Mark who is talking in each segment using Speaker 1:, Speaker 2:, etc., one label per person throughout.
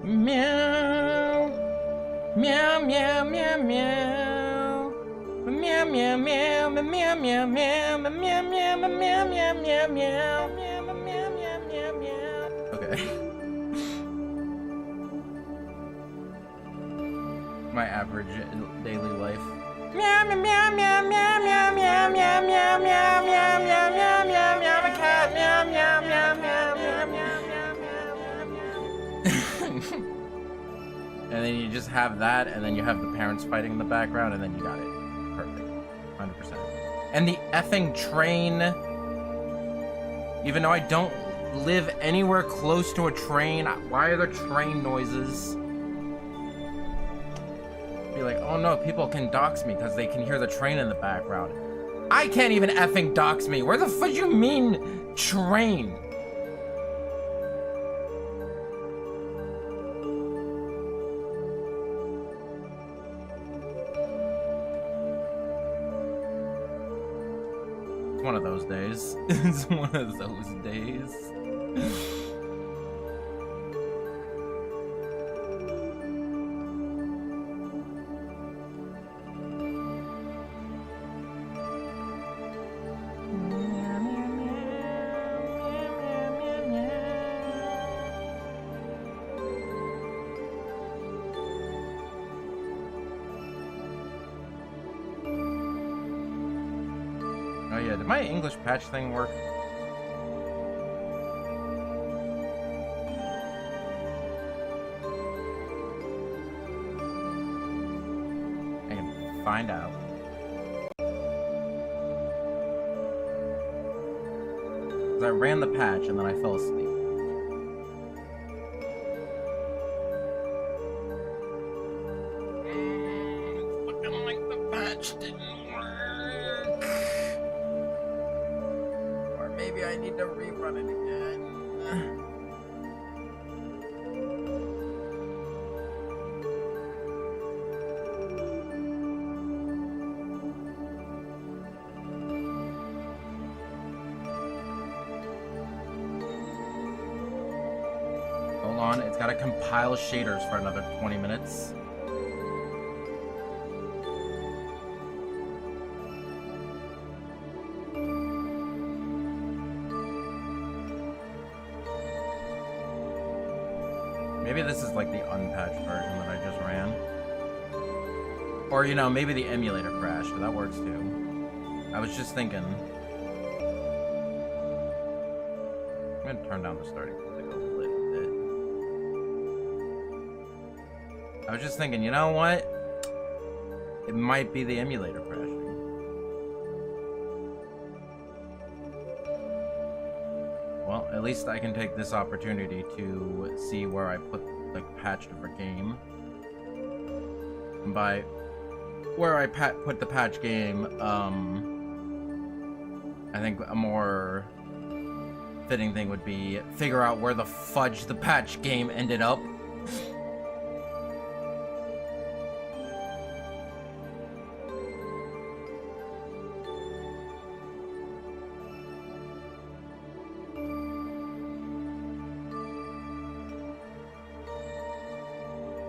Speaker 1: Meow. Meow, meow, meow, meow. Meow, meow, meow, meow, meow, meow, meow, meow, meow, meow, meow, meow, meow, meow, meow, meow, meow. Okay. My average daily life. Meow, meow, meow, meow, meow, meow, meow, meow, meow, meow, meow, meow, meow, meow, meow, a cat. Meow, meow, meow, meow, meow, meow, meow, meow, meow. And then you just have that, and then you have the parents fighting in the background, and then you got it. Perfect. 100%. And the effing train. Even though I don't live anywhere close to a train, why are there train noises? Be like, oh no, people can dox me because they can hear the train in the background. I can't even effing dox me. Where the fuck you mean train? It's one of those days. It's one of those days. Oh yeah, did my English patch thing work? I can find out. Because I ran the patch and then I fell asleep. Looking like the patch didn't work. Or maybe I need to rerun it again. Hold on, it's gotta compile shaders for another 20 minutes. Maybe this is like the unpatched version that I just ran. Or, you know, maybe the emulator crashed, but that works too. I was just thinking. I'm gonna turn down the starting music a little bit. I was just thinking, you know what? It might be the emulator crashing. Well, at least I can take this opportunity to see where I put the patched for game. And by where I put the patch game, I think a more fitting thing would be figure out where the fudge the patch game ended up.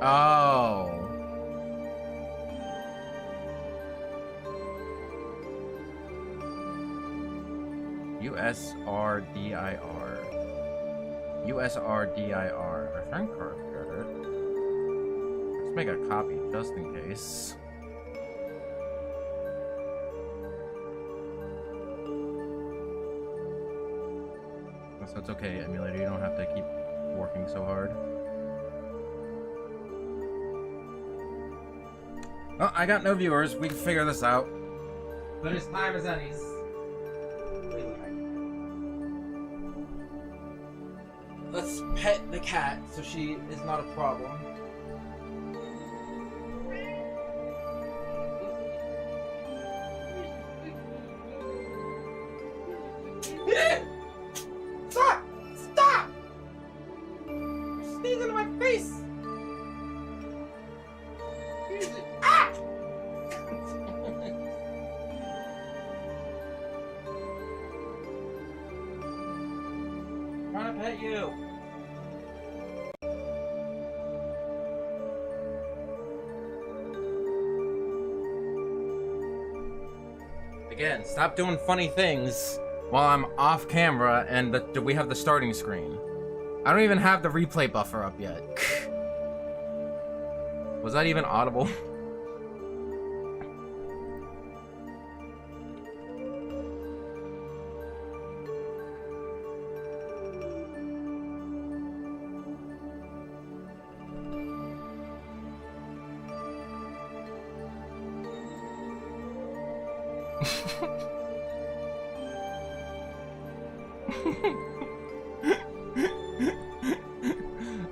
Speaker 1: Oh. USRDIR. USRDIR. Return card credit. Let's make a copy just in case. So it's okay, emulator. You don't have to keep working so hard. Well, I got no viewers. We can figure this out. But as time as any. Let's pet the cat so she is not a problem. Stop! Stop! You're sneezing in my face! Ah! I'm trying to pet you. Again, stop doing funny things while I'm off camera and we have the starting screen. I don't even have the replay buffer up yet. Was that even audible?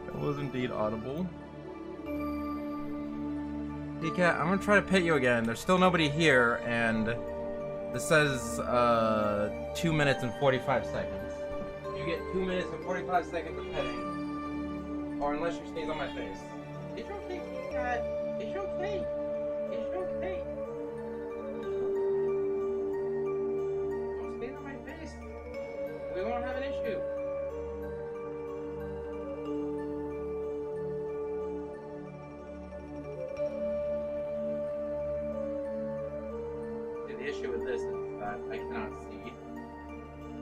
Speaker 1: That was indeed audible. Hey cat, I'm gonna try to pet you again. There's still nobody here, and this says 2 minutes and 45 seconds. You get 2 minutes and 45 seconds of petting. Or unless you sneeze on my face. It's okay, cat. It's okay. It's okay. Don't sneeze on my face. We won't have an issue. The issue with this is that I cannot see.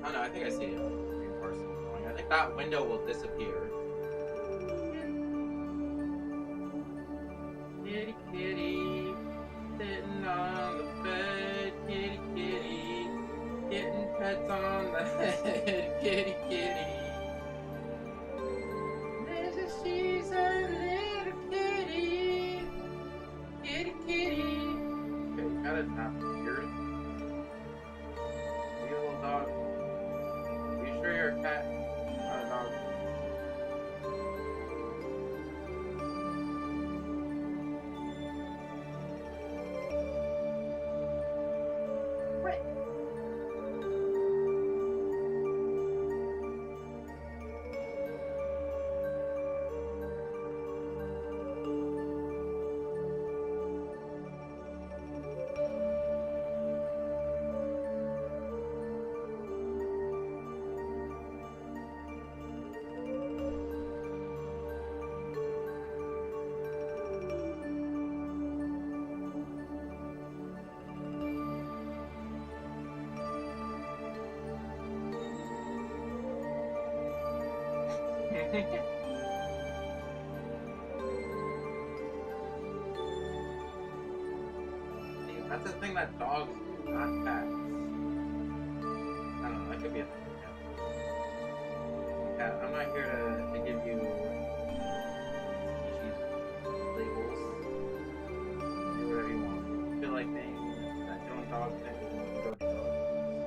Speaker 1: Oh no, I think I see it. I think that window will disappear. Kitty, kitty, sitting on the bed. Kitty, kitty, getting pets on the head. Kitty, kitty. She's a little kitty. Kitty, kitty. Okay, you gotta tap here. Are you a little dog? Are you sure you're a cat? Not a dog. What? See, that's the thing that dogs do, not cats. I don't know, that could be a thing. Cat, I'm not here to give you species labels. Do whatever you want. If you feel like being that doing dog thing, you can go do dog things.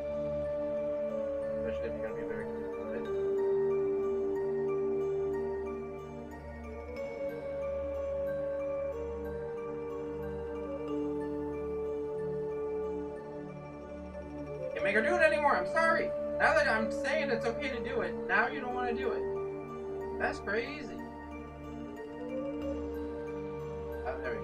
Speaker 1: Especially if you're gonna be very clear about it. Make her do it anymore. I'm sorry. Now that I'm saying it's okay to do it, now you don't want to do it. That's crazy. There we go.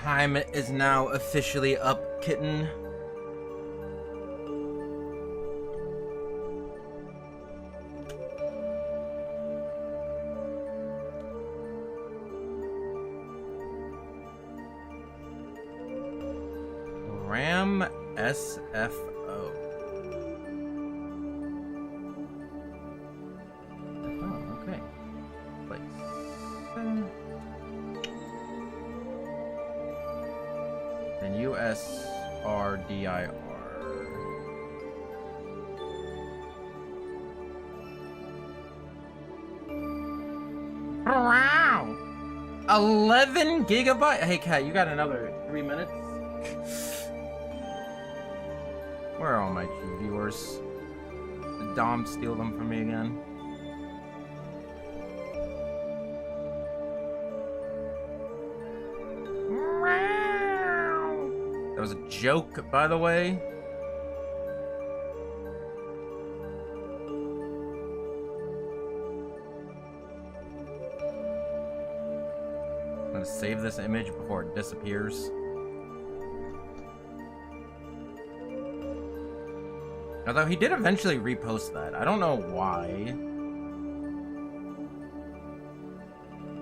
Speaker 1: Time is now officially up, kitten. Ram SFO. Oh, okay. Place. Then USRDIR. Wow! 11 gigabytes? Hey, Kat, you got another 3 minutes? Where are all my viewers? Did Dom steal them from me again? That was a joke, by the way. I'm gonna save this image before it disappears. Although he did eventually repost that. I don't know why.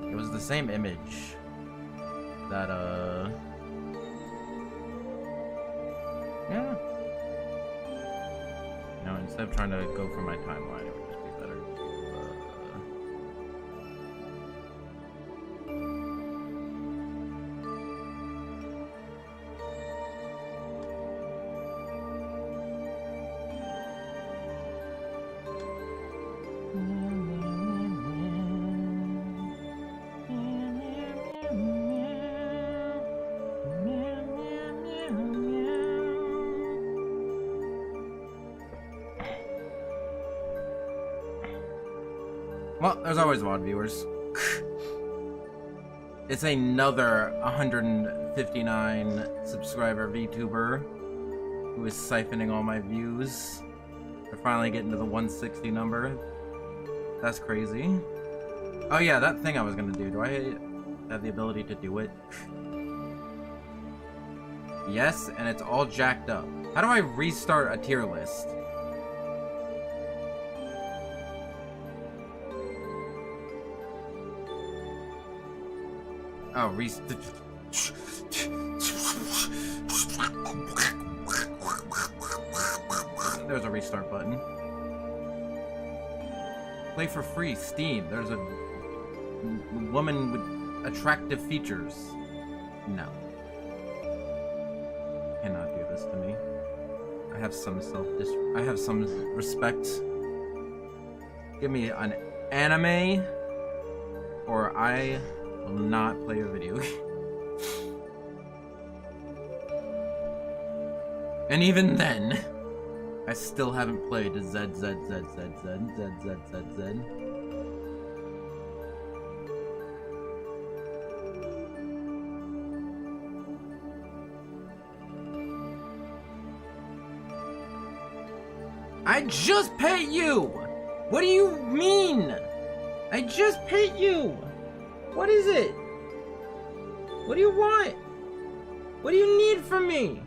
Speaker 1: It was the same image that, yeah. No, instead of trying to go for my timeline, it would just be better well, there's always VOD viewers. It's another 159 subscriber VTuber who is siphoning all my views. They're finally getting to the 160 number. That's crazy. Oh yeah, that thing I was gonna do. Do I have the ability to do it? Yes, and it's all jacked up. How do I restart a tier list? Oh, there's a restart button. Play for free, Steam. There's a woman with attractive features. No. Cannot do this to me. I have some I have some respect. Give me an anime, or I will not play a video game. And even then, I still haven't played ZZZZZZZZZZ. I just paid you! What do you mean? I just paid you! What is it? What do you want? What do you need from me?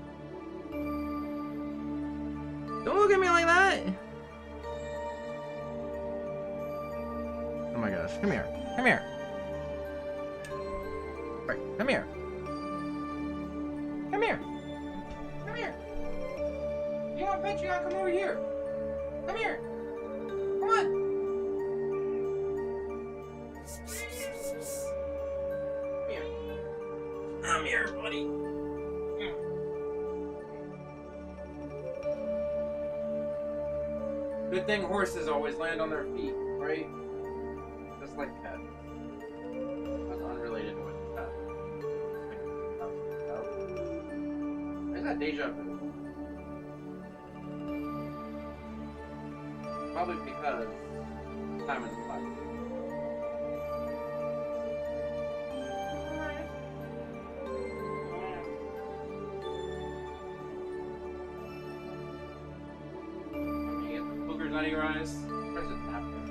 Speaker 1: Don't look at me like that! Oh my gosh, come here. Come here. Right, come here. Come here. Come here. You want a pet, you gotta come over here. Come here. Come on. Come here. Come here, buddy. Good thing horses always land on their feet, right? Just like cats. That's unrelated to what you said. Where's that deja vu? Probably because time is flat. Out of your eyes. Where's it happening?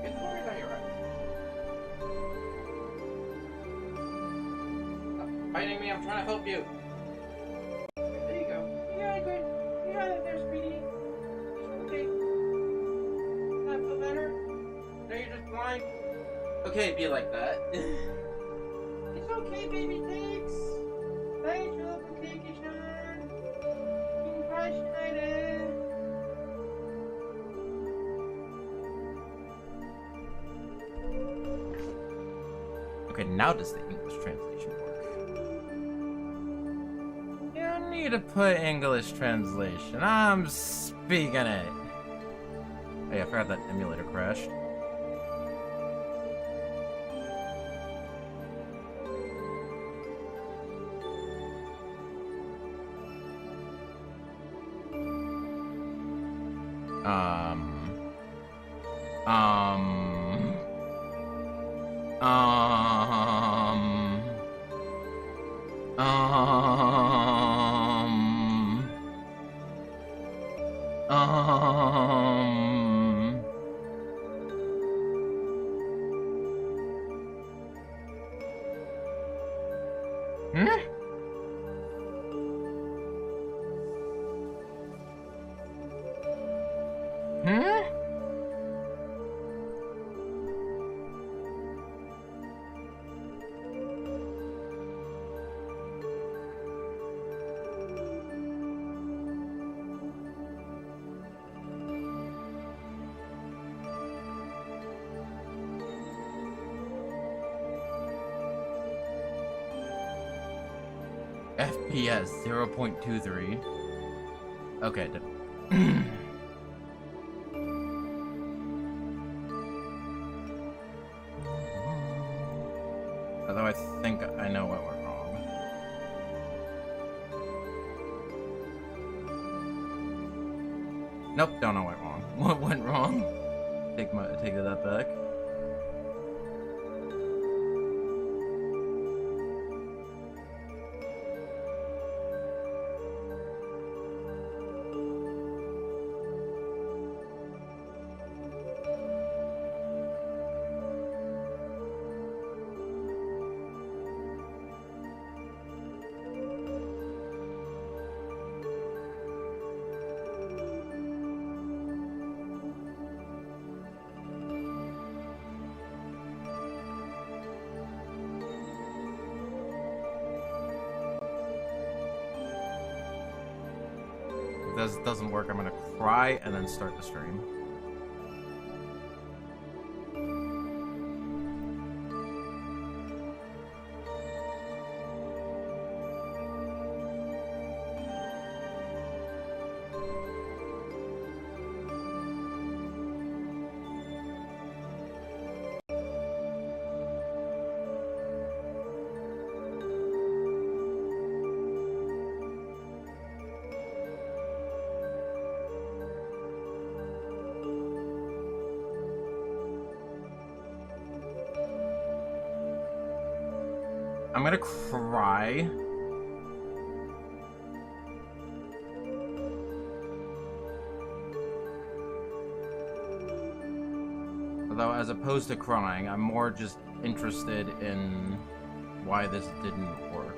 Speaker 1: Get the boogers out of your eyes. Stop fighting me, I'm trying to help you. There you go. You got it good. You got it there, sweetie. Okay. Does that feel better? No, you're just blind? Okay, be like that. It's okay, baby, thanks. Thanks, your little cakey shine. Okay, now does the English translation work? You don't need to put English translation. I'm speaking it. Hey, I forgot that emulator crashed. Um. FPS 0.23. Okay. Although I think I know what went wrong. Nope, don't know what went wrong. What went wrong? Take that back. If this doesn't work, I'm gonna cry and then start the stream. I'm gonna cry. Although, as opposed to crying, I'm more just interested in why this didn't work.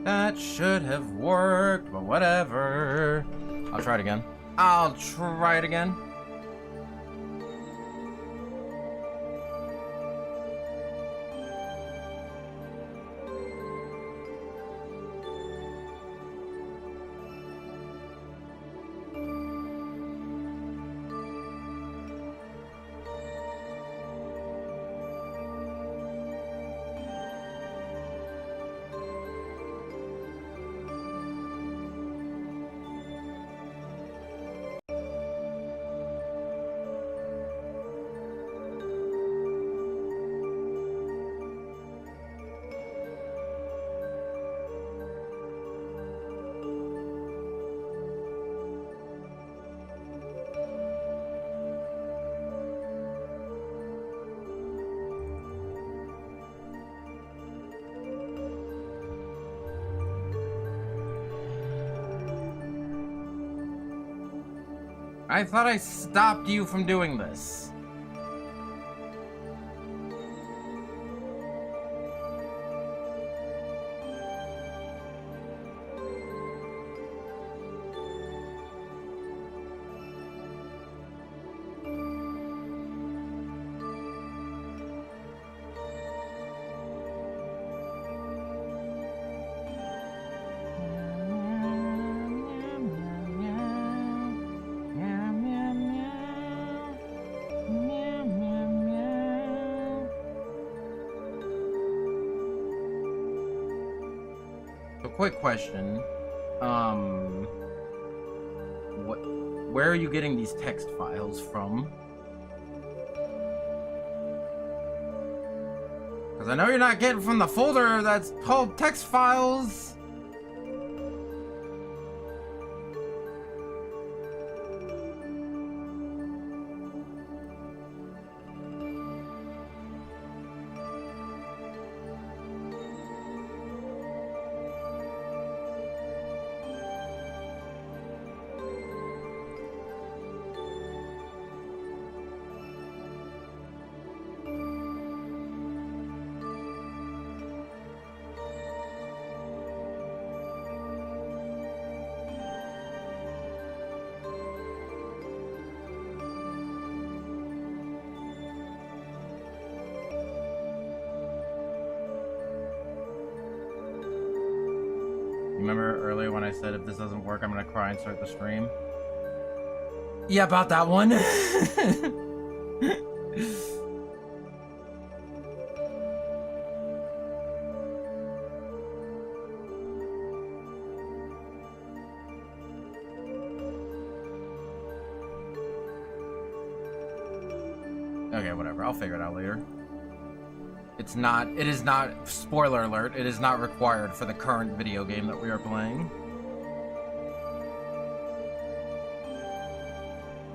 Speaker 1: That should have worked, but whatever. I'll try it again. I thought I stopped you from doing this. Quick question. Where are you getting these text files from? Because I know you're not getting from the folder that's called text files. Remember earlier when I said if this doesn't work, I'm gonna cry and start the stream? Yeah, about that one. Okay, whatever. I'll figure it out later. It is not, spoiler alert, it is not required for the current video game that we are playing.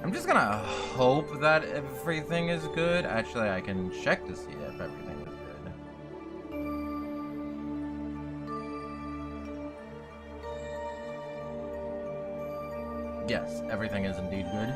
Speaker 1: I'm just gonna hope that everything is good. Actually, I can check to see if everything is good. Yes, everything is indeed good.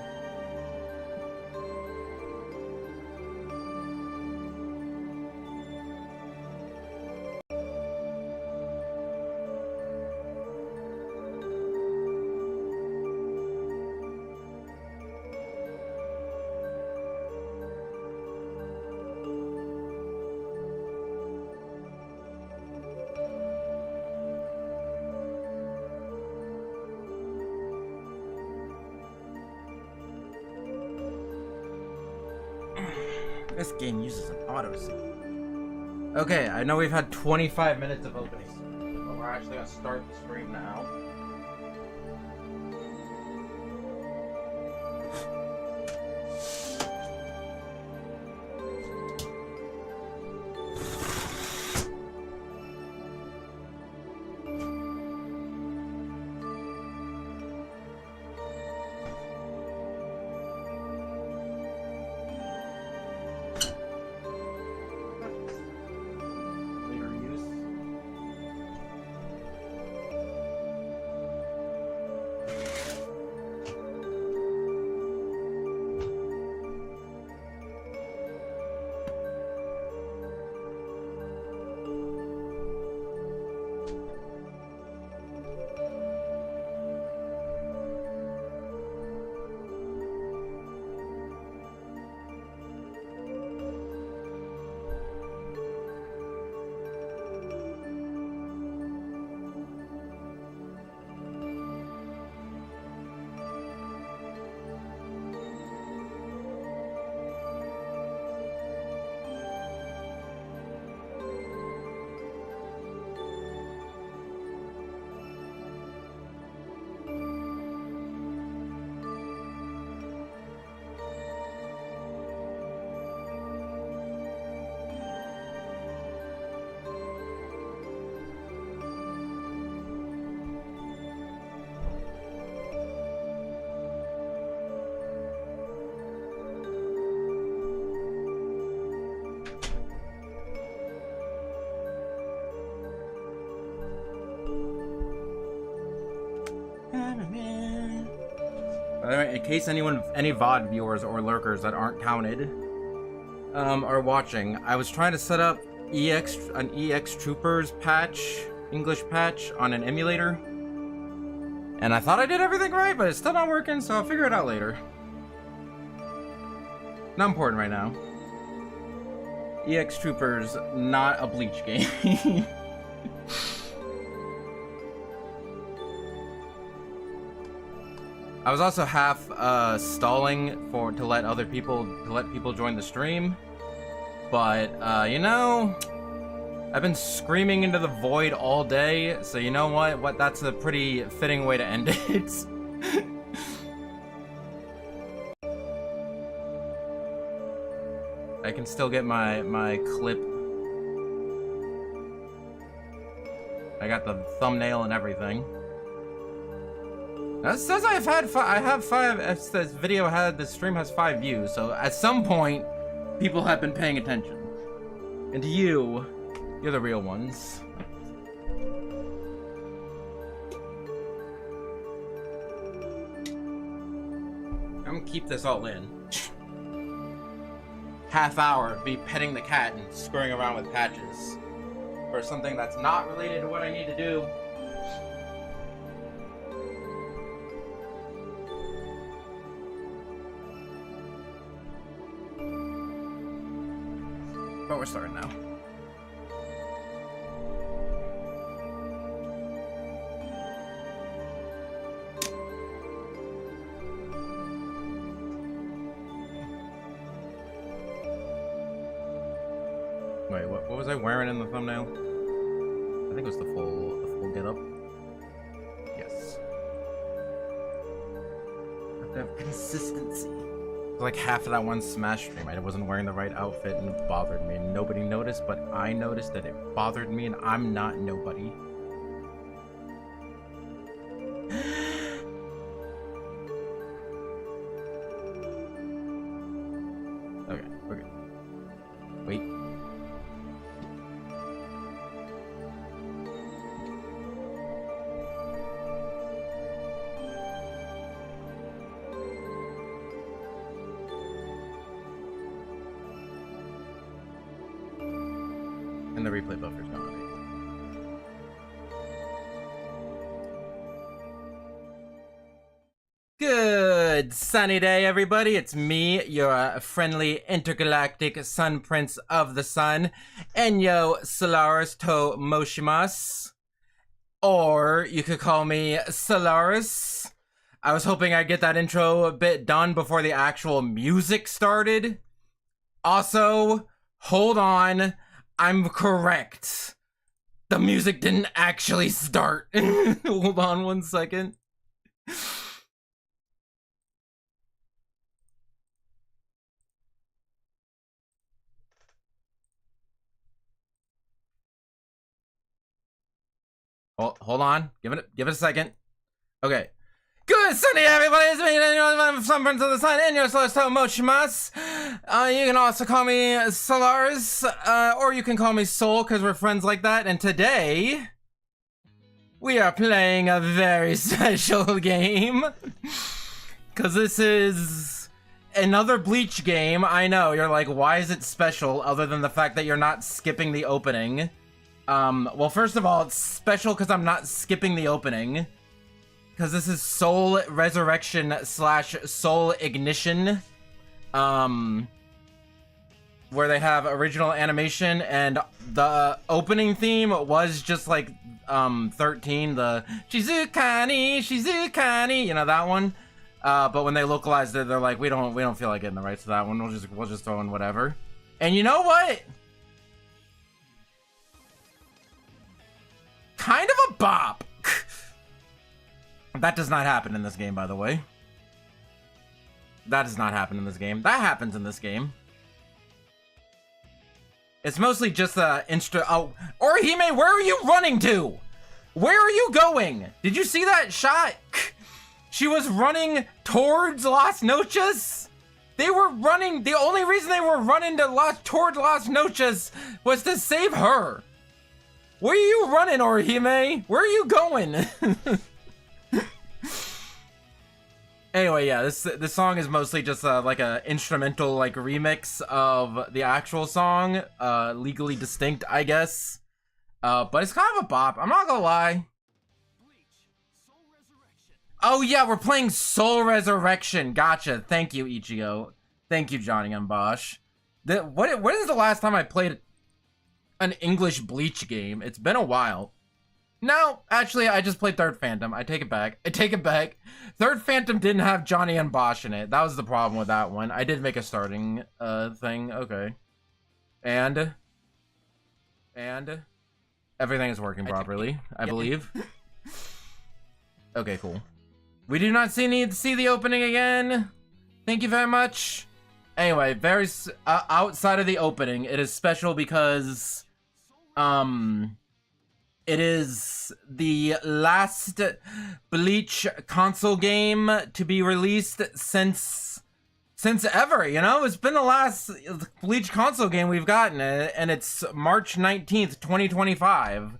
Speaker 1: This game uses an autosave. Okay, I know we've had 25 minutes of opening, but we're actually gonna start the stream now. By the way, in case any VOD viewers or lurkers that aren't counted are watching, I was trying to set up an EX Troopers patch, English patch, on an emulator. And I thought I did everything right, but it's still not working, so I'll figure it out later. Not important right now. EX Troopers, not a Bleach game. I was also half stalling to let people join the stream, but you know, I've been screaming into the void all day, so you know what? That's a pretty fitting way to end it. I can still get my clip. I got the thumbnail and everything. It says I have 5. This stream has 5 views, so at some point, people have been paying attention. And you're the real ones. I'm gonna keep this all in. Half hour of me petting the cat and screwing around with patches for something that's not related to what I need to do. But we're starting now. Wait, what was I wearing in the thumbnail? I think it was the full getup. Yes. Have to have consistency. Like half of that one Smash stream, I wasn't wearing the right outfit and it bothered me. Nobody noticed, but I noticed that it bothered me, and I'm not nobody. Okay, we're good. Wait. And the replay buffer's gone. Good sunny day, everybody. It's me, your friendly intergalactic sun prince of the sun, Enyo Solaris to Moshimas. Or you could call me Solaris. I was hoping I'd get that intro a bit done before the actual music started. Also, hold on. I'm correct. The music didn't actually start. Hold on 1 second. Hold on. Give it a second. Okay. Good Sunday, everybody. It's me, Sun Prince of the Sun, and your Solaris to Moshimas. You can also call me Solaris, or you can call me Soul, because we're friends like that. And today, we are playing a very special game. Because this is another Bleach game. I know, you're like, why is it special, other than the fact that you're not skipping the opening? Well, first of all, it's special because I'm not skipping the opening. Because this is Soul Resurrection / Soul Ignition. Where they have original animation, and the opening theme was just like 13, the Shizukani, you know, that one. But when they localized it, they're like, we don't feel like getting the rights to that one. We'll just throw in whatever. And you know what? Kind of a bop. That does not happen in this game, by the way. That does not happen in this game. That happens in this game. It's mostly just the Oh, Orihime, where are you running to? Where are you going? Did you see that shot? She was running towards Las Noches. They were running. The only reason they were running toward Las Noches was to save her. Where are you running, Orihime? Where are you going? Anyway, yeah, this song is mostly just like a instrumental like remix of the actual song, legally distinct, I guess. But it's kind of a bop. I'm not gonna lie. Oh yeah, we're playing Soul Resurrection. Gotcha. Thank you, Ichigo. Thank you, Johnny and Bosch. When is the last time I played an English Bleach game? It's been a while. No, actually, I just played Third Phantom. I take it back. I take it back. Third Phantom didn't have Johnny and Bosch in it. That was the problem with that one. I did make a starting thing. Okay. And everything is working properly, I believe. Okay, cool. We do not need to see the opening again. Thank you very much. Anyway, very outside of the opening, it is special because it is the last Bleach console game to be released since ever, you know? It's been the last Bleach console game we've gotten, and it's March 19th, 2025.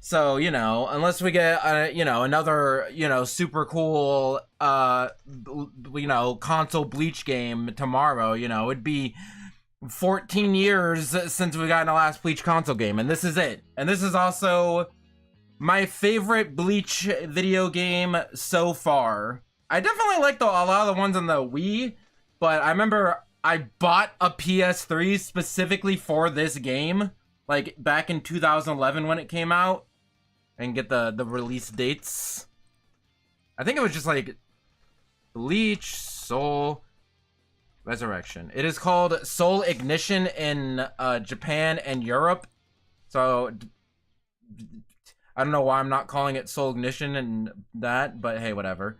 Speaker 1: So, you know, unless we get, you know, another, you know, super cool, you know, console Bleach game tomorrow, you know, it'd be 14 years since we got the last Bleach console game, and this is it. And this is also my favorite Bleach video game so far. I definitely like a lot of the ones on the Wii, but I remember I bought a PS3 specifically for this game, like back in 2011 when it came out, and get the release dates. I think it was just like Bleach Soul Resurrection. It is called Soul Ignition in Japan and Europe. So I don't know why I'm not calling it Soul Ignition and that, but hey, whatever.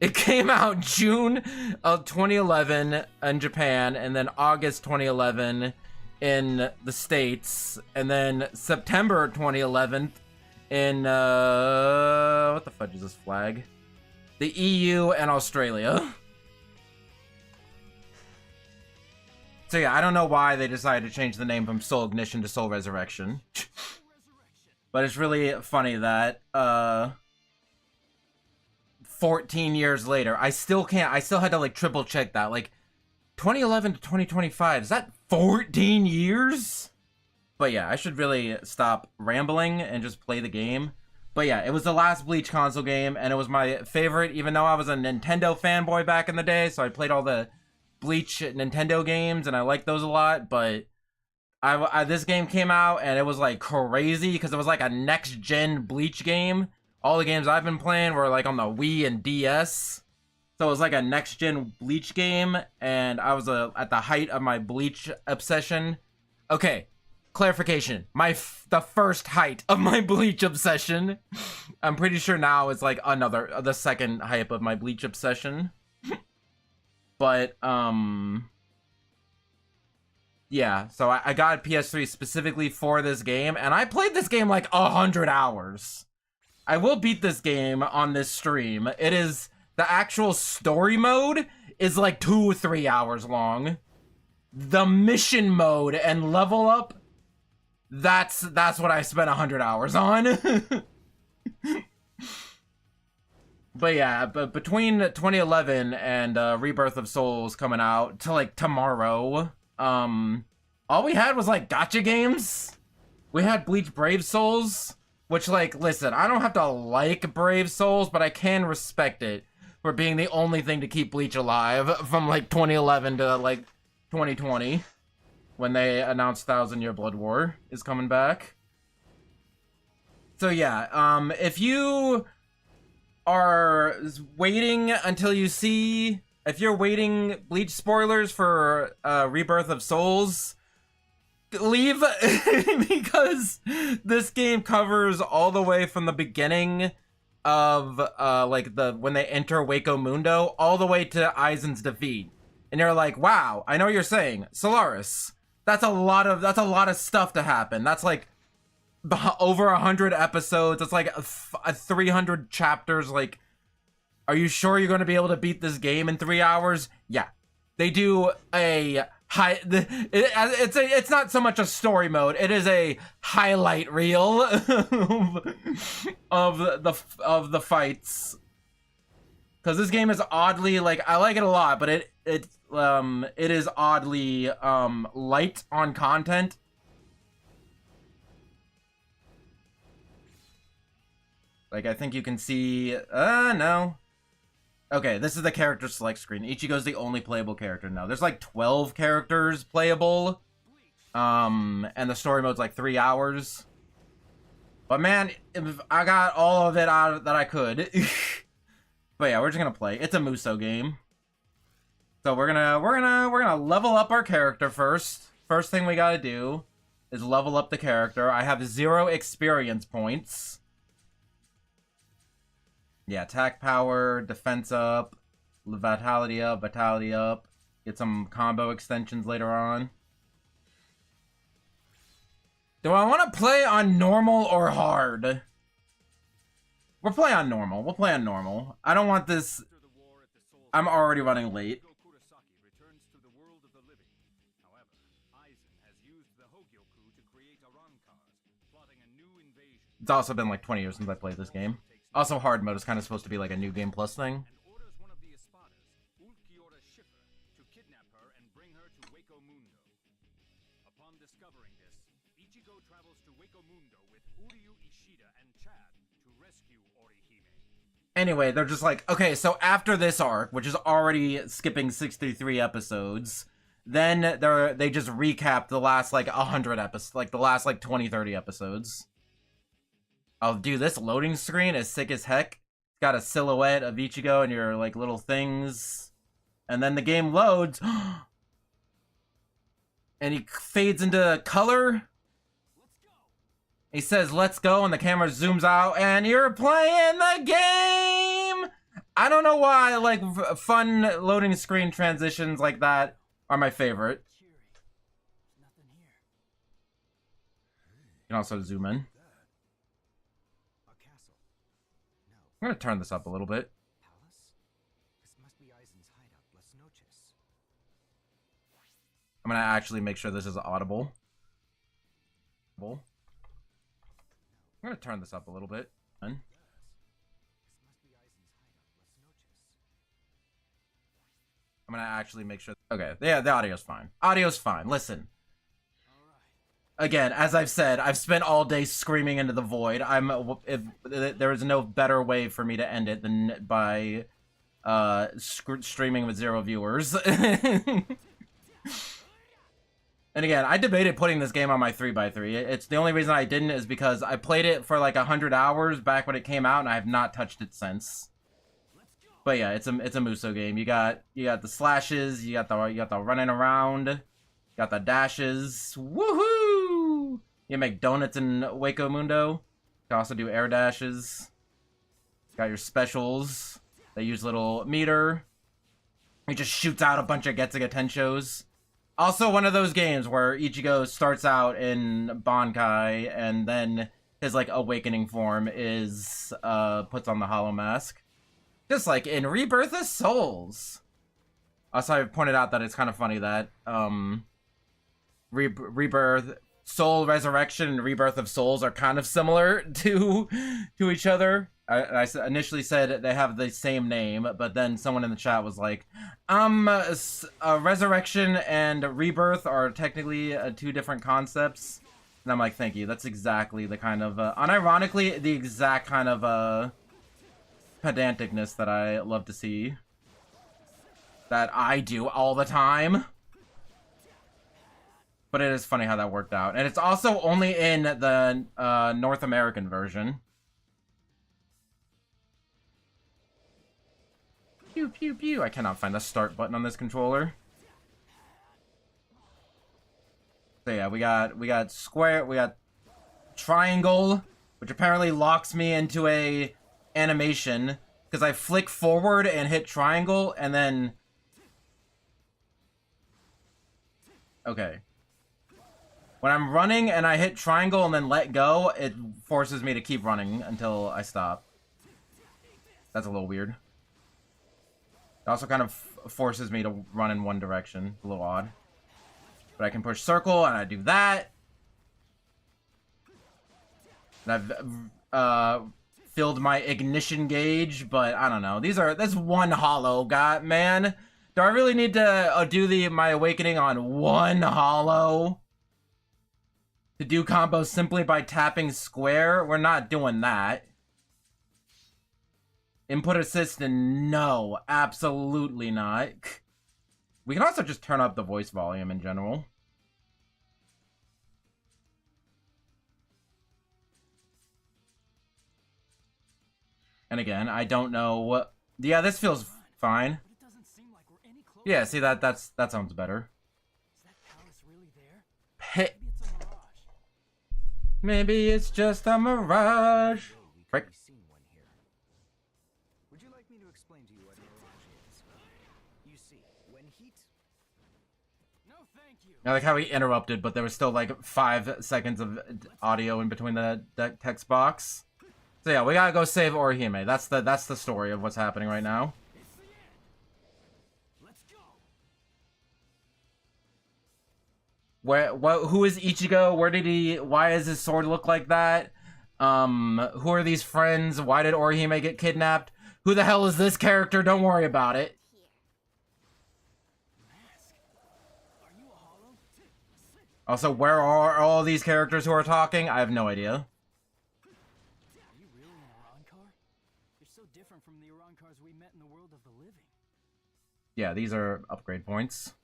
Speaker 1: It came out June of 2011 in Japan, and then August 2011 in the States, and then September 2011 in what the fudge is this flag? The EU and Australia. So yeah, I don't know why they decided to change the name from Soul Ignition to Soul Resurrection. But it's really funny that 14 years later, I still had to like triple check that. Like 2011 to 2025, is that 14 years? But yeah, I should really stop rambling and just play the game. But yeah, it was the last Bleach console game, and it was my favorite, even though I was a Nintendo fanboy back in the day, so I played all the Bleach Nintendo games, and I like those a lot. But this game came out, and it was like crazy because it was like a next gen Bleach game. All the games I've been playing were like on the Wii and DS, so it was like a next gen Bleach game, and I was at the height of my Bleach obsession. Okay, clarification: the first height of my Bleach obsession. I'm pretty sure now it's like the second hype of my Bleach obsession. But, yeah, so I got a PS3 specifically for this game, and I played this game like 100 hours. I will beat this game on this stream. It is, the actual story mode is like 2 or 3 hours long. The mission mode and level up, that's what I spent 100 hours on. But yeah, between 2011 and Rebirth of Souls coming out to like tomorrow, all we had was like gacha games. We had Bleach Brave Souls, which like, listen, I don't have to like Brave Souls, but I can respect it for being the only thing to keep Bleach alive from like 2011 to like 2020 when they announced 1,000-Year Blood War is coming back. So yeah, if you are waiting until you see, if you're waiting Bleach spoilers for Rebirth of Souls, leave because this game covers all the way from the beginning of like when they enter Waco Mundo all the way to Aizen's defeat, and you're like, wow, I know what you're saying, Solaris, that's a lot of stuff to happen. That's like over 100 episodes. It's like 300 chapters. Like, are you sure you're going to be able to beat this game in 3 hours? Yeah, they do a it's not so much a story mode. It is a highlight reel of the fights. Because this game is oddly, like, I like it a lot, but it is oddly, light on content. Like, I think you can see, no. Okay, this is the character select screen. Ichigo's the only playable character now. There's like 12 characters playable. And the story mode's like 3 hours. But man, I got all of it out that I could. But yeah, we're just gonna play. It's a Muso game. So we're gonna level up our character first. First thing we gotta do is level up the character. I have 0 experience points. Yeah, attack power, defense up, vitality up. Get some combo extensions later on. Do I want to play on normal or hard? We'll play on normal. We'll play on normal. I don't want this. I'm already running late. It's also been like 20 years since I played this game. Also, hard mode is kind of supposed to be like a new game plus thing. Upon discovering this, Ichigo travels to Wako Mundo with Uryu, Ishida, and Chad to rescue Orihime. Anyway, they're just like, okay, so after this arc, which is already skipping 63 episodes, then they just recap the last like 100 episodes, like the last like 20-30 episodes. Oh, dude, this loading screen is sick as heck. It's got a silhouette of Ichigo and your like little things. And then the game loads. And he fades into color. He says, let's go, and the camera zooms out, and you're playing the game! I don't know why, like, fun loading screen transitions like that are my favorite. You can also zoom in. I'm gonna turn this up a little bit. I'm gonna actually make sure this is audible. I'm gonna turn this up a little bit. I'm gonna actually make sure. Okay, yeah, the audio's fine. Audio's fine. Listen. Again, as I've said, I've spent all day screaming into the void. If there is no better way for me to end it than by streaming with 0 viewers. And again, I debated putting this game on my 3x3. It's the only reason I didn't is because I played it for like 100 hours back when it came out, and I have not touched it since. But yeah, it's a Muso game. You got the slashes, you got the running around, you got the dashes. Woohoo! You make donuts in Wako Mundo. You can also do air dashes. Got your specials. They use little meter. He just shoots out a bunch of Getsuga Tenshos. Also one of those games where Ichigo starts out in Bankai and then his like awakening form is puts on the hollow mask. Just like in Rebirth of Souls. Also, I pointed out that it's kind of funny that Rebirth, Soul Resurrection and Rebirth of Souls are kind of similar to each other. I initially said they have the same name, but then someone in the chat was like, Resurrection and Rebirth are technically 2 different concepts. And I'm like, thank you. That's exactly the kind of, unironically, the exact kind of pedanticness that I love to see. That I do all the time. But it is funny how that worked out. And it's also only in the North American version. Pew, pew, pew. I cannot find the start button on this controller. So yeah, we got square, we got triangle, which apparently locks me into a animation because I flick forward and hit triangle and then... Okay. When I'm running and I hit triangle and then let go, it forces me to keep running until I stop. That's a little weird. It also kind of forces me to run in one direction. A little odd. But I can push circle, and I do that. And I've filled my ignition gauge, but I don't know. That's one holo, man. Do I really need to do my awakening on one holo? To do combos simply by tapping square? We're not doing that. Input assist, no, absolutely not. We can also just turn up the voice volume in general. And again, I don't know what... Yeah, this feels fine. Yeah, see, that sounds better. Hey. Maybe it's just a mirage. Frick.
Speaker 2: Would you like me to explain to you what mirage is? You see, when heat... No, thank you.
Speaker 1: I like how he interrupted, but there was still like 5 seconds of audio in between the text box. So yeah, we gotta go save Orihime. That's the story of what's happening right now. Who is Ichigo? Why does his sword look like that? Who are these friends? Why did Orihime get kidnapped? Who the hell is this character? Don't worry about it. Also, where are all these characters who are talking? I have no idea.
Speaker 2: Are you really an Arankar? You're so different from the Arankars we met in the world of the living.
Speaker 1: Yeah, these are upgrade points.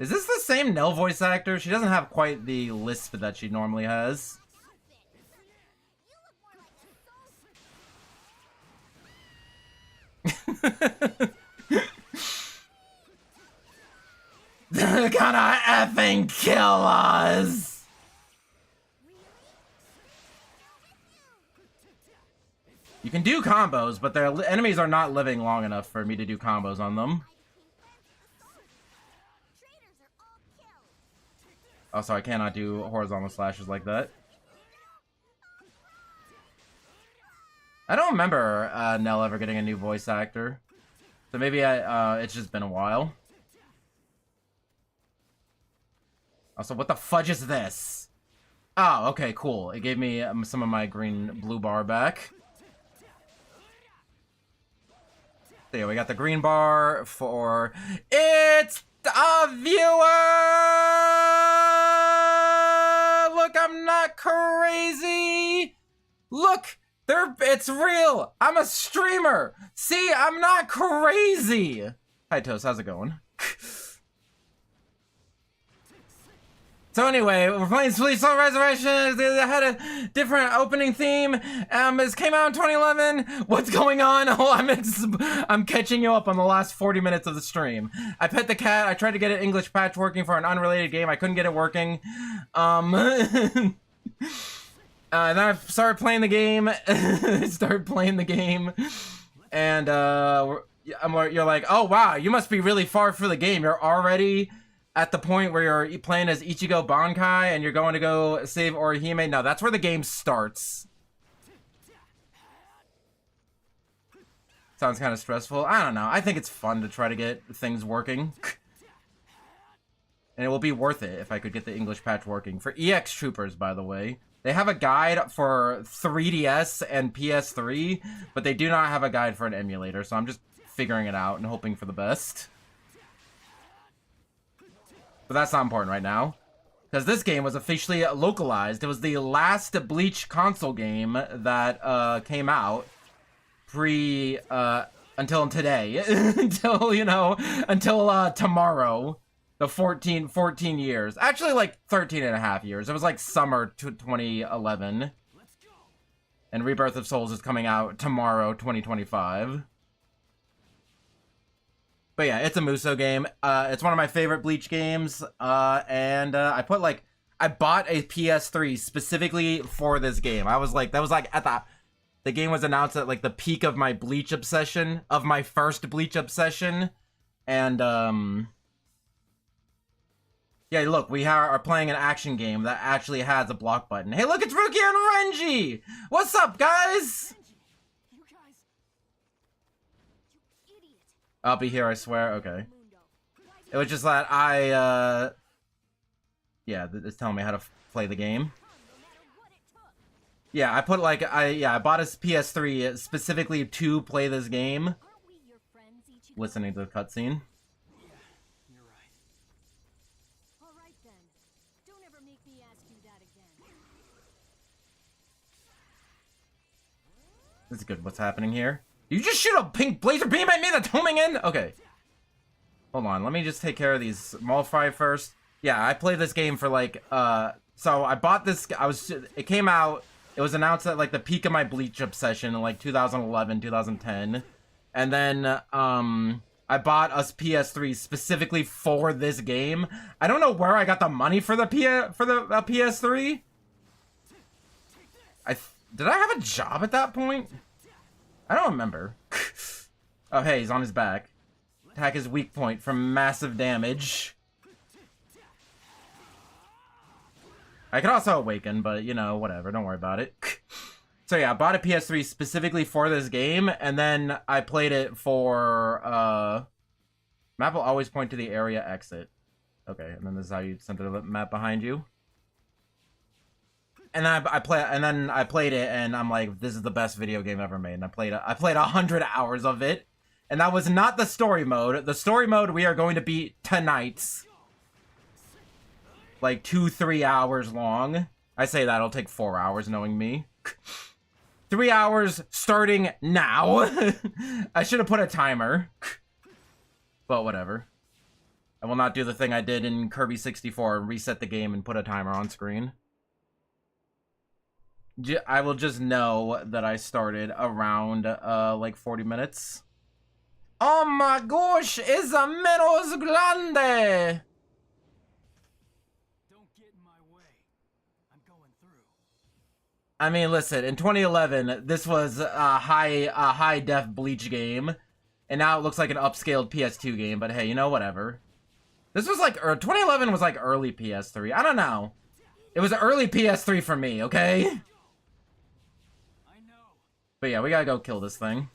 Speaker 1: Is this the same Nell voice actor? She doesn't have quite the lisp that she normally has. They're gonna effing kill us! You can do combos, but their enemies are not living long enough for me to do combos on them. Also, I cannot do horizontal slashes like that. I don't remember Nell ever getting a new voice actor. So maybe it's just been a while. Also, what the fudge is this? Oh, okay, cool. It gave me some of my blue bar back. So yeah, we got the green bar for... It's a viewer! Look, I'm not crazy! Look! It's real! I'm a streamer! See, I'm not crazy! Hi, Toast, how's it going? So anyway, we're playing Bleach Resurrección. It had a different opening theme. It came out in 2011. What's going on? Oh, I'm catching you up on the last 40 minutes of the stream. I pet the cat. I tried to get an English patch working for an unrelated game. I couldn't get it working. And then I started playing the game. And you're like, oh wow, you must be really far through the game. You're already at the point where you're playing as Ichigo Bankai and you're going to go save Orihime. No, that's where the game starts. Sounds kind of stressful. I don't know. I think it's fun to try to get things working. And it will be worth it if I could get the English patch working. For EX Troopers, by the way. They have a guide for 3DS and PS3, but they do not have a guide for an emulator, so I'm just figuring it out and hoping for the best. But that's not important right now, because this game was officially localized. It was the last Bleach console game that came out until today, until tomorrow. The 14 years. Actually, like 13 and a half years. It was like summer 2011. And Rebirth of Souls is coming out tomorrow, 2025. But yeah, it's a Muso game. It's one of my favorite Bleach games. And I bought a PS3 specifically for this game. That was like at the game was announced at like the peak of my Bleach obsession, of my first Bleach obsession. And, yeah, look, we are playing an action game that actually has a block button. Hey, look, it's Rukia and Renji! What's up, guys? I'll be here, I swear. Okay. It was just that yeah, it's telling me how to play the game. Yeah, I put like I bought a PS3 specifically to play this game.
Speaker 3: Aren't we your friends, Ichigo?
Speaker 1: Listening to the cutscene.
Speaker 2: Yeah, you're right.
Speaker 3: All right then. Don't ever make me ask you that again.
Speaker 1: This is good. What's happening here? You just shoot a pink laser beam at me that's homing in? Okay. Hold on. Let me just take care of these small fry first. Yeah, I played this game for like, so I bought this, it came out, it was announced at like the peak of my Bleach obsession in like 2011, 2010. And then, I bought us PS3 specifically for this game. I don't know where I got the money for the PS3. Did I have a job at that point? I don't remember. Oh, hey, he's on his back. Attack his weak point from massive damage. I could also awaken, but, you know, whatever. Don't worry about it. So, yeah, I bought a PS3 specifically for this game, and then I played it for, map will always point to the area exit. Okay, and then this is how you center the map behind you. And then I played it, and I'm like, this is the best video game ever made. And I played 100 hours of it. And that was not the story mode. The story mode we are going to beat tonight. Like 2-3 hours long. I say that, it'll take 4 hours knowing me. 3 hours starting now. I should have put a timer. But whatever. I will not do the thing I did in Kirby 64 and reset the game and put a timer on screen. I will just know that I started around like 40 minutes. Oh my gosh, es menos grande.
Speaker 2: Don't get in my way. I'm going through.
Speaker 1: I mean, listen, in 2011, this was a high def Bleach game, and now it looks like an upscaled PS2 game. But hey, you know, whatever. This was like 2011 was like early PS3. I don't know. It was early PS3 for me, okay?
Speaker 2: I know.
Speaker 1: But yeah, we gotta go kill this thing.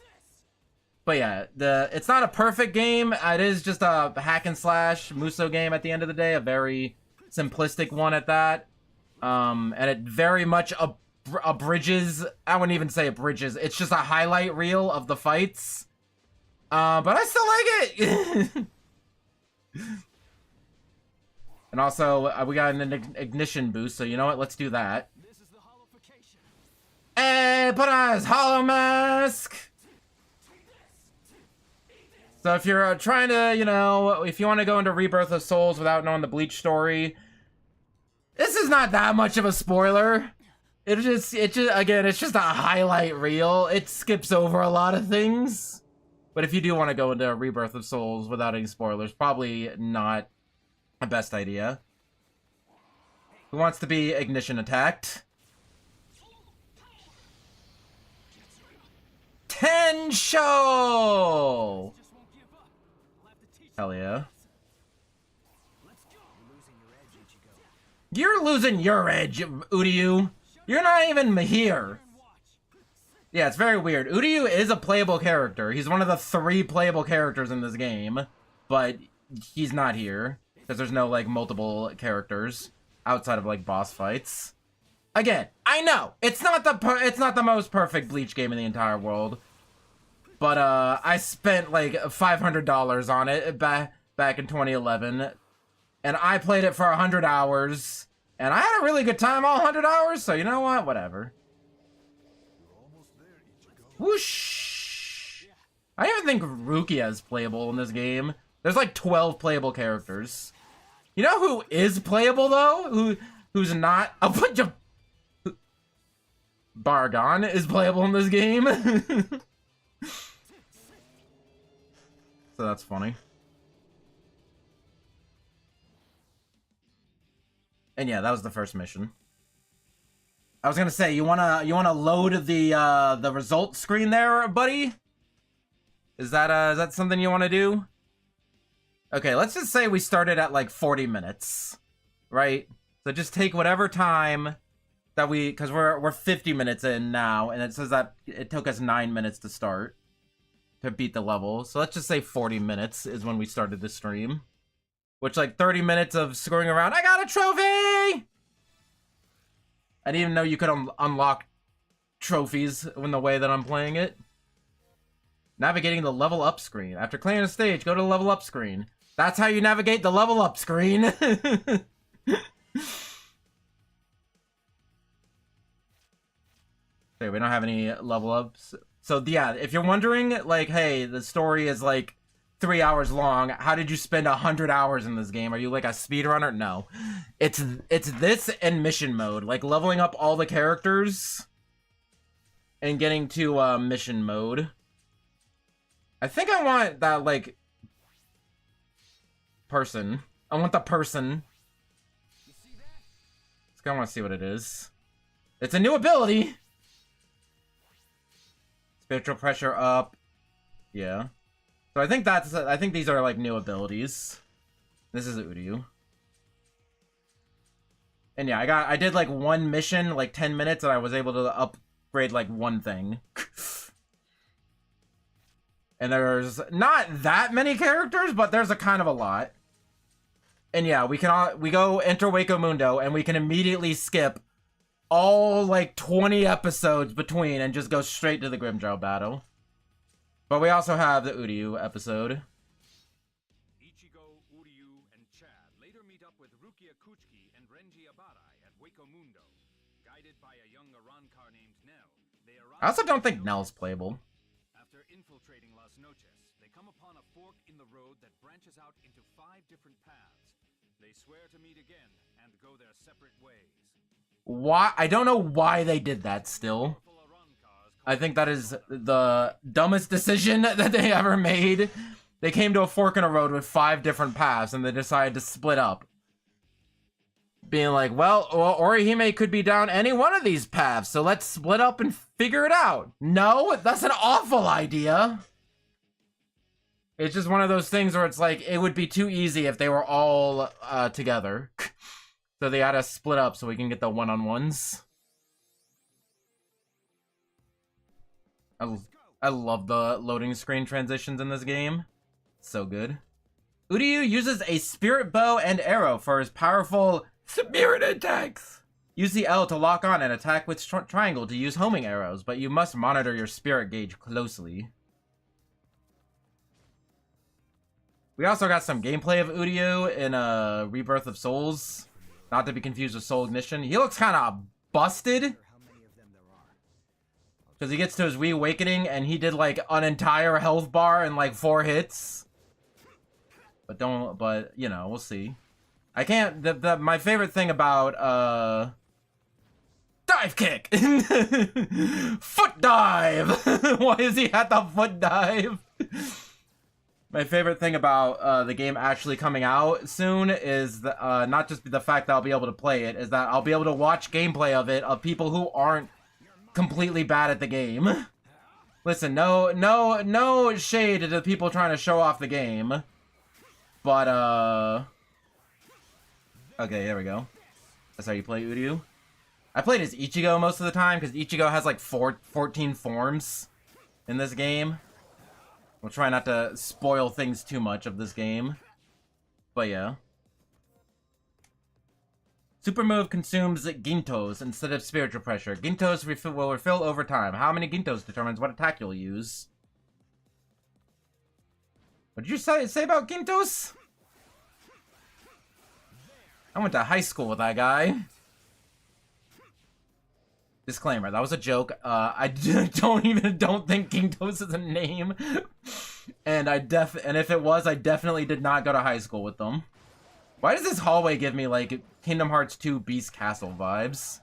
Speaker 1: But yeah, it's not a perfect game. It is just a hack and slash Muso game at the end of the day, a very simplistic one at that. And it very much abridges. I wouldn't even say abridges. It's just a highlight reel of the fights. But I still like it. And also, we got an ignition boost, so you know what? Let's do that.
Speaker 2: This is the holification.
Speaker 1: Hey, put on his hollow mask. So if you're trying to, you know, if you want to go into Rebirth of Souls without knowing the Bleach story, this is not that much of a spoiler. It just again, it's just a highlight reel. It skips over a lot of things. But if you do want to go into Rebirth of Souls without any spoilers, probably not the best idea. Who wants to be ignition attacked? Tensho! Hell yeah. You're losing your edge, Uryu. You're not even here. Yeah, it's very weird. Uryu is a playable character. He's one of the 3 playable characters in this game, but he's not here because there's no like multiple characters outside of like boss fights. Again, I know it's not the most perfect Bleach game in the entire world, but I spent like $500 on it back in 2011, and I played it for 100 hours, and I had a really good time all 100 hours. So you know what? Whatever. Whoosh! I don't even think Rukia is playable in this game. There's like 12 playable characters. You know who is playable though? Who's not? A bunch of Bargon is playable in this game. So that's funny. And yeah, that was the first mission. I was gonna say, you wanna load the result screen there, buddy? Is that something you wanna do? Okay, let's just say we started at like 40 minutes, right? So just take whatever time that because we're 50 minutes in now, and it says that it took us 9 minutes to start to beat the level. So let's just say 40 minutes is when we started the stream, which like 30 minutes of screwing around. I got a trophy! I didn't even know you could unlock trophies in the way that I'm playing it. Navigating the level up screen. After clearing a stage, go to the level up screen. That's how you navigate the level up screen. Okay, we don't have any level ups. So yeah, if you're wondering, like, hey, the story is like 3 hours long. How did you spend 100 hours in this game? Are you like a speedrunner? No. It's this and mission mode. Like leveling up all the characters and getting to mission mode. I think I want that, like, person. I want the person. I want to see what it is. It's a new ability. Spiritual pressure up. Yeah. So I think these are like new abilities. This is Uryu. And yeah, I did like one mission, like 10 minutes, and I was able to upgrade like one thing. And there's not that many characters, but there's a kind of a lot. And yeah, we go enter Waco Mundo, and we can immediately skip all like 20 episodes between and just go straight to the Grimmjow battle. But we also have the Uryu episode.
Speaker 4: Ichigo, Uryu, and Chad later meet up with Rukia Kuchiki and Renji Abarai at Waco Mundo. Guided by a young Arankar named Nell, they arrive.
Speaker 1: I also don't think Nell's playable.
Speaker 4: After infiltrating Las Noches, they come upon a fork in the road that branches out into 5 different paths. They swear to meet again and go their separate ways.
Speaker 1: Why? I don't know why they did that still. I think that is the dumbest decision that they ever made. They came to a fork in a road with 5 different paths, and they decided to split up. Being like, well, Orihime could be down any one of these paths, so let's split up and figure it out. No, that's an awful idea. It's just one of those things where it's like, it would be too easy if they were all together. So they had to split up so we can get the one-on-ones. I love the loading screen transitions in this game. So good. Uryu uses a spirit bow and arrow for his powerful spirit attacks. Use the L to lock on and attack with triangle to use homing arrows, but you must monitor your spirit gauge closely. We also got some gameplay of Uryu in Rebirth of Souls. Not to be confused with Soul Ignition. He looks kind of busted. Because he gets to his reawakening and he did like an entire health bar in like 4 hits. But you know, we'll see. I can't, my favorite thing about, dive kick! Foot dive! Why is he at the foot dive? My favorite thing about the game actually coming out soon is not just the fact that I'll be able to play it, is that I'll be able to watch gameplay of it of people who aren't completely bad at the game. Listen, no shade to the people trying to show off the game. But, okay, there we go. That's how you play Uryu. I played as Ichigo most of the time, because Ichigo has like 14 forms in this game. We'll try not to spoil things too much of this game. But yeah. Super move consumes Gintos instead of spiritual pressure. Gintos will refill over time. How many Gintos determines what attack you'll use. What did you say about Gintos? I went to high school with that guy. Disclaimer, that was a joke. I don't think Gintos is a name. And if it was, I definitely did not go to high school with them. Why does this hallway give me like Kingdom Hearts 2 Beast Castle vibes?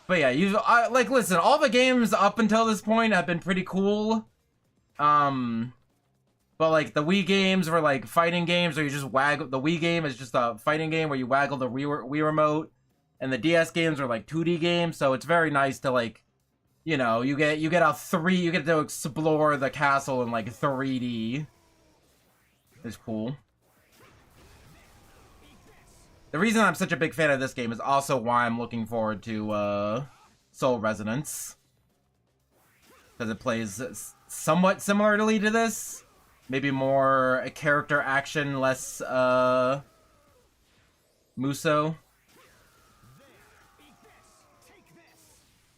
Speaker 1: But yeah, like listen, all the games up until this point have been pretty cool. But like the Wii games were like fighting games where you just waggle. The Wii game is just a fighting game where you waggle the Wii remote, and the DS games are like 2D games. So it's very nice to like, you know, you get to explore the castle in like 3D. It's cool. The reason I'm such a big fan of this game is also why I'm looking forward to Soul Resonance. Because it plays somewhat similarly to this. Maybe more a character action, less Muso.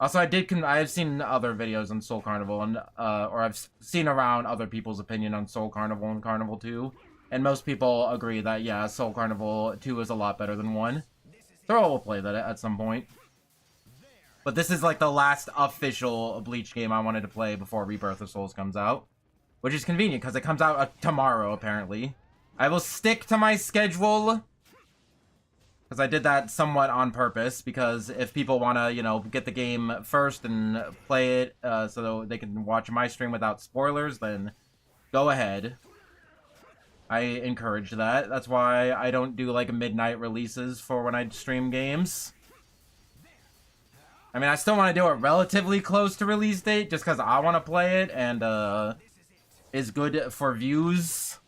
Speaker 1: Also, I have seen other videos on Soul Carnival, and or I've seen around other people's opinion on Soul Carnival and Carnival 2, and most people agree that, yeah, Soul Carnival 2 is a lot better than 1. Throw will play that at some point. But this is like the last official Bleach game I wanted to play before Rebirth of Souls comes out. Which is convenient, because it comes out tomorrow, apparently. I will stick to my schedule, because I did that somewhat on purpose, because if people want to, you know, get the game first and play it so they can watch my stream without spoilers, then go ahead. I encourage that. That's why I don't do, like, midnight releases for when I stream games. I mean, I still want to do it relatively close to release date, just because I want to play it, and, is good for views.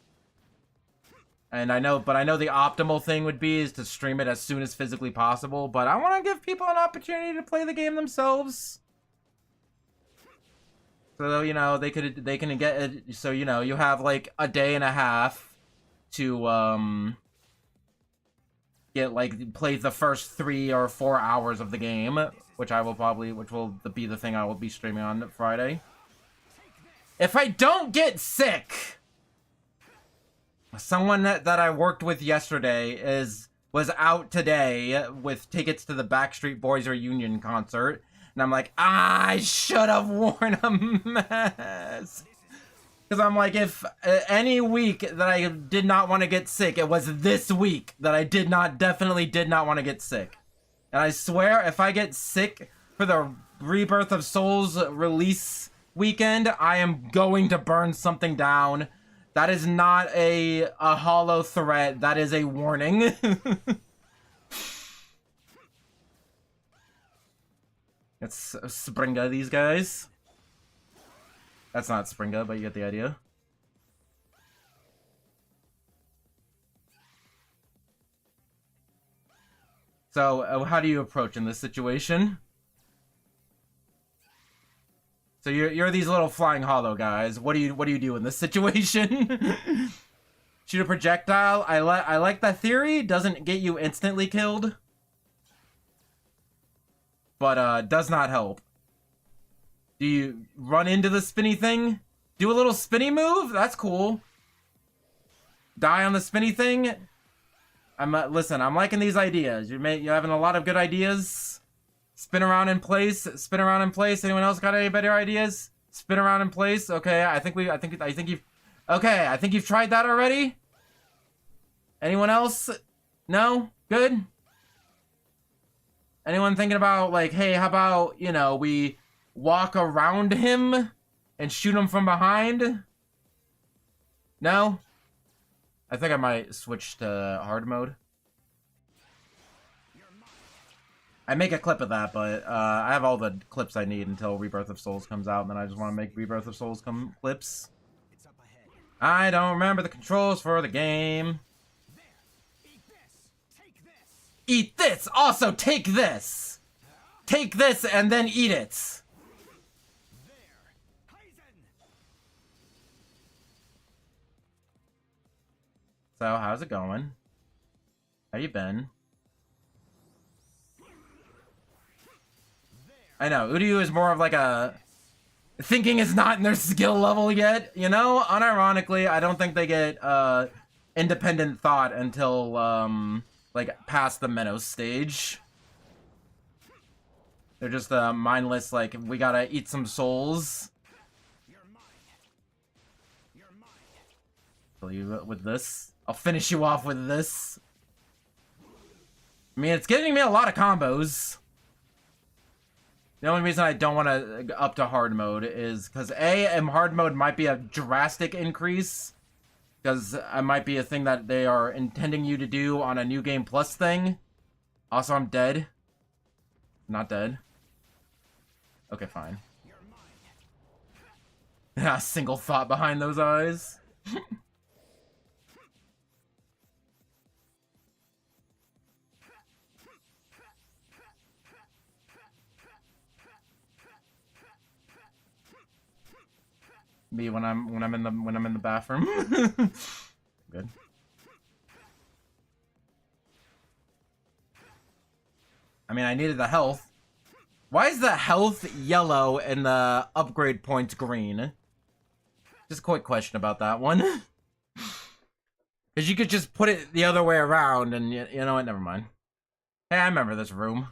Speaker 1: And I know the optimal thing would be is to stream it as soon as physically possible, but I want to give people an opportunity to play the game themselves. So, you know, they can get it, so, you know, you have, like, a day and a half to, play the first 3 or 4 hours of the game, which will be the thing I will be streaming on Friday. If I don't get sick, someone that I worked with yesterday was out today with tickets to the Backstreet Boys reunion concert, and I'm like, I should have worn a mask. Because I'm like, if any week that I did not want to get sick, it was this week that I definitely did not want to get sick. And I swear, if I get sick for the Rebirth of Souls release weekend, I am going to burn something down. That is not a hollow threat. That is a warning. It's Springa, these guys. That's not Springa, but you get the idea. So, how do you approach in this situation? So you're these little flying hollow guys. What do you do in this situation? Shoot a projectile. I like that theory. Doesn't get you instantly killed, but does not help. Do you run into the spinny thing? Do a little spinny move? That's cool. Die on the spinny thing? Listen, I'm liking these ideas. You're having a lot of good ideas. Spin around in place. Spin around in place. Anyone else got any better ideas? Spin around in place. Okay, I think you've tried that already. Anyone else? No? Good? Anyone thinking about, like, hey, how about, you know, we walk around him and shoot him from behind? No? I think I might switch to hard mode. I make a clip of that, but I have all the clips I need until Rebirth of Souls comes out, and then I just want to make Rebirth of Souls clips. I don't remember the controls for the game. Eat this! Also, take this! Take this and then eat it! So, how's it going? How you been? I know, Uryu is more of like a... Thinking is not in their skill level yet, you know? Unironically, I don't think they get independent thought until, like, past the Menos stage. They're just mindless, like, we gotta eat some souls. Kill you with this. I'll finish you off with this. I mean, it's giving me a lot of combos. The only reason I don't want to up to hard mode is because hard mode might be a drastic increase. Because it might be a thing that they are intending you to do on a New Game Plus thing. Also, I'm dead. Not dead. Okay, fine. Yeah, single thought behind those eyes. Me when I'm in the bathroom. Good. I mean, I needed the health. Why is the health yellow and the upgrade points green? Just a quick question about that one. Because you could just put it the other way around and you know what, never mind. Hey, I remember this room.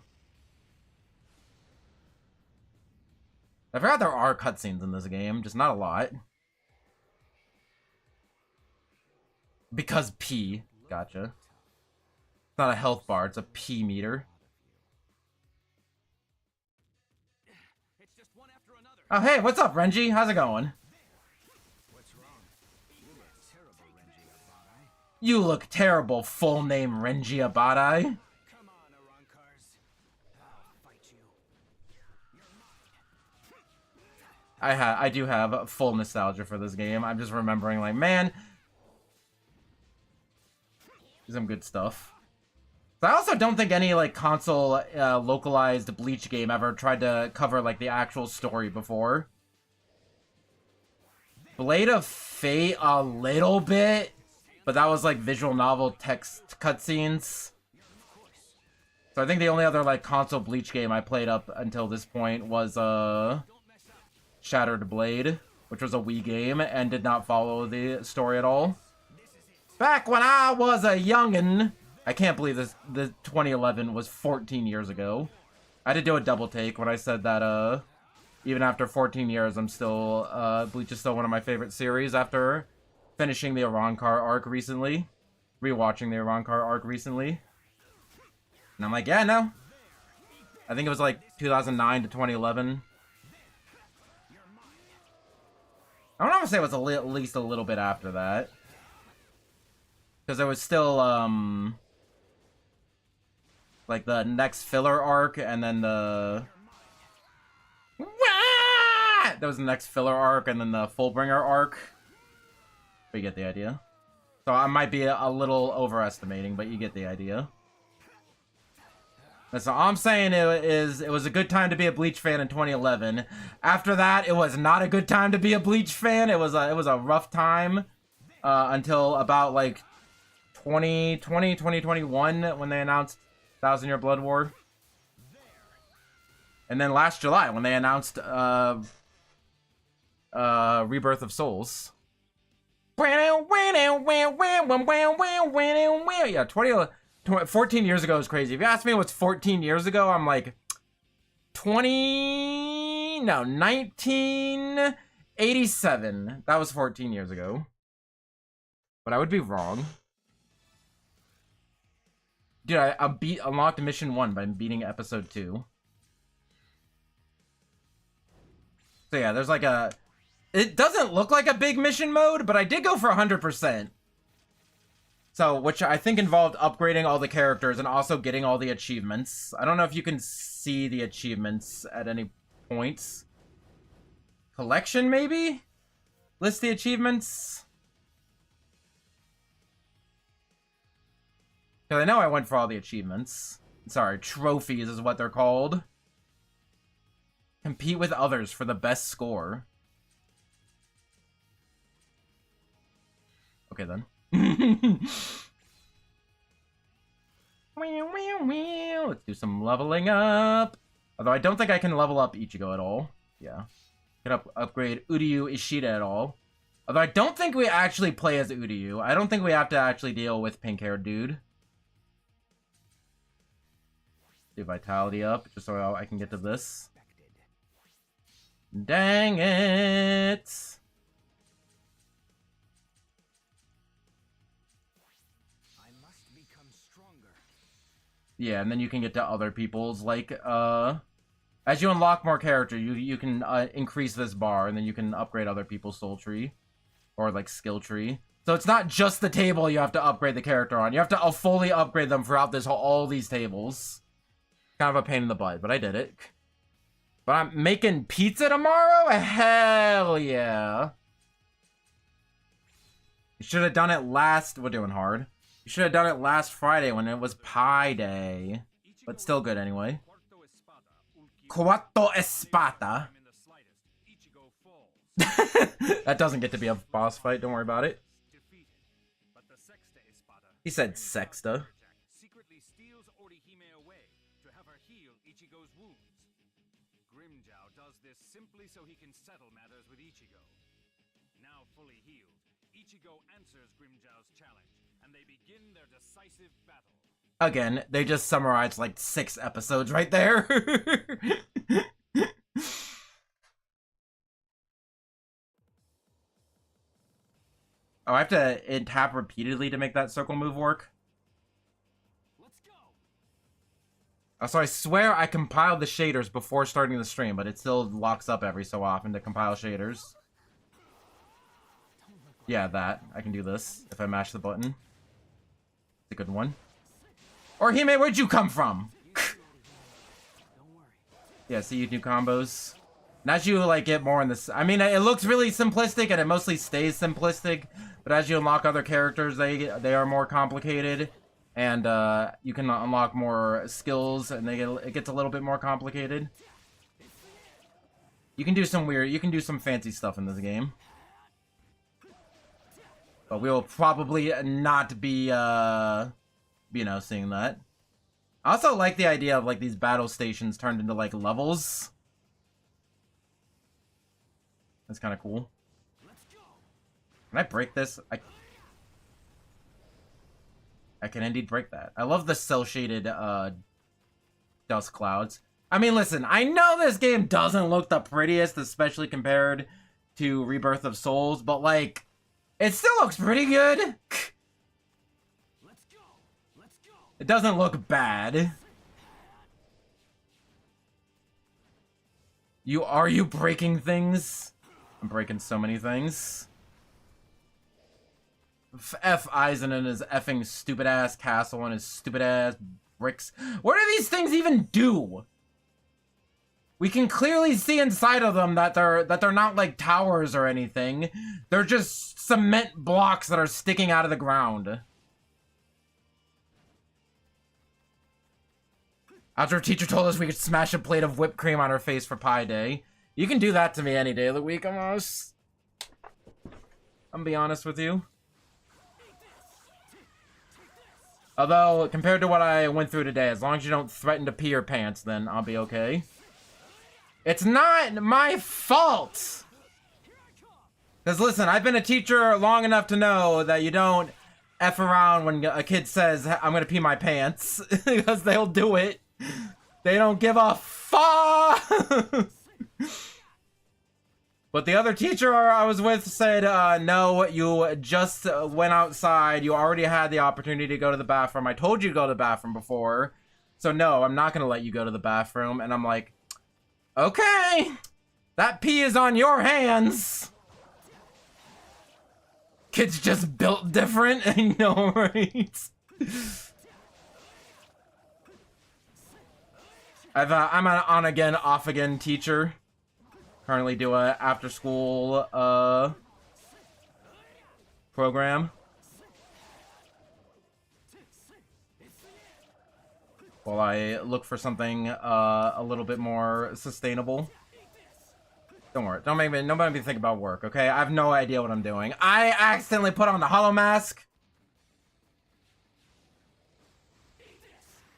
Speaker 1: I forgot there are cutscenes in this game, just not a lot. Because P. Gotcha. It's not a health bar, it's a P meter. Oh, hey, what's up, Renji? How's it going?
Speaker 2: What's wrong? You look terrible, Renji Abarai.
Speaker 1: You look terrible, full name Renji Abarai.
Speaker 2: Come on, Arankars. I'll fight you. You're mine.
Speaker 1: I do have full nostalgia for this game. I'm just remembering, like, man, some good stuff. So I also don't think any, like, console localized Bleach game ever tried to cover, like, the actual story before. Blade of Fate a little bit, but that was, like, visual novel text cutscenes. So I think the only other, like, console Bleach game I played up until this point was, Shattered Blade, which was a Wii game and did not follow the story at all. Back when I was a youngin', I can't believe this. The 2011 was 14 years ago. I had to do a double take when I said that. Even after 14 years, I'm still Bleach is still one of my favorite series. After finishing the Arankar arc recently, rewatching the Arankar arc recently, and I'm like, yeah, no. I think it was like 2009 to 2011. I don't want to say it was at least a little bit after that. Because there was still, like, the next filler arc, and then the... That was the next filler arc, and then the Fullbringer arc. But you get the idea. So I might be a little overestimating, but you get the idea. That's all I'm saying. It was a good time to be a Bleach fan in 2011. After that, it was not a good time to be a Bleach fan. It was a rough time until about like 2021 when they announced 1,000 Year Blood War, and then last July when they announced Rebirth of Souls. Yeah, 14 years ago is crazy. If you ask me what's 14 years ago, I'm like 1987. That was 14 years ago. But I would be wrong. Dude, I unlocked mission 1 by beating episode 2. So yeah, there's like a... It doesn't look like a big mission mode, but I did go for 100%. So, which I think involved upgrading all the characters and also getting all the achievements. I don't know if you can see the achievements at any points. Collection, maybe? List the achievements? Because I know I went for all the achievements. Sorry, trophies is what they're called. Compete with others for the best score. Okay, then. Let's do some leveling up. Although I don't think I can level up Ichigo at all. Yeah. Can upgrade Uryu Ishida at all. Although I don't think we actually play as Uryu. I don't think we have to actually deal with pink-haired dude. Do vitality up, just so I can get to this. Dang it!
Speaker 2: I must become stronger.
Speaker 1: Yeah, and then you can get to other people's, like, as you unlock more character, you can increase this bar, and then you can upgrade other people's soul tree. Or, like, skill tree. So it's not just the table you have to upgrade the character on. You have to fully upgrade them throughout all these tables. Kind of a pain in the butt, but I did it. But I'm making pizza tomorrow? Hell yeah. You should have done it last... We're doing hard. You should have done it last Friday when it was Pie Day. But still good anyway. Cuarto Espada. That doesn't get to be a boss fight, don't worry about it. He said Sexta.
Speaker 4: Grimjow does this simply so he can settle matters with Ichigo. Now fully healed, Ichigo answers Grimjow's challenge, and they begin their decisive battle.
Speaker 1: Again, they just summarized like 6 episodes right there. Oh, I have to tap repeatedly to make that circle move work.
Speaker 2: Let's go.
Speaker 1: Oh, so I swear I compiled the shaders before starting the stream, but it still locks up every so often to compile shaders. Yeah, that. I can do this if I mash the button. It's a good one. Or Hime, where'd you come from? Yeah, see, you do combos. And as you like get more in this, I mean, it looks really simplistic and it mostly stays simplistic. But as you unlock other characters, they are more complicated, and you can unlock more skills, and it gets a little bit more complicated. You can do some fancy stuff in this game, but we will probably not be seeing that. I also like the idea of like these battle stations turned into like levels. That's kind of cool. Can I break this? I can indeed break that. I love the cel-shaded dust clouds. I mean, listen, I know this game doesn't look the prettiest, especially compared to Rebirth of Souls, but like, it still looks pretty good. It doesn't look bad. Are you breaking things? I'm breaking so many things. F Eisen and his effing stupid ass castle and his stupid ass bricks. What do these things even do? We can clearly see inside of them that they're not like towers or anything. They're just cement blocks that are sticking out of the ground. After our teacher told us we could smash a plate of whipped cream on her face for Pie Day. You can do that to me any day of the week almost. I'm gonna be honest with you. Although, compared to what I went through today, as long as you don't threaten to pee your pants, then I'll be okay. It's not my fault! Because listen, I've been a teacher long enough to know that you don't F around when a kid says, I'm gonna pee my pants. Because they'll do it. They don't give a fuck! But the other teacher I was with said, no, you just went outside. You already had the opportunity to go to the bathroom. I told you to go to the bathroom before. So no, I'm not going to let you go to the bathroom. And I'm like, okay, that pee is on your hands. Kid's just built different. I know, right? I'm an on-again, off-again teacher. Currently do a after-school program. While I look for something a little bit more sustainable. Don't worry. Don't make me think about work, okay? I have no idea what I'm doing. I accidentally put on the hollow mask.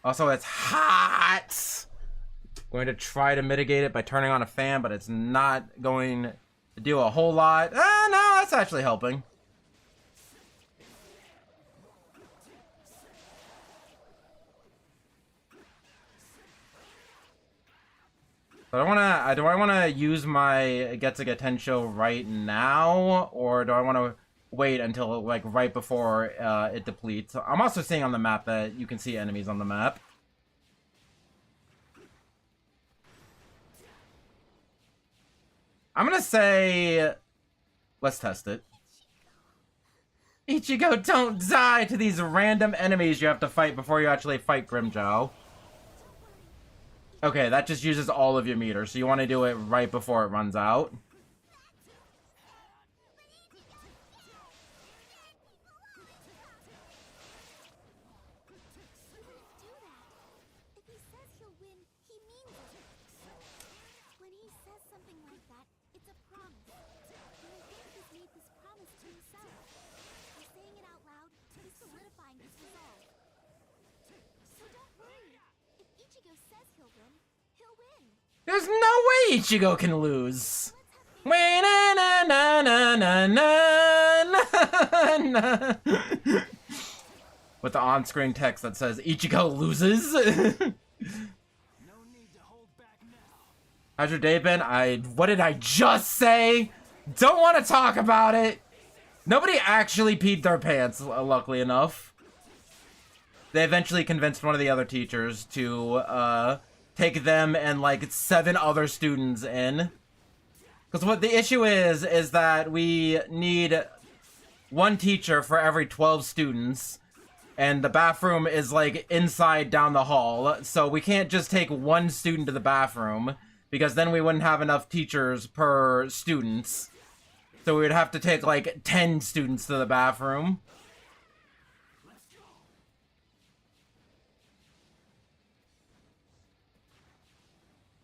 Speaker 1: Also, it's hot. Going to try to mitigate it by turning on a fan, but it's not going to do a whole lot. No, that's actually helping. So do I want to use my Getsuga Tensho right now, or do I want to wait until like right before it depletes? I'm also seeing on the map that you can see enemies on the map. I'm gonna say, let's test it. Ichigo, don't die to these random enemies you have to fight before you actually fight Grimjow. Okay, that just uses all of your meters, so you want to do it right before it runs out. There's no way Ichigo can lose. Wait, na na na na na na na. With the on-screen text that says Ichigo loses. How's your day been? What did I just say? Don't want to talk about it. Nobody actually peed their pants, luckily enough. They eventually convinced one of the other teachers to take them and like 7 other students in. Because what the issue is that we need 1 teacher for every 12 students. And the bathroom is like inside down the hall. So we can't just take 1 student to the bathroom, because then we wouldn't have enough teachers per students. So we would have to take like 10 students to the bathroom.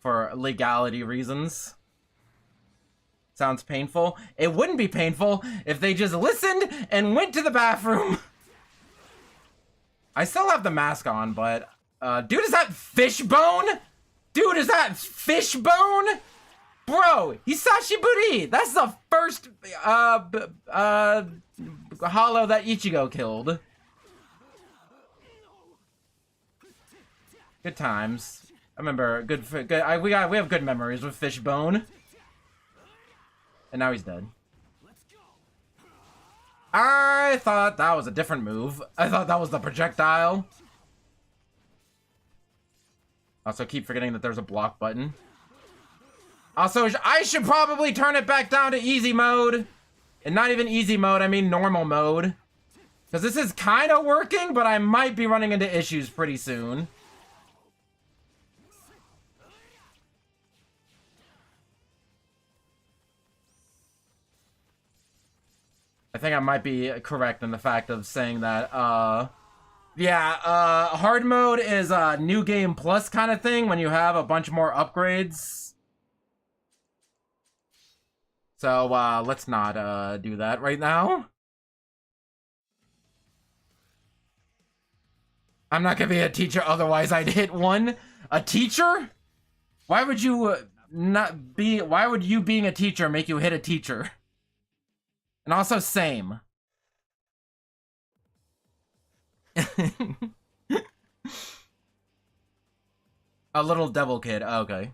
Speaker 1: For legality reasons. Sounds painful. It wouldn't be painful if they just listened and went to the bathroom. I still have the mask on, but dude, is that fishbone? Dude, is that fishbone? Bro, Hisashi Buri. That's the first hollow that Ichigo killed. Good times. I remember we have good memories with Fishbone. And now he's dead. I thought that was a different move. I thought that was the projectile. Also, keep forgetting that there's a block button. Also, I should probably turn it back down to easy mode. And not even easy mode, I mean normal mode. Because this is kind of working, but I might be running into issues pretty soon. I think I might be correct in the fact of saying that, hard mode is a new game plus kind of thing when you have a bunch more upgrades. So, let's not, do that right now. I'm not gonna be a teacher, otherwise I'd hit 1. A teacher? Why would you, why would you being a teacher make you hit a teacher? And also, same. A little devil kid. Oh, okay.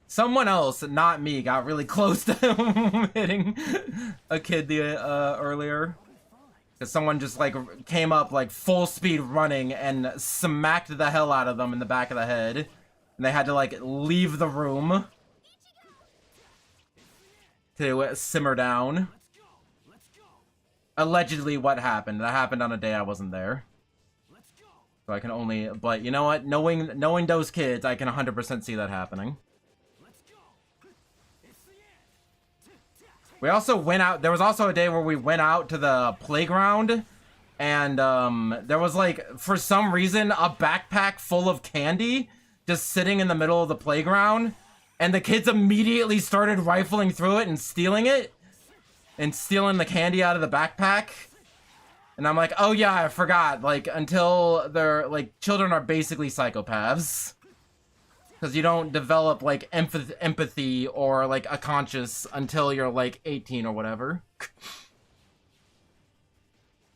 Speaker 1: Someone else, not me, got really close to hitting a kid earlier. Because someone just, like, came up, like, full speed running and smacked the hell out of them in the back of the head. And they had to, like, leave the room to simmer down. Allegedly what happened. That happened on a day I wasn't there. So I can only... But you know what? Knowing those kids, I can 100% see that happening. We also went out... There was also a day where we went out to the playground. And, there was, like, for some reason, a backpack full of candy just sitting in the middle of the playground, and the kids immediately started rifling through it and stealing it, and stealing the candy out of the backpack. And I'm like, oh yeah, I forgot, like, until they're, like, children are basically psychopaths. Because you don't develop, like, empathy or, like, a conscience until you're, like, 18 or whatever.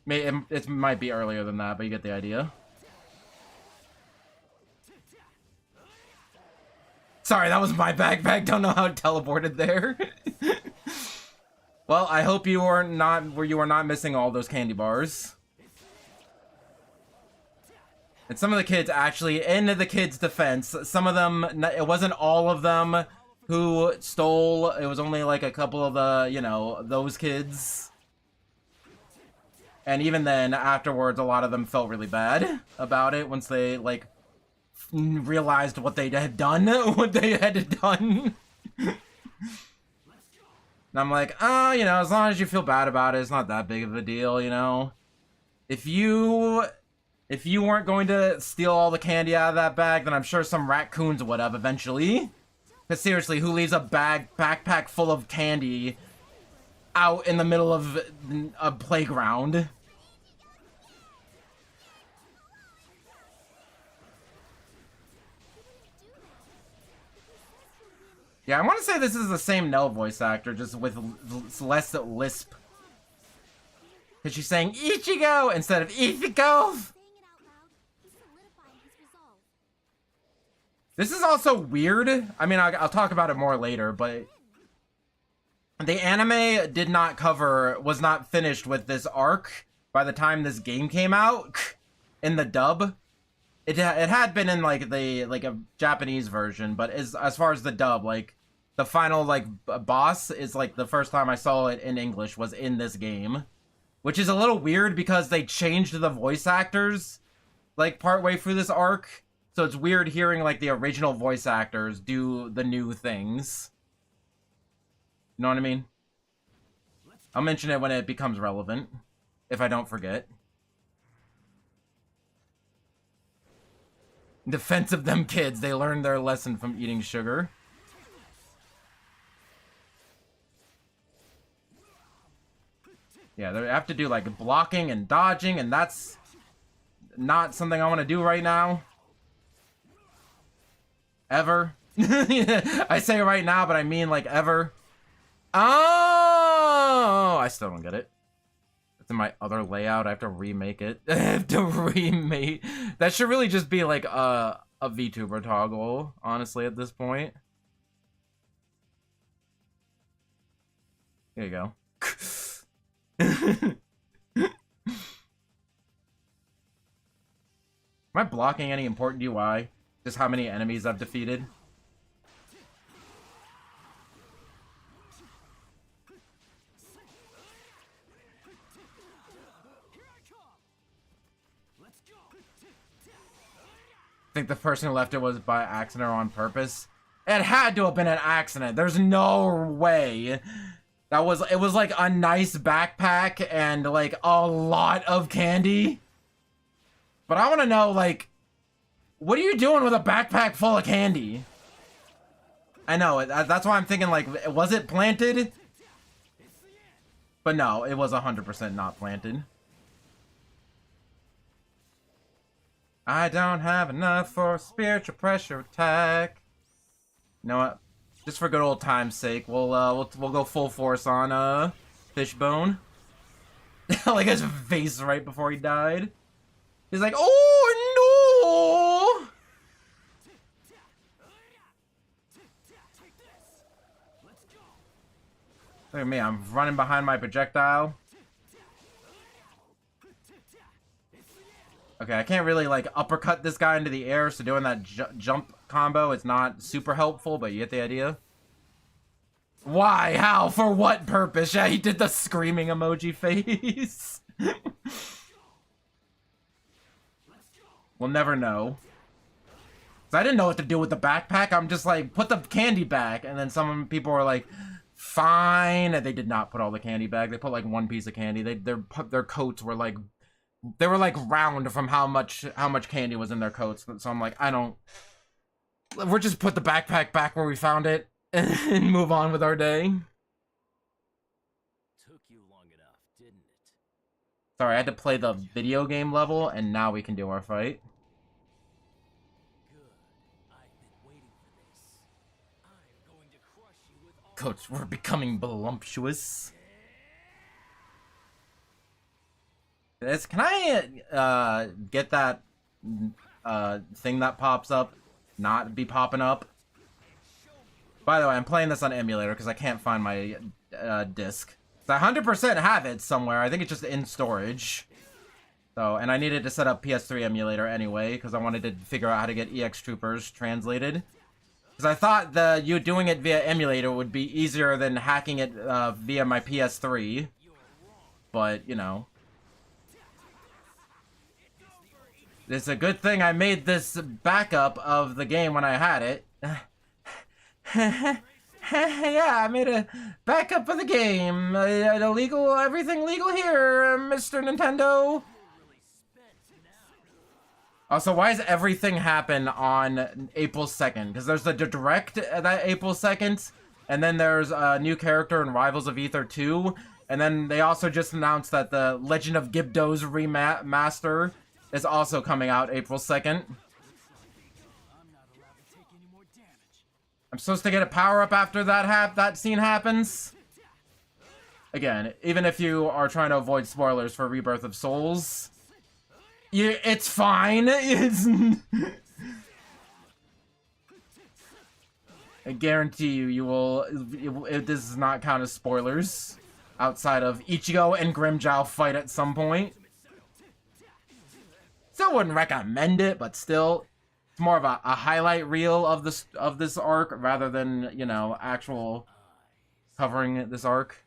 Speaker 1: It might be earlier than that, but you get the idea. Sorry, that was my backpack. Don't know how it teleported there. Well, I hope you are not missing all those candy bars. And some of the kids actually, in the kids' defense, some of them, it wasn't all of them who stole. It was only like a couple of the, you know, those kids. And even then, afterwards, a lot of them felt really bad about it once they, like, realized what they had done, And I'm like, oh, you know, as long as you feel bad about it, it's not that big of a deal, you know? If you weren't going to steal all the candy out of that bag, then I'm sure some raccoons would have eventually. Because seriously, who leaves a backpack full of candy out in the middle of a playground? Yeah, I want to say this is the same Nell voice actor, just with less lisp. Because she's saying Ichigo instead of Ichigo.
Speaker 3: Saying it out loud, he's solidifying his resolve.
Speaker 1: This is also weird. I mean, I'll talk about it more later, but the anime was not finished with this arc by the time this game came out in the dub. It had been in like a Japanese version, but as far as the dub, like the final like boss is like the first time I saw it in English was in this game, which is a little weird because they changed the voice actors like partway through this arc. So it's weird hearing like the original voice actors do the new things. You know what I mean? I'll mention it when it becomes relevant, if I don't forget. In defense of them kids, they learned their lesson from eating sugar. Yeah, they have to do like blocking and dodging, and that's not something I want to do right now. Ever. I say right now, but I mean like ever. Oh, I still don't get it. It's in my other layout. I have to remake it. I have to remake. That should really just be like a VTuber toggle, honestly, at this point. Here you go. Am I blocking any important UI? Just how many enemies I've defeated? I think the person who left it was by accident or on purpose. It had to have been an accident. There's no way. It was like a nice backpack and like a lot of candy. But I want to know, like, what are you doing with a backpack full of candy? I know, that's why I'm thinking, like, was it planted? But no, it was 100% not planted. I don't have enough for a spiritual pressure attack. You know what? Just for good old time's sake, we'll go full force on Fishbone. Like his face right before he died. He's like, oh no! Look at me, I'm running behind my projectile. Okay, I can't really like uppercut this guy into the air, so doing that jump combo is not super helpful, but you get the idea. Why? How? For what purpose? Yeah, he did the screaming emoji face. We'll never know. So I didn't know what to do with the backpack. I'm just like, put the candy back, and then some people were like, fine. And they did not put all the candy back. They put like one piece of candy. Their coats were like, they were like round from how much candy was in their coats. So I'm like, we'll just put the backpack back where we found it and move on with our day.
Speaker 2: Took you long enough, didn't it?
Speaker 1: Sorry, I had to play the video game level, and now we can do our fight.
Speaker 2: Good. I've been waiting for this. I'm going to crush you with all
Speaker 1: Coach, we're becoming voluptuous. Can I get that thing that pops up not be popping up? By the way, I'm playing this on emulator because I can't find my disc. So I 100% have it somewhere. I think it's just in storage. So, and I needed to set up PS3 emulator anyway because I wanted to figure out how to get EX Troopers translated. Because I thought you doing it via emulator would be easier than hacking it via my PS3. But, you know. It's a good thing I made this backup of the game when I had it. Yeah, I made a backup of the game. Everything legal here, Mr. Nintendo. Also, why does everything happen on April 2nd? Because there's the direct that April 2nd, and then there's a new character in Rivals of Aether 2, and then they also just announced that the Legend of Gibdo's remaster is also coming out April 2nd.
Speaker 2: I'm not allowed to take any more damage.
Speaker 1: I'm supposed to get a power-up after that scene happens? Again, even if you are trying to avoid spoilers for Rebirth of Souls, it's fine. I guarantee you will. This does not count as spoilers. Outside of Ichigo and Grimmjow fight at some point. Still wouldn't recommend it, but still, it's more of a highlight reel of this arc rather than, you know, actual covering this arc.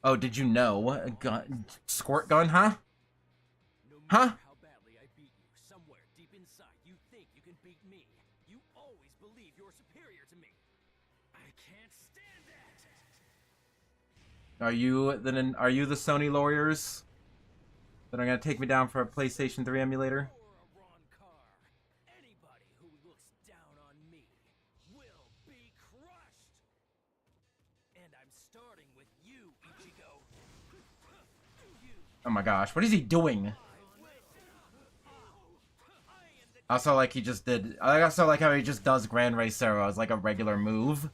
Speaker 1: Oh, did you know? Gun, squirt gun, huh? Huh?
Speaker 2: How badly I beat you, somewhere deep inside you think you can beat me. You always believe you're superior to me. I can't stand that.
Speaker 1: Are you the Sony lawyers that are gonna take me down for a PlayStation 3 emulator?
Speaker 2: Or a Ron Carr. Anybody who looks down on me will be crushed. And I'm starting with you, Ichigo.
Speaker 1: Oh my gosh, what is he doing? Also, like he just did. I also like how he just does Grand Resurrección as like a regular move.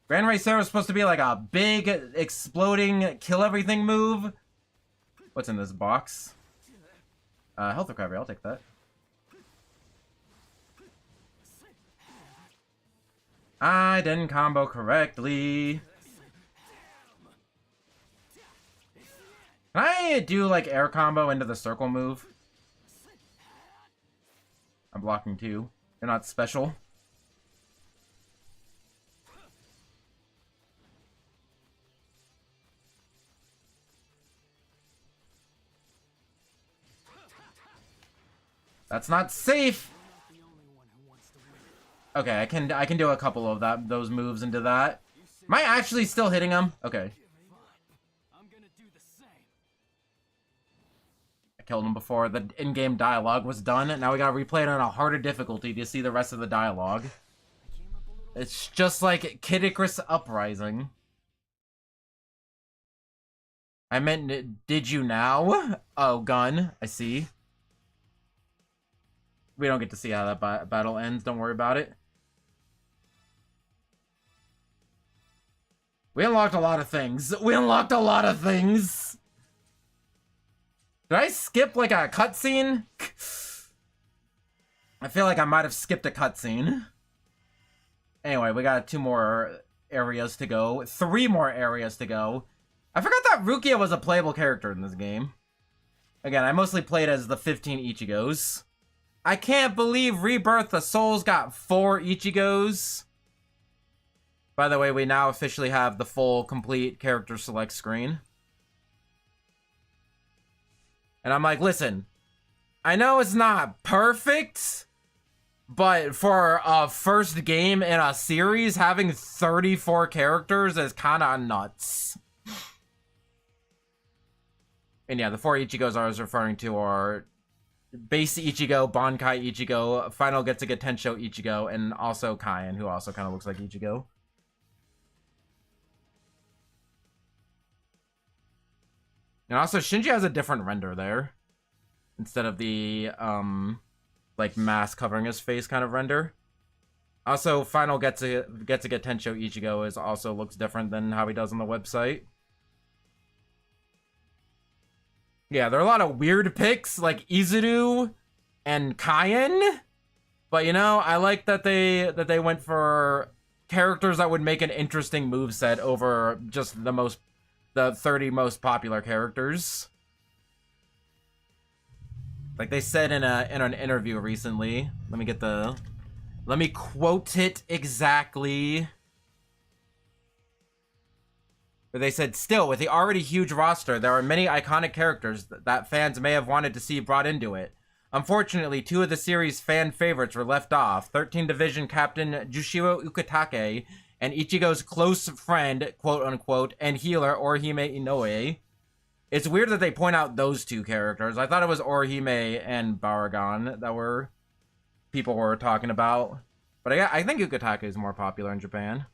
Speaker 1: Grand Resurrección is supposed to be like a big, exploding, kill everything move. What's in this box? Health recovery. I'll take that. I didn't combo correctly. Can I do like air combo into the circle move? I'm blocking too. You're not special. That's not safe. Okay, I can do a couple of those moves into that. Am I actually still hitting him? Okay.
Speaker 2: I'm gonna do the same.
Speaker 1: I killed him before the in-game dialogue was done, and now we gotta replay it on a harder difficulty to see the rest of the dialogue. It's just like Kid Icarus Uprising. I meant, did you now? Oh, gun. I see. We don't get to see how that battle ends. Don't worry about it. We unlocked a lot of things. We unlocked a lot of things. Did I skip like a cutscene? I feel like I might have skipped a cutscene. Anyway, we got 2 more areas to go. 3 more areas to go. I forgot that Rukia was a playable character in this game. Again, I mostly played as the 15 Ichigos. I can't believe Rebirth of Souls got 4 Ichigos. By the way, we now officially have the full, complete character select screen. And I'm like, listen, I know it's not perfect, but for a first game in a series, having 34 characters is kind of nuts. And yeah, the 4 Ichigos I was referring to are Base Ichigo, Bankai Ichigo, Final Getsuga Tensho Ichigo, and also Kaien, who also kind of looks like Ichigo. And also, Shinji has a different render there. Instead of the, like, mask covering his face kind of render. Also, Final Getsuga Tensho Ichigo is also looks different than how he does on the website. Yeah, there are a lot of weird picks, like Izuru and Kaien. But, you know, I like that they went for characters that would make an interesting moveset over just the 30 most popular characters. Like they said in an interview recently. Let me quote it exactly. But they said, still, with the already huge roster, there are many iconic characters that fans may have wanted to see brought into it. Unfortunately, 2 of the series' fan favorites were left off. 13 Division Captain Jushiro Ukitake and Ichigo's close friend, quote-unquote, and healer Orihime Inoue. It's weird that they point out those 2 characters. I thought it was Orihime and Baragon that people were talking about. But I think Ukitake is more popular in Japan.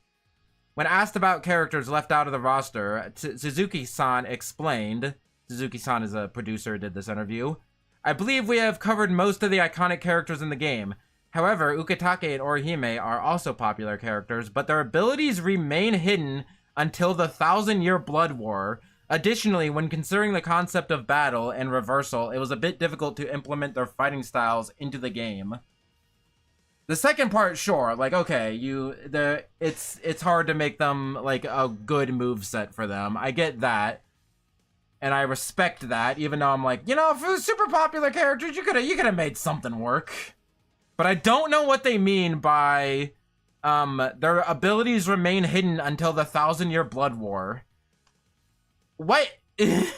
Speaker 1: When asked about characters left out of the roster, Suzuki-san explained, Suzuki-san is a producer who did this interview, I believe we have covered most of the iconic characters in the game. However, Ukitake and Orihime are also popular characters, but their abilities remain hidden until the Thousand-Year Blood War. Additionally, when considering the concept of battle and reversal, it was a bit difficult to implement their fighting styles into the game. The second part, sure, like, okay, it's hard to make them, like, a good moveset for them. I get that. And I respect that, even though I'm like, you know, for the super popular characters, you could have made something work. But I don't know what they mean by, their abilities remain hidden until the Thousand-Year Blood War. What? I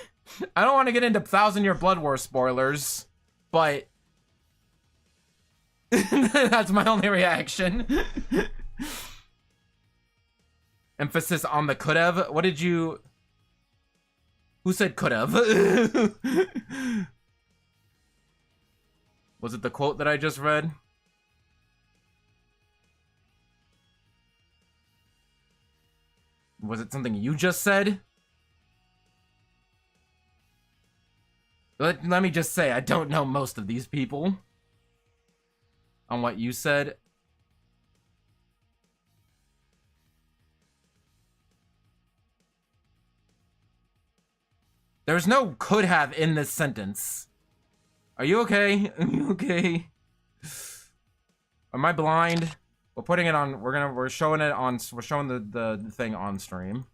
Speaker 1: don't want to get into Thousand-Year Blood War spoilers, but that's my only reaction. Emphasis on the could've. What did you... Who said could've? Was it the quote that I just read? Was it something you just said? Let me just say, I don't know most of these people. On what you said. There's no could have in this sentence. Are you okay? Are you okay? Am I blind? We're putting it on, we're showing it on, we're showing the thing on stream.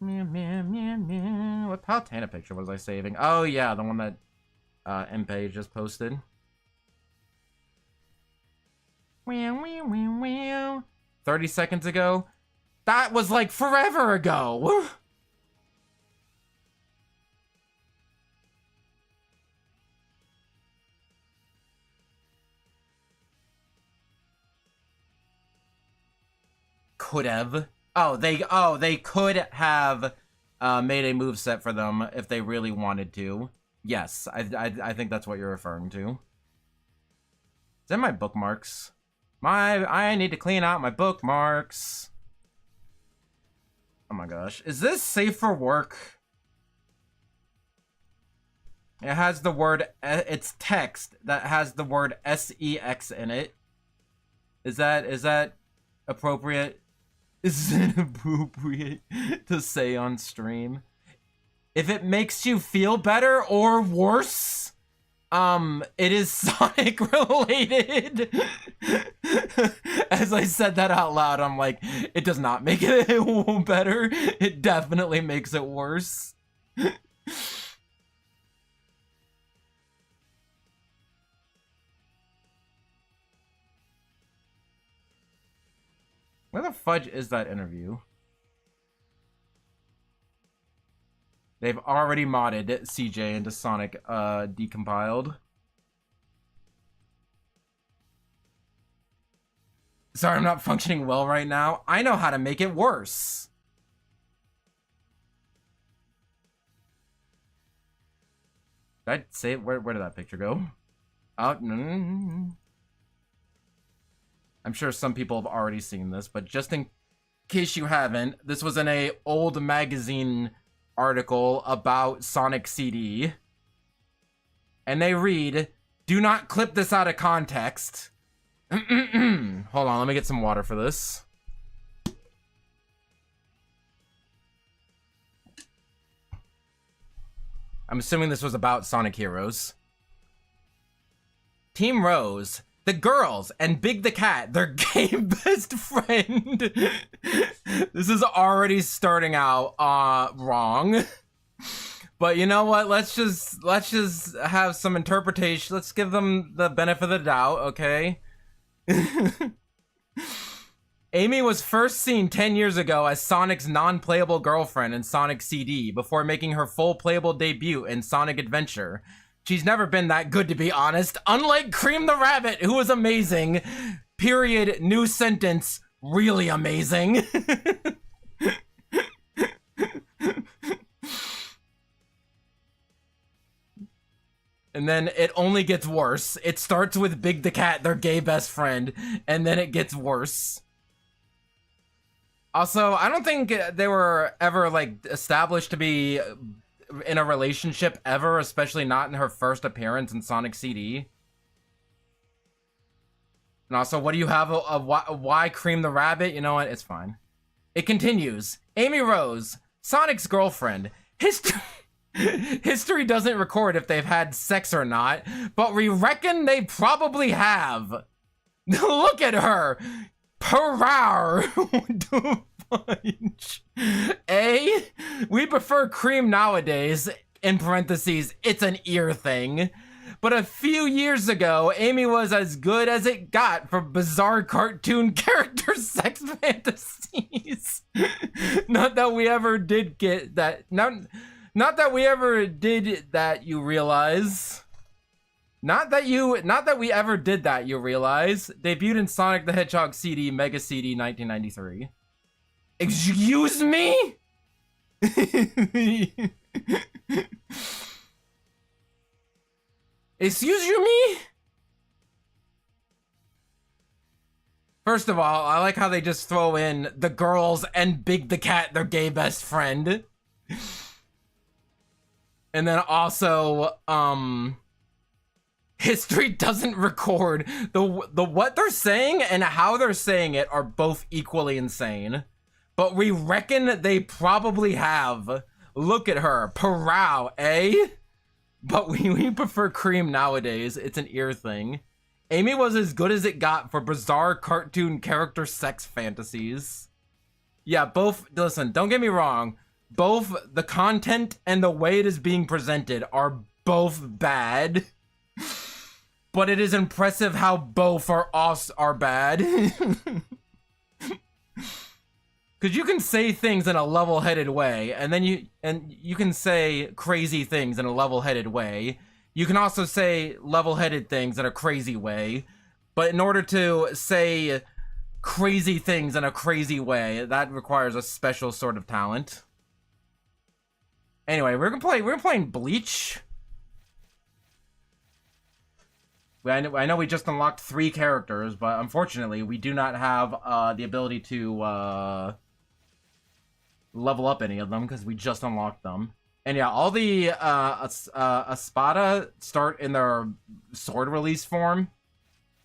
Speaker 1: What Palutena picture was I saving? Oh yeah, the one that MPage just posted. 30 seconds ago? That was like forever ago! Could have. Oh, they could have made a moveset for them if they really wanted to. Yes, I think that's what you're referring to. Is that my bookmarks? I need to clean out my bookmarks. Oh my gosh. Is this safe for work? It has the word, it's text that has the word SEX in it. Is that appropriate? Is it appropriate to say on stream? If it makes you feel better or worse, it is Sonic related. As I said that out loud, I'm like, it does not make it better. It definitely makes it worse. Where the fudge is that interview? They've already modded CJ into Sonic decompiled. Sorry, I'm not functioning well right now. I know how to make it worse. Did I say it? Where did that picture go? Oh, no. I'm sure some people have already seen this, but just in case you haven't, this was in a old magazine article about Sonic CD. And they read, "Do not clip this out of context." Hold on, let me get some water for this. I'm assuming this was about Sonic Heroes. Team Rose, the girls, and Big the Cat, their gay best friend. This is already starting out wrong. But you know what? Let's just have some interpretation. Let's give them the benefit of the doubt, okay? Amy was first seen 10 years ago as Sonic's non-playable girlfriend in Sonic CD before making her full playable debut in Sonic Adventure. She's never been that good, to be honest, unlike Cream the Rabbit, who was amazing. Period. New sentence. Really amazing. And then it only gets worse. It starts with Big the Cat, their gay best friend, and then it gets worse. Also, I don't think they were ever, like, established to be in a relationship ever, especially not in her first appearance in Sonic CD. And also, what do you have? Why Cream the Rabbit? You know what? It's fine. It continues. Amy Rose, Sonic's girlfriend. History doesn't record if they've had sex or not, but we reckon they probably have. Look at her. Parar. A, we prefer Cream nowadays. In parentheses, it's an ear thing. But a few years ago, Amy was as good as it got for bizarre cartoon character sex fantasies. Not that we ever did get that. Not that we ever did that, you realize. Not that we ever did that, you realize. Debuted in Sonic the Hedgehog CD, Mega CD, 1993. Excuse me? Excuse you me? First of all, I like how they just throw in the girls and Big the Cat, their gay best friend. And then also, history doesn't record. The what they're saying and how they're saying it are both equally insane. But we reckon they probably have. Look at her. Parow, eh? But we prefer Cream nowadays. It's an ear thing. Amy was as good as it got for bizarre cartoon character sex fantasies. Yeah, both, listen, don't get me wrong. Both the content and the way it is being presented are both bad. But it is impressive how both are bad. Because you can say things in a level-headed way, and then you can say crazy things in a level-headed way. You can also say level-headed things in a crazy way. But in order to say crazy things in a crazy way, that requires a special sort of talent. Anyway, we're playing Bleach. I know we just unlocked 3 characters, but unfortunately, we do not have the ability to level up any of them because we just unlocked them. And yeah, all the Espada start in their sword release form.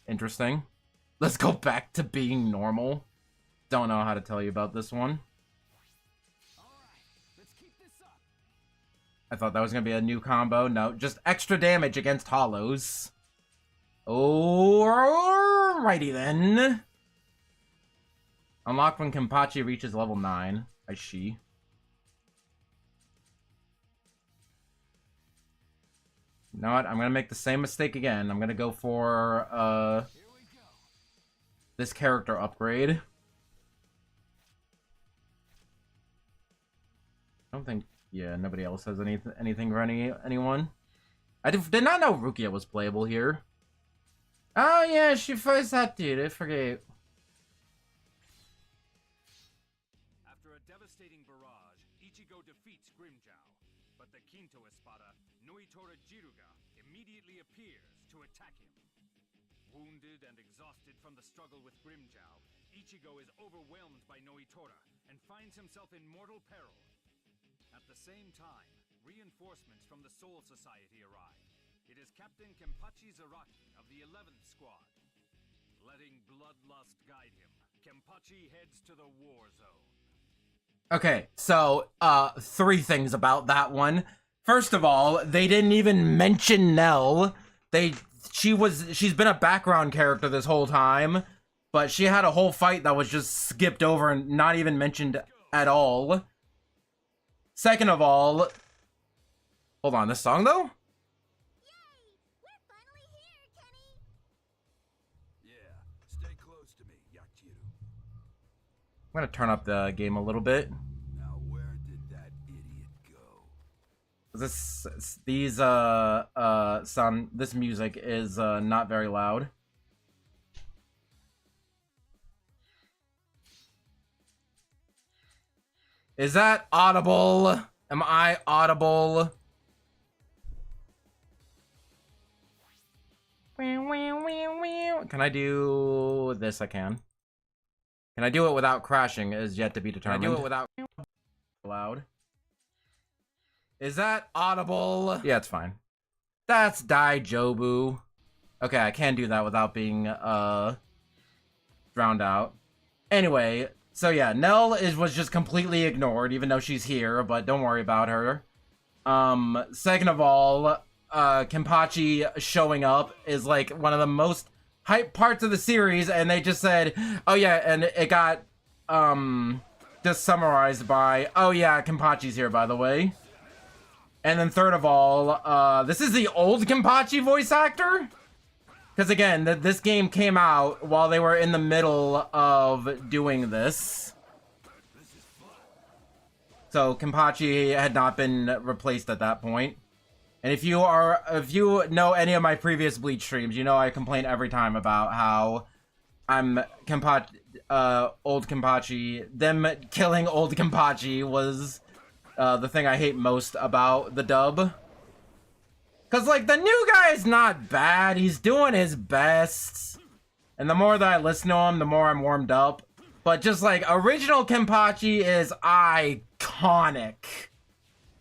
Speaker 1: Interesting. Let's go back to being normal. Don't know how to tell you about this one. I thought that was gonna be a new combo. No, just extra damage against hollows. Alrighty then. Unlock when Kenpachi reaches level 9. I see. You know what? I'm gonna make the same mistake again. I'm gonna go for this character upgrade. I don't think, yeah, nobody else has anything for anyone. I did not know Rukia was playable here. Oh yeah, she first that dude. I forget.
Speaker 4: After a devastating barrage, Ichigo defeats Grimjow, but the Kinto Espada, Noitora Jiruga, immediately appears to attack him. Wounded and exhausted from the struggle with Grimjow, Ichigo is overwhelmed by Noitora and finds himself in mortal peril. At the same time, reinforcements from the Soul Society arrive. It is Captain Kenpachi Zaraki of the 11th Squad. Letting bloodlust guide him, Kenpachi heads to the war zone.
Speaker 1: Okay, so, 3 things about that one. First of all, they didn't even mention Nell. She's been a background character this whole time, but she had a whole fight that was just skipped over and not even mentioned at all. Second of all, hold on, this song though? I'm gonna turn up the game a little bit.
Speaker 2: Now where did that idiot go?
Speaker 1: This music is not very loud. Is that audible? Am I audible? Can I do this? I can. Can I do it without crashing? Is yet to be determined. Can I do it without loud? Is that audible? Yeah, it's fine. That's Daijobu. Okay, I can do that without being, drowned out. Anyway, so yeah, Nell was just completely ignored, even though she's here, but don't worry about her. Second of all, Kenpachi showing up is, like, one of the most hype parts of the series, and they just said, oh yeah, and it got, just summarized by, oh yeah, Kenpachi's here, by the way. And then third of all, this is the old Kenpachi voice actor? Because again, this game came out while they were in the middle of doing this. So Kenpachi had not been replaced at that point. And if you know any of my previous Bleach streams, you know I complain every time about how I'm old Kenpachi. Them killing old Kenpachi was the thing I hate most about the dub. Cause like the new guy is not bad, he's doing his best. And the more that I listen to him, the more I'm warmed up. But just like original Kenpachi is iconic.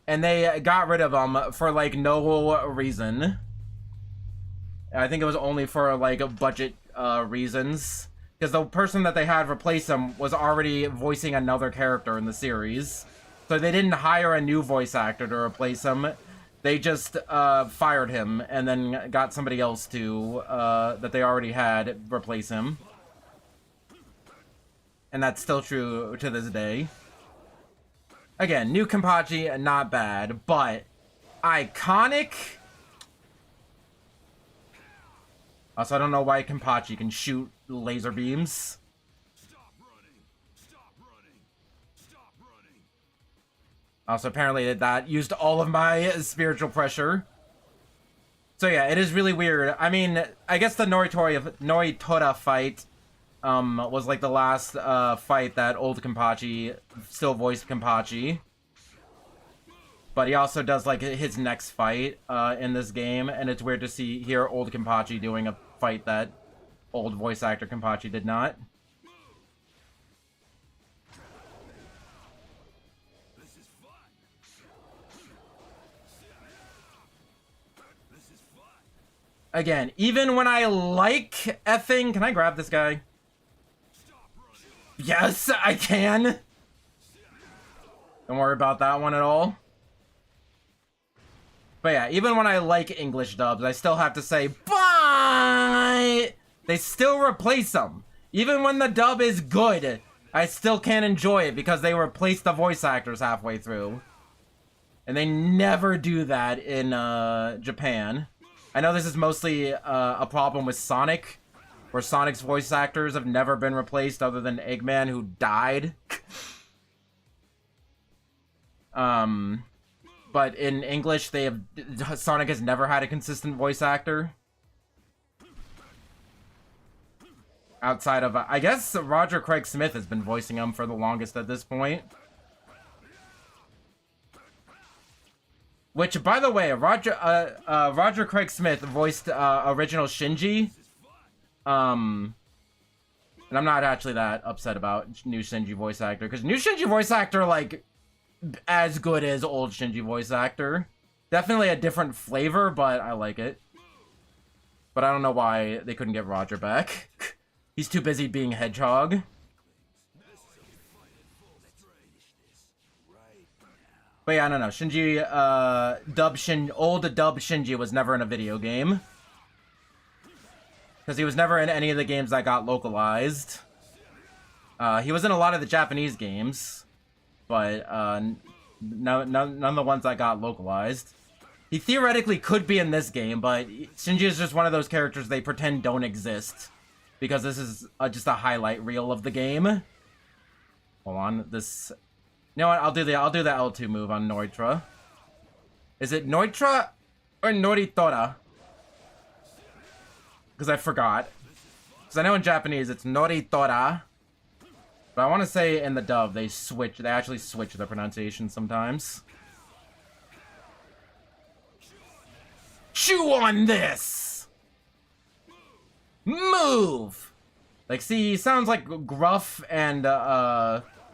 Speaker 1: And they got rid of him for, like, no reason. I think it was only for, like, budget reasons. Because the person that they had replace him was already voicing another character in the series. So they didn't hire a new voice actor to replace him. They just fired him and then got somebody else to, that they already had, replace him. And that's still true to this day. Again, new Kenpachi, not bad, but iconic? Also, I don't know why Kenpachi can shoot laser beams.
Speaker 4: Stop running! Stop running! Stop running!
Speaker 1: Also, apparently that used all of my spiritual pressure. So yeah, it is really weird. I mean, I guess the Noritora fight was like the last fight that old Kenpachi still voiced Kenpachi. But he also does like his next fight in this game, and it's weird to hear old Kenpachi doing a fight that old voice actor Kenpachi did not.
Speaker 4: This is fun! This is fun!
Speaker 1: Again, even when I like effing... Can I grab this guy? Yes, I can! Don't worry about that one at all. But yeah, even when I like English dubs, I still have to say, but they still replace them. Even when the dub is good, I still can't enjoy it because they replace the voice actors halfway through. And they never do that in Japan. I know this is mostly a problem with Sonic, where Sonic's voice actors have never been replaced other than Eggman, who died. But in English, Sonic has never had a consistent voice actor. Outside of, I guess Roger Craig Smith has been voicing him for the longest at this point. Which, by the way, Roger Craig Smith voiced original Shinji. And I'm not actually that upset about new Shinji voice actor, because new Shinji voice actor, like, as good as old Shinji voice actor. Definitely a different flavor, but I like it. But I don't know why they couldn't get Roger back. He's too busy being Hedgehog. But yeah, I don't know. Shinji, old dub Shinji was never in a video game. Because he was never in any of the games that got localized. He was in a lot of the Japanese games. But none of the ones that got localized. He theoretically could be in this game, but Shinji is just one of those characters they pretend don't exist. Because this is just a highlight reel of the game. Hold on, this... You know what, I'll do the L2 move on Noitra. Is it Noitra or Noritora? Because I forgot. Because I know in Japanese it's Noritora. But I want to say in the dub they actually switch the pronunciation sometimes. Chew on this! Move! Like, see, he sounds like gruff and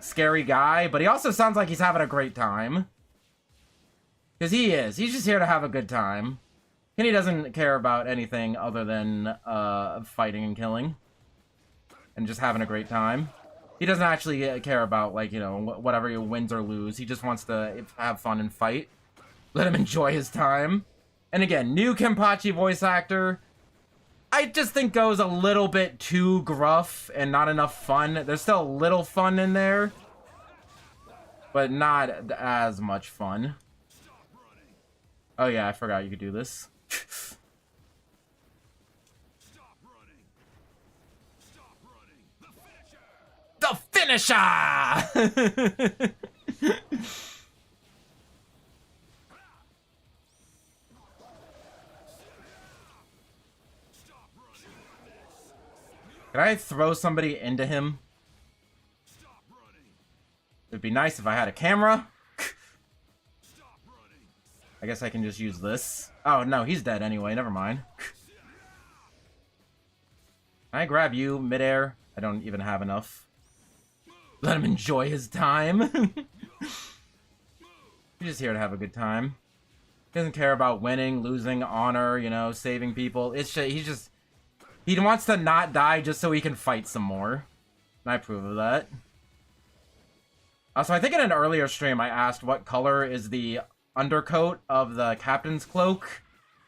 Speaker 1: scary guy, but he also sounds like he's having a great time. Because he is. He's just here to have a good time. And he doesn't care about anything other than fighting and killing. And just having a great time. He doesn't actually care about, like, you know, whatever he wins or lose. He just wants to have fun and fight. Let him enjoy his time. And again, new Kenpachi voice actor. I just think goes a little bit too gruff and not enough fun. There's still a little fun in there. But not as much fun. Oh yeah, I forgot you could do this. The finisher! Can I throw somebody into him? It'd be nice if I had a camera. I guess I can just use this. Oh, no, he's dead anyway. Never mind. Can I grab you midair? I don't even have enough. Let him enjoy his time. He's just here to have a good time. He doesn't care about winning, losing, honor, you know, saving people. It's just, he wants to not die just so he can fight some more. And I approve of that. So I think in an earlier stream I asked what color is the undercoat of the captain's cloak.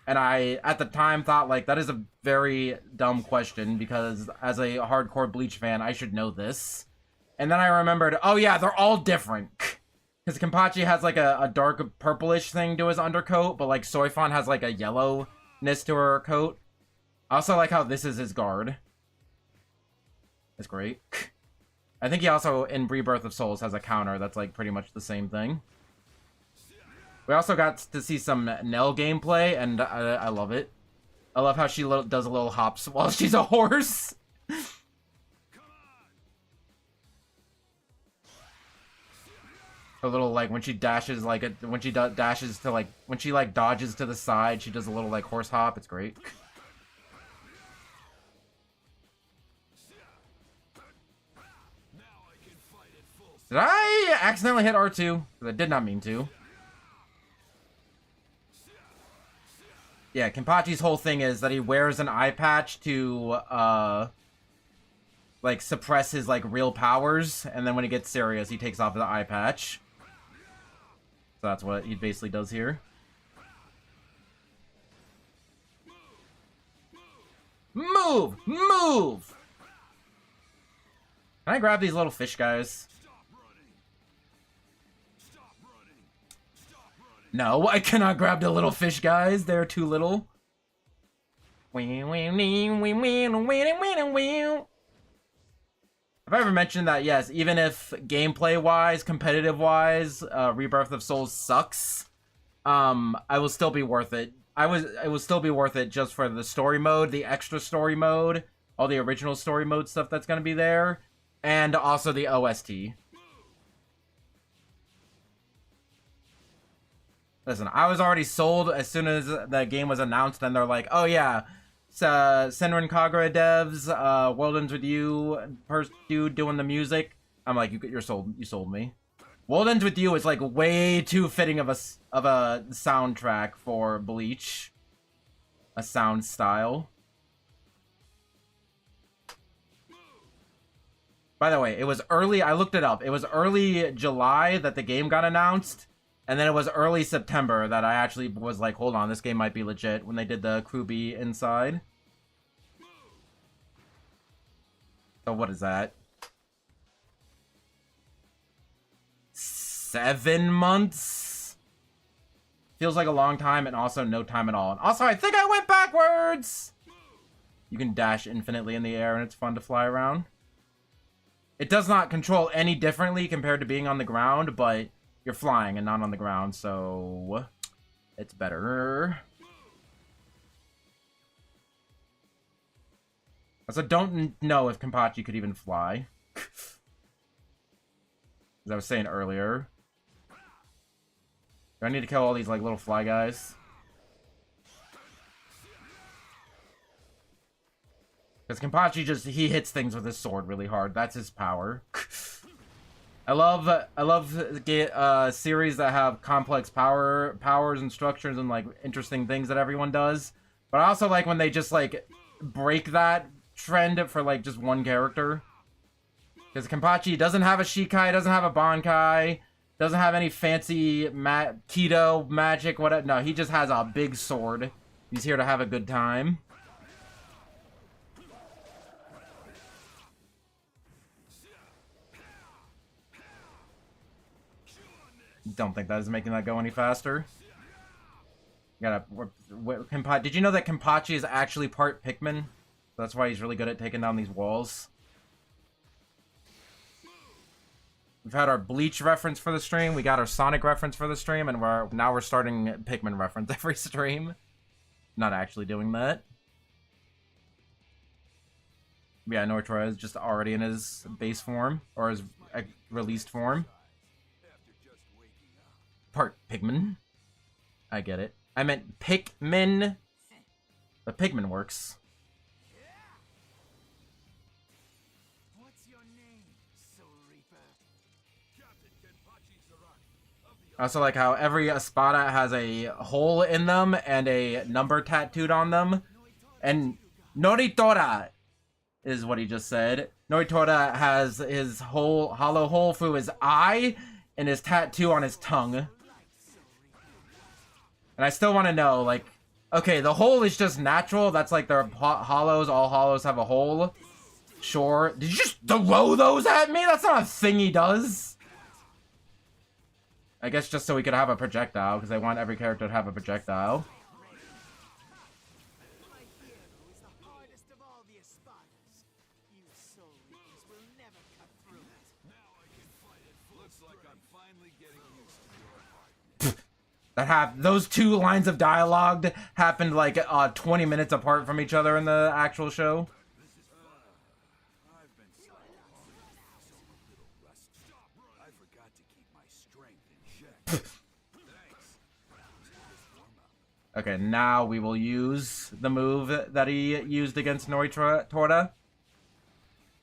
Speaker 1: And I, at the time, thought, like, that is a very dumb question because as a hardcore Bleach fan, I should know this. And then I remembered, oh yeah, they're all different. Because Kenpachi has, like, a dark purplish thing to his undercoat, but, like, Soifon has, like, a yellowness to her coat. I also like how this is his guard. That's great. I think he also, in Rebirth of Souls, has a counter that's, like, pretty much the same thing. We also got to see some Nell gameplay, and I love it. I love how she does a little hops while she's a horse. A little, like, when she dashes, like, when she dashes to, like, when she, like, dodges to the side, she does a little, like, horse hop. It's great. Did I accidentally hit R2? Because I did not mean to. Yeah, Kenpachi's whole thing is that he wears an eye patch to, like, suppress his, like, real powers. And then when he gets serious, he takes off the eye patch. So that's what he basically does here. Move! Move! Can I grab these little fish guys? No, I cannot grab the little fish guys. They're too little. Have I ever mentioned that, yes, even if gameplay-wise, competitive-wise, Rebirth of Souls sucks, I will still be worth it. It will still be worth it just for the story mode, the extra story mode, all the original story mode stuff that's going to be there, and also the OST. Listen, I was already sold as soon as the game was announced, and they're like, oh yeah, Senran Kagura devs, World Ends With You, first dude doing the music. I'm like, you're sold. You sold me. World Ends With You is like way too fitting of a soundtrack for Bleach. A sound style. By the way, it was early, I looked it up. It was early July that the game got announced. And then it was early September that I actually was like, hold on, this game might be legit, when they did the Crew B inside. So what is that? 7 months? Feels like a long time and also no time at all. And also, I think I went backwards! You can dash infinitely in the air and it's fun to fly around. It does not control any differently compared to being on the ground, but you're flying and not on the ground, so it's better. Also, don't know if Kenpachi could even fly. As I was saying earlier. Do I need to kill all these, like, little fly guys? Because Kenpachi he hits things with his sword really hard. That's his power. series that have complex powers and structures and like interesting things that everyone does. But I also like when they just like break that trend for like just one character. Because Kenpachi doesn't have a Shikai, doesn't have a Bankai, doesn't have any fancy keto magic, whatever. No, he just has a big sword. He's here to have a good time. Don't think that is making that go any faster. Did you know that Kenpachi is actually part Pikmin? That's why he's really good at taking down these walls. We've had our Bleach reference for the stream, we got our Sonic reference for the stream, and now we're starting Pikmin reference every stream. Not actually doing that. Yeah, Noritra is just already in his base form, or his released form. Part Pikmin. I get it. I meant Pikmin. But Pikmin works.
Speaker 2: What's your name, Soul Reaper?
Speaker 1: I also like how every Espada has a hole in them and a number tattooed on them. And Noritora is what he just said. Noritora has his hollow hole through his eye and his tattoo on his tongue. And I still want to know, like, okay, the hole is just natural. That's like their hollows. All hollows have a hole. Sure. Did you just throw those at me? That's not a thing he does. I guess just so we could have a projectile, because I want every character to have a projectile.
Speaker 2: My hero is the hardest of all the Espadas. You Soul Reapers will never cut through it. Now I can fight it. Looks like I'm finally getting used to your heart.
Speaker 1: Those two lines of dialogue happened like 20 minutes apart from each other in the actual show.
Speaker 2: I've been so little rusty. I forgot to keep my strength in check. Thanks.
Speaker 1: Okay, now we will use the move that he used against Noritora.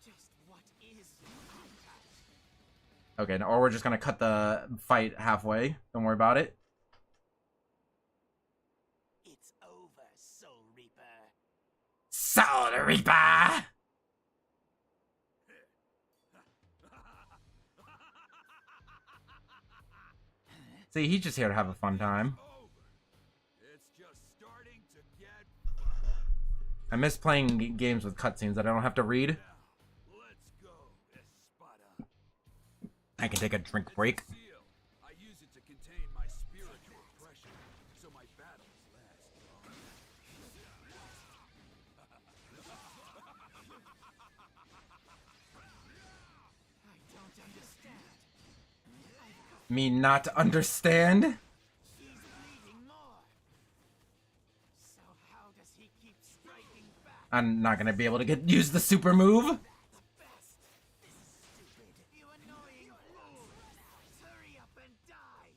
Speaker 2: Just what is
Speaker 1: Okay, or we're just gonna cut the fight halfway. Don't worry about it.
Speaker 2: It's over, Soul Reaper.
Speaker 1: Soul Reaper! See, he's just here to have a fun time.
Speaker 2: It's just starting to get.
Speaker 1: I miss playing games with cutscenes that I don't have to read.
Speaker 2: Let's go, Espada.
Speaker 1: I can take a drink break.
Speaker 2: Seal. I use it to contain my spiritual pressure, so my battles last longer. I don't understand.
Speaker 1: Me not understand?
Speaker 2: He's bleeding more. So how does he keep striking back?
Speaker 1: I'm not gonna be able to use the super move.
Speaker 2: The best. This is stupid. You annoying fool. Hurry up and die.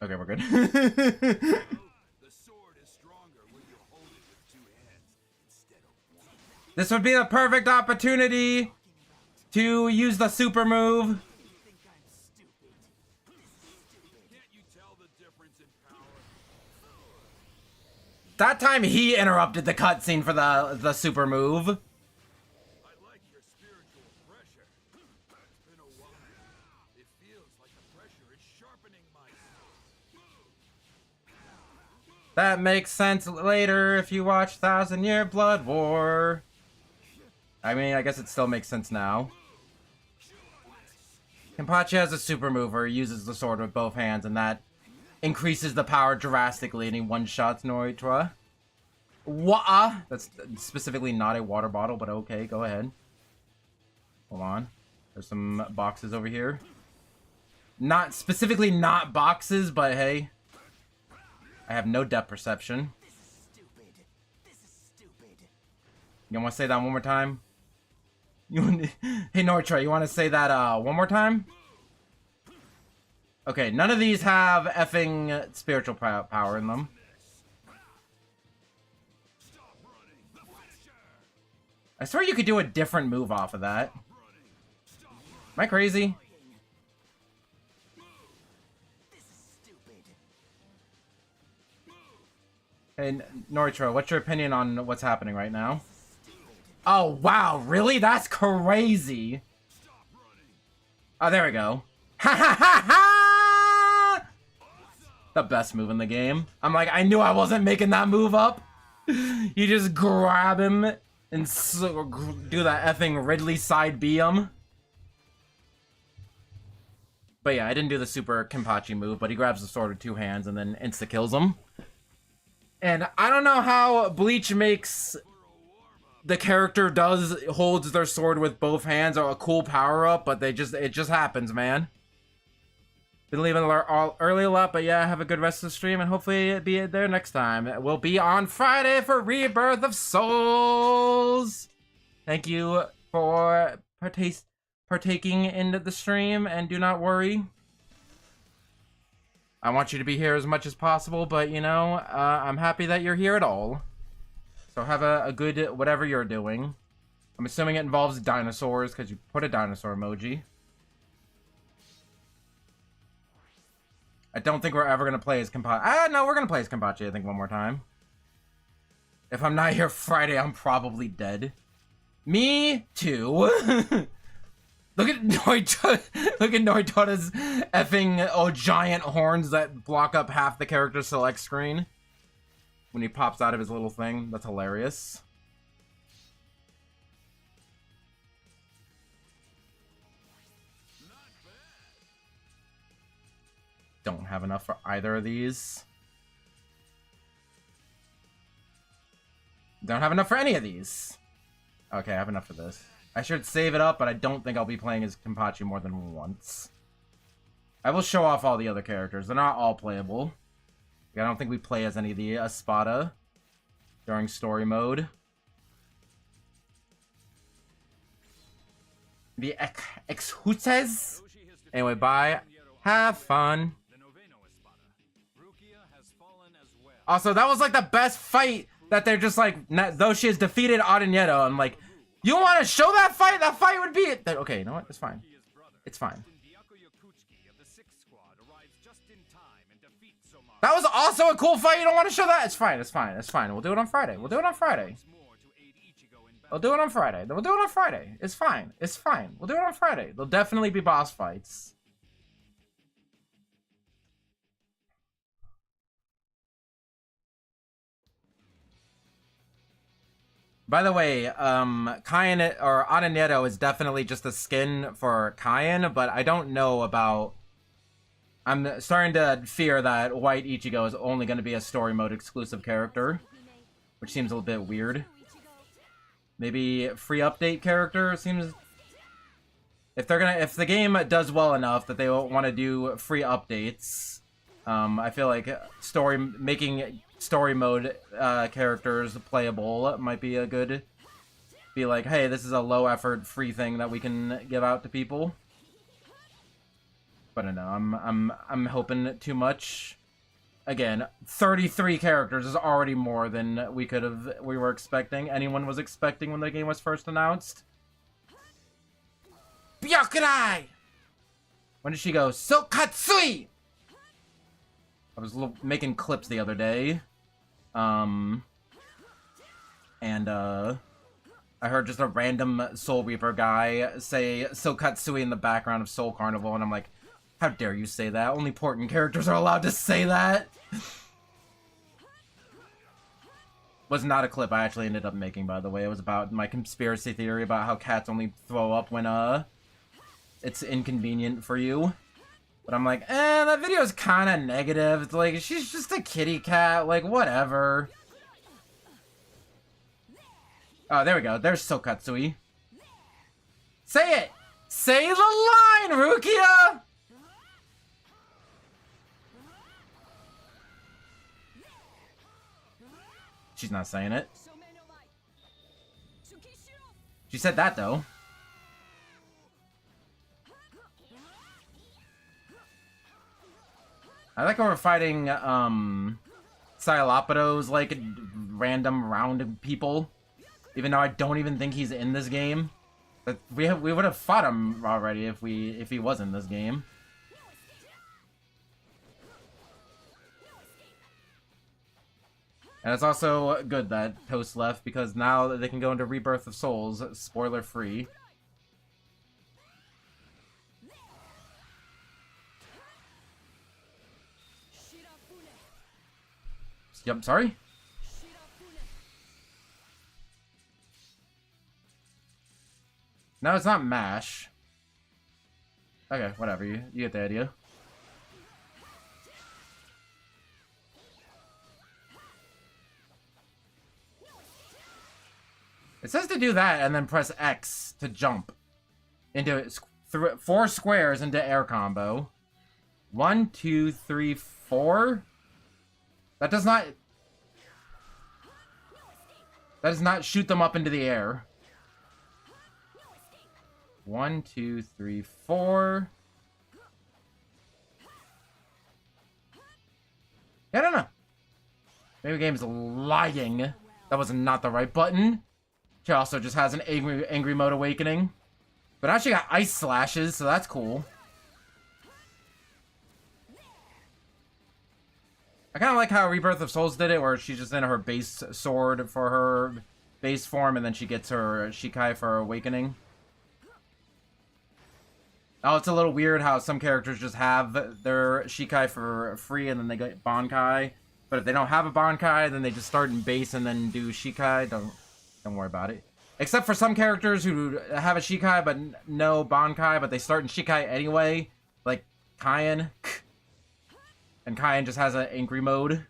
Speaker 1: Okay, we're good.
Speaker 2: The sword is stronger when you hold it with two hands instead of one.
Speaker 1: This would be the perfect opportunity to use the super move.
Speaker 2: You think I'm stupid? This is stupid. Can't you tell the difference in power?
Speaker 1: That time he interrupted the cutscene for the super move.
Speaker 2: I like your spiritual pressure. It's been a while. It feels like the pressure is sharpening my soul.
Speaker 1: That makes sense later if you watch 1000 Year Blood War. I mean, I guess it still makes sense now. Kenpachi has a super move where he uses the sword with both hands, and that increases the power drastically, and he one-shots Noritra. Wah! That's specifically not a water bottle, but okay, go ahead. Hold on. There's some boxes over here. Not specifically not boxes, but hey. I have no depth perception.
Speaker 2: This is stupid. This is stupid.
Speaker 1: You want to say that one more time? Hey Noritra, you want to say that one more time? Okay, none of these have effing spiritual power in them. I swear you could do a different move off of that. Am I crazy? Hey, Noritro, what's your opinion on what's happening right now? Oh, wow, really? That's crazy. Oh, there we go. Ha ha ha ha! The best move in the game. I'm like, I knew I wasn't making that move up. You just grab him and do that effing Ridley side B him. But yeah, I didn't do the super Kenpachi move, but he grabs the sword with two hands and then insta-kills him. And I don't know how Bleach makes the character holds their sword with both hands or a cool power-up, but it just happens, man. Been leaving early a lot, but yeah, have a good rest of the stream, and hopefully be there next time. We'll be on Friday for Rebirth of Souls! Thank you for partaking in the stream, and do not worry. I want you to be here as much as possible, but you know, I'm happy that you're here at all. So have a good whatever you're doing. I'm assuming it involves dinosaurs, because you put a dinosaur emoji. I don't think we're ever going to play as Kenpachi. No, we're going to play as Kenpachi, I think, one more time. If I'm not here Friday, I'm probably dead. Me too. Look at Noritota's effing giant horns that block up half the character select screen. When he pops out of his little thing. That's hilarious. Don't have enough for either of these. Don't have enough for any of these. Okay, I have enough for this. I should save it up, but I don't think I'll be playing as Kenpachi more than once. I will show off all the other characters. They're not all playable. I don't think we play as any of the Espada during story mode. The Exhutes. Anyway, bye. Have fun. Also, that was like the best fight that they're just like, though she has defeated Aranyeto, I'm like, you want to show that fight? That fight would be it. Okay, you know what? It's fine. It's fine. That was also a cool fight. You don't want to show that? It's fine. It's fine. It's fine. We'll do it on Friday. We'll do it on Friday. We'll do it on Friday. We'll do it on Friday. It's fine. It's fine. We'll do it on Friday. There'll definitely be boss fights. By the way, Cayenne or Aranyeto is definitely just a skin for Cayenne, but I don't know about. I'm starting to fear that White Ichigo is only going to be a story mode exclusive character, which seems a little bit weird. Maybe free update character seems. If the game does well enough that they want to do free updates, I feel like making story mode characters playable might be a good. Be like, hey, this is a low effort free thing that we can give out to people. But I don't know, I'm hoping too much. Again, 33 characters is already more than we were expecting. Anyone was expecting when the game was first announced. Byakurai! When did she go? Sokatsui! I was making clips the other day. And I heard just a random Soul Reaper guy say Sokatsui in the background of Soul Carnival, and I'm like, how dare you say that? Only important characters are allowed to say that. Was not a clip I actually ended up making, by the way. It was about my conspiracy theory about how cats only throw up when, it's inconvenient for you. But I'm like, that video is kind of negative. It's like, she's just a kitty cat. Like, whatever. Oh, there we go. There's Sokatsui. Say it! Say the line, Rukia! She's not saying it. She said that, though. I like how we're fighting, Scilopidos, like, random round people. Even though I don't even think he's in this game. But we would have fought him already if he was in this game. And it's also good that Toast left, because now they can go into Rebirth of Souls, spoiler free. Yep, sorry? No, it's not MASH. Okay, whatever, you get the idea. It says to do that and then press X to jump into 4 squares into air combo. 1, 2, 3, 4. That does not shoot them up into the air. 1, 2, 3, 4. I don't know. Maybe the game's lying. That was not the right button. She also just has an angry mode awakening. But now she got ice slashes, so that's cool. I kind of like how Rebirth of Souls did it, where she's just in her base sword for her base form, and then she gets her Shikai for her awakening. Oh, it's a little weird how some characters just have their Shikai for free, and then they get Bankai. But if they don't have a Bankai, then they just start in base and then do Shikai. Don't worry about it. Except for some characters who have a Shikai but no Bankai, but they start in Shikai anyway. Like Kyan. And Kyan just has an angry mode.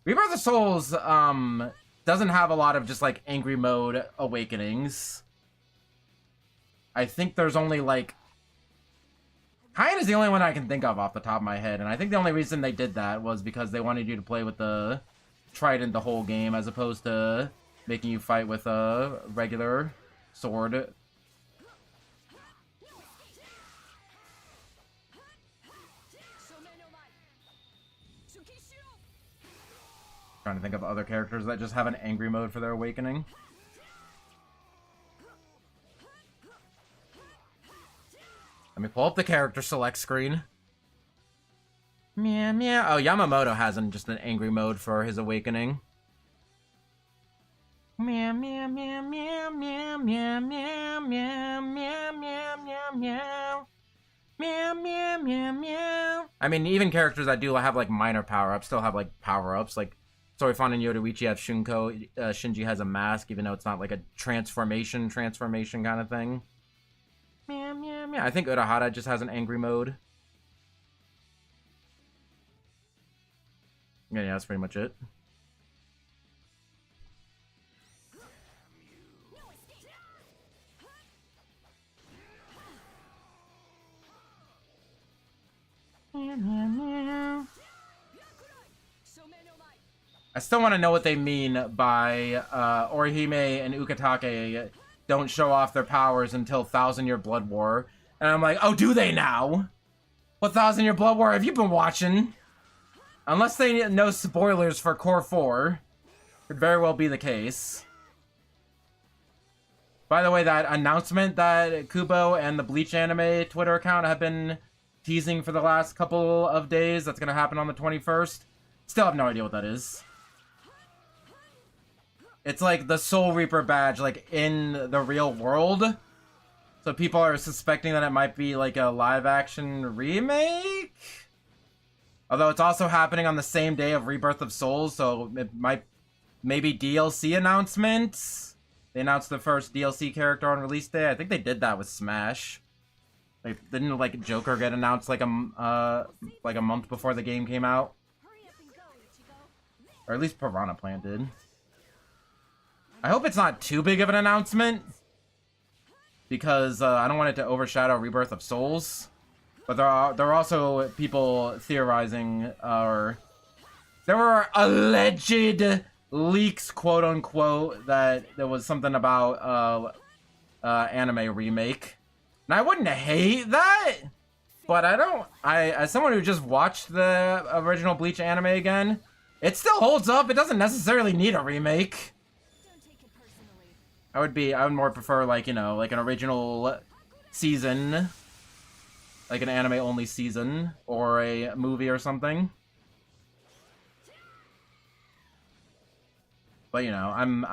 Speaker 1: Rebirth of Souls doesn't have a lot of just like angry mode awakenings. I think there's only like... Kyan is the only one I can think of off the top of my head. And I think the only reason they did that was because they wanted you to play with the trident the whole game, as opposed to making you fight with a regular sword. Trying to think of other characters that just have an angry mode for their awakening. Let me pull up the character select screen. Meow, meow. Oh, Yamamoto has just an angry mode for his awakening. Meow, meow, meow, meow, meow, meow, meow, meow, meow, meow, meow, meow. Meow, meow, meow, meow. I mean, even characters that do have, like, minor power-ups still have, like, power-ups. Like, Sorifan and Yoruichi have Shunko. Shinji has a mask, even though it's not, like, a transformation kind of thing. Meow, meow, meow. I think Urahara just has an angry mode. Yeah, that's pretty much it. I still want to know what they mean by Orihime and Ukitake don't show off their powers until 1,000-Year Blood War. And I'm like, oh, do they now? What 1,000-Year Blood War have you been watching? Unless they know spoilers for Core 4. Could very well be the case. By the way, that announcement that Kubo and the Bleach anime Twitter account have been teasing for the last couple of days, that's going to happen on the 21st. Still have no idea what that is. It's like the Soul Reaper badge, like, in the real world. So people are suspecting that it might be, like, a live-action remake? Although it's also happening on the same day of Rebirth of Souls, so it might... Maybe DLC announcements? They announced the first DLC character on release day. I think they did that with Smash. Like, didn't, like, Joker get announced, like, a month before the game came out? Or at least Piranha Plant did. I hope it's not too big of an announcement, because I don't want it to overshadow Rebirth of Souls. But there are also people theorizing, or there were alleged leaks, quote unquote, that there was something about anime remake. And I wouldn't hate that, but as someone who just watched the original Bleach anime again, it still holds up. It doesn't necessarily need a remake. I would more prefer, like, you know, like an original season, like an anime only season, or a movie or something. But you know, I'm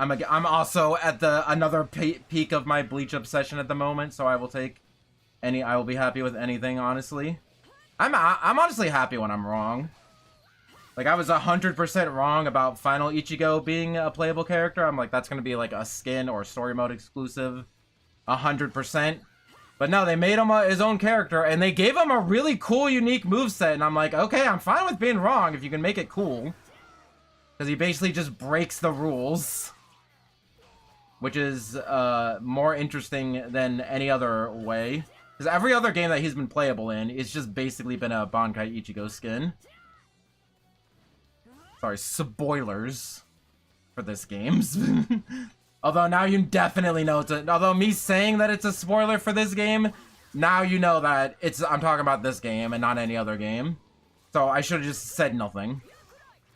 Speaker 1: also at the another peak of my Bleach obsession at the moment, so I will take any. I will be happy with anything, honestly. I'm honestly happy when I'm wrong. Like, I was 100% wrong about Final Ichigo being a playable character. I'm like, that's gonna be like a skin or story mode exclusive, 100%. But no, they made him his own character, and they gave him a really cool, unique moveset, and I'm like, okay, I'm fine with being wrong if you can make it cool. Because he basically just breaks the rules. Which is more interesting than any other way. Because every other game that he's been playable in, it's just basically been a Bankai Ichigo skin. Sorry, spoilers for this game. Although now you definitely know it's a... Although me saying that it's a spoiler for this game, now you know that it's... I'm talking about this game and not any other game. So I should have just said nothing.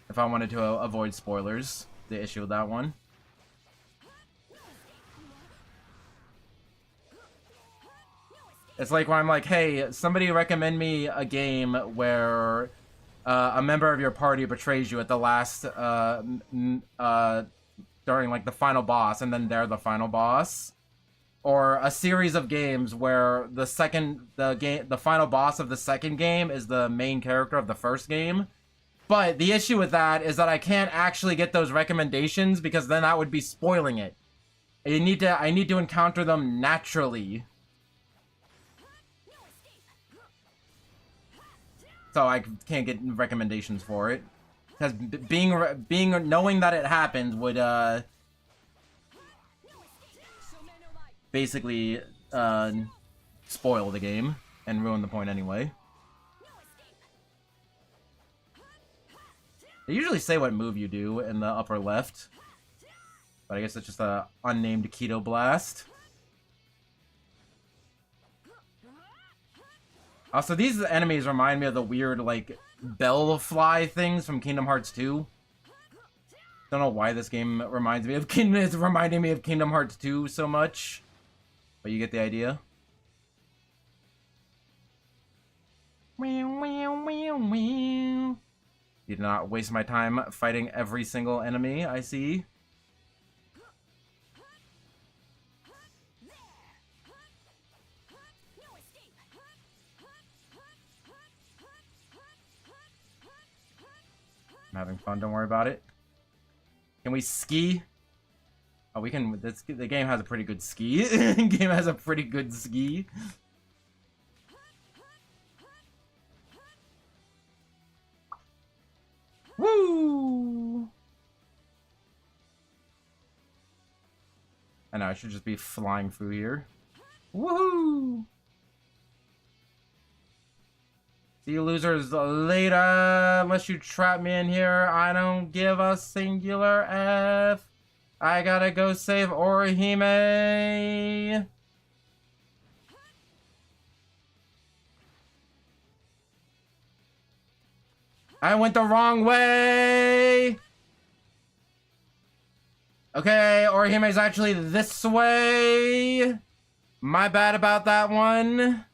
Speaker 1: If I wanted to avoid spoilers. The issue with that one. It's like when I'm like, hey, somebody recommend me a game where a member of your party betrays you at the last... during like the final boss, and then they're the final boss, or a series of games where the final boss of the second game is the main character of the first game. But the issue with that is that I can't actually get those recommendations because then that would be spoiling it. I need to encounter them naturally. So I can't get recommendations for it. Because knowing that it happens would, basically, spoil the game and ruin the point anyway. They usually say what move you do in the upper left. But I guess it's just a unnamed Keto Blast. Also, these enemies remind me of the weird, like, bell-fly things from Kingdom Hearts 2. Don't know why this game reminds me of it's reminding me of Kingdom Hearts 2 so much. But you get the idea. Did not waste my time fighting every single enemy I see. I'm having fun, don't worry about it. Can we ski? Oh, we can. The game has a pretty good ski. The game has a pretty good ski. Woo! I know, I should just be flying through here. Woohoo! See you losers later. Unless you trap me in here, I don't give a singular F. I gotta go save Orihime. I went the wrong way. Okay, Orihime's actually this way. My bad about that one.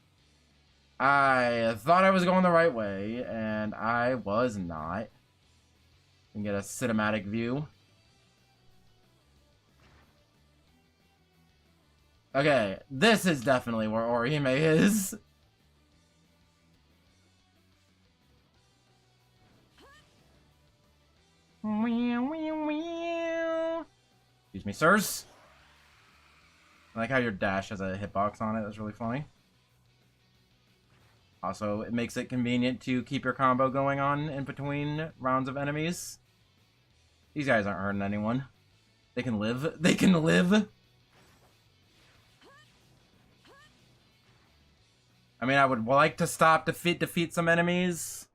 Speaker 1: I thought I was going the right way, and I was not. You can get a cinematic view. Okay, this is definitely where Orihime is. Excuse me, sirs. I like how your dash has a hitbox on it. That's really funny. Also, it makes it convenient to keep your combo going on in between rounds of enemies. These guys aren't hurting anyone. They can live. They can live. I mean, I would like to stop defeat some enemies.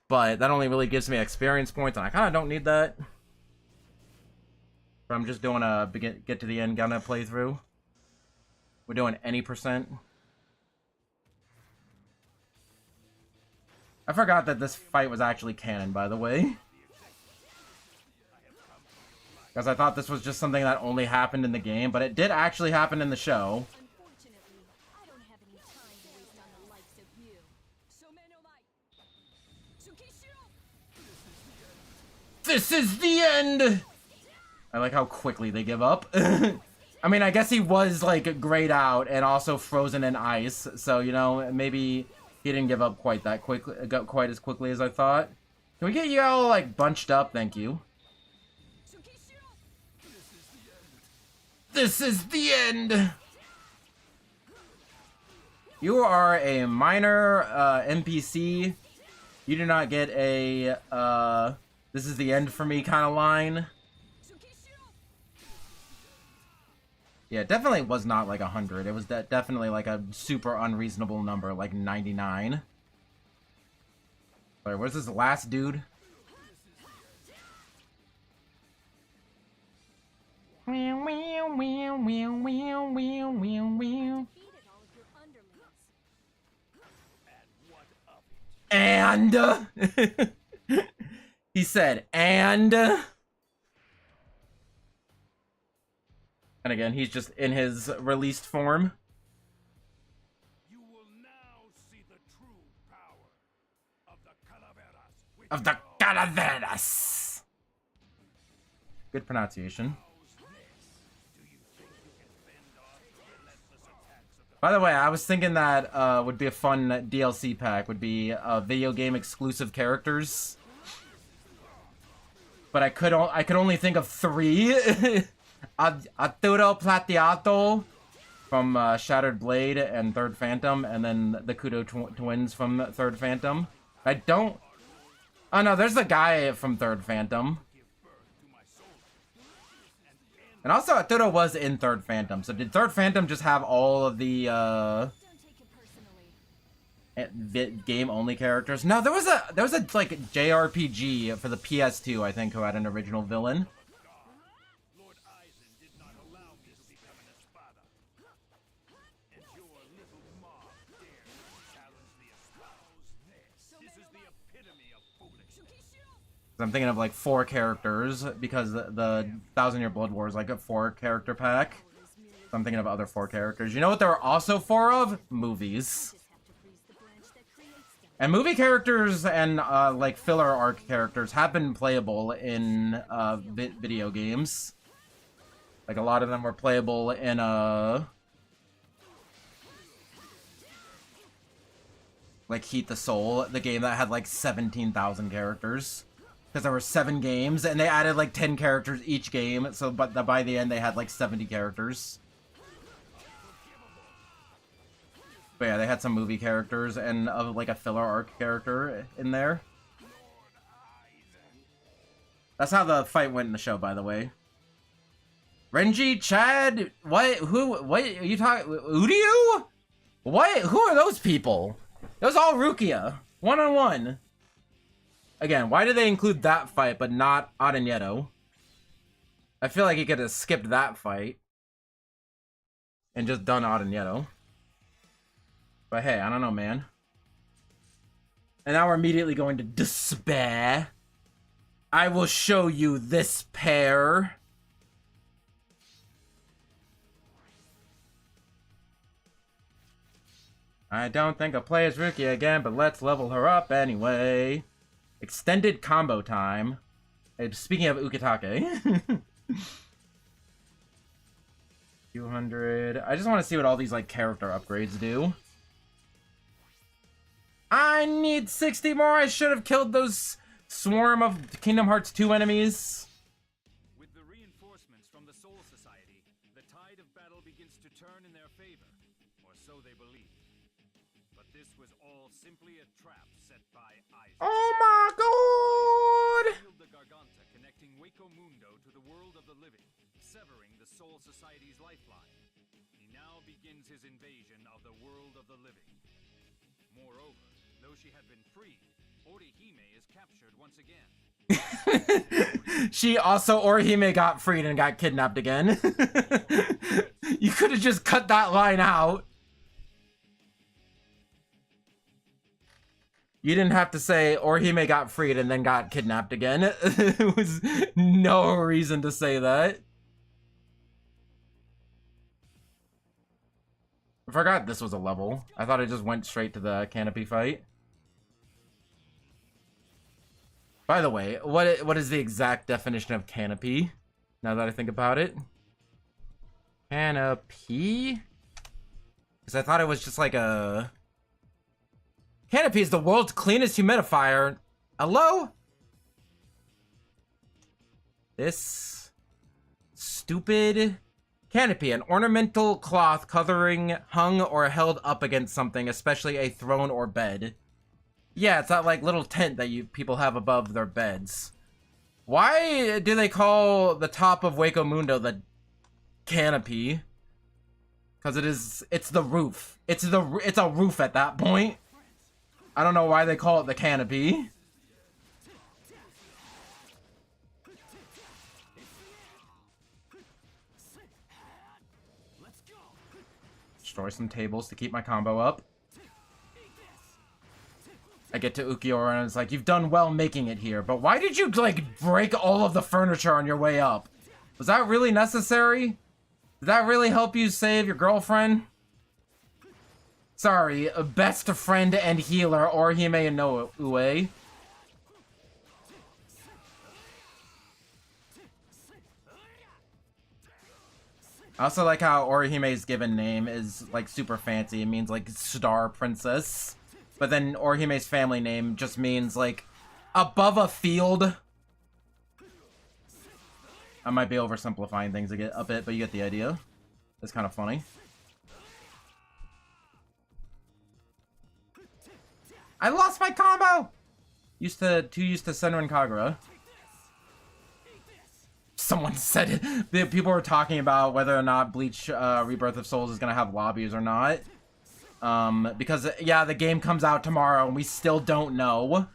Speaker 1: But that only really gives me experience points, and I kind of don't need that. But I'm just doing a get to the end gunna playthrough. We're doing any percent. I forgot that this fight was actually canon, by the way. Because I thought this was just something that only happened in the game, but it did actually happen in the show.
Speaker 3: Unfortunately, I don't have any time to waste on the likes of you.
Speaker 1: This is the end! I like how quickly they give up. I mean, I guess he was, like, grayed out and also frozen in ice. So, you know, maybe he didn't give up quite that quickly, quite as quickly as I thought. Can we get you all, like, bunched up? Thank you. This is the end! You are a minor NPC. You do not get a, this is the end for me kind of line. Yeah, it definitely was not like 100. It was definitely like a super unreasonable number, like 99. Sorry, where's this last dude? And he said, and again, he's just in his released form.
Speaker 4: You will now see the true power of the Calaveras.
Speaker 1: Of the Calaveras. Good pronunciation. By the way, I was thinking that would be a fun DLC pack, would be video game exclusive characters. But I could only think of 3. Arturo Plateado from Shattered Blade and Third Phantom, and then the Kudo twins from Third Phantom. I don't... Oh no, there's a guy from Third Phantom. And also, Arturo was in Third Phantom. So did Third Phantom just have all of the game-only characters? No, there was a like JRPG for the PS2, I think, who had an original villain.
Speaker 4: Lord Eisen did not allow me to become an espada. And your little mob dared to challenge the espouse. This is the epitome of foolishness.
Speaker 1: I'm thinking of like 4 characters because the 1000-Year Blood War is like a 4-character pack. So I'm thinking of other 4 characters. You know what there are also 4 of? Movies. And movie characters and like filler arc characters have been playable in video games. Like a lot of them were playable in like Heat the Soul, the game that had like 17,000 characters. Because there were 7 games, and they added like 10 characters each game, so but by the end they had like 70 characters. But yeah, they had some movie characters and like a filler arc character in there. That's how the fight went in the show, by the way. Renji, Chad, what? Who? What are you talking? Udio? What? Who are those people? It was all Rukia, 1-on-1. Again, why did they include that fight but not Aranyeto? I feel like he could have skipped that fight and just done Aranyeto. But hey, I don't know, man. And now we're immediately going to despair. I will show you this pair. I don't think I'll play as Rukia again, but let's level her up anyway. Extended combo time. Speaking of Ukitake. 200. I just want to see what all these like character upgrades do. I need 60 more. I should have killed those swarm of Kingdom Hearts 2 enemies.
Speaker 4: With the reinforcements from the Soul Society, the tide of battle begins to turn in their favor, or so they believe. But this was all simply a trap set by Eisen.
Speaker 1: Oh my god!
Speaker 4: Sealed the Garganta connecting Waco Mundo to the world of the living, severing the Soul Society's lifeline. He now begins his invasion of the world of the living. Moreover, though she had been freed, Orihime is captured once again.
Speaker 1: She also, Orihime got freed and got kidnapped again. You could have just cut that line out. You didn't have to say Orihime got freed and then got kidnapped again. There was no reason to say that. I forgot this was a level. I thought it just went straight to the canopy fight. By the way, what is the exact definition of canopy? Now that I think about it. Canopy? Because I thought it was just like a... Canopy is the world's cleanest humidifier. Hello? This stupid canopy, an ornamental cloth covering hung or held up against something, especially a throne or bed. Yeah, it's that like little tent that people have above their beds. Why do they call the top of Waco Mundo the canopy? Because it's the roof. It's a roof at that point. I don't know why they call it the canopy. Destroy some tables to keep my combo up. I get to Ukiura and it's like, you've done well making it here, but why did you, like, break all of the furniture on your way up? Was that really necessary? Did that really help you save your girlfriend? Sorry, best friend and healer, Orihime no Ue. I also like how Orihime's given name is, like, super fancy. It means, like, star princess. But then Orihime's family name just means, like, above a field. I might be oversimplifying things a bit, but you get the idea. It's kind of funny. I lost my combo! Too used to Senran Kagura. Someone said it. People were talking about whether or not Bleach Rebirth of Souls is going to have lobbies or not. Because, yeah, the game comes out tomorrow and we still don't know.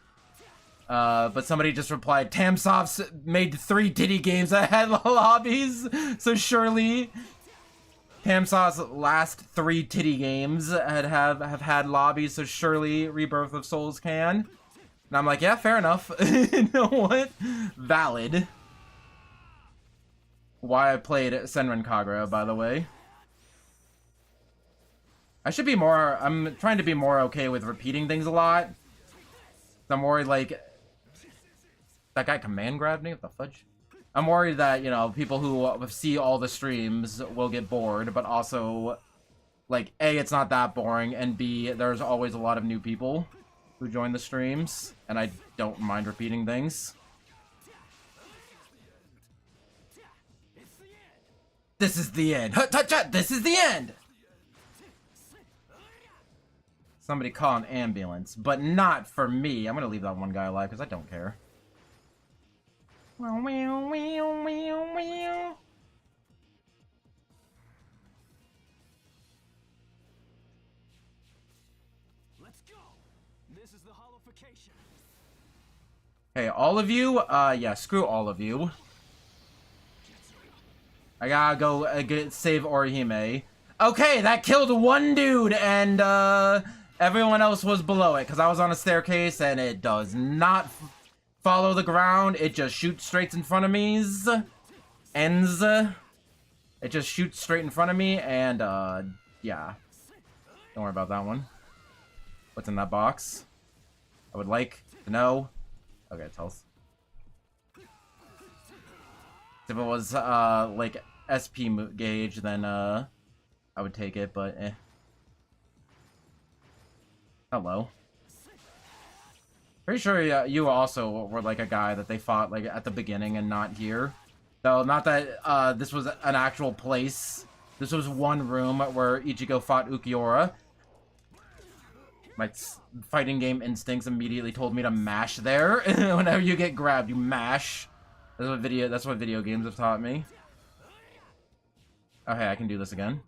Speaker 1: But somebody just replied, Tamsoft's made 3 Diddy games that had lobbies, so surely Tamsoft's last 3 Titty games have had lobbies, so surely Rebirth of Souls can. And I'm like, yeah, fair enough. You know what? Valid. Why I played Senran Kagura, by the way. I'm trying to be more okay with repeating things a lot. I'm worried, like, that guy command grabbed me? What the fudge? I'm worried that, you know, people who see all the streams will get bored, but also, like, A, it's not that boring, and B, there's always a lot of new people who join the streams, and I don't mind repeating things. This is the end. This is the end! Somebody call an ambulance, but not for me. I'm gonna leave that one guy alive because I don't care.
Speaker 2: Let's go. This is the holification.
Speaker 1: Hey, all of you? Yeah, screw all of you. I gotta go save Orihime. Okay, that killed one dude, and everyone else was below it, because I was on a staircase, and it does not follow the ground. It just shoots straight in front of me. It just shoots straight in front of me, and, yeah. Don't worry about that one. What's in that box? I would like to know. Okay, tell us. If it was, like, SP gauge, then, I would take it, but, eh. Hello. Pretty sure you also were, like, a guy that they fought, like, at the beginning and not here. Though, not that, this was an actual place. This was one room where Ichigo fought Ukiura. My fighting game instincts immediately told me to mash there. Whenever you get grabbed, you mash. That's what video games have taught me. Okay, I can do this again.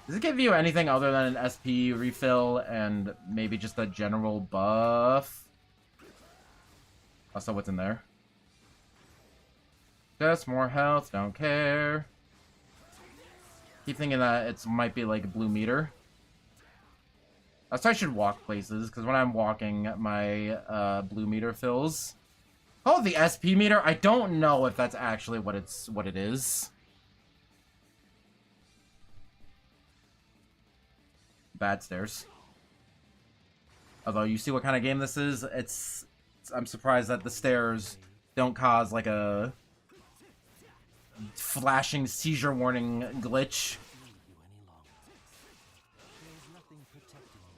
Speaker 1: Does it give you anything other than an SP refill and maybe just a general buff? Also, what's in there? Just more health, don't care. Keep thinking that it might be like a blue meter. So I should walk places, because when I'm walking, my blue meter fills. Oh, the SP meter? I don't know if that's actually what it is. Bad stairs. Although, you see what kind of game this is? I'm surprised that the stairs don't cause, like, a flashing seizure warning glitch.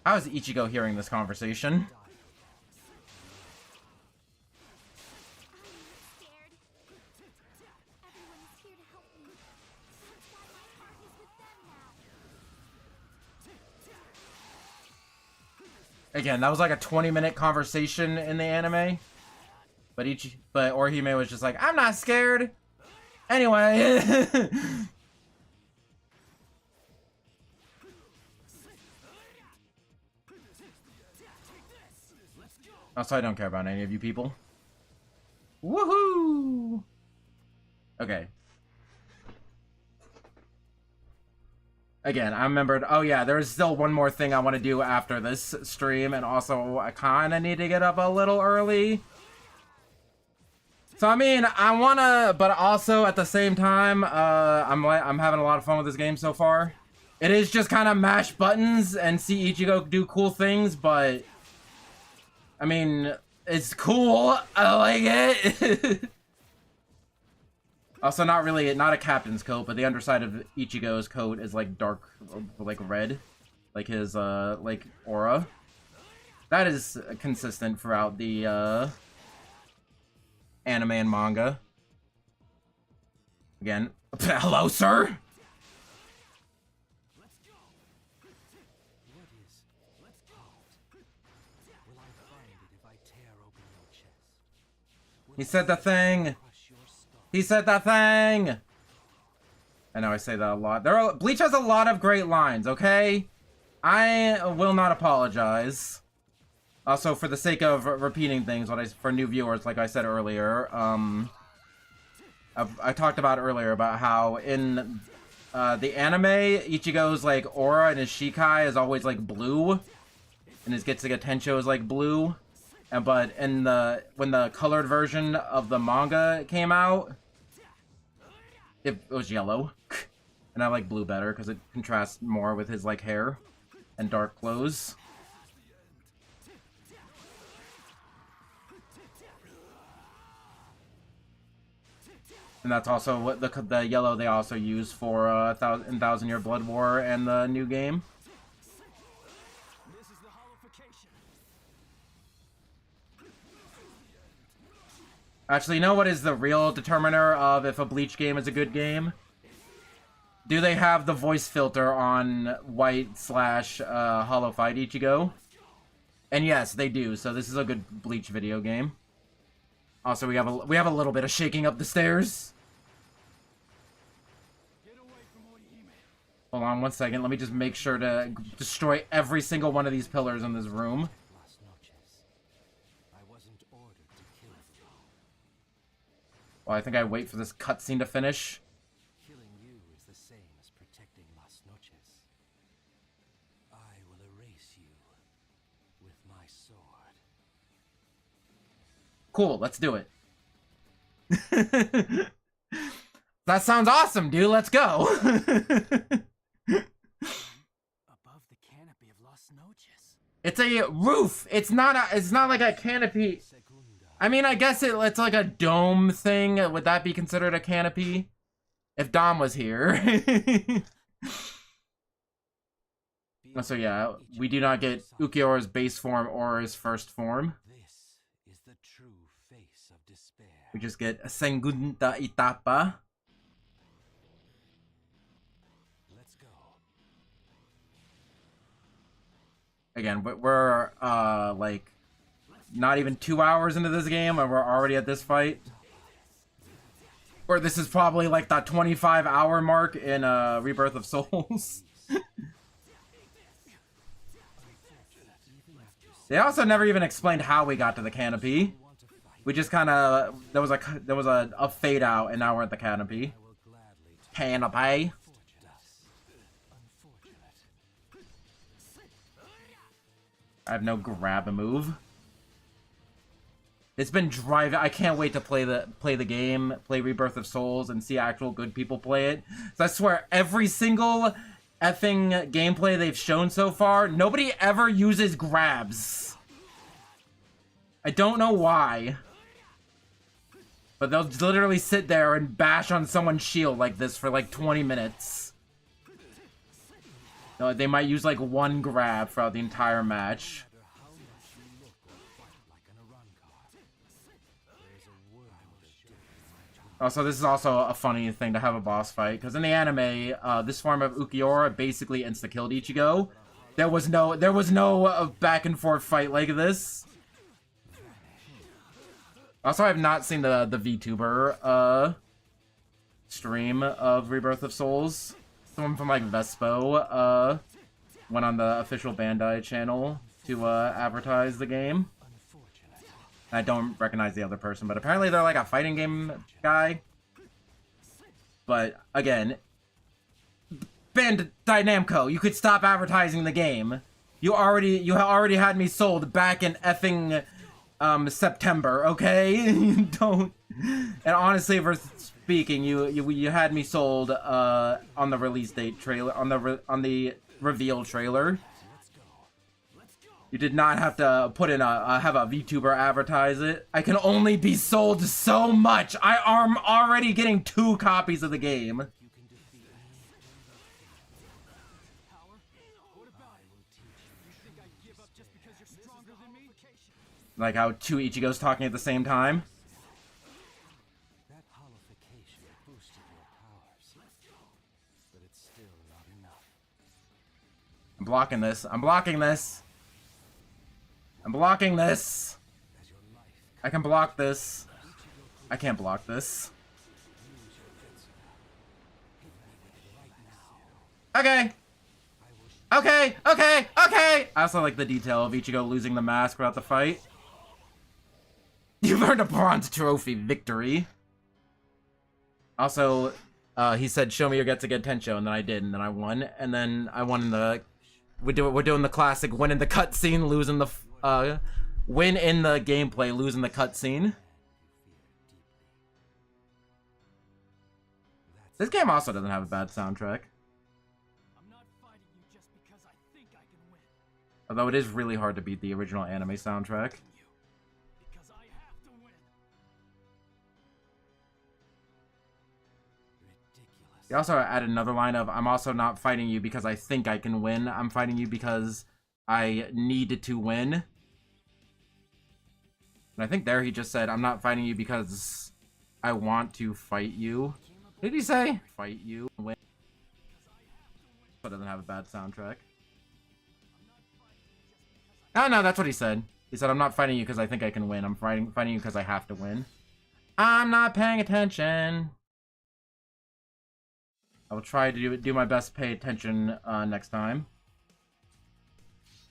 Speaker 1: How is Ichigo hearing this conversation? Again, that was like a 20-minute conversation in the anime. But Orihime was just like, I'm not scared. Anyway. Also, I don't care about any of you people. Woohoo! Okay. Again, I remembered, oh yeah, there's still one more thing I want to do after this stream, and also I kind of need to get up a little early. So I mean, I want to, but also at the same time, I'm having a lot of fun with this game so far. It is just kind of mash buttons and see Ichigo do cool things, but I mean, it's cool. I like it. Also, not a captain's coat, but the underside of Ichigo's coat is like dark, like red, like his like aura. That is consistent throughout the anime and manga. Again, hello, sir. He said the thing. He said that thing! I know I say that a lot. Bleach has a lot of great lines, okay? I will not apologize. Also, for the sake of repeating things, for new viewers, like I said earlier, I talked about earlier about how in the anime, Ichigo's like aura and his Shikai is always like blue, and his Getsuga Tensho is like blue. But in when the colored version of the manga came out, it was yellow. And I like blue better because it contrasts more with his like hair and dark clothes. And that's also what the yellow they also use for Thousand Year Blood War and the new game. Actually, you know what is the real determiner of if a Bleach game is a good game? Do they have the voice filter on White / Hollow Fight Ichigo? And yes, they do. So this is a good Bleach video game. Also, we have a little bit of shaking up the stairs. Hold on one second. Let me just make sure to destroy every single one of these pillars in this room. Well, I think I wait for this cutscene to finish.
Speaker 2: Killing you is the same as protecting Las Noches. I will erase you with my sword.
Speaker 1: Cool, let's do it. That sounds awesome, dude. Let's go.
Speaker 2: Above the canopy of Las Noches.
Speaker 1: It's a roof. It's not like a canopy. I mean, I guess it's like a dome thing. Would that be considered a canopy? If Dom was here. So yeah, we do not get Ukiyora's base form or his first form.
Speaker 2: This is the true face of despair.
Speaker 1: We just get Segunda Etapa.
Speaker 2: Let's go.
Speaker 1: Again, we're like not even 2 hours into this game and we're already at this fight. Or this is probably like the 25-hour mark in Rebirth of Souls. They also never even explained how we got to the canopy. We just kind of there was a fade out and now we're at the canopy. Canopy. I have no grab and move. It's been driving. I can't wait to play the game, play Rebirth of Souls, and see actual good people play it. So I swear, every single effing gameplay they've shown so far, nobody ever uses grabs. I don't know why. But they'll literally sit there and bash on someone's shield like this for like 20 minutes. No, they might use like one grab throughout the entire match. Also, this is also a funny thing to have a boss fight, because in the anime, this form of Ukiura basically insta-killed Ichigo. There was no back and forth fight like this. Also, I've not seen the VTuber stream of Rebirth of Souls. Someone from like Vespo went on the official Bandai channel to advertise the game. I don't recognize the other person, but apparently they're like a fighting game guy. But again, Bandai Namco, you could stop advertising the game. You already had me sold back in effing September, okay? Don't. And honestly, for speaking, you had me sold on the release date trailer, on the reveal trailer. You did not have to put in have a VTuber advertise it. I can only be sold so much. I am already getting 2 copies of the game. Like how 2 Ichigos talking at the same time.
Speaker 2: That holification boosted your powers, but it's still not enough.
Speaker 1: I'm blocking this. I'm blocking this. I'm blocking this. I can block this. I can't block this. Okay. Okay. Okay. Okay. I also like the detail of Ichigo losing the mask throughout the fight. You've earned a bronze trophy victory. Also, he said, "Show me your Getsuga Tensho," and then I did, and then I won, and then I won in the. We're doing the classic win in the cutscene, losing the win in the gameplay, losing the cutscene. This game also doesn't have a bad soundtrack.
Speaker 4: I'm not fighting you just because I think I can win.
Speaker 1: Although it is really hard to beat the original anime soundtrack.
Speaker 4: Because I have to win.
Speaker 2: Ridiculous.
Speaker 1: He also added another line of, "I'm also not fighting you because I think I can win. I'm fighting you because I need to win." And I think there he just said, "I'm not fighting you because I want to fight you." What did he say? Fight you. Win. But doesn't have a bad soundtrack. No, that's what he said. He said, "I'm not fighting you because I think I can win. I'm fighting you because I have to win." I'm not paying attention. I will try to do my best to pay attention next time.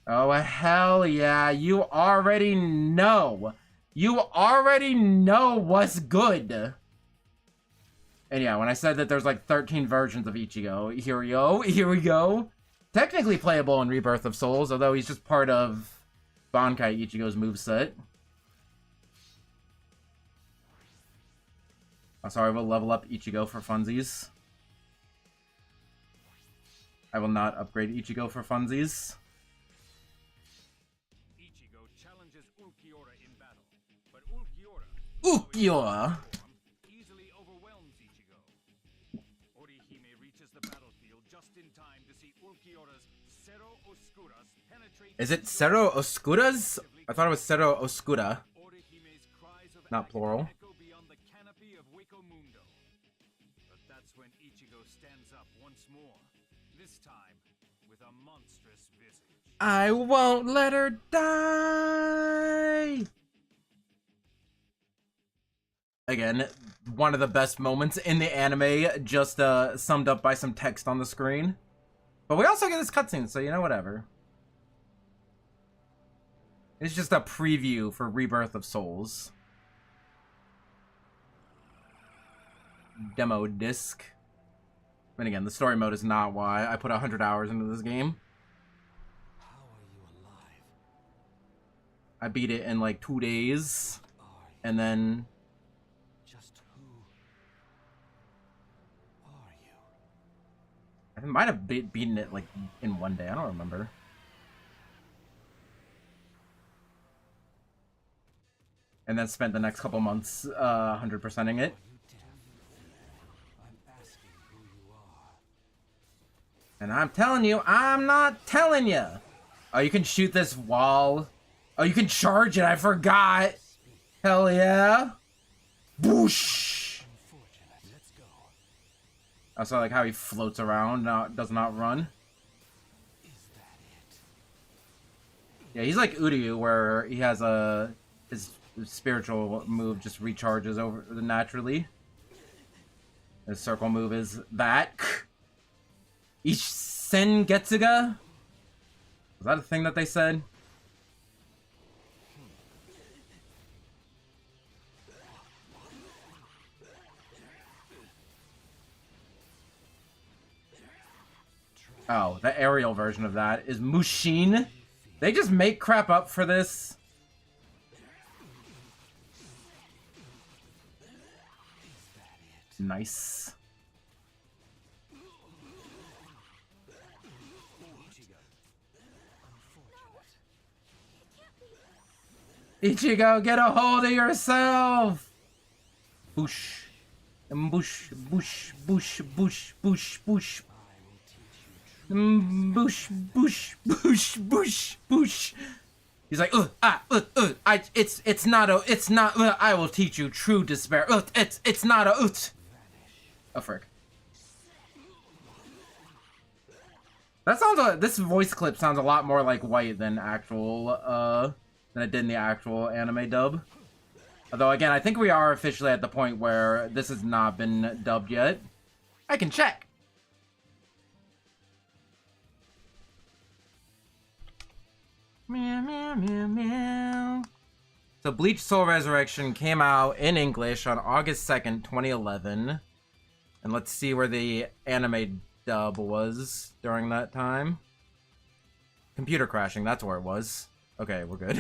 Speaker 1: Oh, hell yeah. You already know. You already know what's good. And yeah, when I said that there's like 13 versions of Ichigo, here we go. Technically playable in Rebirth of Souls, although he's just part of Bankai Ichigo's moveset. Also, I will level up Ichigo for funsies. I will not upgrade Ichigo for funsies.
Speaker 4: Ichigo challenges Ulquiorra in battle, but Ulquiorra easily overwhelms Ichigo. Orihime reaches the battlefield just in time to see Ulquiorra's Cero Oscuras penetrate.
Speaker 1: Is it Cero Oscuras? I thought it was Cero Oscura.
Speaker 4: Orihime's cries of
Speaker 1: Not plural.
Speaker 4: echo beyond the canopy of Hueco Mundo. But that's when Ichigo stands up once more. This time with a monstrous visage.
Speaker 1: I won't let her die! Again, one of the best moments in the anime, just summed up by some text on the screen. But we also get this cutscene, so you know, whatever. It's just a preview for Rebirth of Souls. Demo disc. And again, the story mode is not why I put 100 hours into this game.
Speaker 2: How are you alive?
Speaker 1: I beat it in like 2 days. And then...
Speaker 2: Just who are you?
Speaker 1: I might have beaten it like in 1 day. I don't remember. And then spent the next couple months 100%ing it. And I'm telling you, I'm not telling you. Oh, you can shoot this wall. Oh, you can charge it. I forgot. Hell yeah. Boosh. I also like how he floats around, does not run. Yeah, he's like Uryu, where he has his spiritual move just recharges over naturally. His circle move is that. Sengetsuga? Was that a thing that they said? Oh, the aerial version of that is Mushin. They just make crap up for this. Nice. Ichigo, get a hold of yourself! Boosh. Boosh, boosh, boosh, boosh, boosh, boosh. Boosh, boosh, boosh, boosh, boosh. He's like, it's not, I will teach you true despair. It's not a, Oh, frick. That sounds, this voice clip sounds a lot more like White than actual, than it did in the actual anime dub. Although, again, I think we are officially at the point where this has not been dubbed yet. I can check. Meow, meow, meow, meow. So Bleach Soul Resurrection came out in English on August 2nd, 2011. And let's see where the anime dub was during that time. Computer crashing, that's where it was. Okay, we're good.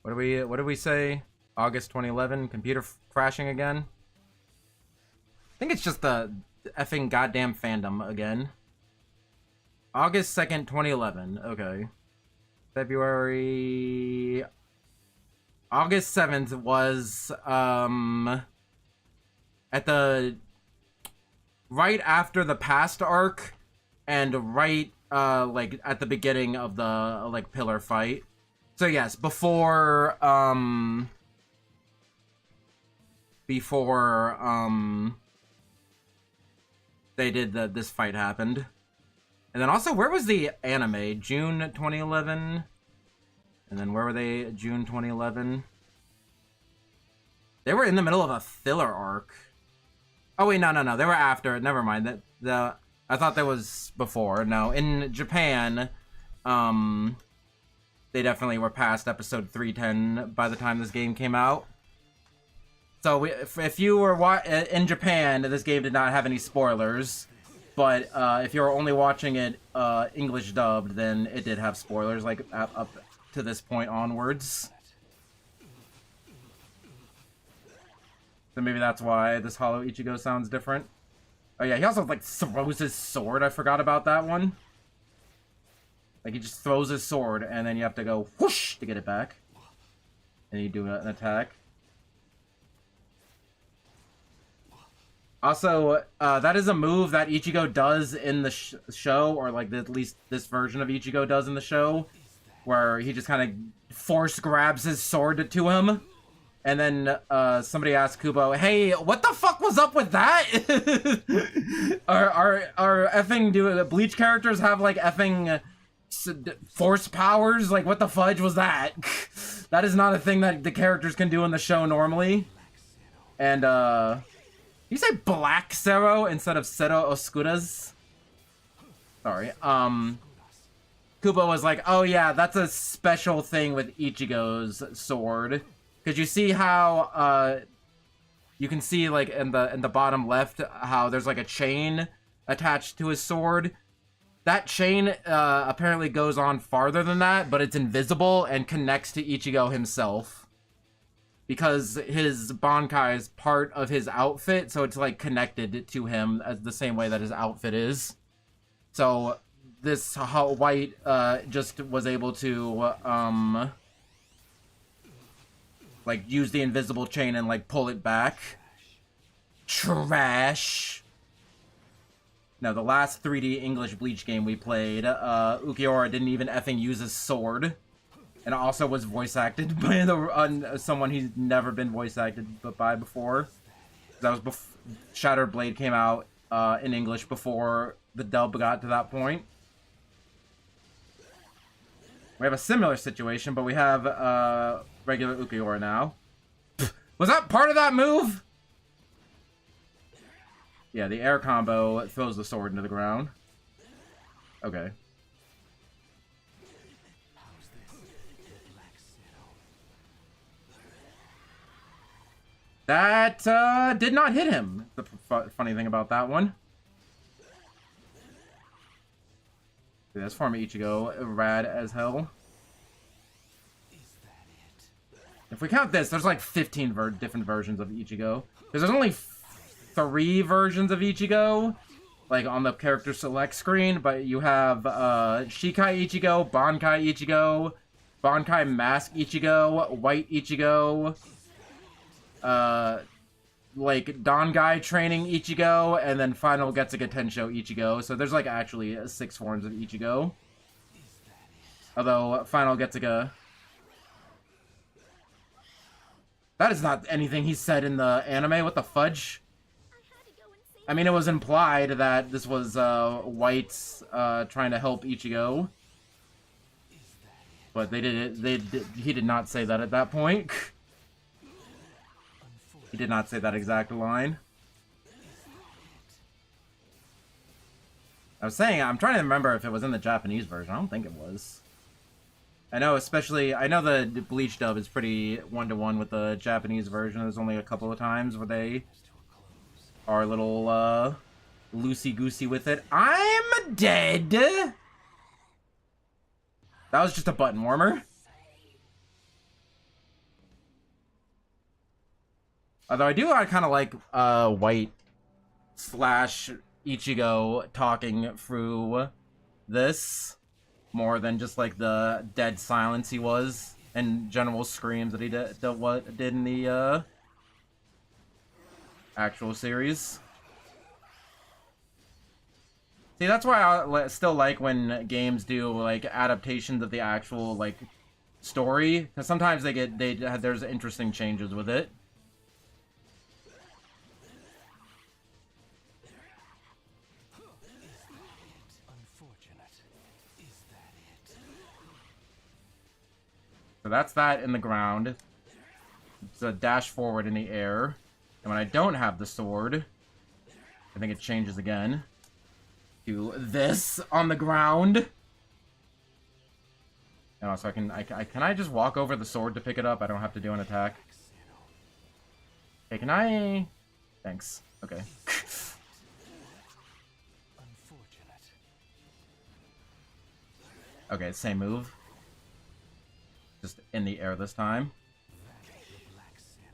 Speaker 1: What do we say? August 2011, computer crashing again? I think it's just the effing goddamn fandom again. August 2nd, 2011. Okay. February... August 7th was, at the... right after the past arc, and right, like, at the beginning of the, like, pillar fight. So, yes, before, they did this fight happened. And then also, where was the anime? June 2011? And then where were they? June 2011? They were in the middle of a filler arc. Oh wait, no. They were after. Never mind. I thought that was before. No, in Japan, they definitely were past episode 310 by the time this game came out. So if you were in Japan, this game did not have any spoilers. But if you were only watching it English dubbed, then it did have spoilers, like up to this point onwards. So maybe that's why this Hollow Ichigo sounds different. Oh yeah, he also like throws his sword. I forgot about that one. Like he just throws his sword and then you have to go whoosh to get it back. And you do an attack. Also, that is a move that Ichigo does in the show, or like at least this version of Ichigo does in the show, where he just kind of force grabs his sword to him. And then somebody asked Kubo, "Hey, what the fuck was up with that?" Are effing Bleach characters have like effing force powers? Like, what the fudge was that? That is not a thing that the characters can do in the show normally. And you say Black Zero instead of Zero Oscuras? Sorry. Kubo was like, "Oh yeah, that's a special thing with Ichigo's sword." Because you see how, you can see, like, in the bottom left, how there's, like, a chain attached to his sword. That chain, apparently goes on farther than that, but it's invisible and connects to Ichigo himself. Because his Bankai is part of his outfit, so it's, like, connected to him as the same way that his outfit is. So this white just was able to like use the invisible chain and like pull it back. Trash. No, the last 3D English Bleach game we played, Ukiura didn't even effing use his sword. And also was voice acted by someone he's never been voice acted by before. That was Shattered Blade came out in English before the dub got to that point. We have a similar situation, but we have regular Ukiura now. Was that part of that move? Yeah, the air combo throws the sword into the ground. Okay. That did not hit him. The funny thing about that one. This form of Ichigo, rad as hell. If we count this, there's like 15 different versions of Ichigo. Because there's only 3 versions of Ichigo, like on the character select screen, but you have Shikai Ichigo, Bankai Ichigo, Bankai Mask Ichigo, White Ichigo, like Dangai Training Ichigo, and then Final Getsuga Tensho Ichigo. So there's like actually 6 forms of Ichigo. Although Final Getsuga... That is not anything he said in the anime. What the fudge? I mean, it was implied that this was White's trying to help Ichigo. But they did it. He did not say that at that point. He did not say that exact line. I was saying, I'm trying to remember if it was in the Japanese version. I don't think it was. I know, I know the Bleach dub is pretty one-to-one with the Japanese version. There's only a couple of times where they are a little, loosey-goosey with it. I'm dead! That was just a button warmer. Although I kind of like, White / Ichigo talking through this. More than just like the dead silence he was and general screams that he did in the actual series. See, that's why I still like when games do like adaptations of the actual like story, because sometimes there's interesting changes with it. So that's that in the ground. It's a dash forward in the air. And when I don't have the sword, I think it changes again to this on the ground. And also can I just walk over the sword to pick it up? I don't have to do an attack. Hey, can I? Thanks. Okay. Okay, same move. Just in the air this time.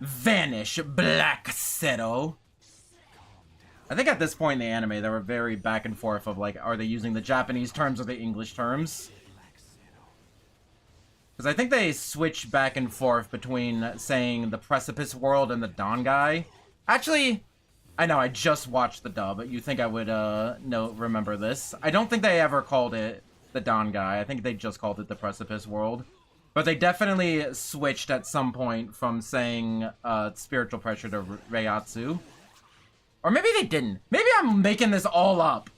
Speaker 1: Vanish, Black Seto. I think at this point in the anime, they were very back and forth of like, are they using the Japanese terms or the English terms? Because I think they switch back and forth between saying the Precipice World and the Dangai. Actually, I know, I just watched the dub. You think I would, remember this. I don't think they ever called it the Dangai. I think they just called it the Precipice World. But they definitely switched at some point from saying spiritual pressure to Reiatsu. Or maybe they didn't. Maybe I'm making this all up.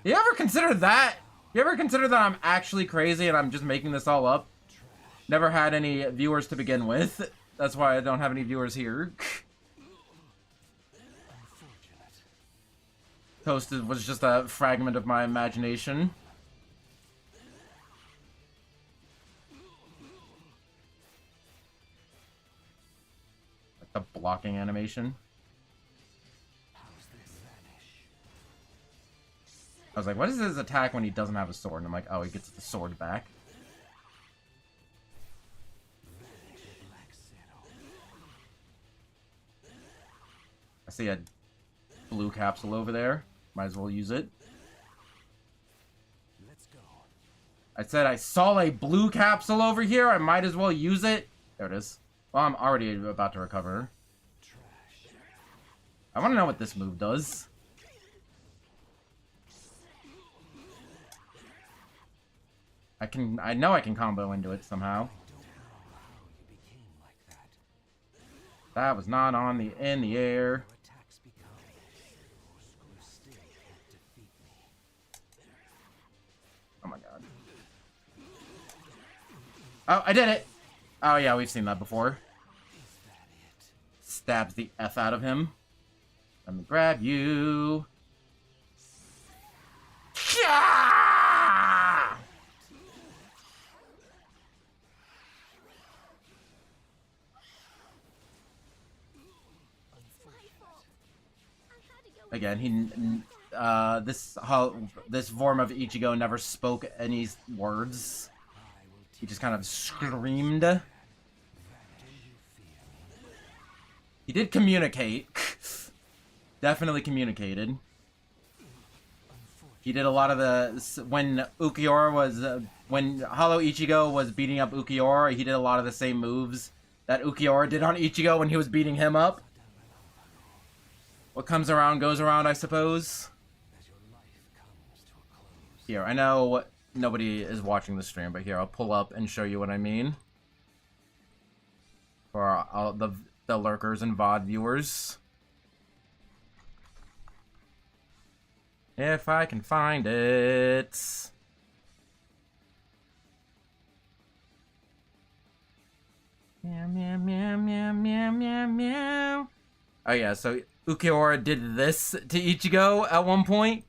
Speaker 1: You ever consider that? You ever consider that I'm actually crazy and I'm just making this all up? Never had any viewers to begin with. That's why I don't have any viewers here. Toasted was just a fragment of my imagination. The blocking animation. I was like, what is his attack when he doesn't have a sword? And I'm like, oh, he gets the sword back. I see a blue capsule over there. Might as well use it. I said I saw a blue capsule over here. I might as well use it. There it is. Well, I'm already about to recover. I want to know what this move does. I know I can combo into it somehow. That was not in the air. Oh my god. Oh, I did it! Oh yeah, we've seen that before. Stabs the F out of him. Let me grab you. Yeah! Again, this form of Ichigo never spoke any words. He just kind of screamed. He did communicate. Definitely communicated. He did a lot of the... When Ukiura was... when Hollow Ichigo was beating up Ukiura, he did a lot of the same moves that Ukiura did on Ichigo when he was beating him up. What comes around goes around, I suppose. Here, I know nobody is watching the stream, but here, I'll pull up and show you what I mean. For all the lurkers and VOD viewers. If I can find it. Meow, meow, meow, meow, meow, meow, meow. Oh yeah, so Ukiura did this to Ichigo at one point.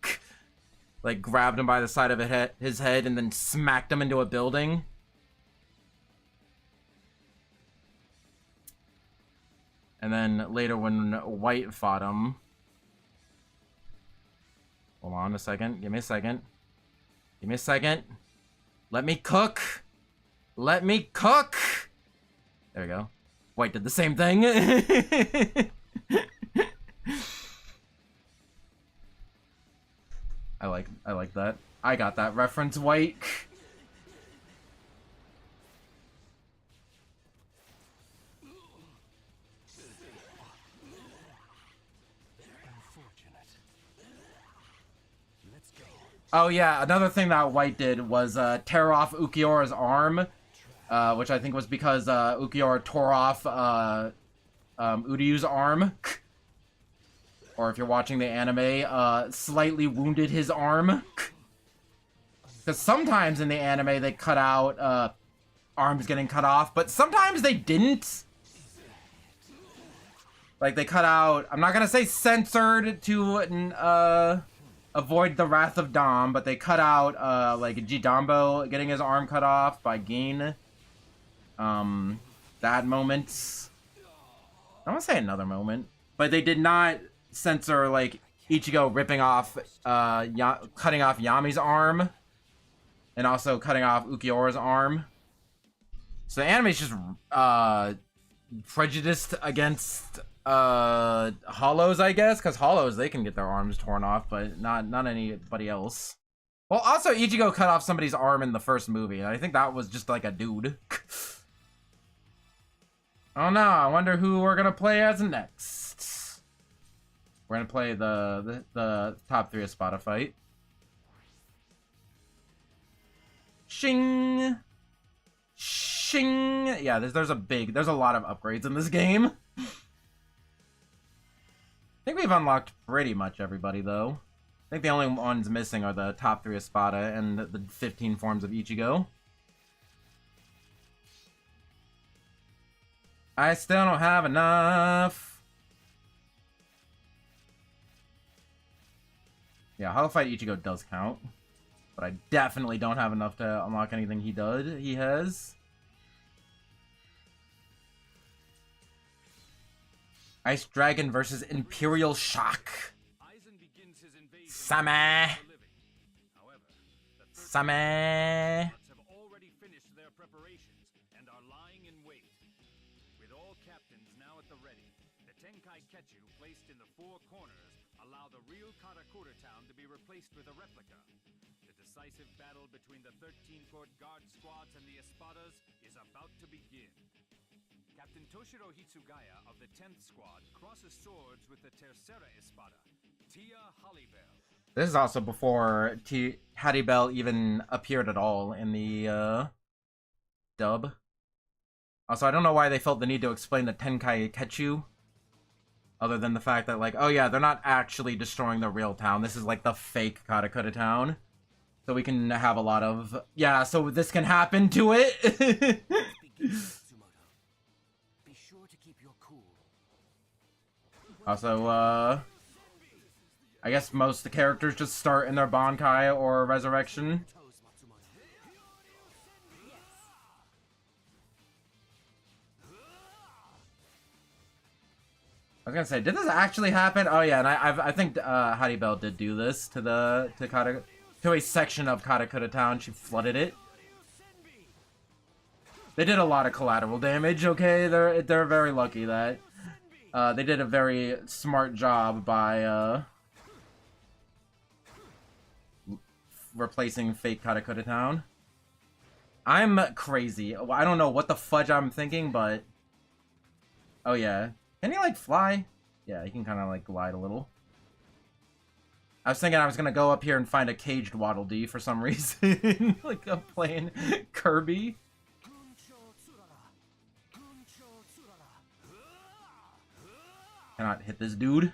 Speaker 1: Like, grabbed him by the side of his head and then smacked him into a building. And then later when White fought him... Hold on a second. Give me a second. Give me a second. Let me cook. Let me cook! There we go. White did the same thing. I like that. I got that reference, White. Oh yeah, another thing that White did was tear off Ukiura's arm, which I think was because Ukiura tore off Uryu's arm. Or if you're watching the anime, slightly wounded his arm. Because sometimes in the anime they cut out arms getting cut off, but sometimes they didn't. Like they cut out, I'm not gonna say censored to avoid the wrath of Dom, but they cut out like Jidambo getting his arm cut off by Gin. That moment. I want to say another moment, but they did not censor like Ichigo ripping off, cutting off Yami's arm, and also cutting off Ukiura's arm. So the anime's just prejudiced against Hollows, I guess, because Hollows they can get their arms torn off, but not anybody else. Well, also Ichigo cut off somebody's arm in the first movie, and I think that was just like a dude. Oh no, I wonder who we're gonna play as next. We're gonna play the top 3 of Espada fight. Shing! Shing! Yeah, there's a lot of upgrades in this game. I think we've unlocked pretty much everybody, though. I think the only ones missing are the top 3 of Espada and the 15 forms of Ichigo. I still don't have enough. Yeah, Hollow Fight Ichigo does count. But I definitely don't have enough to unlock anything he has. Ice Dragon versus Imperial Shock. Same. Same.
Speaker 4: Have already finished their preparations and are lying in wait. With all captains now at the ready, the Tenkai Ketchu placed in the 4 corners allow the real Karakura town to be replaced with a replica. The decisive battle between the 13-foot guard squads and the Espadas is about to begin. Captain Toshiro Hitsugaya of the 10th Squad crosses swords with the Tercera Espada, Tia Hollybell.
Speaker 1: This is also before Hattie Bell even appeared at all in the dub. Also, I don't know why they felt the need to explain the Tenkai Ketchu. Other than the fact that, like, oh yeah, they're not actually destroying the real town. This is like the fake Katakura town. So we can have a lot of... Yeah, so this can happen to it. Also, I guess most of the characters just start in their Bankai or Resurrection. I was gonna say, did this actually happen? Oh yeah, and I think Hattie Bell did do this to a section of Katakura Town. She flooded it. They did a lot of collateral damage. Okay, they're very lucky that they did a very smart job by replacing fake Katakura Town. I'm crazy. I don't know what the fudge I'm thinking, but oh yeah. Can he, like, fly? Yeah, he can kind of, like, glide a little. I was thinking I was gonna go up here and find a caged Waddle Dee for some reason. Like, I'm playing Kirby. Cannot hit this dude.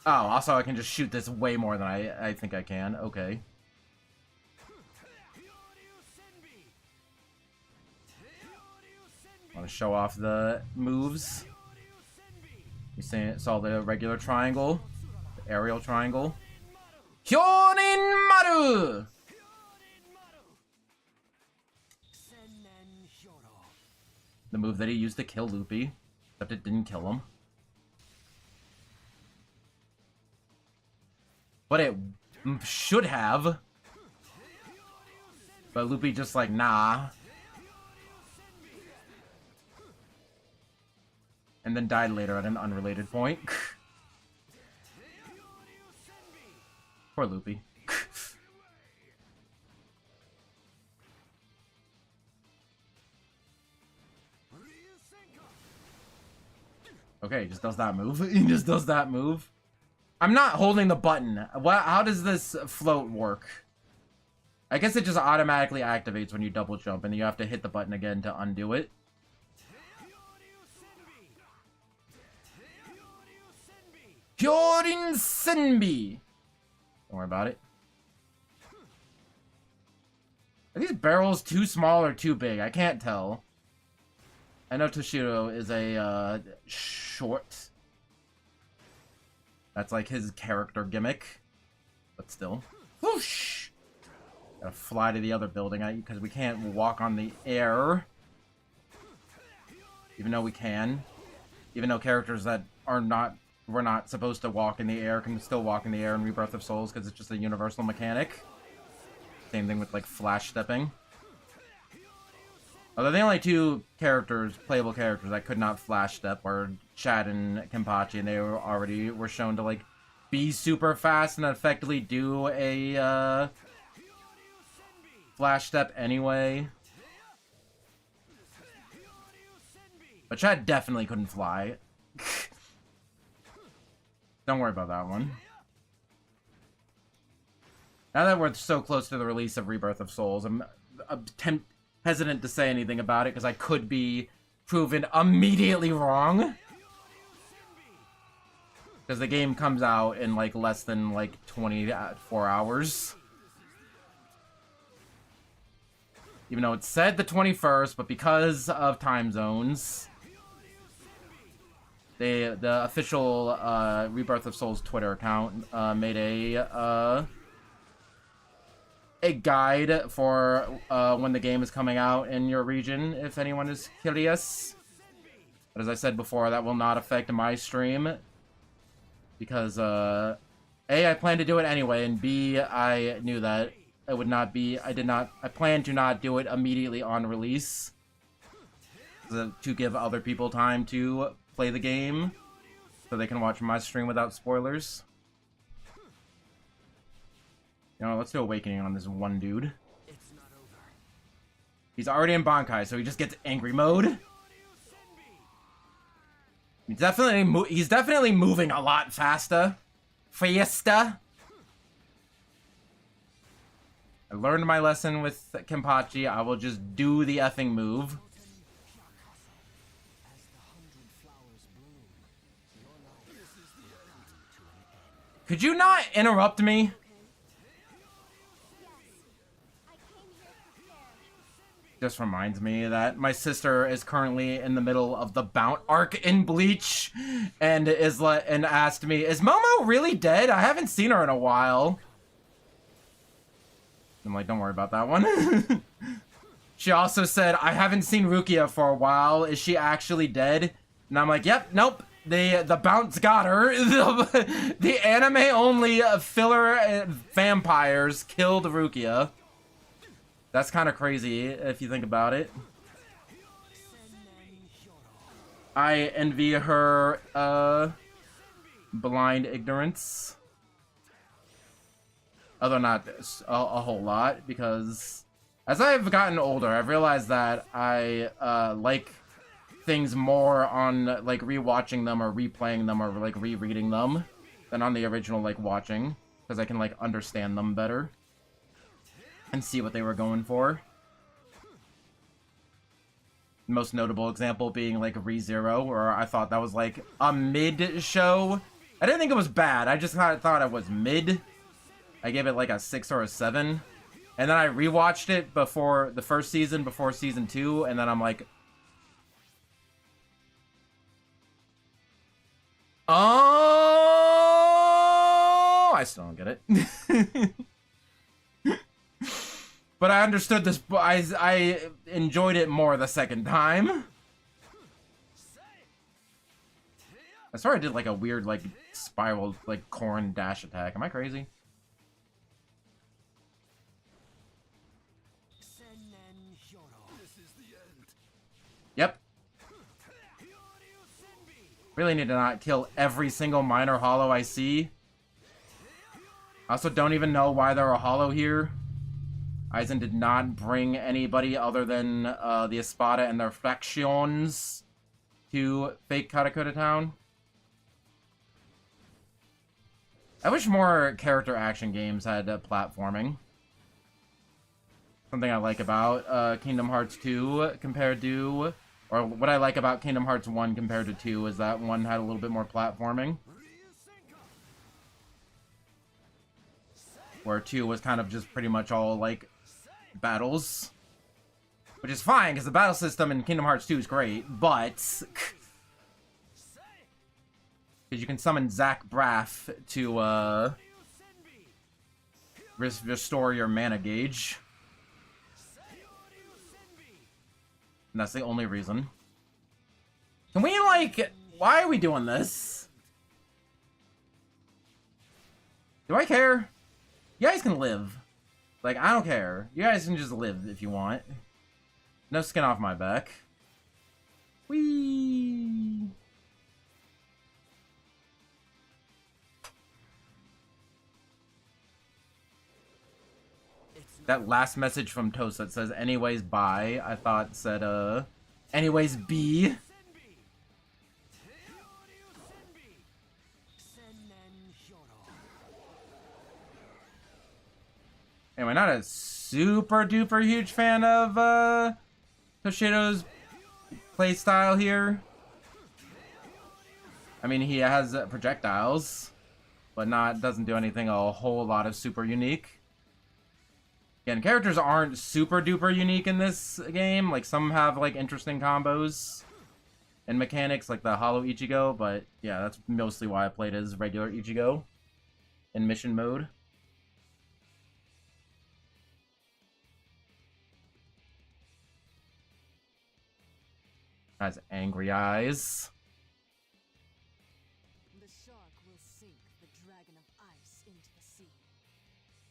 Speaker 1: Oh, also I can just shoot this way more than I think I can. Okay. Want to show off the moves. You saw the regular triangle, the aerial triangle. Hyonin Maru! The move that he used to kill Loopy, except it didn't kill him. But it should have. But Loopy just like, nah. And then died later at an unrelated point. Poor Loopy. Okay, he just does that move. He just does that move. I'm not holding the button. How does this float work? I guess it just automatically activates when you double jump, and you have to hit the button again to undo it. Hyorin Senbi! Don't worry about it. Are these barrels too small or too big? I can't tell. I know Toshiro is a short. That's like his character gimmick. But still. Whoosh! Gotta fly to the other building because we can't walk on the air. Even though we can. Even though characters that are not... We're not supposed to walk in the air can still walk in the air in Rebirth of Souls because it's just a universal mechanic. Same thing with like flash stepping. Although the only two characters, playable characters that could not flash step were Chad and Kenpachi, and they were shown to like be super fast and effectively do a flash step anyway. But Chad definitely couldn't fly. Don't worry about that one. Now that we're so close to the release of Rebirth of Souls, I'm hesitant to say anything about it because I could be proven immediately wrong. Because the game comes out in like less than like 24 hours. Even though it said the 21st, but because of time zones, the official Rebirth of Souls Twitter account made a guide for when the game is coming out in your region, if anyone is curious. But as I said before, that will not affect my stream. Because, A, I plan to do it anyway, and B, I knew that it would not be... I plan to not do it immediately on release. To give other people time to play the game, so they can watch my stream without spoilers. You know, let's do Awakening on this one dude.
Speaker 2: It's not over.
Speaker 1: He's already in Bankai, so he just gets angry mode. He's definitely moving a lot faster. Fiesta. I learned my lesson with Kenpachi. I will just do the effing move.
Speaker 2: As the 100 flowers bloom, your life is the end to an end.
Speaker 1: Could you not interrupt me?
Speaker 3: I came here prepared.
Speaker 1: Just reminds me that my sister is currently in the middle of the Bount arc in Bleach, and asked me, "Is Momo really dead? I haven't seen her in a while." I'm like, don't worry about that one. She also said, "I haven't seen Rukia for a while. Is she actually dead?" And I'm like, "Yep, nope. The Bounce got her. The anime-only filler vampires killed Rukia." That's kind of crazy if you think about it. I envy her blind ignorance. Although not a whole lot, because as I've gotten older, I've realized that I like things more on like rewatching them or replaying them or like rereading them than on the original like watching, because I can like understand them better and see what they were going for. Most notable example being like ReZero, where I thought that was like a mid show. I didn't think it was bad, I just kind of thought it was mid. I gave it like a 6 or a 7. And then I rewatched it before the first season, before season 2, and then I'm like, oh, I still don't get it. But I understood this. I enjoyed it more the second time. I swear I did like a weird like spiral like corn dash attack. Am I crazy? Yep. Really need to not kill every single minor hollow I see. I also don't even know why there are hollow here. Aizen did not bring anybody other than the Espada and their factions to fake Karakura Town. I wish more character action games had platforming. Something I like about Kingdom Hearts 2 compared to... Or what I like about Kingdom Hearts 1 compared to 2 is that 1 had a little bit more platforming. Where 2 was kind of just pretty much all, like, battles. Which is fine, because the battle system in Kingdom Hearts 2 is great, but... Because you can summon Zach Braff to, restore your mana gauge. And that's the only reason. Can we, like... Why are we doing this? Do I care? You guys can live. Like, I don't care. You guys can just live if you want. No skin off my back. Whee! That last message from Toast that says, anyways, bye, I thought said, anyways, B. Anyway, not a super duper huge fan of, Toshido's playstyle here. I mean, he has projectiles, but doesn't do anything a whole lot of super unique. Again, characters aren't super duper unique in this game. Like, some have, like, interesting combos and mechanics, like the Hollow Ichigo, but yeah, that's mostly why I played as regular Ichigo in mission mode. Has angry eyes.
Speaker 3: The shark will sink the dragon of ice into the sea.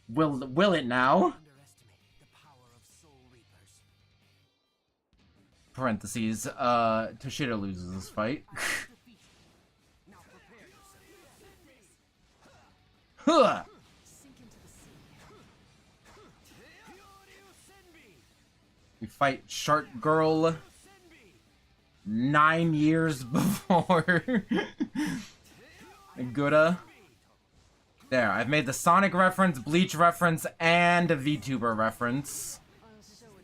Speaker 1: Will it now?
Speaker 2: Underestimate the power of soul reapers.
Speaker 1: Parentheses, Toshido loses this fight.
Speaker 2: Now prepare yourself.
Speaker 1: Huh!
Speaker 3: Sink into the sea.
Speaker 1: We fight Shark Girl 9 years before Gura. There, I've made the Sonic reference, Bleach reference, and a VTuber reference.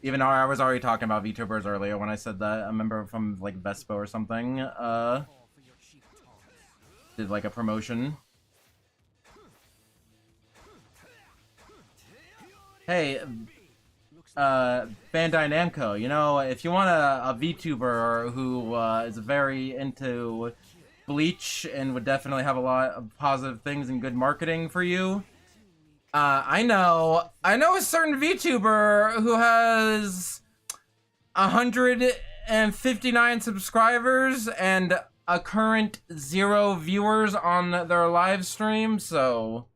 Speaker 1: Even though I was already talking about VTubers earlier when I said that. I remember from like Vespa or something. Did like a promotion. Hey, Bandai Namco, you know, if you want a VTuber who is very into Bleach and would definitely have a lot of positive things and good marketing for you, I know a certain VTuber who has 159 subscribers and a current 0 viewers on their live stream, so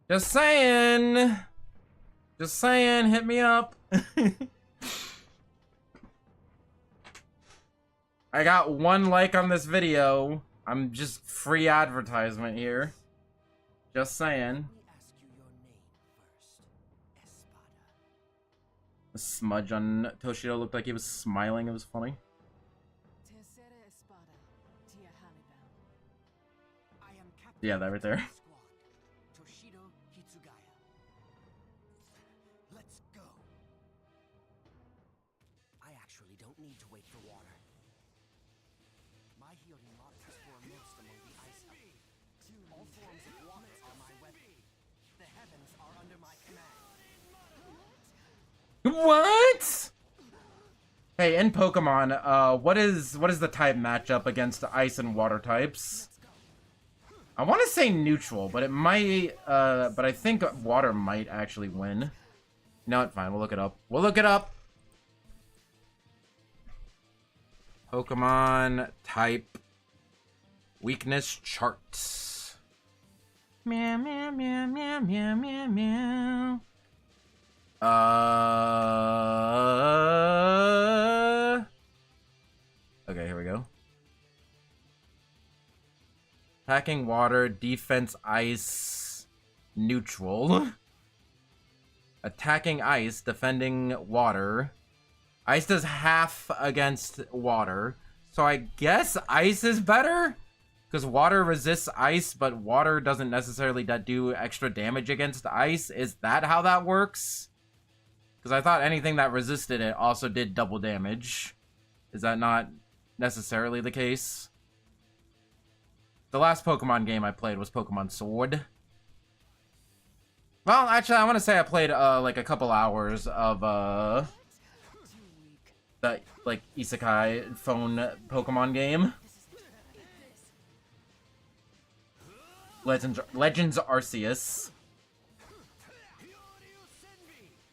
Speaker 1: just saying, hit me up. I got 1 like on this video. I'm just free advertisement here. Just saying. The smudge on Toshido looked like he was smiling. It was funny. Yeah, that right there.
Speaker 2: Let's go. I actually don't need to wait for water. My healing model is foremost among the ice elements. All forms of water are my weapon. The heavens are under my command.
Speaker 1: What? Hey, in Pokemon, what is the type matchup against ice and water types? I want to say neutral, but it might, but I think water might actually win. No, it's fine. We'll look it up. We'll look it up. Pokemon type weakness charts. Meow, meow, meow, meow, meow, meow, meow. Okay, here we go. Attacking water, defense ice, neutral. Attacking ice, defending water. Ice does half against water. So I guess ice is better? Because water resists ice, but water doesn't necessarily do extra damage against ice. Is that how that works? Because I thought anything that resisted it also did double damage. Is that not necessarily the case? The last Pokemon game I played was Pokemon Sword. Well, actually, I want to say I played, like, a couple hours of, the, like, Isekai phone Pokemon game. Legends Arceus.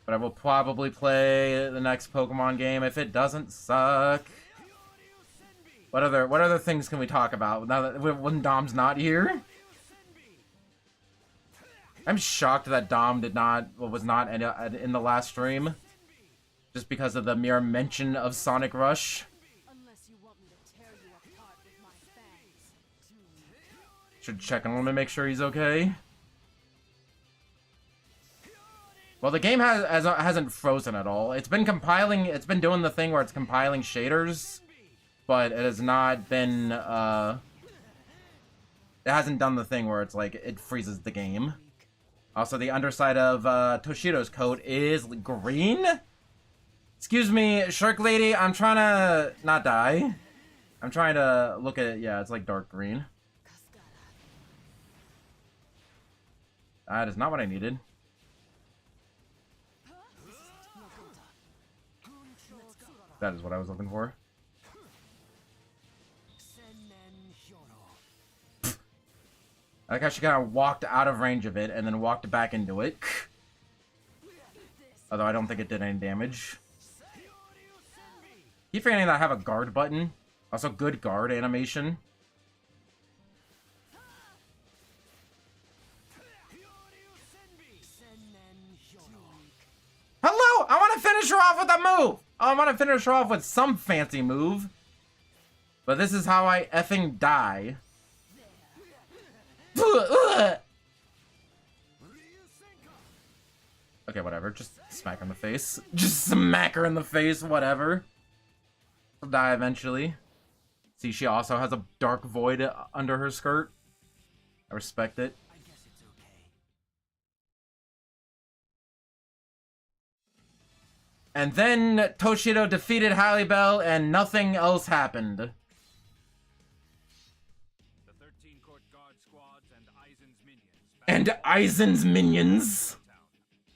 Speaker 1: But I will probably play the next Pokemon game if it doesn't suck. What other things can we talk about now that when Dom's not here? I'm shocked that Dom was not in the last stream, just because of the mere mention of Sonic Rush.
Speaker 3: Unless you want me to tear you apart with my fangs.
Speaker 1: Should check on him to make sure he's okay. Well, the game hasn't frozen at all. It's been compiling. It's been doing the thing where it's compiling shaders, but it has not been. It hasn't done the thing where it's like it freezes the game. Also, the underside of Toshido's coat is green. Excuse me, Shark Lady. I'm trying to not die. I'm trying to look at it. Yeah, it's like dark green. That is not what I needed. That is what I was looking for. I like how she kind of walked out of range of it and then walked back into it. Although I don't think it did any damage. Keep forgetting that I have a guard button. Also, good guard animation. Hello! I want to finish her off with a move! I want to finish her off with some fancy move. But this is how I effing die. Okay, Okay, whatever. Just smack her in the face. Just smack her in the face, whatever. She'll die eventually. See, she also has a dark void under her skirt. I respect it.
Speaker 2: I guess it's okay.
Speaker 1: And then Toshido defeated Halle Bell and nothing else happened.
Speaker 4: The 13 court guard squads and Aizen's minions.
Speaker 1: And Aizen's minions.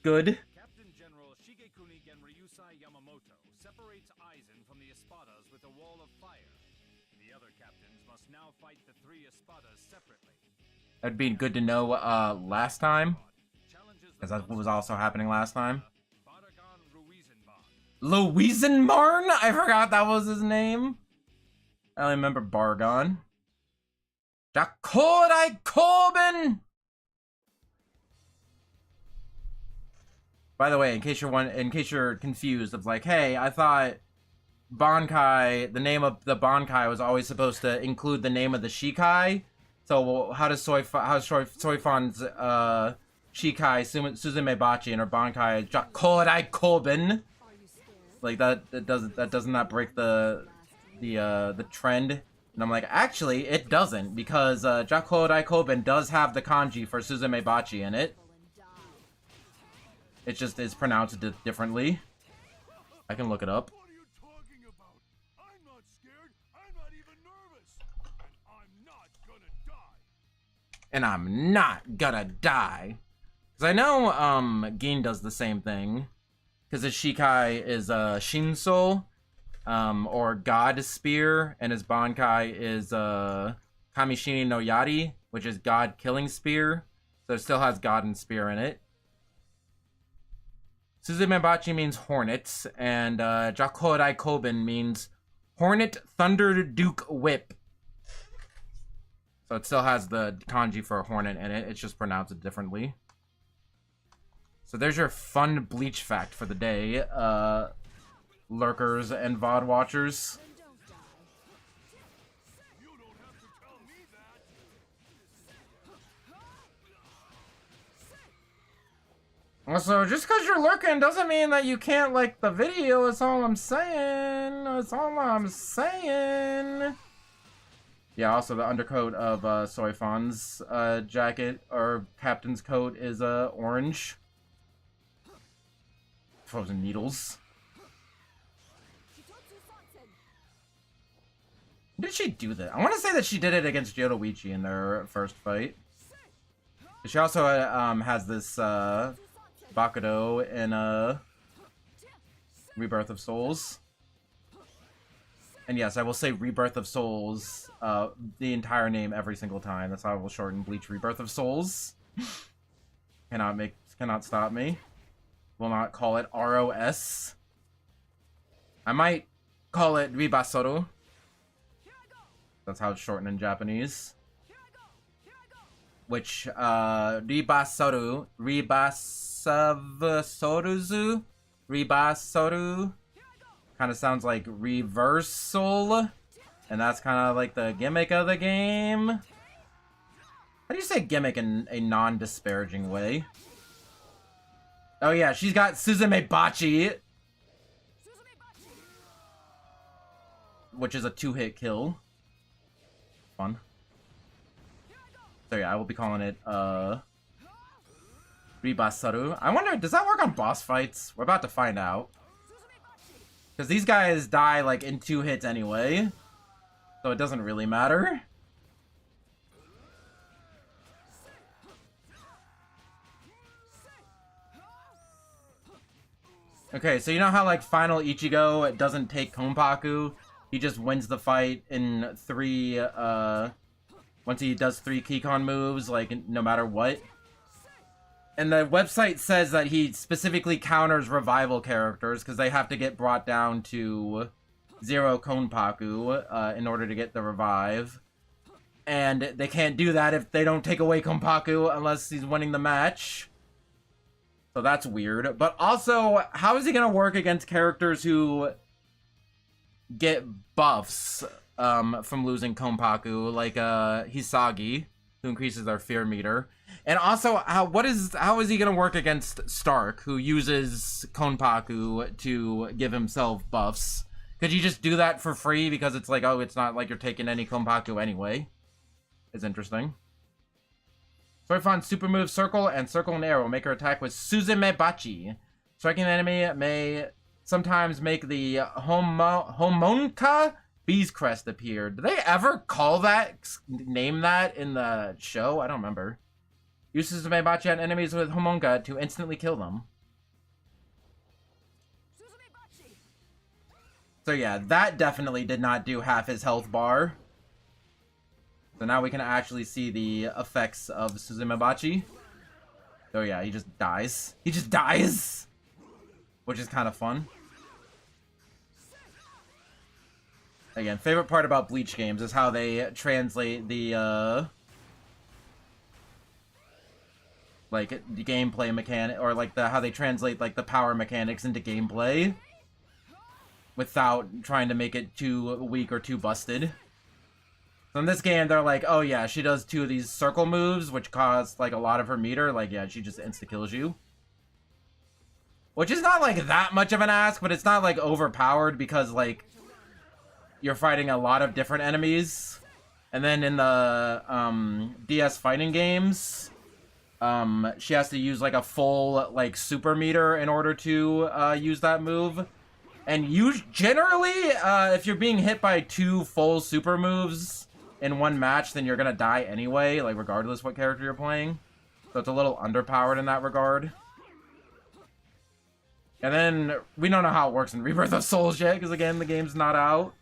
Speaker 1: Good.
Speaker 4: Captain General Shigekuni Genryusai Yamamoto separates Aizen from the Espadas with a wall of fire. The other captains must now fight the 3 Espadas separately.
Speaker 1: That'd be good to know last time. Because that was also happening last time. Louisenbarn? I forgot that was his name. I only remember Bargon. Jakodai Corbin! By the way, in case you're confused, it's like, hey, I thought Bankai, the name of the Bankai was always supposed to include the name of the Shikai. So how does Soifan's Shikai Suzume Bachi and her Bankai Jakodai Corbin? Like that does not break the trend. And I'm like, actually, it doesn't, because Jakodai Koben does have the kanji for Suzume Bachi in it. It just is pronounced differently. I can look it up.
Speaker 4: What are you talking about? I'm not scared. I'm not even nervous. And I'm not gonna die.
Speaker 1: And I'm not gonna die. Because I know Gin does the same thing. Because his Shikai is Shinso, or God Spear, and his Bankai is Kamishini no Yari, which is God Killing Spear. So it still has God and Spear in it. Suzume Bachi means hornets, and Jakodai Koben means Hornet Thunder Duke Whip. So it still has the kanji for hornet in it, it's just pronounced differently. So there's your fun Bleach fact for the day, lurkers and VOD watchers.
Speaker 4: You don't have to tell me that.
Speaker 1: Also, just because you're lurking doesn't mean that you can't like the video, that's all I'm saying. That's all I'm saying. Yeah, also the undercoat of Soifan's jacket, or captain's coat, is orange. Frozen needles. Did she do that? I want to say that she did it against Yoruichi in their first fight. She also has this Bakudo in Rebirth of Souls. And yes, I will say Rebirth of Souls, the entire name every single time. That's how I will shorten Bleach Rebirth of Souls. Cannot stop me. Will not call it ROS. I might call it Ribasoru. That's how it's shortened in Japanese. Which, Ribasoru, Ribasoru, kind of sounds like reversal. And that's kind of like the gimmick of the game. How do you say gimmick in a non-disparaging way? Oh yeah, she's got Suzume Bachi, which is a 2-hit kill. Fun. So yeah, I will be calling it Ribasaru. I wonder, does that work on boss fights? We're about to find out. Because these guys die like in 2 hits anyway, so it doesn't really matter. Okay, so you know how, like, Final Ichigo doesn't take Konpaku? He just wins the fight in 3, once he does 3 Kikon moves, like, no matter what? And the website says that he specifically counters revival characters, because they have to get brought down to 0 Konpaku, in order to get the revive. And they can't do that if they don't take away Konpaku unless he's winning the match. So that's weird. But also, how is he going to work against characters who get buffs from losing Konpaku, like Hisagi, who increases their fear meter? And also, how is he gonna work against Stark, who uses Konpaku to give himself buffs? Could you just do that for free because it's like, oh, it's not like you're taking any Konpaku anyway? It's interesting. So I found super move Circle and Circle and Arrow. Make her attack with Suzumebachi. Striking an enemy may sometimes make the Homonka Bee's Crest appear. Did they ever name that in the show? I don't remember. Use Suzumebachi on enemies with Homonka to instantly kill them. So yeah, that definitely did not do half his health bar. So now we can actually see the effects of Suzumebachi. So yeah, he just dies. He just dies! Which is kind of fun. Again, favorite part about Bleach games is how they translate the, like, the gameplay mechanic, or like how they translate, like, the power mechanics into gameplay without trying to make it too weak or too busted. So in this game, they're like, oh yeah, she does 2 of these circle moves, which cost, like, a lot of her meter. Like, yeah, she just insta-kills you. Which is not, like, that much of an ask, but it's not, like, overpowered because, like, you're fighting a lot of different enemies. And then in the, DS fighting games, she has to use, like, a full, like, super meter in order to, use that move. And generally, if you're being hit by 2 full super moves in one match, then you're gonna die anyway, like, regardless what character you're playing. So it's a little underpowered in that regard. And then, we don't know how it works in Rebirth of Souls yet, because again, the game's not out.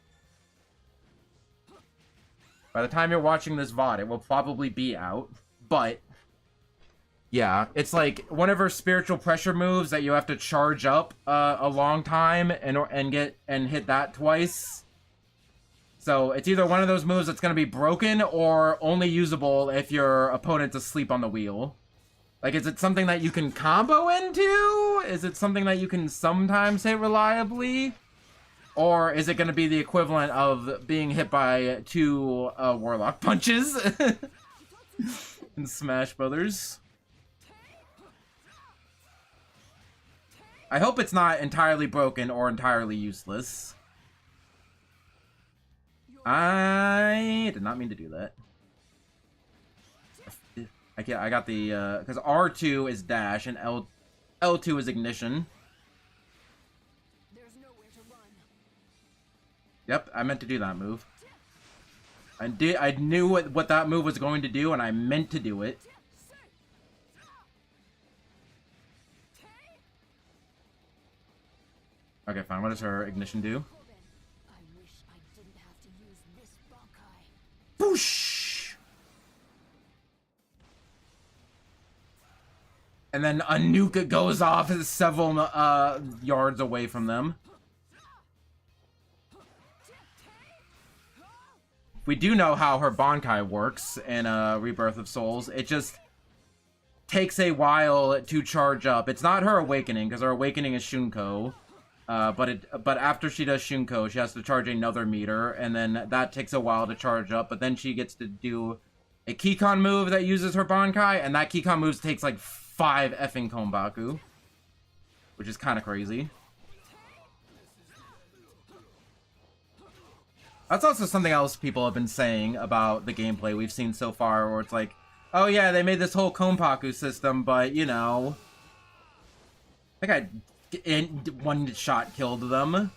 Speaker 1: By the time you're watching this VOD, it will probably be out. But, yeah, it's like one of her spiritual pressure moves that you have to charge up a long time and hit that twice. So it's either one of those moves that's going to be broken or only usable if your opponent's asleep on the wheel. Like, is it something that you can combo into? Is it something that you can sometimes hit reliably? Or is it going to be the equivalent of being hit by 2 Warlock punches in Smash Brothers? I hope it's not entirely broken or entirely useless. I did not mean to do that. I got the, because R2 is dash and L2 is ignition. Yep, I meant to do that move. I knew what that move was going to do, and I meant to do it. Okay, fine. What does her ignition do? Boosh! And then a nuke goes off several yards away from them. We do know how her Bankai works in Rebirth of Souls. It just takes a while to charge up. It's not her awakening, because her awakening is Shunko. But after she does Shunko, she has to charge another meter, and then that takes a while to charge up, but then she gets to do a Kikon move that uses her Bankai, and that Kikon move takes like 5 effing Konbaku, which is kind of crazy. That's also something else people have been saying about the gameplay we've seen so far, where it's like, oh yeah, they made this whole Konpaku system, but, you know, I think one shot killed them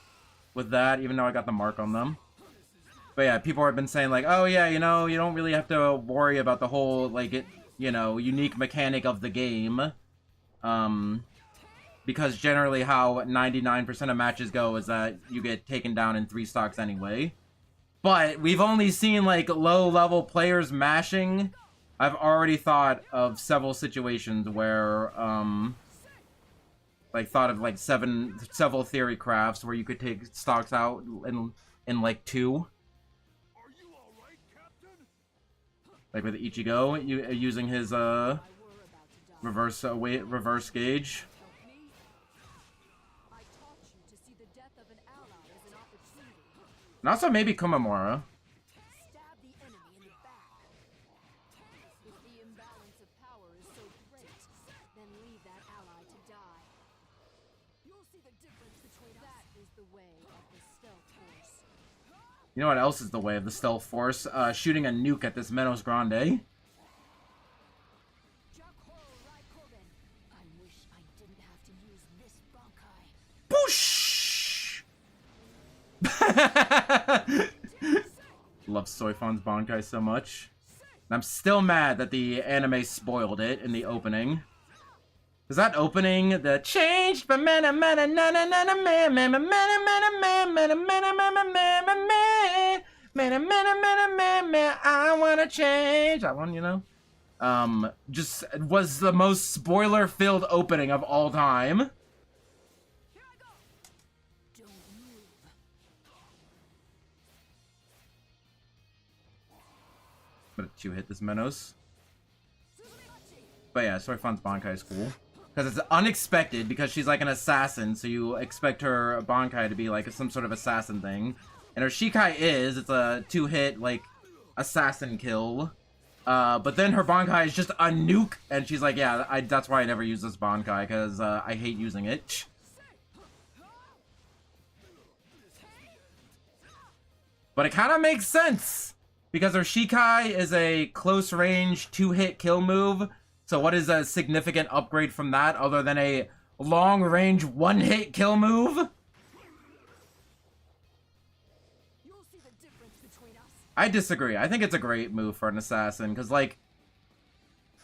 Speaker 1: with that, even though I got the mark on them. But yeah, people have been saying like, oh yeah, you know, you don't really have to worry about the whole, like, unique mechanic of the game. Because generally how 99% of matches go is that you get taken down in 3 stocks anyway. But we've only seen, like, low-level players mashing. I've already thought of several situations where, thought of, like, several theory crafts where you could take stocks out in like 2. Like with Ichigo, using his, reverse gauge. And also maybe Kumamura.
Speaker 3: see the difference between us. That is the way of the stealth force.
Speaker 1: You know what else is the way of the stealth force? Shooting a nuke at this Menos Grande.
Speaker 3: I wish I didn't have to use this Bankai.
Speaker 1: Boosh! Love Soifon's Bankai so much. And I'm still mad that the anime spoiled it in the opening. Is that opening the change? I wanna change. That one, you know? Just was the most spoiler-filled opening of all time. But you hit this Menos. But yeah, Soifon's Bankai is cool. Because it's unexpected, because she's like an assassin, so you expect her Bankai to be like some sort of assassin thing. And her Shikai it's a 2-hit, like, assassin kill. But then her Bankai is just a nuke, and she's like, yeah, that's why I never use this Bankai, because I hate using it. But it kind of makes sense, because her Shikai is a close-range 2-hit kill move. So what is a significant upgrade from that other than a long-range 1-hit kill move?
Speaker 3: You'll see the difference between us.
Speaker 1: I disagree. I think it's a great move for an assassin, because, like,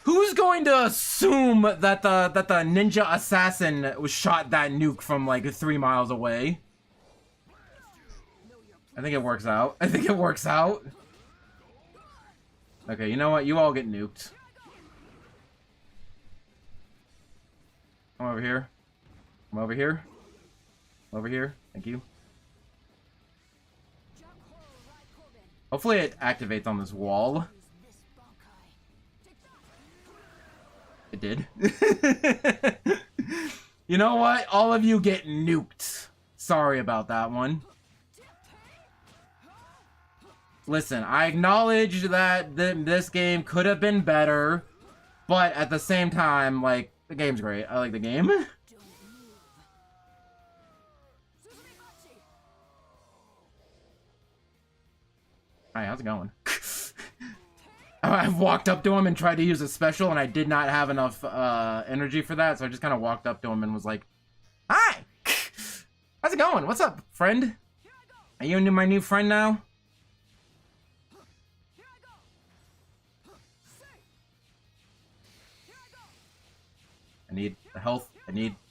Speaker 1: who's going to assume that the ninja assassin was shot that nuke from, like, 3 miles away? I think it works out. I think it works out. Okay, you know what? You all get nuked. Come over here. Come over here. Over here. Thank you. Hopefully it activates on this wall. It did. You know what? All of you get nuked. Sorry about that one. Listen, I acknowledge that this game could have been better, but at the same time, like, the game's great. I like the game. Hi, how's it going? I walked up to him and tried to use a special, and I did not have enough energy for that, so I just kind of walked up to him and was like, hi! How's it going? What's up, friend? Are you my new friend now? I need the health.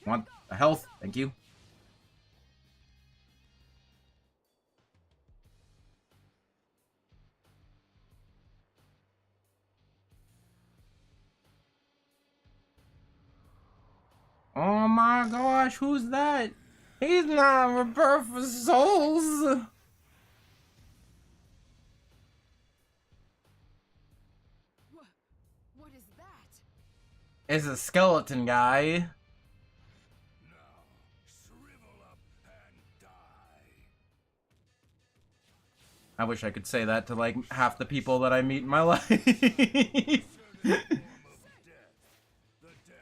Speaker 1: Want the health. Thank you. Oh my gosh, who's that? He's not Rebirth of Souls.
Speaker 3: What is that?
Speaker 1: It's a skeleton guy.
Speaker 4: Now, shrivel up and die.
Speaker 1: I wish I could say that to like half the people that I meet in my life.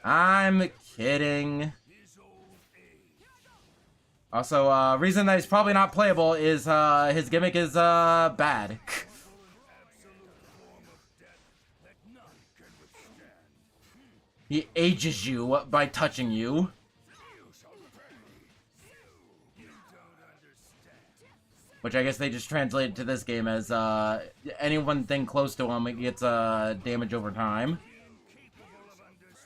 Speaker 1: I'm kidding. Also, reason that he's probably not playable is his gimmick is bad. He ages you by touching you. Which I guess they just translated to this game as anything close to him gets damage over time.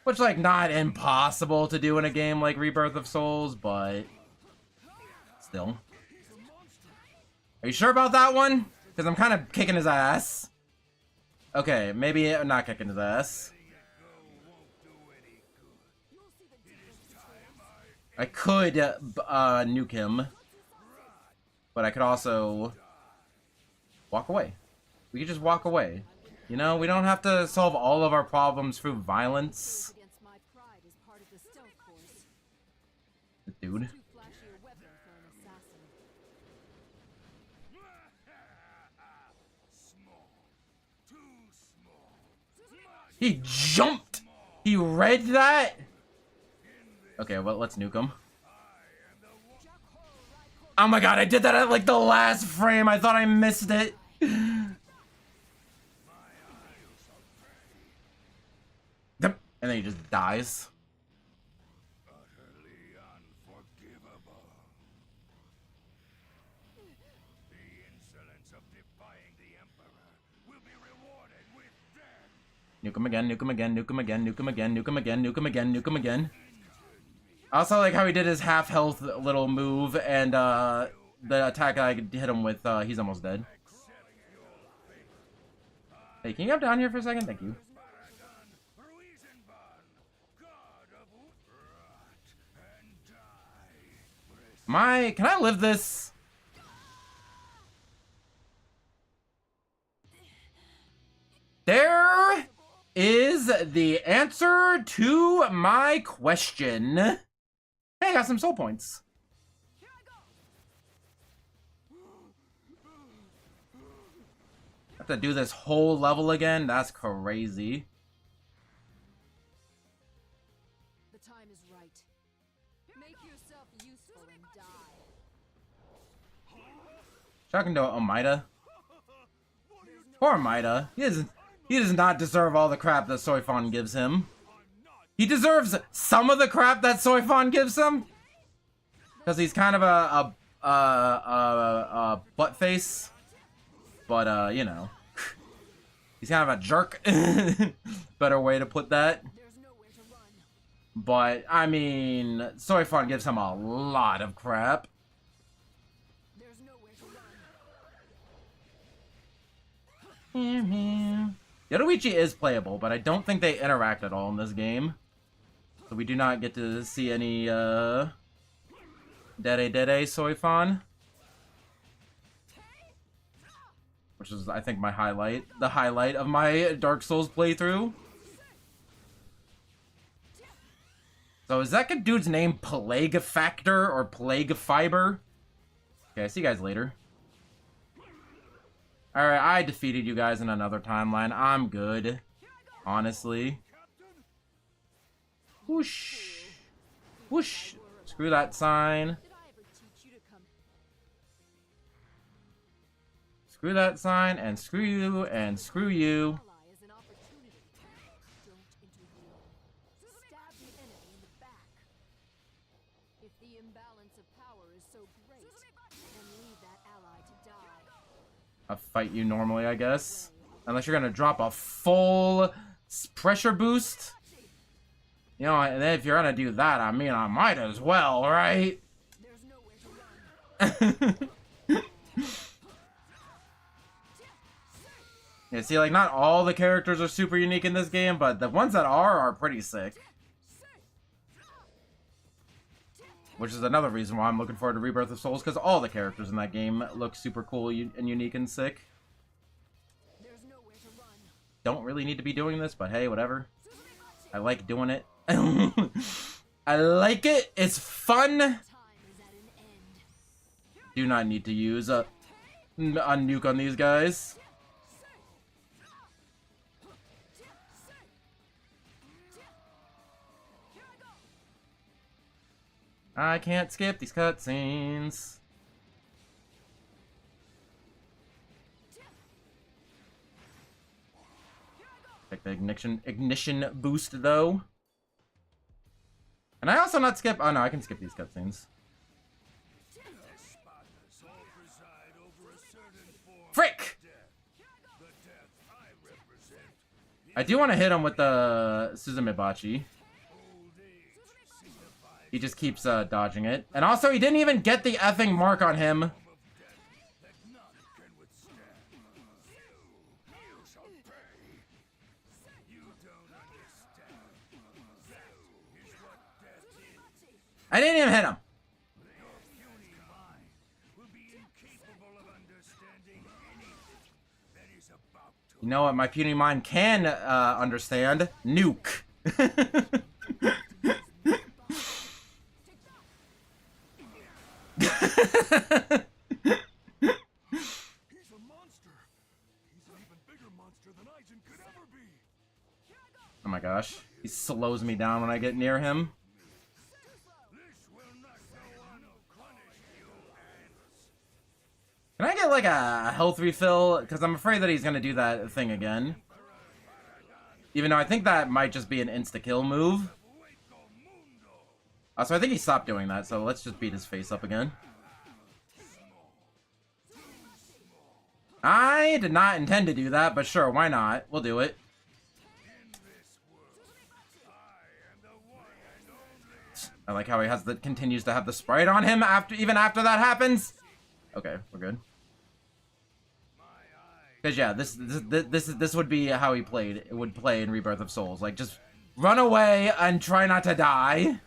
Speaker 1: Which, like, not impossible to do in a game like Rebirth of Souls, but still. Are you sure about that one? Because I'm kind of kicking his ass. Okay, maybe I'm not kicking his ass. I could nuke him, but I could also walk away. We could just walk away. You know, we don't have to solve all of our problems through violence.
Speaker 3: Against my pride is part of the stealth force.
Speaker 1: Dude.
Speaker 3: Too flashy a weapon for an assassin.
Speaker 4: Small. Too small.
Speaker 1: He jumped! He read that? Okay, well, let's nuke him. Oh my god, I did that at like the last frame. I thought I missed it. Yep. And then he just dies.
Speaker 5: Utterly unforgivable. The insolence of defying the Emperor will be rewarded with death.
Speaker 1: Nuke him again, nuke him again, nuke him again, nuke him again, nuke him again, nuke him again, nuke him again. I also like how he did his half health little move, and the attack I could hit him with, he's almost dead. Hey, can you come down here for a second? Thank you. Can I live this? There is the answer to my question. Hey, I got some soul points. Have to do this whole level again? That's crazy.
Speaker 3: The time is right. Make yourself useful and die.
Speaker 1: Talking to Omida. Poor Omida. He does not deserve all the crap that Soifon gives him. He deserves some of the crap that Soifon gives him, because he's kind of a butt face. But you know, he's kind of a jerk. Better way to put that. But I mean, Soifon gives him a lot of crap. Yoruichi is playable, but I don't think they interact at all in this game. So we do not get to see any Dere Soifon. Which is, I think, my highlight. The highlight of my Dark Souls playthrough. So is that dude's name Plague Factor or Plague Fiber? Okay, see you guys later. Alright, I defeated you guys in another timeline. I'm good. Honestly. Whoosh. Whoosh. Screw that sign. Screw that sign, and screw you, and screw you. I'll fight you normally, I guess. Unless you're gonna drop a full pressure boost. You know, and if you're gonna do that, I mean, I might as well, right? Yeah, see, like, not all the characters are super unique in this game, but the ones that are pretty sick. Which is another reason why I'm looking forward to Rebirth of Souls, because all the characters in that game look super cool and unique and sick. Don't really need to be doing this, but hey, whatever. I like doing it. I like it. It's fun. Do not need to use a nuke on these guys. I can't skip these cutscenes. Take the ignition boost though. And I also not skip. Oh no, I can skip these cutscenes. Frick! I do want to hit him with the Suzumebachi. He just keeps dodging it. And also, he didn't even get the effing mark on him. I didn't even hit him. You know what my puny mind can understand? Nuke.
Speaker 5: He's a monster. He's an even bigger monster than Aizen could ever be.
Speaker 1: Oh my gosh. He slows me down when I get near him.
Speaker 5: This will not go unpunished, you
Speaker 1: get like a health refill? Because I'm afraid that he's gonna do that thing again. Even though I think that might just be an insta-kill move. So I think he stopped doing that, so let's just beat his face up again. I did not intend to do that, but sure, why not? We'll do it. I like how he has the continues to have the sprite on him even after that happens. Okay, we're good. Because yeah, this would be how he would play in Rebirth of Souls. Like, just run away and try not to die.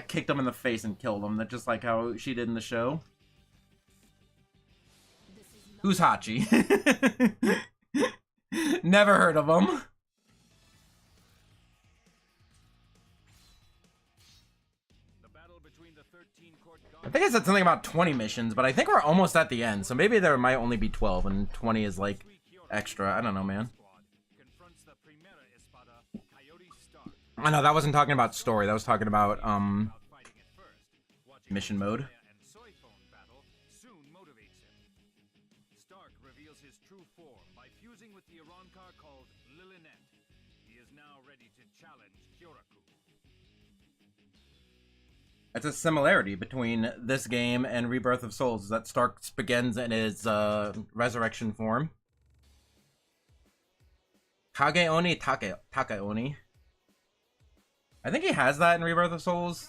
Speaker 1: Kicked him in the face and killed him. That's just like how she did in the show. Who's Hachi? Never heard of him. I think I said something about 20 missions, but I think we're almost at the end, so maybe there might only be 12 and 20 is like extra. I don't know, man. I know that wasn't talking about story. That was talking about mission mode.
Speaker 4: Stark reveals his true form by fusing with the Ironclar called Lilinet. He is now ready to challenge Kyoraku.
Speaker 1: It's a similarity between this game and Rebirth of Souls, that Stark begins in his resurrection form. Kage Oni, Take Oni. I think he has that in Rebirth of Souls.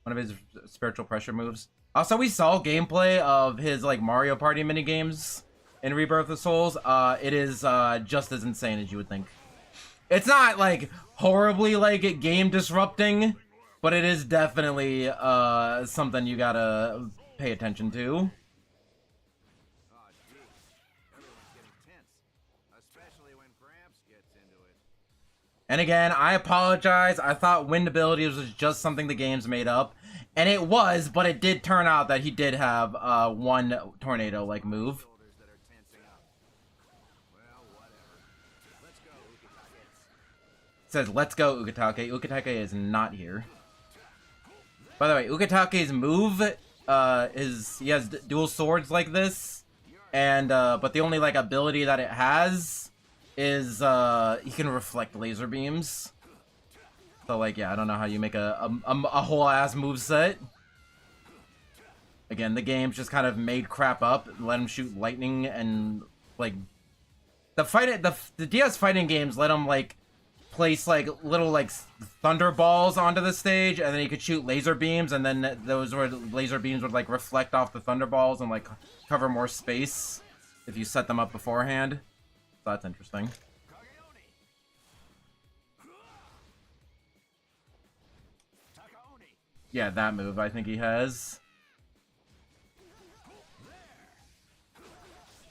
Speaker 1: One of his spiritual pressure moves. Also, we saw gameplay of his like Mario Party minigames in Rebirth of Souls. It is just as insane as you would think. It's not like horribly like game disrupting, but it is definitely something you gotta pay attention to. And again, I apologize. I thought wind abilities was just something the game's made up. And it was, but it did turn out that he did have one tornado-like move. It says, let's go, Ukitake. Ukitake is not here. By the way, Ukitake's move is... He has dual swords like this. And, but the only, like, ability that it has... is he can reflect laser beams. So like, yeah, I don't know how you make a whole ass moveset. Again, the game's just kind of made crap up, let him shoot lightning, and like the DS fighting games let him like place like little like thunder balls onto the stage, and then he could shoot laser beams, and then those laser beams would like reflect off the thunder balls and like cover more space if you set them up beforehand. So that's interesting. Yeah, that move I think he has.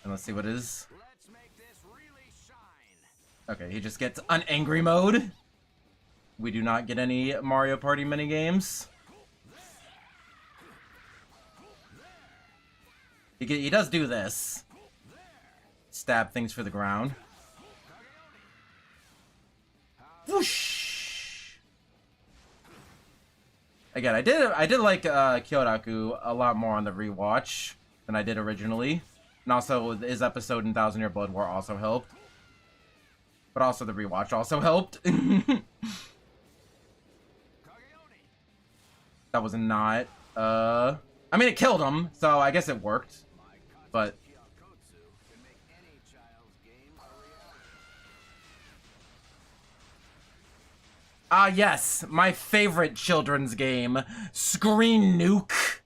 Speaker 1: And let's see what it is. Okay, he just gets an angry mode. We do not get any Mario Party minigames. He does do this. Stab things for the ground. Whoosh! Again, I did like Kyoraku a lot more on the rewatch than I did originally. And also his episode in Thousand Year Blood War also helped. But also the rewatch also helped. That was not I mean it killed him, so I guess it worked. But yes, my favorite children's game, Screen Nuke.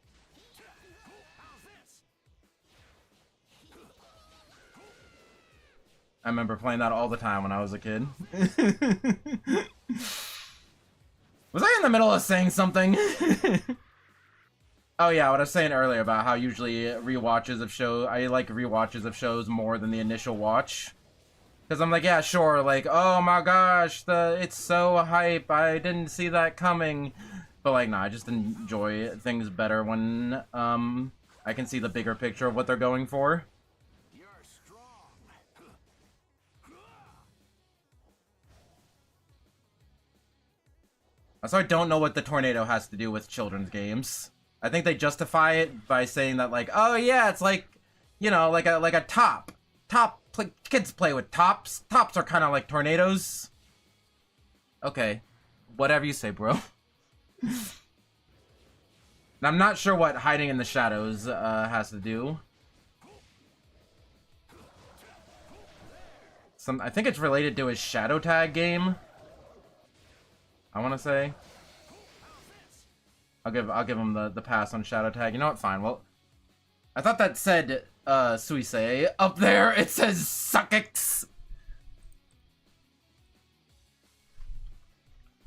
Speaker 1: I remember playing that all the time when I was a kid. Was I in the middle of saying something? Oh yeah, what I was saying earlier about how usually rewatches of shows, I like rewatches of shows more than the initial watch. Because I'm like, yeah, sure, like, oh my gosh, it's so hype, I didn't see that coming. But like, nah, I just enjoy things better when I can see the bigger picture of what they're going for. Also, I don't know what the tornado has to do with children's games. I think they justify it by saying that, like, oh yeah, it's like, you know, like a top. Kids play with tops. Tops are kind of like tornadoes. Okay, whatever you say, bro. And I'm not sure what hiding in the shadows has to do. I think it's related to his shadow tag game. I want to say. I'll give him the pass on shadow tag. You know what? Fine. Well, I thought that said Suisei. Up there it says Suckix.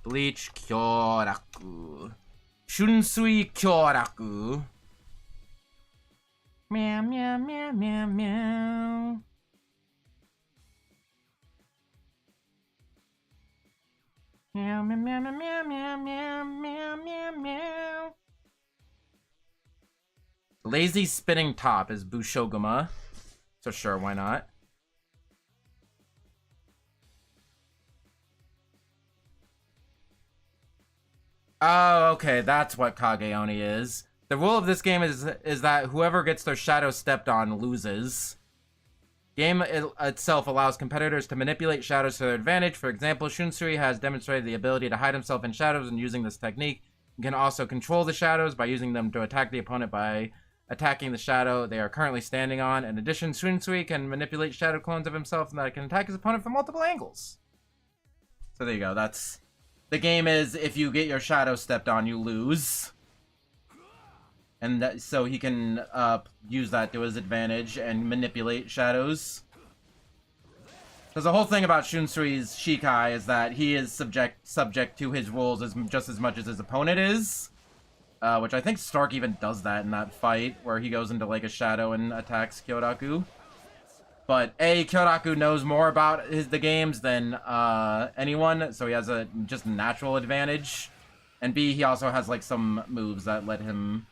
Speaker 1: Bleach Kyoraku. Shunsui Kyoraku. Meow meow meow meow meow. Meow meow meow meow meow meow meow meow meow. Lazy spinning top is Bushoguma. So sure, why not? Oh, okay, that's what Kageoni is. The rule of this game is that whoever gets their shadow stepped on loses. Game itself allows competitors to manipulate shadows to their advantage. For example, Shunsui has demonstrated the ability to hide himself in shadows, and using this technique, he can also control the shadows by using them to attack the opponent by attacking the shadow they are currently standing on. In addition, Shunsui can manipulate shadow clones of himself and that can attack his opponent from multiple angles. So there you go. That's the game. Is if you get your shadow stepped on, you lose. And so he can use that to his advantage and manipulate shadows. Because the whole thing about Shunsui's Shikai is that he is subject to his rules just as much as his opponent is. Which I think Stark even does that in that fight, where he goes into like a shadow and attacks Kyoraku. But A, Kyoraku knows more about the games than anyone, so he has a just natural advantage. And B, he also has like some moves that let him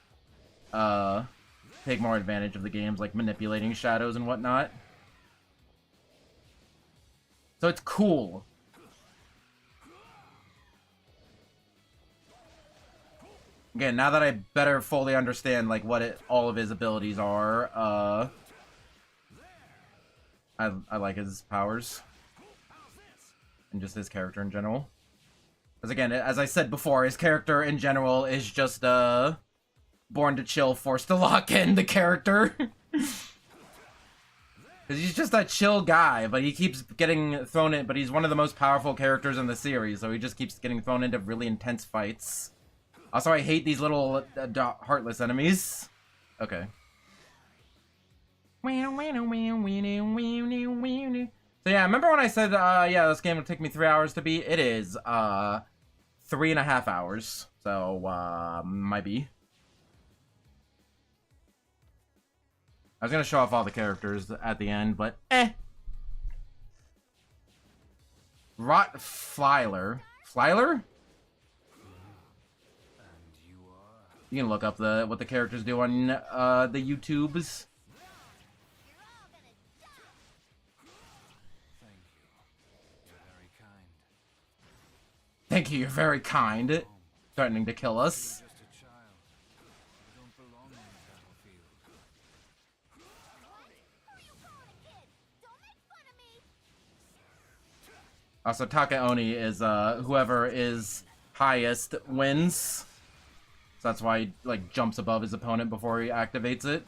Speaker 1: take more advantage of the games, like manipulating shadows and whatnot. So it's cool. Again, now that I better fully understand like what all of his abilities are, I like his powers and just his character in general. Because again, as I said before, his character in general is just born to chill, forced to lock in the character. Because he's just a chill guy, but he keeps getting thrown in. But he's one of the most powerful characters in the series, so he just keeps getting thrown into really intense fights. Also, I hate these little heartless enemies. Okay. So yeah, remember when I said, yeah, this game would take me 3 hours to beat? It is 3.5 hours. So, might be. I was gonna show off all the characters at the end, but Rot Flyler. Flyler? You can look up what the characters do on the YouTubes. Thank you, you're very kind. Threatening to kill us. Also, Takaoni is whoever is highest wins. So that's why he like jumps above his opponent before he activates it.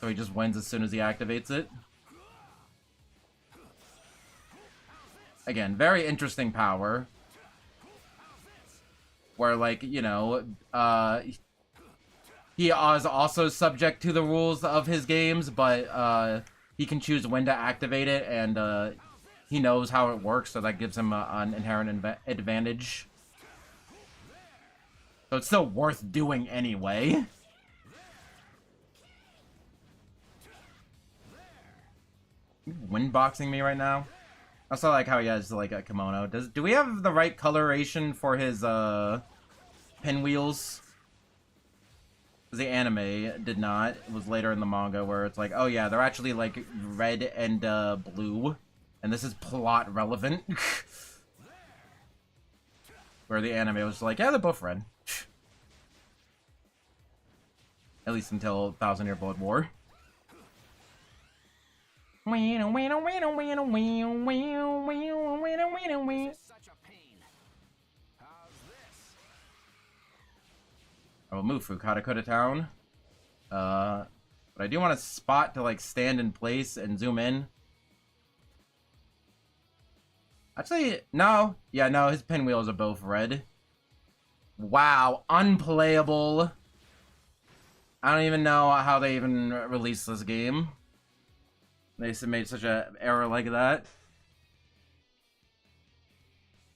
Speaker 1: So he just wins as soon as he activates it. Again, very interesting power. Where like, you know, he is also subject to the rules of his games, but he can choose when to activate it, and he knows how it works, so that gives him an inherent advantage. So it's still worth doing anyway. You windboxing me right now? I also like how he has like a kimono. Do we have the right coloration for his pinwheels? The anime did not. It was later in the manga where it's like, oh yeah, they're actually like red and blue. And this is plot relevant. Where the anime was like, yeah, they're both red. At least until Thousand Year Blood War.
Speaker 2: Such a pain. How's this?
Speaker 1: I will move Fukarakura town. But I do want a spot to like stand in place and zoom in. Actually, no. Yeah, no, his pinwheels are both red. Wow, unplayable. I don't even know how they even released this game. They made such an error like that.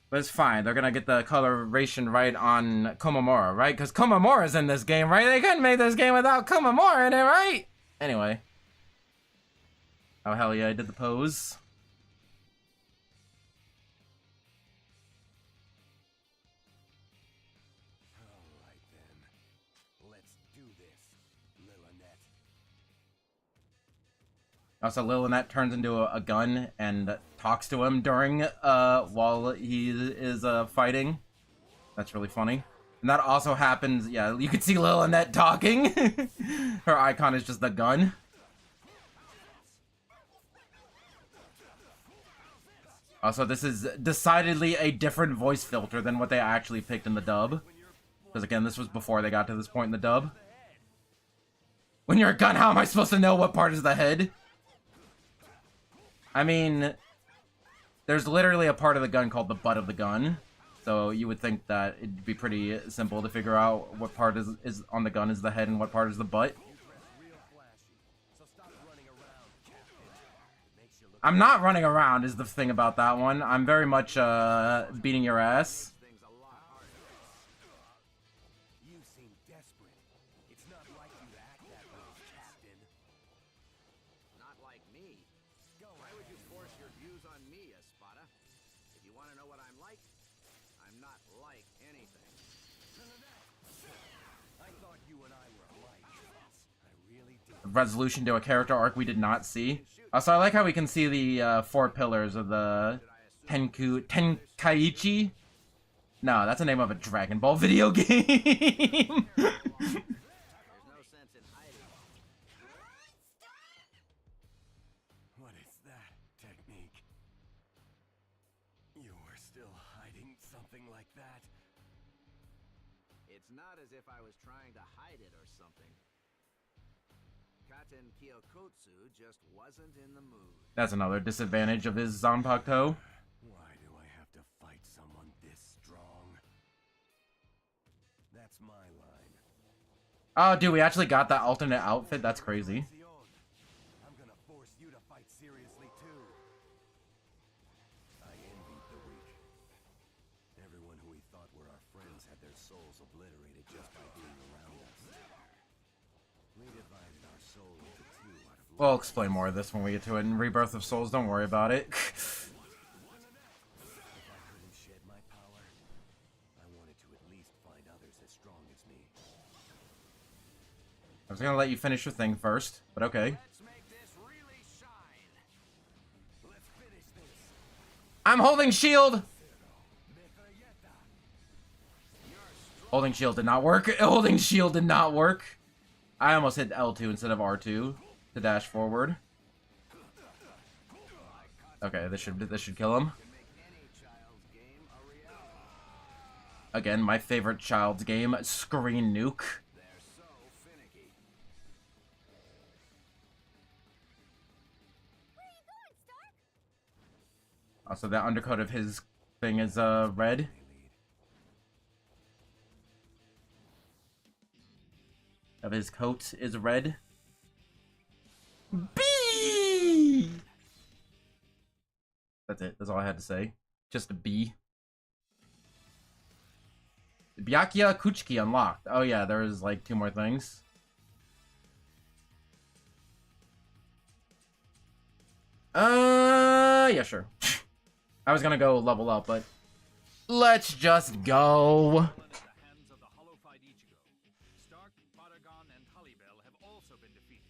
Speaker 1: But it's fine. They're gonna get the coloration right on Komamura, right? Because Komamura's in this game, right? They couldn't make this game without Komamura in it, right? Anyway. Oh, hell yeah, I did the pose.
Speaker 2: Alright then. Let's do this, Lillinette.
Speaker 1: Also, Lillinette turns into a gun and talks to him during, while he is, fighting. That's really funny. And that also happens, yeah, you can see Lillinette talking. Her icon is just the gun. Also, this is decidedly a different voice filter than what they actually picked in the dub. Because again, this was before they got to this point in the dub. When you're a gun, how am I supposed to know what part is the head? I mean, there's literally a part of the gun called the butt of the gun. So you would think that it'd be pretty simple to figure out what part is on the gun is the head and what part is the butt. I'm not running around is the thing about that one. I'm very much beating your ass.
Speaker 2: You seem desperate. It's not like you to act that way, Captain.
Speaker 6: Not like me. Why would you force your views on me, Espada? If you want to know what I'm like, I'm not like anything.
Speaker 2: I thought you and I were alike. I really did.
Speaker 1: Resolution to a character arc we did not see. Also, I like how we can see the 4 pillars of the Tenkaichi. No, that's the name of a Dragon Ball video game.
Speaker 6: There's no sense in hiding.
Speaker 2: What is that technique? You were still hiding something like that?
Speaker 6: It's not as if I was trying to hide it or something. Katen Kyokotsu just wasn't in the mood.
Speaker 1: That's another disadvantage of his Zanpakuto.
Speaker 2: Why do I have to fight someone this strong? That's my line.
Speaker 1: Oh, dude, we actually got that alternate outfit. That's crazy.
Speaker 2: I'm gonna force you to fight seriously too. I envied the weak. Everyone who we thought were our friends had their souls obliterated just by being around us. We divided our soul into 2 out of
Speaker 1: We'll explain more of this when we get to it in Rebirth of Souls. Don't worry about it.
Speaker 2: If I couldn't shed my power, I wanted to at least find others as strong as me.
Speaker 1: I was gonna let you finish your thing first, but okay.
Speaker 2: Let's make this really shine. Let's finish this.
Speaker 1: I'm holding shield! Holding shield did not work. Holding shield did not work. I almost hit L2 instead of R2 to dash forward. Okay, this should kill him. Again, my favorite child's game, Screen Nuke.
Speaker 6: They're so finicky.
Speaker 1: Also, the undercoat of his thing is red. Of his coat is red. B. That's it. That's all I had to say. Just a B. Byakuya Kuchiki unlocked. Oh yeah, there was like 2 more things. Yeah, sure. I was gonna go level up, but let's just go.
Speaker 4: At the hands of the hollow-fied Ichigo. Stark, Baragon, and Halibel have also been defeated.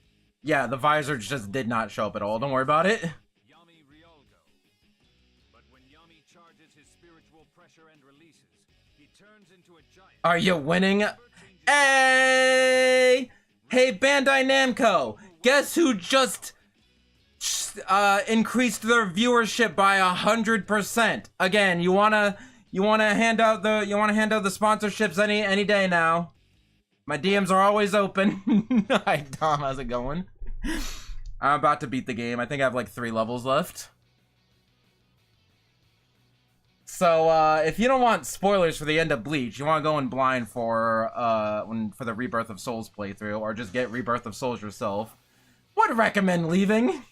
Speaker 1: Yeah, the visor just did not show up at all. Don't worry about it.
Speaker 4: Yami Ryolgo. But when Yami charges his spiritual pressure and releases, he turns into a giant.
Speaker 1: Are you winning? Hey! Hey, Bandai Namco! Guess who just increased their viewership by 100%? Again, you wanna hand out the sponsorships any day now. My DMs are always open. Hi Tom, how's it going? I'm about to beat the game. I think I have like 3 levels left. So, if you don't want spoilers for the end of Bleach, you want to go in blind for the Rebirth of Souls playthrough, or just get Rebirth of Souls yourself, would recommend leaving.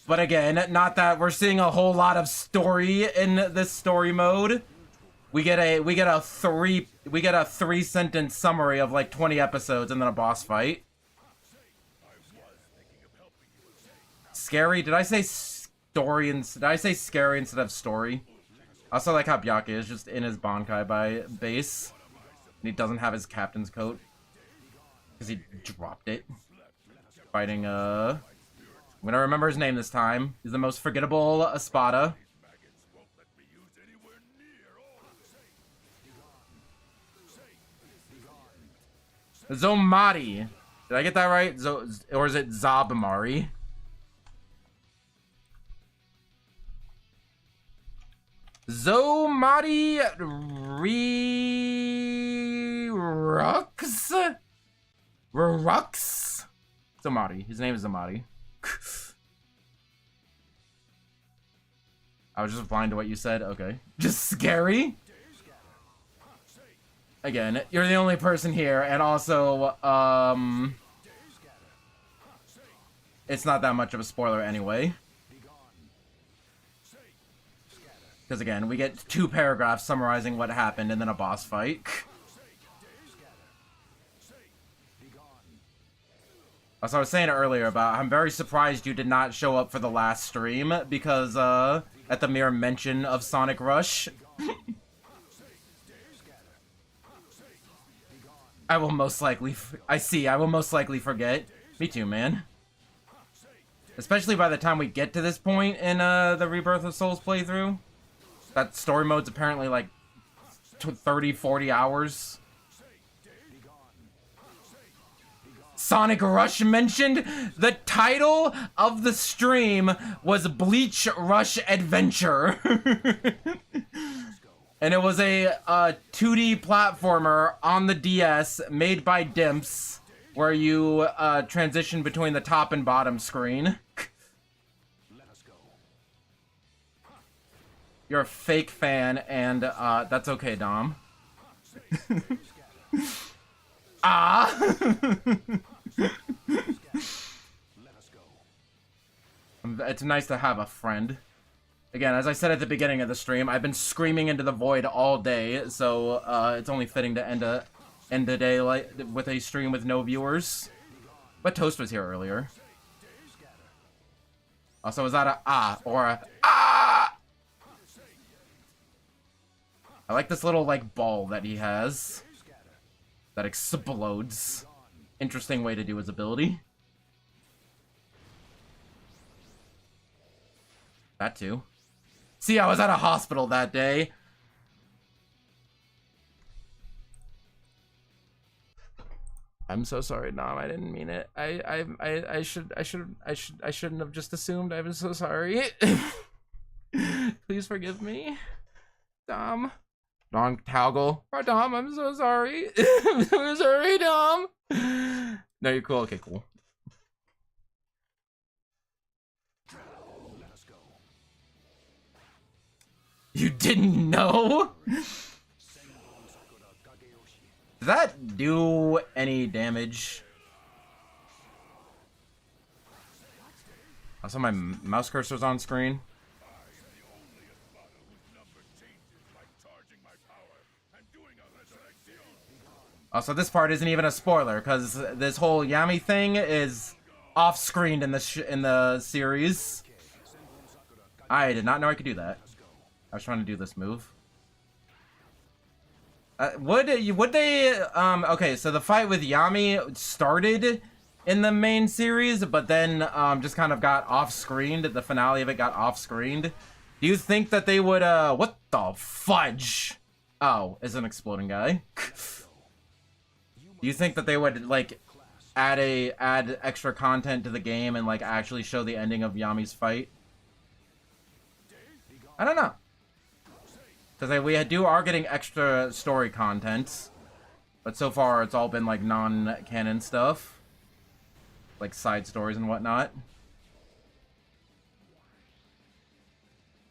Speaker 1: But again, not that we're seeing a whole lot of story in this story mode. We get a 3-sentence summary of like 20 episodes and then a boss fight. Scary? Did I say story and did I say scary instead of story? I also like how Byakuya is just in his Bankai base. And he doesn't have his captain's coat. Because he dropped it. Fighting, I'm gonna remember his name this time. He's the most forgettable Espada. Zomari. Did I get that right? Or is it Zabamari? Zomari Rux? Zomari. His name is Zomari. I was just blind to what you said. Okay. Just scary? Again, you're the only person here, and also, it's not that much of a spoiler anyway. Because again, we get 2 paragraphs summarizing what happened and then a boss fight. As I was saying earlier about, I'm very surprised you did not show up for the last stream, because, at the mere mention of Sonic Rush. I will most likely forget. Me too, man. Especially by the time we get to this point in, the Rebirth of Souls playthrough. That story mode's apparently like 30, 40 hours. Sonic Rush mentioned. The title of the stream was Bleach Rush Adventure. And it was a 2D platformer on the DS made by Dimps, where you transition between the top and bottom screen. You're a fake fan, and that's okay, Dom. It's nice to have a friend. Again, as I said at the beginning of the stream, I've been screaming into the void all day, so it's only fitting to end the day with a stream with no viewers. But Toast was here earlier. Also, was that a or a I like this little, like, ball that he has. That explodes. Interesting way to do his ability. That too. See, I was at a hospital that day. I'm so sorry, Nom. I didn't mean it. I shouldn't have just assumed. I'm so sorry. Please forgive me, Dom. Dom Taugle. Oh, Dom, I'm so sorry. I'm so sorry, Dom. No, you're cool. Okay, cool. You didn't know? Does that do any damage? Also, my mouse cursor's on screen. Also, this part isn't even a spoiler, because this whole Yami thing is off-screened in the series. I did not know I could do that. I was trying to do this move. Would they, okay, so the fight with Yami started in the main series, but then, just kind of got off-screened. The finale of it got off-screened. Do you think that they would, what the fudge? Oh, is an exploding guy. Do you think that they would, like, add extra content to the game and, like, actually show the ending of Yami's fight? I don't know. Because we are getting extra story content. But so far, it's all been, like, non-canon stuff. Like, side stories and whatnot.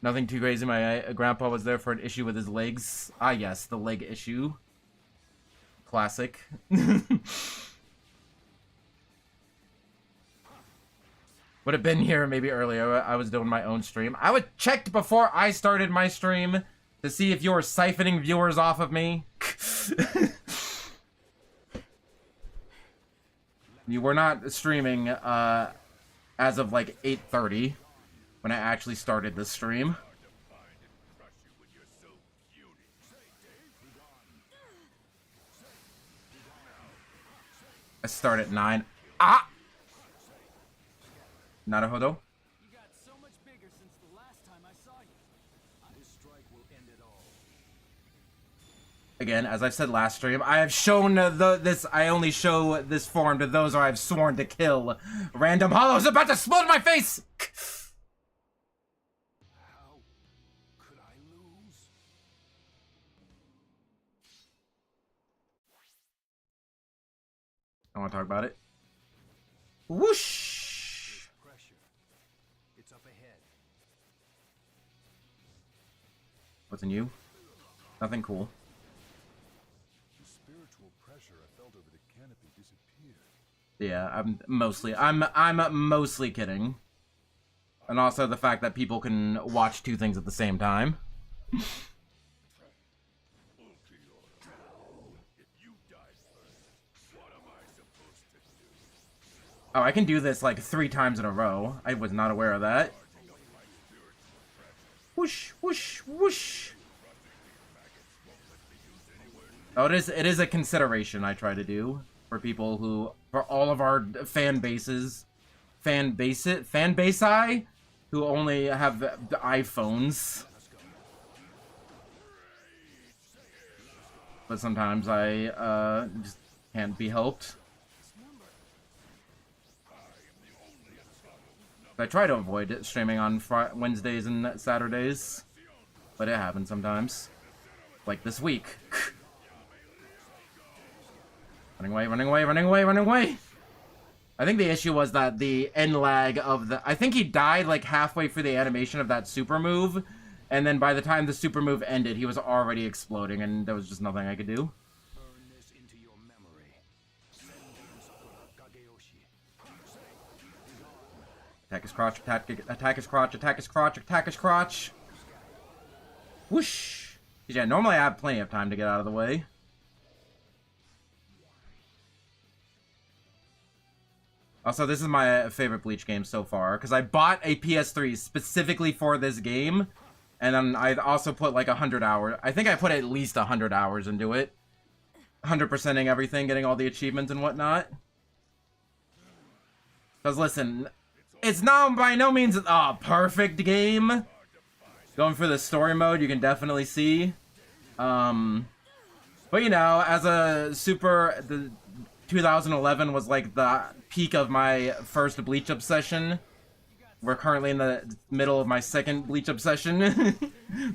Speaker 1: Nothing too crazy. My grandpa was there for an issue with his legs. Ah, yes, the leg issue. Classic. Would have been here maybe earlier. I was doing my own stream. I would checked before I started my stream to see if you were siphoning viewers off of me. You were not streaming as of like 8:30 when I actually started this stream. I start at 9. Ah! Naruhodo.
Speaker 2: You got so much bigger since the last time I saw you. This strike will end it all.
Speaker 1: Again, as I've said last stream, I have shown this. I only show this form to those I have sworn to kill. Random Hollow's about to explode in my face.
Speaker 5: How could I lose?
Speaker 1: I want to talk about it. Whoosh!
Speaker 2: Pressure. It's up ahead.
Speaker 1: What's in you? Nothing cool.
Speaker 5: The spiritual pressure I felt over the canopy disappeared.
Speaker 1: Yeah, I'm mostly kidding. And also the fact that people can watch two things at the same time. Oh, I can do this like 3 times in a row. I was not aware of that. Whoosh, whoosh, whoosh. Oh, it is a consideration I try to do for people who, for all of our fan base who only have the iPhones. But sometimes I just can't be helped. I try to avoid streaming on Wednesdays and Saturdays, but it happens sometimes. Like this week. Running away, running away, running away, running away! I think the issue was that the end lag of the... I think he died like halfway through the animation of that super move, and then by the time the super move ended, he was already exploding, and there was just nothing I could do.
Speaker 2: Burn this into your memory.
Speaker 1: Attack his crotch, attack his crotch, attack his crotch, attack his crotch! Whoosh! Yeah, normally I have plenty of time to get out of the way. Also, this is my favorite Bleach game so far, because I bought a PS3 specifically for this game, and then I also put like 100 hours. I think I put at least 100 hours into it. 100%ing everything, getting all the achievements and whatnot. Because listen, it's not by no means a perfect game. Going for the story mode, you can definitely see. But you know, as a the 2011 was like the peak of my first Bleach obsession. We're currently in the middle of my second Bleach obsession.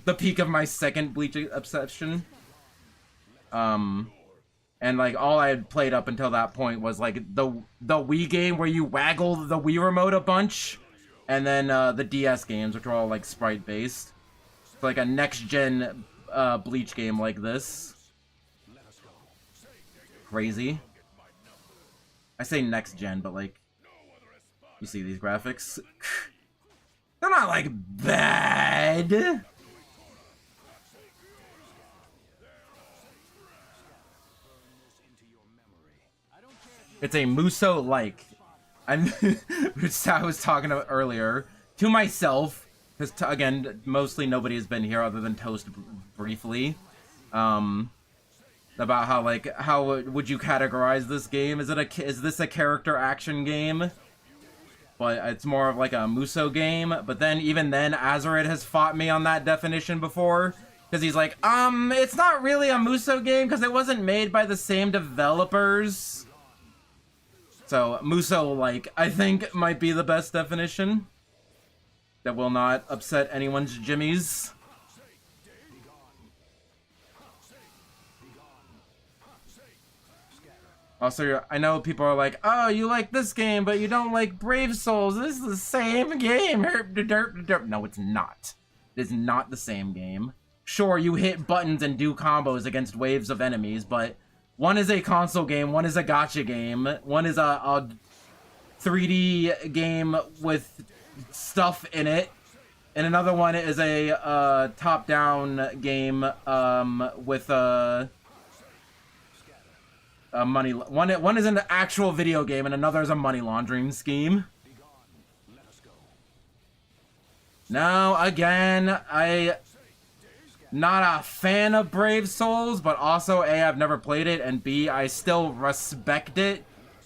Speaker 1: The peak of my second Bleach obsession. And like all I had played up until that point was like the Wii game where you waggle the Wii remote a bunch, and then the DS games, which are all like sprite based. It's like a next gen Bleach game like this. Crazy. I say next gen, but like, you see these graphics? They're not like bad. It's a Muso-like. I was talking about earlier to myself, because again, mostly nobody has been here other than Toast briefly. About how like how would you categorize this game? Is this a character action game? but it's more of like a Muso game. But then, even then, Azeroth has fought me on that definition before. Because he's like, it's not really a Muso game because it wasn't made by the same developers. So, Muso, like, I think might be the best definition. That will not upset anyone's jimmies. Also, I know people are like, oh, you like this game, but you don't like Brave Souls. This is the same game. No, it's not. It is not the same game. Sure, you hit buttons and do combos against waves of enemies, but one is a console game, one is a gacha game, one is a 3D game with stuff in it, and another one is a top-down game with money. One is an actual video game, and another is a money laundering scheme. No, again, not a fan of Brave Souls, but also A, I've never played it, and B, I still respect it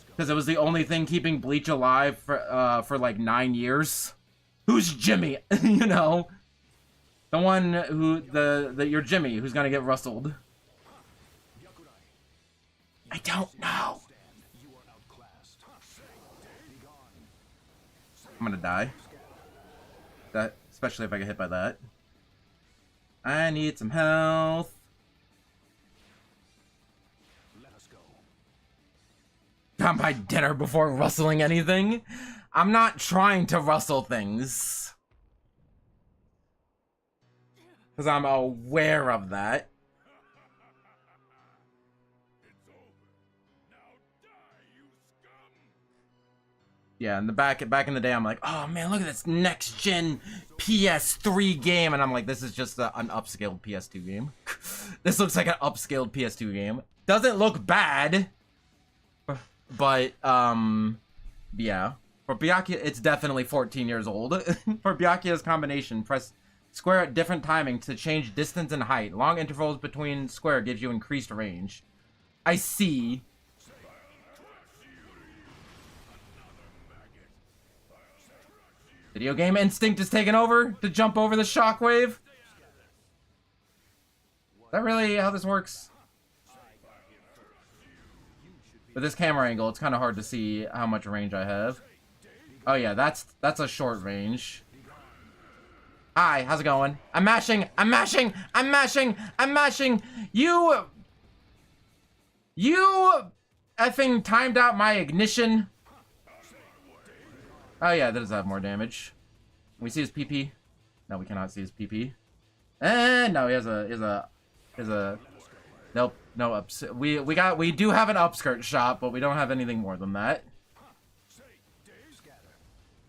Speaker 1: because it was the only thing keeping Bleach alive for like 9 years. Who's Jimmy? You know, the one who your Jimmy who's gonna get rustled. I don't know. I'm gonna die. That, especially if I get hit by that. I need some health. Got my dinner before rustling anything. I'm not trying to rustle things. Because I'm aware of that. Yeah, in the back in the day, I'm like, oh man, look at this next gen PS3 game, and I'm like, this is just an upscaled PS2 game. This looks like an upscaled PS2 game. Doesn't look bad, but yeah. For Byakuya, it's definitely 14 years old. For Byakuya's combination, press square at different timing to change distance and height. Long intervals between square gives you increased range. I see. Video game instinct is taking over to jump over the shockwave. Is that really how this works? With this camera angle, it's kind of hard to see how much range I have. Oh yeah, that's a short range. Hi, how's it going? I'm mashing! I'm mashing! I'm mashing! I'm mashing! You effing timed out my ignition. Oh yeah, that does have more damage. Can we see his PP? No, we cannot see his PP. And no, he has a nope, no ups. We do have an upskirt shot, but we don't have anything more than that.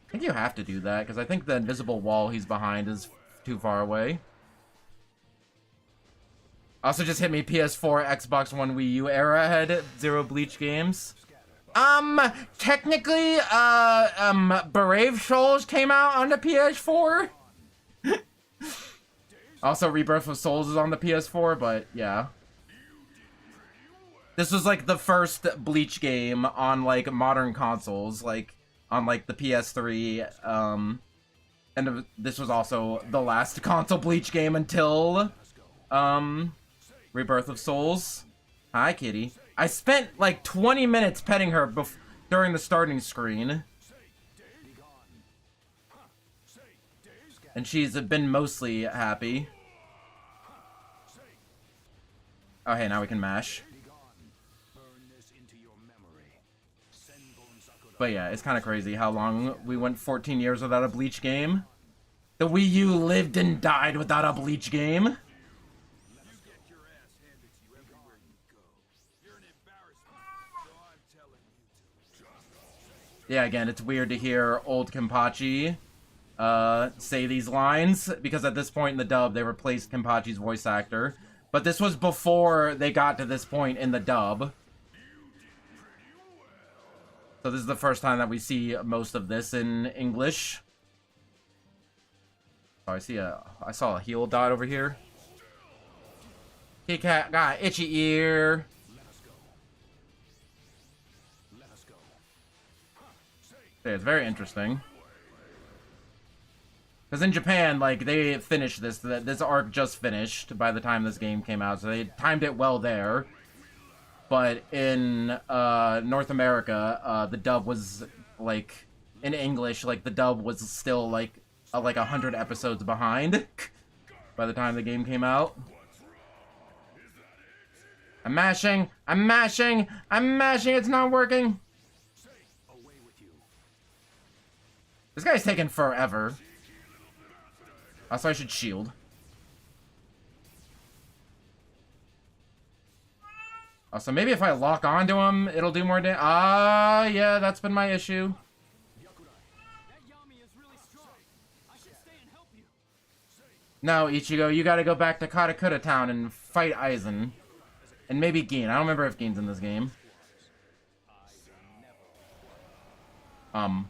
Speaker 1: I think you have to do that because I think the invisible wall he's behind is too far away. Also, just hit me PS4, Xbox One, Wii U era ahead. 0 Bleach games. Technically, Brave Souls came out on the PS4. Also, Rebirth of Souls is on the PS4, but yeah. This was like the first Bleach game on like modern consoles, like on like the PS3, and this was also the last console Bleach game until, Rebirth of Souls. Hi, kitty. I spent like 20 minutes petting her during the starting screen. And she's been mostly happy. Oh, hey, now we can mash. But yeah, it's kind of crazy how long we went 14 years without a Bleach game. The Wii U lived and died without a Bleach game. Yeah, again, it's weird to hear old Kenpachi say these lines, because at this point in the dub, they replaced Kenpachi's voice actor. But this was before they got to this point in the dub. So this is the first time that we see most of this in English. Oh, I saw a heal dot over here. Kitty cat got an itchy ear. Yeah, it's very interesting. Because in Japan, like, they finished this arc just finished by the time this game came out, so they timed it well there. But in North America, the dub was, like, in English, like, the dub was still, like 100 episodes behind by the time the game came out. I'm mashing, it's not working! This guy's taking forever. Also, I should shield. Also, maybe if I lock onto him, it'll do more damage. Ah, yeah, that's been my issue. No, Ichigo, you gotta go back to Katakura Town and fight Aizen. And maybe Gin. I don't remember if Gin's in this game. The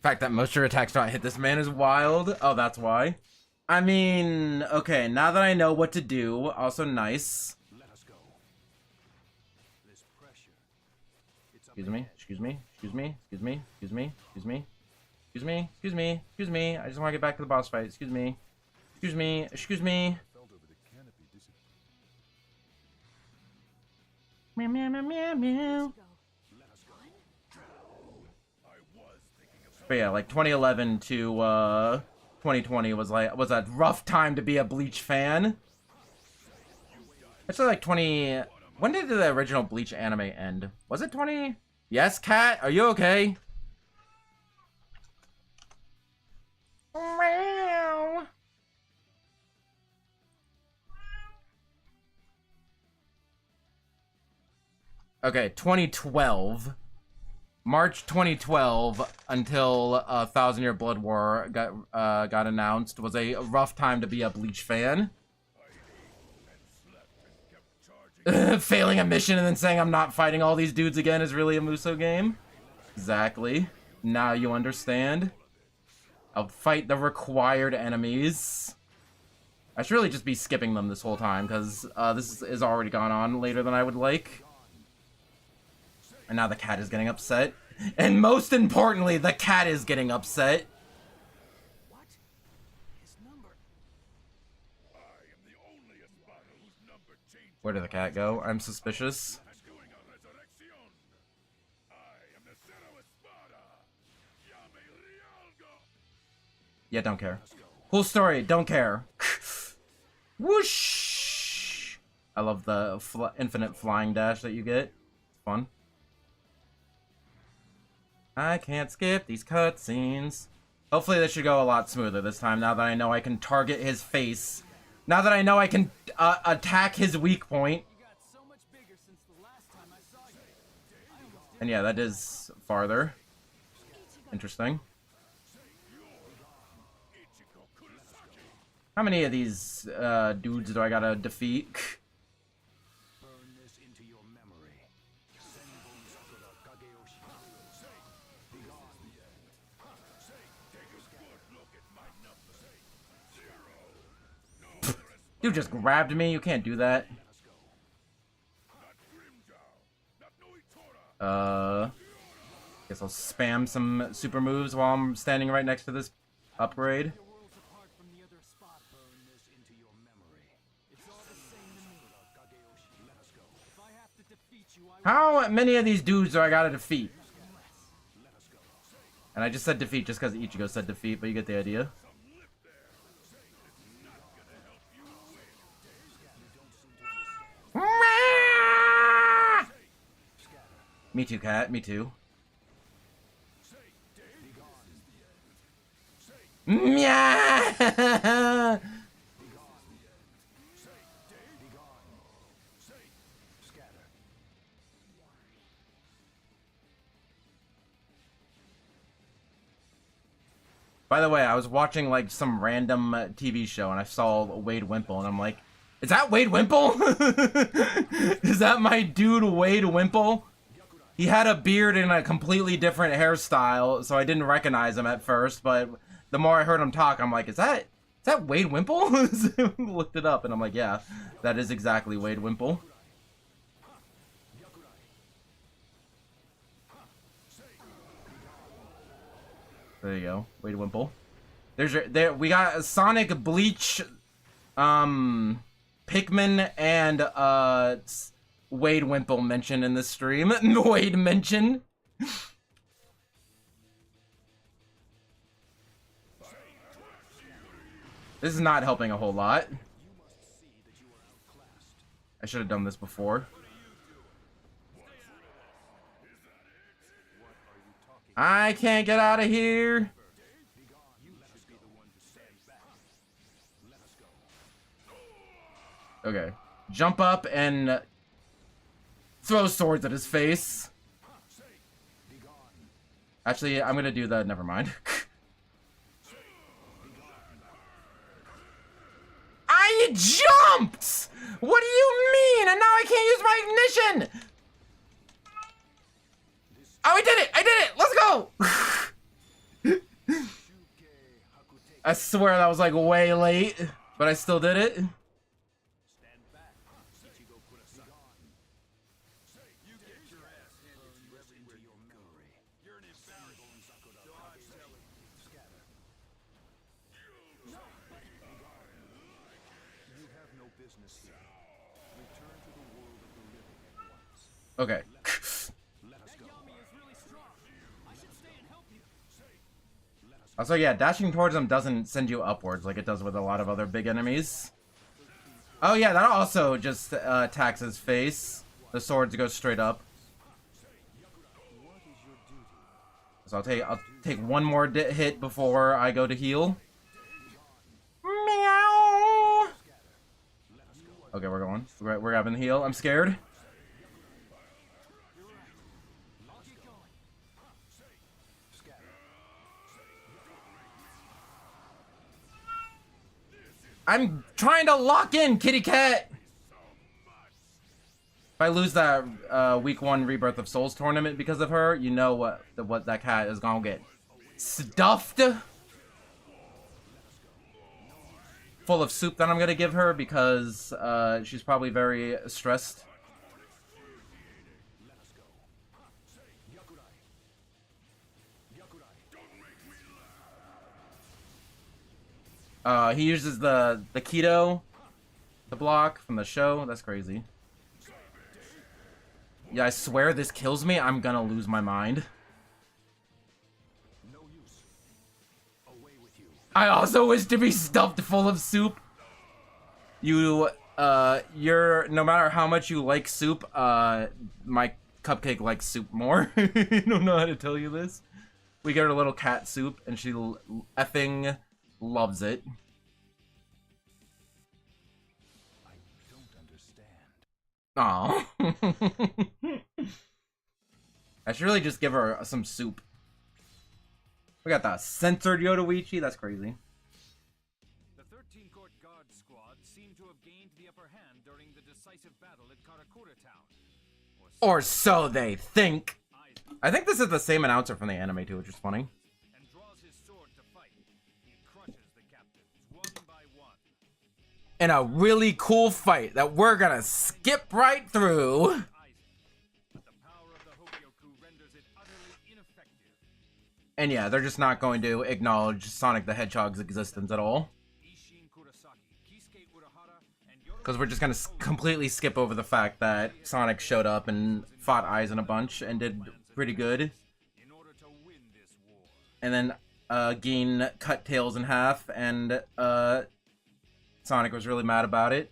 Speaker 1: fact that most of your attacks don't hit this man is wild. Oh, that's why. I mean, okay, now that I know what to do, also nice. Excuse me. I just want to get back to the boss fight. Excuse me. Meow, meow, meow, meow, meow. But yeah, like 2011 to 2020 was a rough time to be a Bleach fan. Actually, like 20. When did the original Bleach anime end? Was it 20? Yes, Cat. Are you okay? Meow. Okay, 2012. March 2012 until 1,000 Year Blood War got announced was a rough time to be a Bleach fan. Failing a mission and then saying I'm not fighting all these dudes again is really a Muso game. Exactly. Now you understand. I'll fight the required enemies. I should really just be skipping them this whole time because this is already gone on later than I would like. And now the cat is getting upset. And most importantly, the cat is getting upset.
Speaker 2: What? His number.
Speaker 5: I am the only Espada whose number changes.
Speaker 1: Where did the cat go? I'm suspicious.
Speaker 5: Going on Resurrección. I am the Zero Espada. Llame Rialgo.
Speaker 1: Yeah, don't care. Cool story, don't care. Whoosh! I love the infinite flying dash that you get. It's fun. I can't skip these cutscenes. Hopefully this should go a lot smoother this time, now that I know I can target his face. Now that I know I can attack his weak point. And yeah, that is farther. Interesting. How many of these dudes do I gotta defeat? Dude just grabbed me. You can't do that. Guess I'll spam some super moves while I'm standing right next to this upgrade. How many of these dudes do I gotta defeat? And I just said defeat just because Ichigo said defeat, but you get the idea. Me too, cat. Me too. Meow! By the way, I was watching like some random TV show and I saw Wade Wimple and I'm like, is that Wade Wimple? Is that my dude Wade Wimple? He had a beard and a completely different hairstyle, so I didn't recognize him at first, but the more I heard him talk, I'm like, is that Wade Wimple? Looked it up and I'm like, yeah, that is exactly Wade Wimple. There you go. Wade Wimple. We got Sonic, Bleach, Pikmin, and Wade Wimple mentioned in this stream. Wade mentioned. This is not helping a whole lot. I should have done this before. I can't get out of here. Okay. Jump up and throw swords at his face. Actually, I'm gonna do that. Never mind. I jumped! What do you mean? And now I can't use my ignition! Oh, I did it! I did it! Let's go! I swear that was like way late, but I still did it. Okay. Also, yeah, dashing towards them doesn't send you upwards like it does with a lot of other big enemies. Oh yeah, that also just attacks his face. The swords go straight up. So I'll take one more hit before I go to heal. Meow. Okay, we're going. We're grabbing the heal. I'm scared. I'm trying to lock in, kitty cat! If I lose that week 1 Rebirth of Souls tournament because of her, you know what that cat is gonna get stuffed full of soup that I'm gonna give her because she's probably very stressed. He uses the keto to block from the show. That's crazy. Yeah, I swear this kills me. I'm gonna lose my mind. I also wish to be stuffed full of soup. You're no matter how much you like soup, my cupcake likes soup more. I don't know how to tell you this. We get her a little cat soup, and she effing loves it.
Speaker 5: I don't understand.
Speaker 1: Aw. I should really just give her some soup. We got the censored Yoruichi. That's crazy.
Speaker 4: The 13 Court Guard squad seem to have gained the upper hand during the decisive battle at Karakura Town.
Speaker 1: Or so they think. I think this is the same announcer from the anime too, which is funny.
Speaker 4: And draws his sword to fight. He crushes the captives one by one.
Speaker 1: In a really cool fight that we're gonna skip right through.
Speaker 4: But the power of the Hogyoku renders it utterly ineffective.
Speaker 1: And yeah, they're just not going to acknowledge Sonic the Hedgehog's existence at all. Because we're just gonna completely skip over the fact that Sonic showed up and fought Aizen a bunch and did pretty good.
Speaker 4: In order to win this war.
Speaker 1: And then Gin cut Tails in half, and Sonic was really mad about it.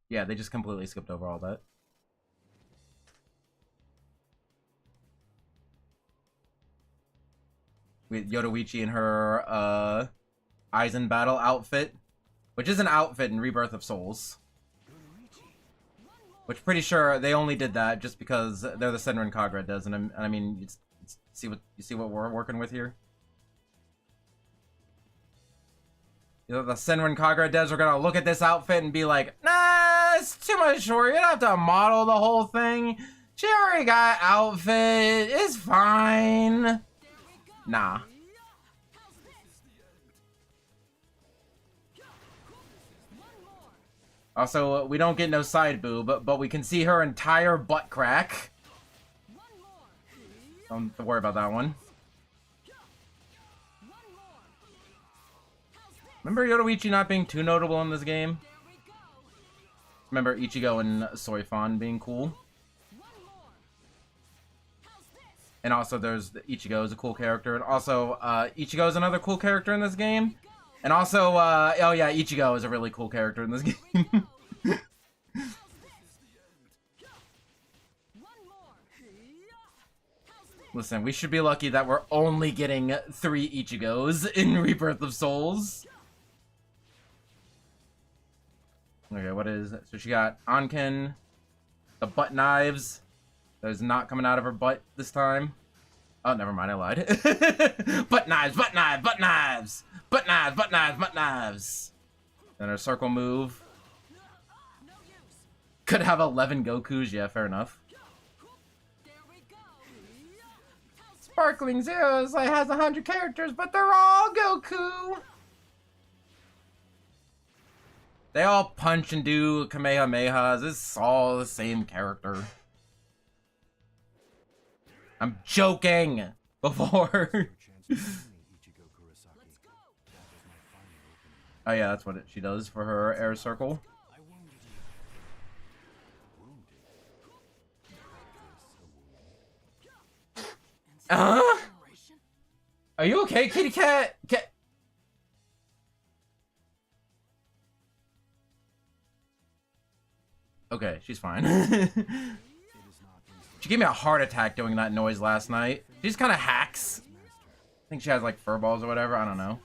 Speaker 1: Yeah, they just completely skipped over all that. With Yoruichi in her Aizen battle outfit, which is an outfit in Rebirth of Souls. Which pretty sure they only did that just because they're the Senran Kagura does, and I mean, you see what we're working with here. You know, the Senran Kagura devs are gonna look at this outfit and be like, nah, it's too much short. You don't have to model the whole thing. She already got outfit. It's fine. Nah. Also, we don't get no side boob, but we can see her entire butt crack. Don't have to worry about that one. Remember Yoruichi not being too notable in this game? Remember Ichigo and Soifan being cool? And also there's Ichigo is a cool character. And also Ichigo is another cool character in this game. And also, oh yeah, Ichigo is a really cool character in this game. Listen, we should be lucky that we're only getting 3 Ichigos in Rebirth of Souls. Okay, what is it? So she got Anken, the butt knives. That is not coming out of her butt this time. Oh, never mind, I lied. Butt knives, butt knives, butt knives! Butt knives, butt knives, butt knives! Then her circle move. Could have 11 Gokus, yeah, fair enough. Sparkling Zeros like has 100 characters, but they're all Goku! They all punch and do Kamehamehas. It's all the same character. I'm joking! Before. Oh yeah, that's what she does for her air circle. Are you okay, kitty cat? Okay, she's fine. She gave me a heart attack doing that noise last night. She just kind of hacks. I think she has like fur balls or whatever. I don't know.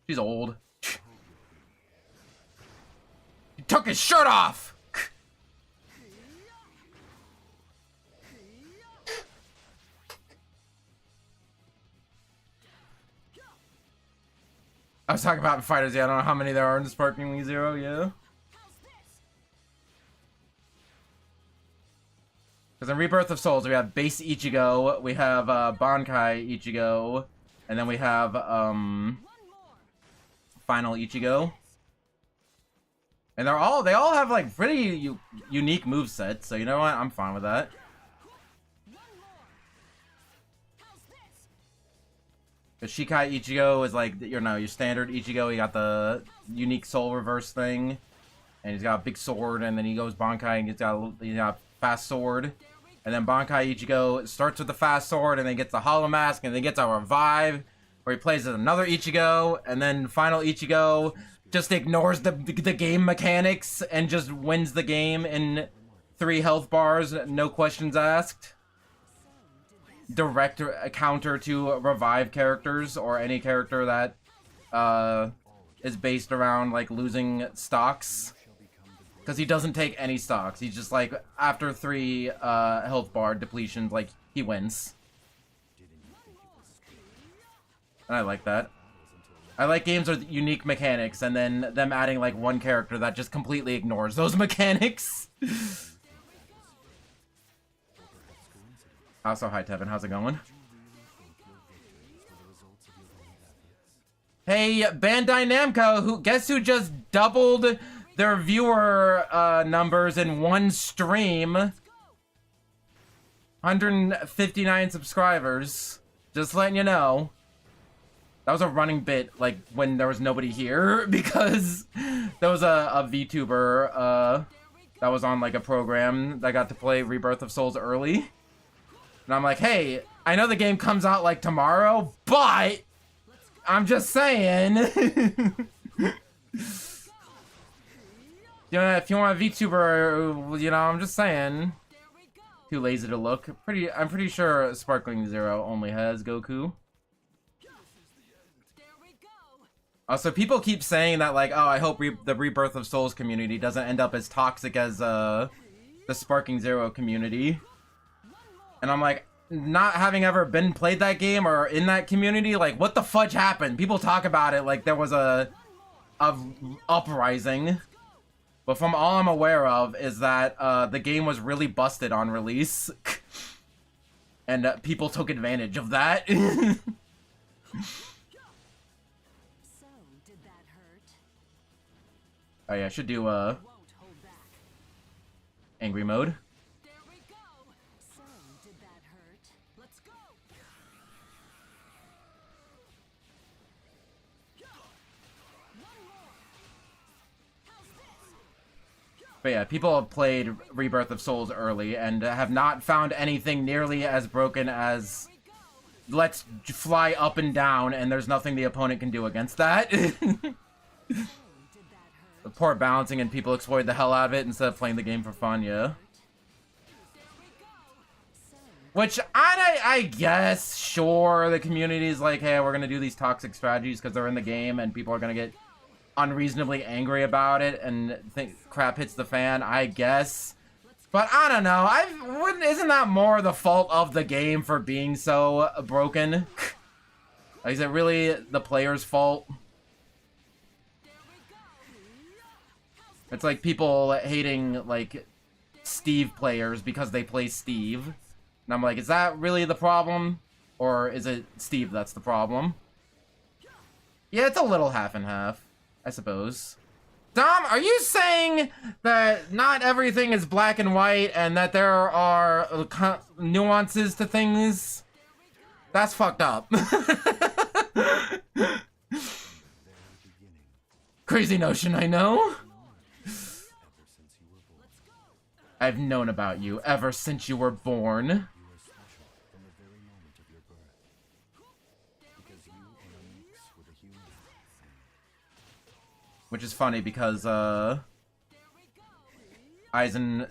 Speaker 1: She's old. He took his shirt off! I was talking about fighters, yeah, I don't know how many there are in the Sparkling Zero, yeah. Because in Rebirth of Souls, we have base Ichigo, we have Bankai Ichigo, and then we have final Ichigo. And they all have like pretty unique movesets, so you know what? I'm fine with that. The Shikai Ichigo is like, you know, your standard Ichigo. He got the unique soul reverse thing, and he's got a big sword, and then he goes Bankai and he's got fast sword. And then Bankai Ichigo starts with the fast sword, and then gets the hollow mask, and then gets a revive, where he plays as another Ichigo, and then final Ichigo just ignores the game mechanics and just wins the game in 3 health bars, no questions asked. Direct counter to revive characters or any character that is based around like losing stocks, because he doesn't take any stocks. He's just like, after 3 health bar depletions, like he wins. And I like that. I like games with unique mechanics and then them adding like one character that just completely ignores those mechanics. Also, hi Tevin, how's it going? Hey, Bandai Namco, guess who just doubled their viewer numbers in one stream? 159 subscribers. Just letting you know. That was a running bit, like, when there was nobody here, because there was a VTuber that was on, like, a program that got to play Rebirth of Souls early. And I'm like, hey, I know the game comes out, like, tomorrow, but I'm just saying. You know, if you want a VTuber, you know, I'm just saying. Too lazy to look. I'm pretty sure Sparkling Zero only has Goku. Also, people keep saying that, like, oh, I hope the Rebirth of Souls community doesn't end up as toxic as the Sparking Zero community. And I'm like, not having ever played that game or in that community, like, what the fudge happened? People talk about it like there was a uprising. But from all I'm aware of is that the game was really busted on release. And people took advantage of that. Oh yeah, I should do angry mode. But yeah, people have played Rebirth of Souls early and have not found anything nearly as broken as let's fly up and down and there's nothing the opponent can do against that. The poor balancing and people exploit the hell out of it instead of playing the game for fun, yeah. Which, I guess, sure, the community's like, hey, we're gonna do these toxic strategies because they're in the game and people are gonna get unreasonably angry about it and think crap hits the fan, I guess. But I don't know, isn't that more the fault of the game for being so broken? Like, is it really the player's fault? It's like people hating, like, Steve players because they play Steve. And I'm like, is that really the problem? Or is it Steve that's the problem? Yeah, it's a little half and half, I suppose. Dom, are you saying that not everything is black and white and that there are nuances to things? That's fucked up. Crazy notion, I know. I've known about you ever since you were born. Which is funny because, Aizen,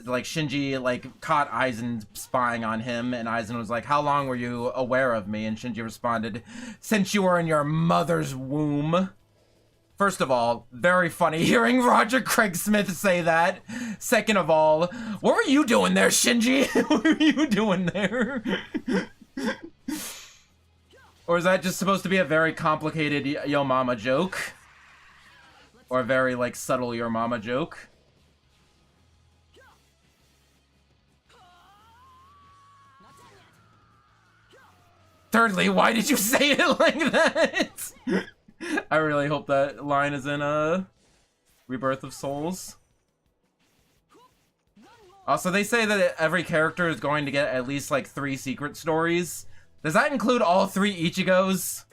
Speaker 1: like, Shinji, like, caught Aizen spying on him, and Aizen was like, how long were you aware of me? And Shinji responded, since you were in your mother's womb. First of all, very funny hearing Roger Craig Smith say that. Second of all, what were you doing there, Shinji? What were you doing there? Or is that just supposed to be a very complicated yo mama joke? Or a very, like, subtle your mama joke? Thirdly, why did you say it like that? I really hope that line is in Rebirth of Souls. Also, they say that every character is going to get at least like 3 secret stories. Does that include all 3 Ichigos?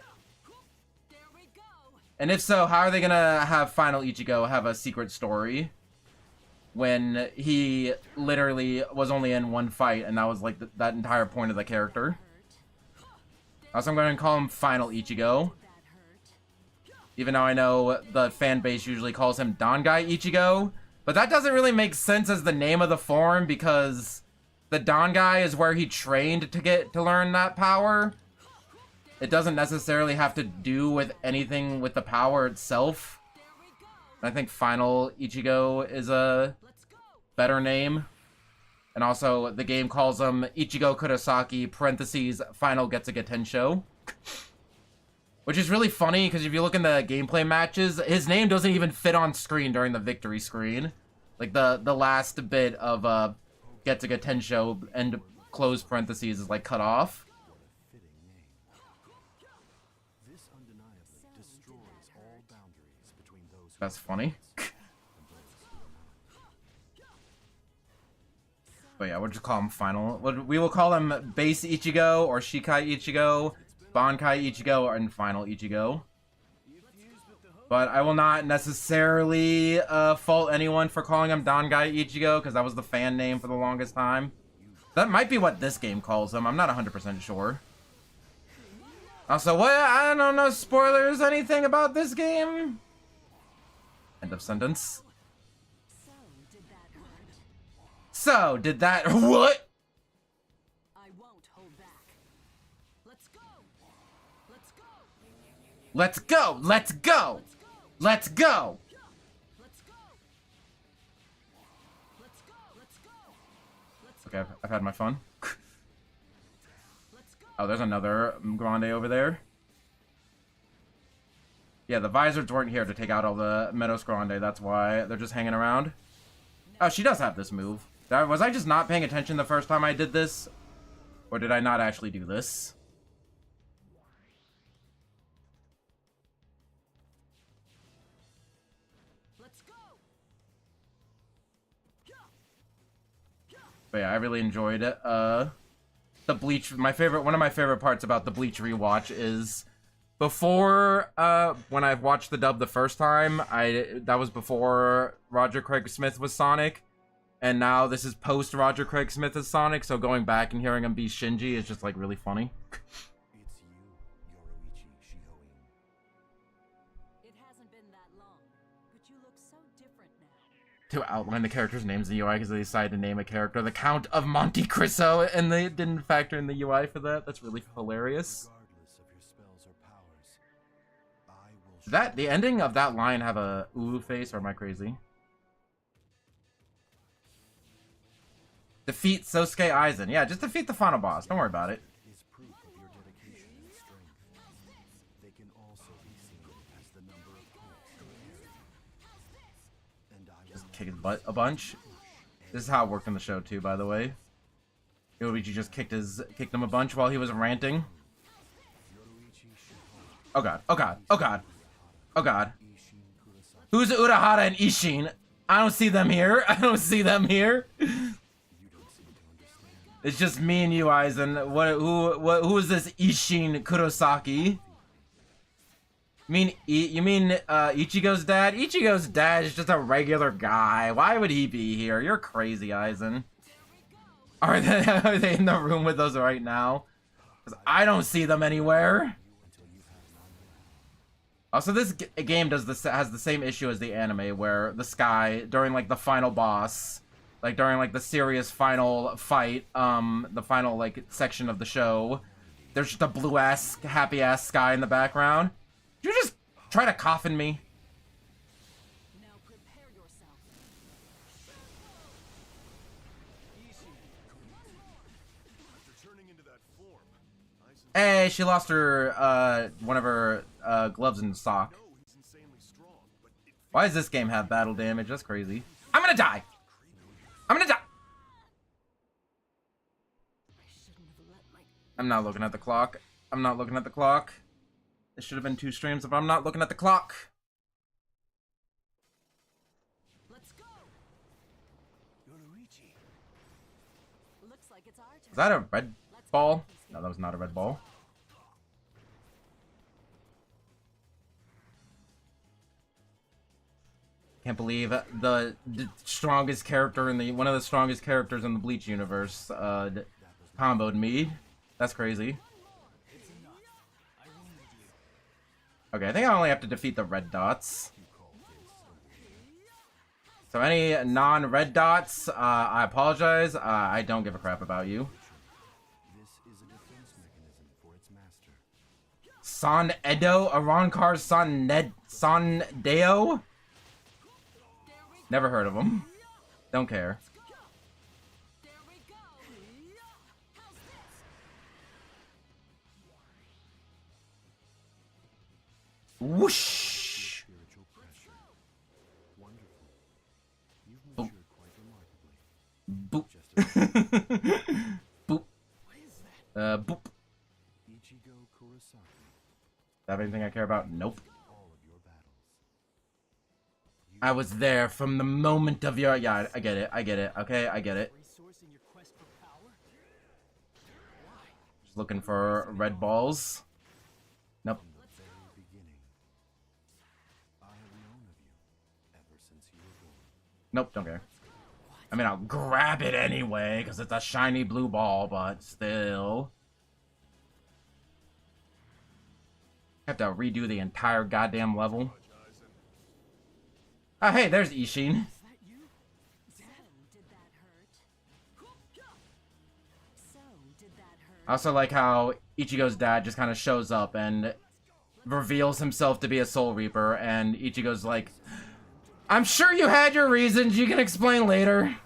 Speaker 1: And if so, how are they gonna have Final Ichigo have a secret story when he literally was only in 1 fight and that was like that entire point of the character? Also, I'm going to call him Final Ichigo. Even though I know the fan base usually calls him Dangai Ichigo. But that doesn't really make sense as the name of the form because the Dangai is where he trained to learn that power. It doesn't necessarily have to do with anything with the power itself. I think Final Ichigo is a better name. And also, the game calls him Ichigo Kurosaki, parentheses, Final Getsuga Tensho. Which is really funny, because if you look in the gameplay matches, his name doesn't even fit on screen during the victory screen. Like, the last bit of Getsuga Tensho, and close parentheses, is, like, cut off. That's funny. But yeah, we'll just call him Final. We will call him Base Ichigo, or Shikai Ichigo, Bankai Ichigo, and Final Ichigo. But I will not necessarily fault anyone for calling him Dangai Ichigo, because that was the fan name for the longest time. That might be what this game calls him. I'm not 100% sure. Also, what? I don't know spoilers, anything about this game? End of sentence. So, did that what?
Speaker 3: I won't hold back. Let's go. Let's go.
Speaker 1: Let's go. Let's go. Let's go.
Speaker 3: Let's go. Let's go. Let's go. Let's
Speaker 1: Okay, I've had my fun.
Speaker 3: let's go.
Speaker 1: Oh, there's another Grande over there. Yeah, the Visors weren't here to take out all the Meadows Grande. That's why they're just hanging around. Oh, she does have this move. Was I just not paying attention the first time I did this? Or did I not actually do this?
Speaker 3: Let's go.
Speaker 1: But yeah, I really enjoyed it. The Bleach, one of my favorite parts about the Bleach rewatch is before, when I watched the dub the first time, that was before Roger Craig Smith was Sonic. and now this is post Roger Craig Smith as Sonic, so going back and hearing him be Shinji is just like really funny.
Speaker 2: It's you, Yoruichi Shihoin.
Speaker 3: It hasn't been that long, but you look so different now.
Speaker 1: To outline the characters' names in the UI because they decided to name a character the Count of Monte Cristo, and they didn't factor in the UI for that. That's really hilarious.
Speaker 2: Regardless of your spells or powers, I will
Speaker 1: Does that the ending of that line have a ooh face, or am I crazy? Defeat Sosuke Aizen. Yeah, just defeat the final boss. Don't worry about it.
Speaker 2: is proof of your dedication and strength. They can also be seen as the number of points and I will
Speaker 1: Kick his butt a bunch. This is how it worked in the show too, by the way. Yoruichi just kicked him a bunch while he was ranting. Oh god, oh god, oh god, oh god. Who's Urahara and Ishin? I don't see them here. I don't see them here. It's just me and you, Aizen. Who is this Ishin Kurosaki? You mean Ichigo's dad? Ichigo's dad is just a regular guy. Why would he be here? You're crazy, Aizen. Are they in the room with us right now? Because I don't see them anywhere. Also, this game has the same issue as the anime, where the sky during like the final boss, like during like the serious final fight, the final like section of the show, there's just a blue ass happy ass sky in the background. Did you just try to coffin me?
Speaker 3: Now prepare yourself.
Speaker 5: After turning into that form,
Speaker 1: Hey, she lost her one of her gloves and sock.
Speaker 5: know he's insanely strong, but it
Speaker 1: Why does this game have battle damage? That's crazy. I'm gonna die. I'm gonna die.
Speaker 3: I shouldn't have let my
Speaker 1: I'm not looking at the clock. I'm not looking at the clock. It should have been 2 streams if I'm not looking at the clock.
Speaker 3: Let's go.
Speaker 2: Yoruichi.
Speaker 3: Looks like it's our turn.
Speaker 1: Is that a red ball? No, that was not a red ball. Can't believe the strongest character in the one of the strongest characters in the Bleach universe comboed me. That's crazy. Okay, I think I only have to defeat the red dots. So any non-red dots, I apologize. I don't give a crap about you.
Speaker 2: This is a defense mechanism for its master.
Speaker 1: San Edo, Arankar San Deo? Never heard of him. Don't care.
Speaker 3: There we go. How's this?
Speaker 1: Whoosh!
Speaker 2: Spiritual pressure. Wonderful. You've
Speaker 1: Boop.
Speaker 2: matured quite remarkably.
Speaker 1: Boop.
Speaker 2: Just
Speaker 1: Boop.
Speaker 2: what is that?
Speaker 1: Boop.
Speaker 2: Ichigo Kurosaki.
Speaker 1: Have anything I care about? Nope.
Speaker 2: All of your battles.
Speaker 1: I was there from the moment of your... Yeah, I get it. I get it. Okay, I get it.
Speaker 2: Resource in your quest for power?
Speaker 1: Just looking for red balls. Nope.
Speaker 2: From the very beginning. I have known of you ever since you were born.
Speaker 1: Nope, don't care. I mean, I'll grab it anyway, because it's a shiny blue ball, but still. Have to redo the entire goddamn level. Oh, hey, there's Ishin.
Speaker 3: So did that hurt? So did that hurt?
Speaker 1: I also like how Ichigo's dad just kind of shows up and reveals himself to be a Soul Reaper, and Ichigo's like, I'm sure you had your reasons, you can explain later.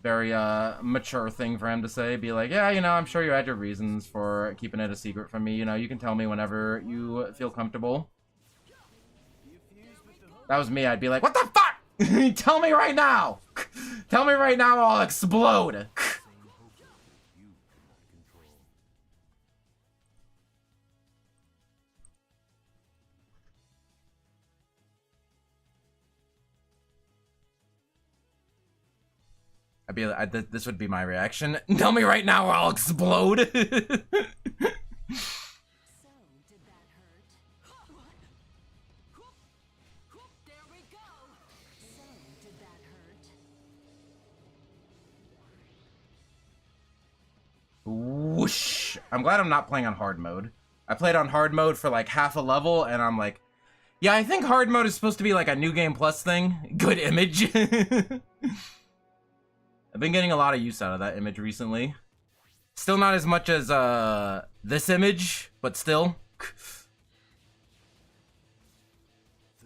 Speaker 1: Very, mature thing for him to say. Be like, yeah, you know, I'm sure you had your reasons for keeping it a secret from me. You know, you can tell me whenever you feel comfortable. That was me, I'd be like, what the fuck? Tell me right now! Tell me right now or I'll explode! This would be my reaction. Tell me right now or I'll explode!
Speaker 3: So did that hurt? There we go. So
Speaker 1: whoosh. I'm glad I'm not playing on hard mode. I played on hard mode for like half a level, and I'm like, yeah, I think hard mode is supposed to be like a New Game Plus thing. Good image. I've been getting a lot of use out of that image recently. Still not as much as this image, but still.
Speaker 2: The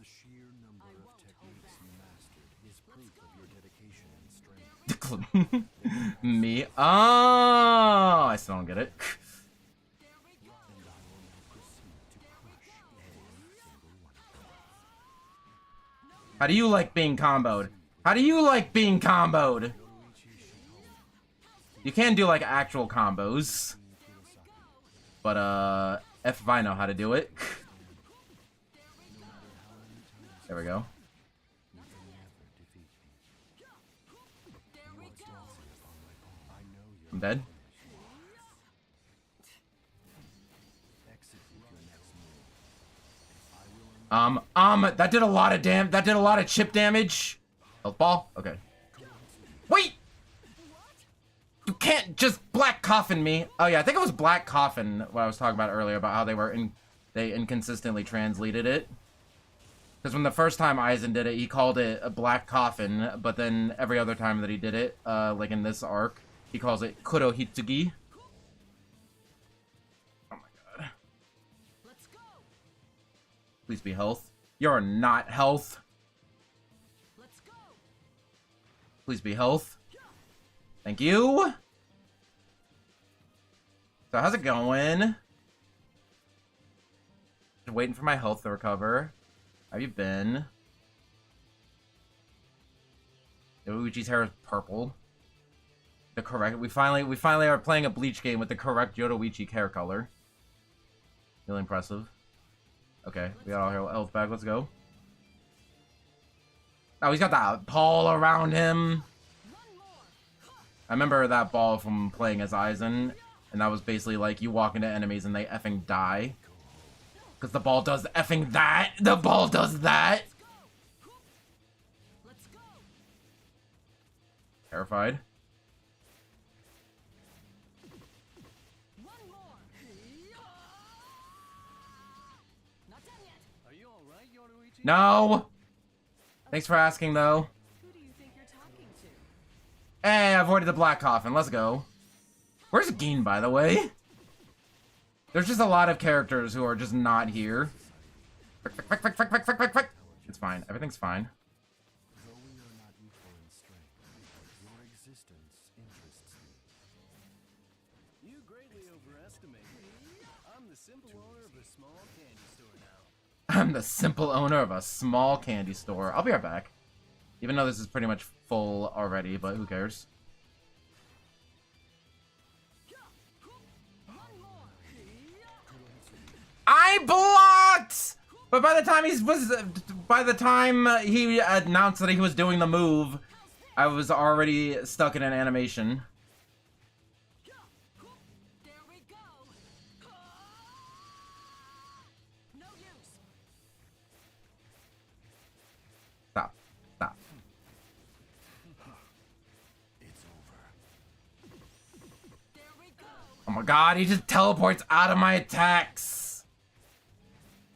Speaker 2: sheer number of techniques you mastered is proof of your dedication and strength.
Speaker 1: Me? Oh, I still don't get it. How do you like being comboed? How do you like being comboed? You can do like actual combos. But if I know how to do it. There we go. I'm dead. That did a lot of that did a lot of chip damage. Health ball? Okay. Wait! You can't just black coffin me. Oh yeah, I think it was black coffin what I was talking about earlier about how they inconsistently translated it. Because when the first time Aizen did it, he called it a black coffin, but then every other time that he did it, like in this arc, he calls it Kurohitsugi. Oh my god.
Speaker 3: Let's go.
Speaker 1: Please be health. You're not health.
Speaker 3: Let's go.
Speaker 1: Please be health. Thank you. So how's it going? Just waiting for my health to recover. How have you been? Yoruichi's hair is purple. The correct. We finally are playing a Bleach game with the correct Yoruichi hair color. Really impressive. Okay, we got all our health back. Let's go. Oh, he's got that ball around him. I remember that ball from playing as Aizen, and that was basically like you walk into enemies and they effing die. Because the ball does effing that! The ball does that!
Speaker 3: Let's go.
Speaker 1: Terrified.
Speaker 3: One more. Not done yet.
Speaker 2: Are you all right, Yoruichi?
Speaker 1: No! Thanks for asking, though.
Speaker 3: Who do you think you're talking to?
Speaker 1: Hey, I avoided the black coffin. Let's go. Where's Gin, by the way? There's just a lot of characters who are just not here. It's fine. Everything's fine.
Speaker 2: Though we are not equal in strength, your existence interests me. You greatly overestimate me. I'm the simple owner of a small candy store now.
Speaker 1: I'm the simple owner of a small candy store. I'll be right back. Even though this is pretty much full already, but who cares? I blocked! But by the time he announced that he was doing the move, I was already stuck in an animation.
Speaker 3: There we go. No use.
Speaker 1: Stop. Stop.
Speaker 2: It's over.
Speaker 3: There we go.
Speaker 1: Oh my god, he just teleports out of my attacks!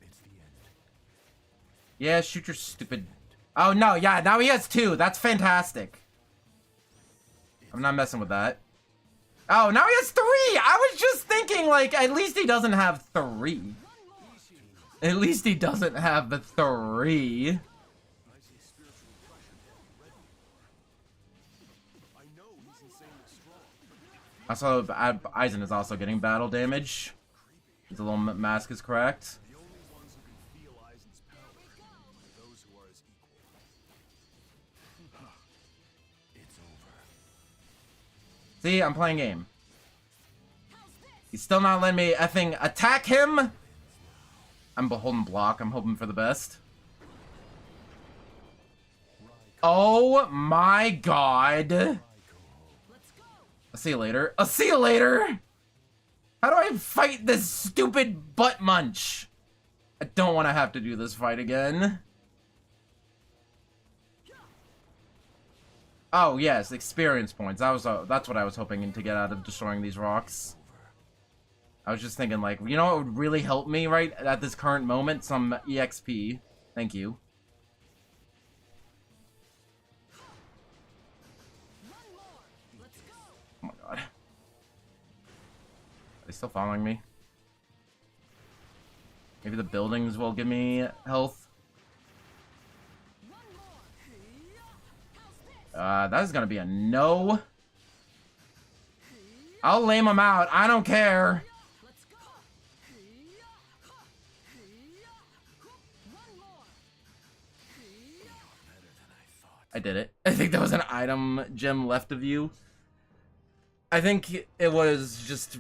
Speaker 2: It's the end.
Speaker 1: Yeah, shoot your stupid... Oh no, yeah, now he has 2. That's fantastic. I'm not messing with that. Oh, now he has 3! I was just thinking, like, at least he doesn't have 3. At least he doesn't have the 3. Also, Aizen is also getting battle damage. His little mask is cracked.
Speaker 5: The only ones who can feel Aizen's power are those who are his equal.
Speaker 2: It's over.
Speaker 1: See, I'm playing game. He's still not letting me effing attack him. I'm holding block. I'm hoping for the best. Oh my god.
Speaker 3: Let's go.
Speaker 1: I'll see you later. I'll see you later. How do I fight this stupid butt munch? I don't want to have to do this fight again. Oh yes, experience points. That's what I was hoping to get out of destroying these rocks. I was just thinking, like, you know what would really help me right at this current moment? Some EXP. Thank you. Oh my god. Are they still following me? Maybe the buildings will give me health. That is gonna be a no. I'll lame them out. I don't care. I did it. I think there was an item gem left of you. I think it was just,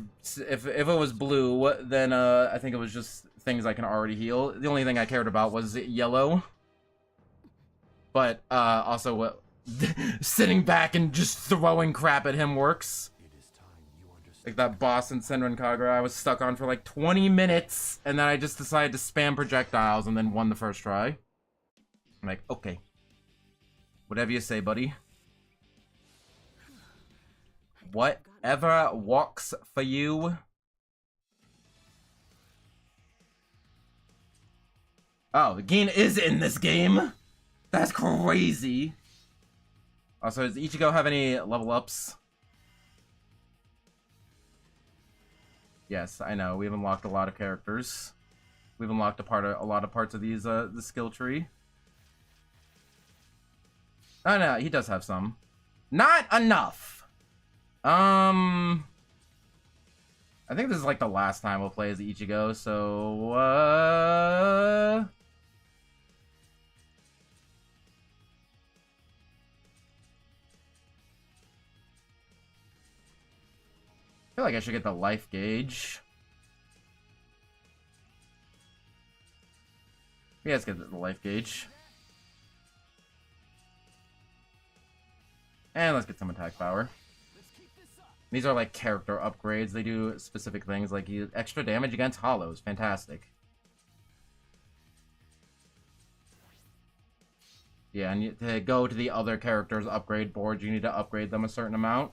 Speaker 1: if it was blue, then I think it was just things I can already heal. The only thing I cared about was yellow. But also sitting back and just throwing crap at him works. Like that boss in Senran Kagura I was stuck on for like 20 minutes, and then I just decided to spam projectiles and then won the first try. I'm like, okay. Whatever you say, buddy. Whatever walks for you. Oh, the Gin is in this game. That's crazy. Also, does Ichigo have any level ups? Yes, I know. We've unlocked a lot of characters. We've unlocked a lot of parts of these the skill tree. Oh no, he does have some. Not enough. I think this is like the last time we'll play as Ichigo, so I feel like I should get the life gauge. Yeah, let's get the life gauge. And let's get some attack power. These are like character upgrades. They do specific things like extra damage against hollows. Fantastic. Yeah, and to go to the other characters' upgrade board, you need to upgrade them a certain amount.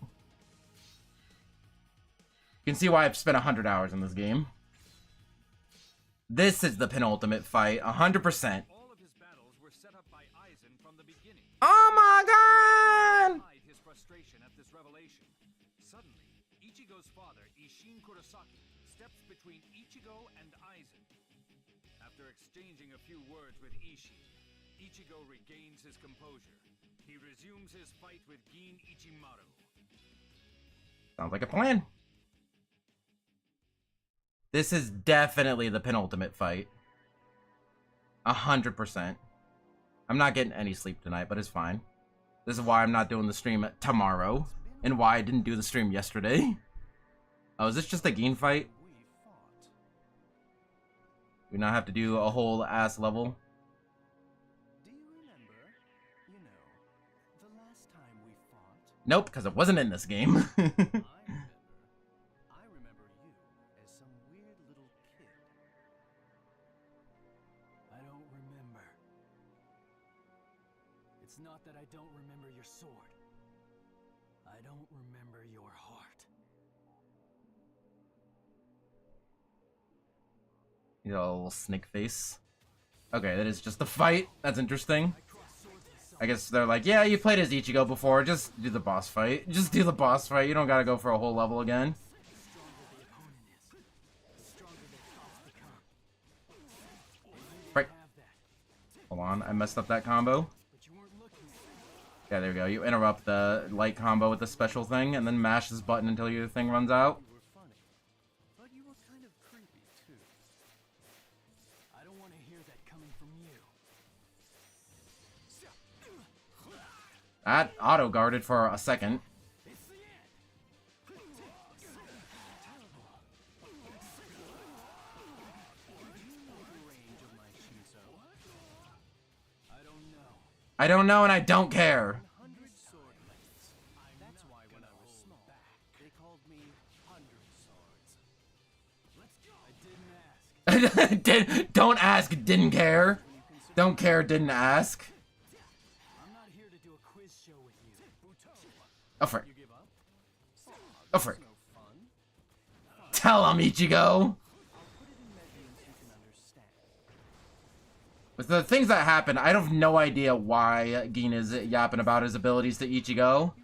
Speaker 1: You can see why I've spent 100 hours in this game. This is the penultimate fight, 100%.
Speaker 4: All of his battles were set up by Aizen from the beginning.
Speaker 1: Oh my god!
Speaker 4: His frustration at this revelation. Suddenly, Ichigo's father, Isshin Kurosaki, steps between Ichigo and Aizen. After exchanging a few words with Isshin, Ichigo regains his composure. He resumes his fight with Gin Ichimaru.
Speaker 1: Sounds like a plan. This is definitely the penultimate fight. 100%. I'm not getting any sleep tonight, but it's fine. This is why I'm not doing the stream tomorrow, and why I didn't do the stream yesterday. Oh, is this just a Gin fight? We now have to do a whole ass level.
Speaker 2: Do you remember, the last time we fought?
Speaker 1: Nope, because it wasn't in this game.
Speaker 2: I remember you as some weird little kid. I don't remember. It's not that I don't remember your sword. I don't remember your heart.
Speaker 1: You know, a little snake face. Okay, that is just a fight. That's interesting. I guess they're like, yeah, you played as Ichigo before. Just do the boss fight. Just do the boss fight. You don't gotta go for a whole level again. Right. Hold on, I messed up that combo. Yeah, there we go. You interrupt the light combo with the special thing, and then mash this button until your thing runs out.
Speaker 2: You were funny, but you were kind of creepy too. I don't want to hear that coming from you.
Speaker 1: That auto-guarded for a second.
Speaker 2: It's the end.
Speaker 1: I don't know and I don't care.
Speaker 2: 100 sword lengths. That's why when I was small, they called me 100 swords. Let's go. I didn't ask.
Speaker 1: Don't ask, didn't care. Don't care, didn't ask.
Speaker 2: I'm not here to do a quiz show with you.
Speaker 1: Oh, frick.
Speaker 2: You give up?
Speaker 1: Oh, frick.
Speaker 2: No
Speaker 1: Tell him, Ichigo! With the things that happen, I have no idea why Gin is yapping about his abilities to Ichigo.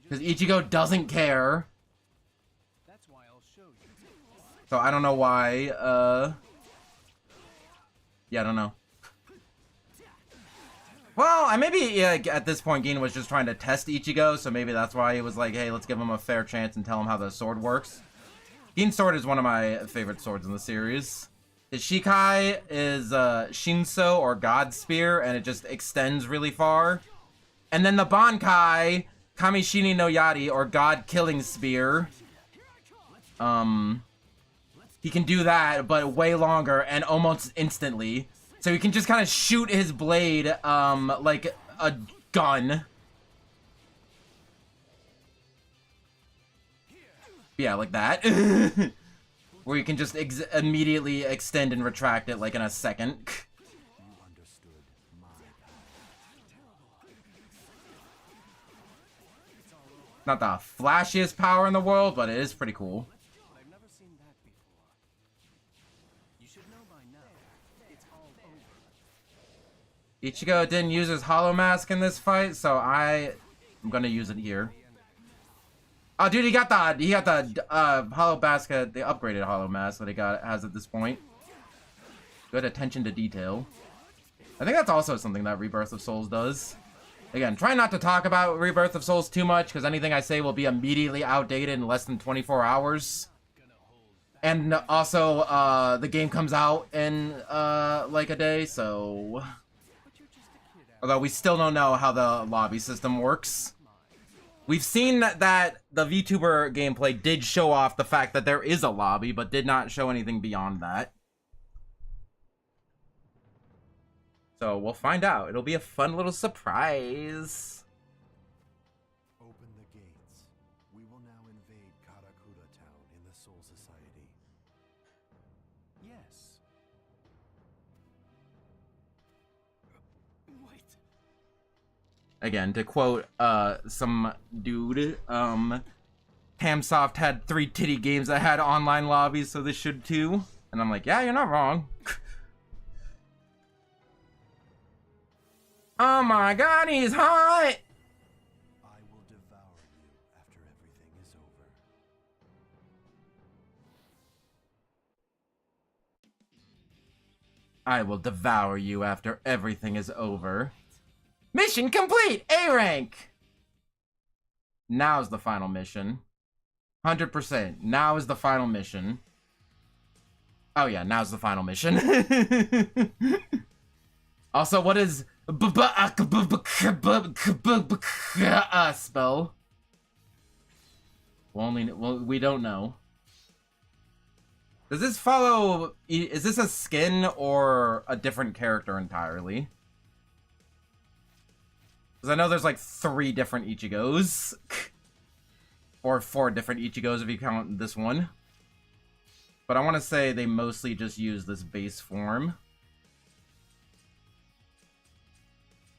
Speaker 1: Because Ichigo doesn't care. So I don't know why, yeah, I don't know. Well, maybe yeah, at this point Gin was just trying to test Ichigo, so maybe that's why he was like, hey, let's give him a fair chance and tell him how the sword works. Gin's sword is one of my favorite swords in the series. His Shikai is Shinso, or God Spear, and it just extends really far. And then the Bankai, Kamishini no Yari, or God Killing Spear. He can do that, but way longer and almost instantly. So he can just kind of shoot his blade, like a gun. Yeah, like that. Where you can just immediately extend and retract it, like in a second. Not the flashiest power in the world, but it is pretty cool. Ichigo didn't use his Hollow Mask in this fight, so I'm gonna use it here. Oh, dude, he got the Hollow Mask, the upgraded Hollow Mask that he has at this point. Good attention to detail. I think that's also something that Rebirth of Souls does. Again, try not to talk about Rebirth of Souls too much, because anything I say will be immediately outdated in less than 24 hours. And also, the game comes out in, like a day, so... Although we still don't know how the lobby system works. We've seen that the VTuber gameplay did show off the fact that there is a lobby, but did not show anything beyond that. So we'll find out. It'll be a fun little surprise.
Speaker 7: Open the gates. We will now invade Karakura Town in the Soul Society. Yes.
Speaker 2: Wait.
Speaker 1: Again, to quote some dude, Camsoft had 3 titty games that had online lobbies, so this should too. And I'm like, yeah, you're not wrong. Oh my god, he's hot!
Speaker 7: I will devour you after everything is over.
Speaker 1: I will devour you after everything is over. Mission complete! A rank! Now's the final mission. 100%. Now is the final mission. Oh yeah, now's the final mission. Also, what is spell? Well, we don't know. Does this follow... Is this a skin or a different character entirely? Because I know there's like 3 different Ichigos. Or 4 different Ichigos if you count this one. But I want to say they mostly just use this base form.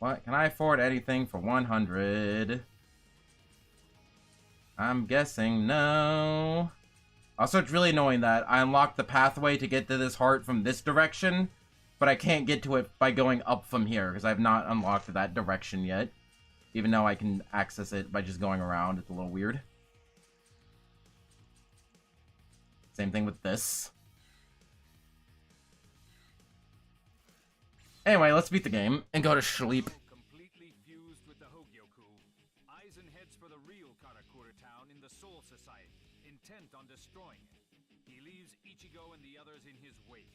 Speaker 1: What? Can I afford anything for 100? I'm guessing no. Also, it's really annoying that I unlocked the pathway to get to this heart from this direction, but I can't get to it by going up from here, because I've not unlocked that direction yet. Even though I can access it by just going around. It's a little weird. Same thing with this. Anyway, let's beat the game and go to sleep.
Speaker 4: Completely fused with the Hogyoku, Aizen heads for the real Karakura town in the Soul Society, intent on destroying it. He leaves Ichigo and the others in his wake.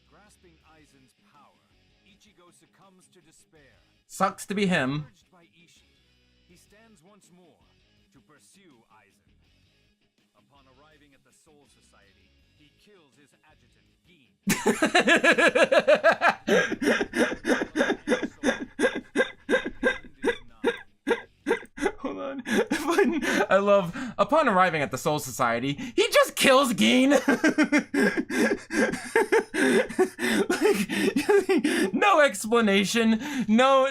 Speaker 4: Grasping Aizen's power, Ichigo succumbs to despair.
Speaker 1: Sucks to be him.
Speaker 4: Urged by Ishii, he stands once more to pursue Aizen. Upon arriving at the Soul Society, he kills his adjutant, Gin.
Speaker 1: Hold on. I love, upon arriving at the Soul Society, he just kills Gin. Like, no explanation, no,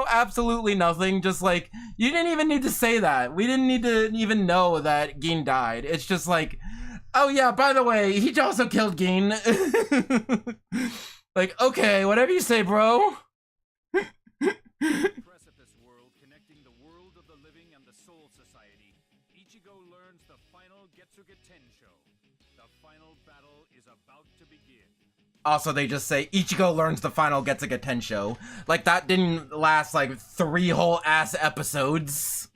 Speaker 1: absolutely nothing. Just like, you didn't even need to say that. We didn't need to even know that Gin died. It's just like, oh yeah, by the way, he also killed Gin. Like, okay, whatever you say, bro.
Speaker 4: Precipice world connecting the world of the living and the Soul Society. Ichigo learns the final Getsuga Tensho. The final battle is about to begin.
Speaker 1: Also, they just say Ichigo learns the final Getsuga Tensho. Like, that didn't last like 3 whole ass episodes.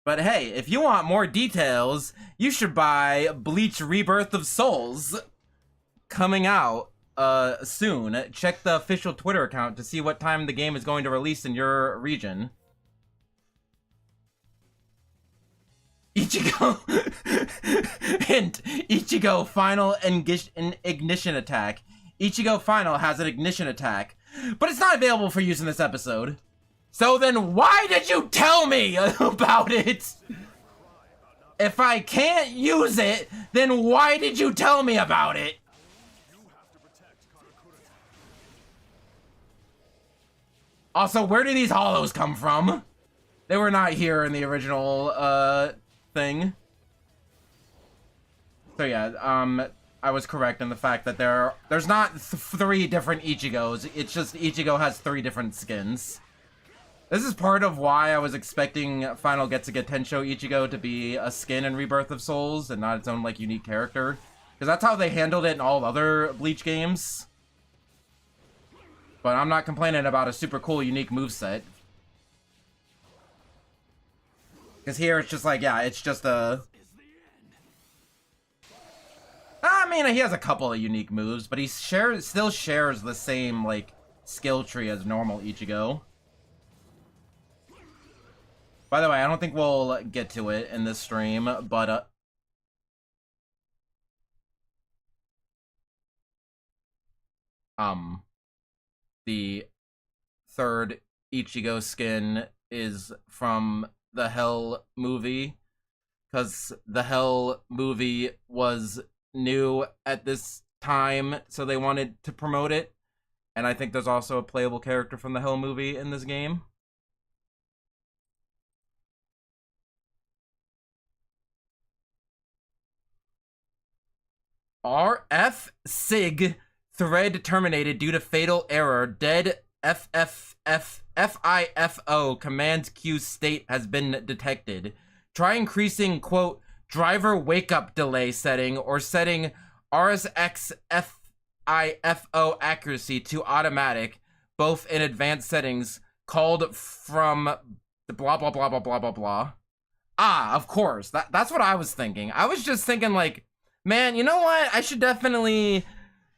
Speaker 1: But hey, if you want more details, you should buy Bleach Rebirth of Souls, coming out soon. Check the official Twitter account to see what time the game is going to release in your region. Ichigo hint, Ichigo final ignition attack. Ichigo final has an ignition attack, but it's not available for use in this episode. So then why did you tell me about it? If I can't use it, then why did you tell me about it? Also, where do these hollows come from? They were not here in the original thing. So yeah, I was correct in the fact that there's not 3 different Ichigos. It's just Ichigo has 3 different skins. This is part of why I was expecting Final Getsuga Tensho Ichigo to be a skin in Rebirth of Souls and not its own, like, unique character. Because that's how they handled it in all other Bleach games. But I'm not complaining about a super cool, unique moveset. Because here it's just like, yeah, it's just a... I mean, he has a couple of unique moves, but he still shares the same, like, skill tree as normal Ichigo. By the way, I don't think we'll get to it in this stream, but the 3rd Ichigo skin is from the Hell movie, because the Hell movie was new at this time, so they wanted to promote it. And I think there's also a playable character from the Hell movie in this game. RF SIG thread terminated due to fatal error. Dead FIFO command queue state has been detected. Try increasing, quote, driver wake up delay setting or setting RSX FIFO accuracy to automatic, both in advanced settings, called from the blah blah blah blah blah blah blah. Ah, of course. That's what I was thinking. I was just thinking, like, man, you know what? I should definitely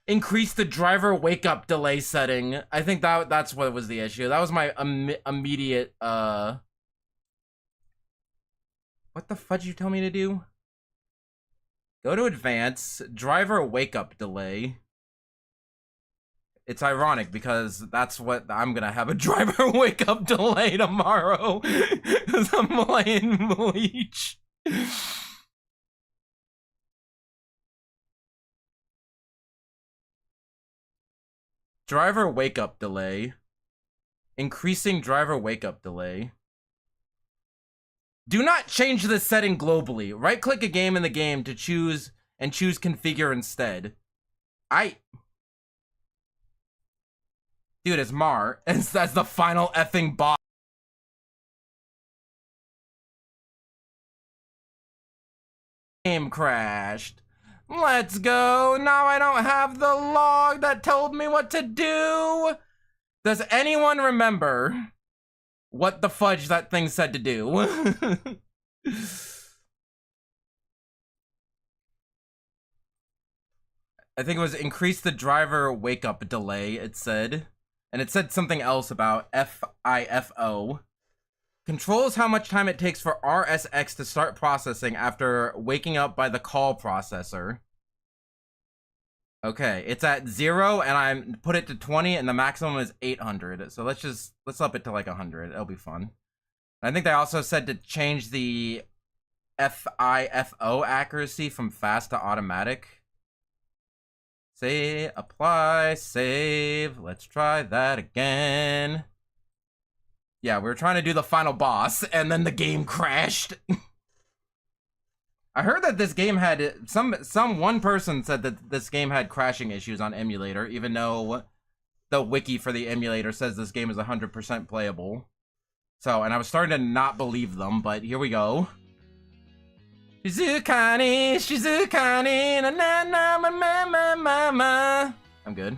Speaker 1: increase the driver wake-up delay setting. I think that's what was the issue. That was my immediate, What the fudge you tell me to do? Go to advance, driver wake-up delay. It's ironic because that's what I'm gonna have, a driver wake-up delay tomorrow. Because I'm playing Bleach. Driver wake-up delay. Increasing driver wake-up delay. Do not change this setting globally. Right-click a game in the game to choose and choose configure instead. Dude, it's Mar. And that's the final effing boss. Game crashed. Let's go. Now I don't have the log that told me what to do. Does anyone remember what the fudge that thing said to do? I think it was increase the driver wake up delay, it said. And it said something else about FIFO. Controls how much time it takes for RSX to start processing after waking up by the call processor. Okay, it's at 0, and I put it to 20, and the maximum is 800. So let's up it to like 100. It'll be fun. I think they also said to change the FIFO accuracy from fast to automatic. Say, apply, save. Let's try that again. Yeah, we were trying to do the final boss, and then the game crashed. I heard that this game had one person said that this game had crashing issues on emulator, even though the wiki for the emulator says this game is 100% playable. So, and I was starting to not believe them, but here we go. Shizukani, Shizukani, na na na ma ma ma ma ma. I'm good.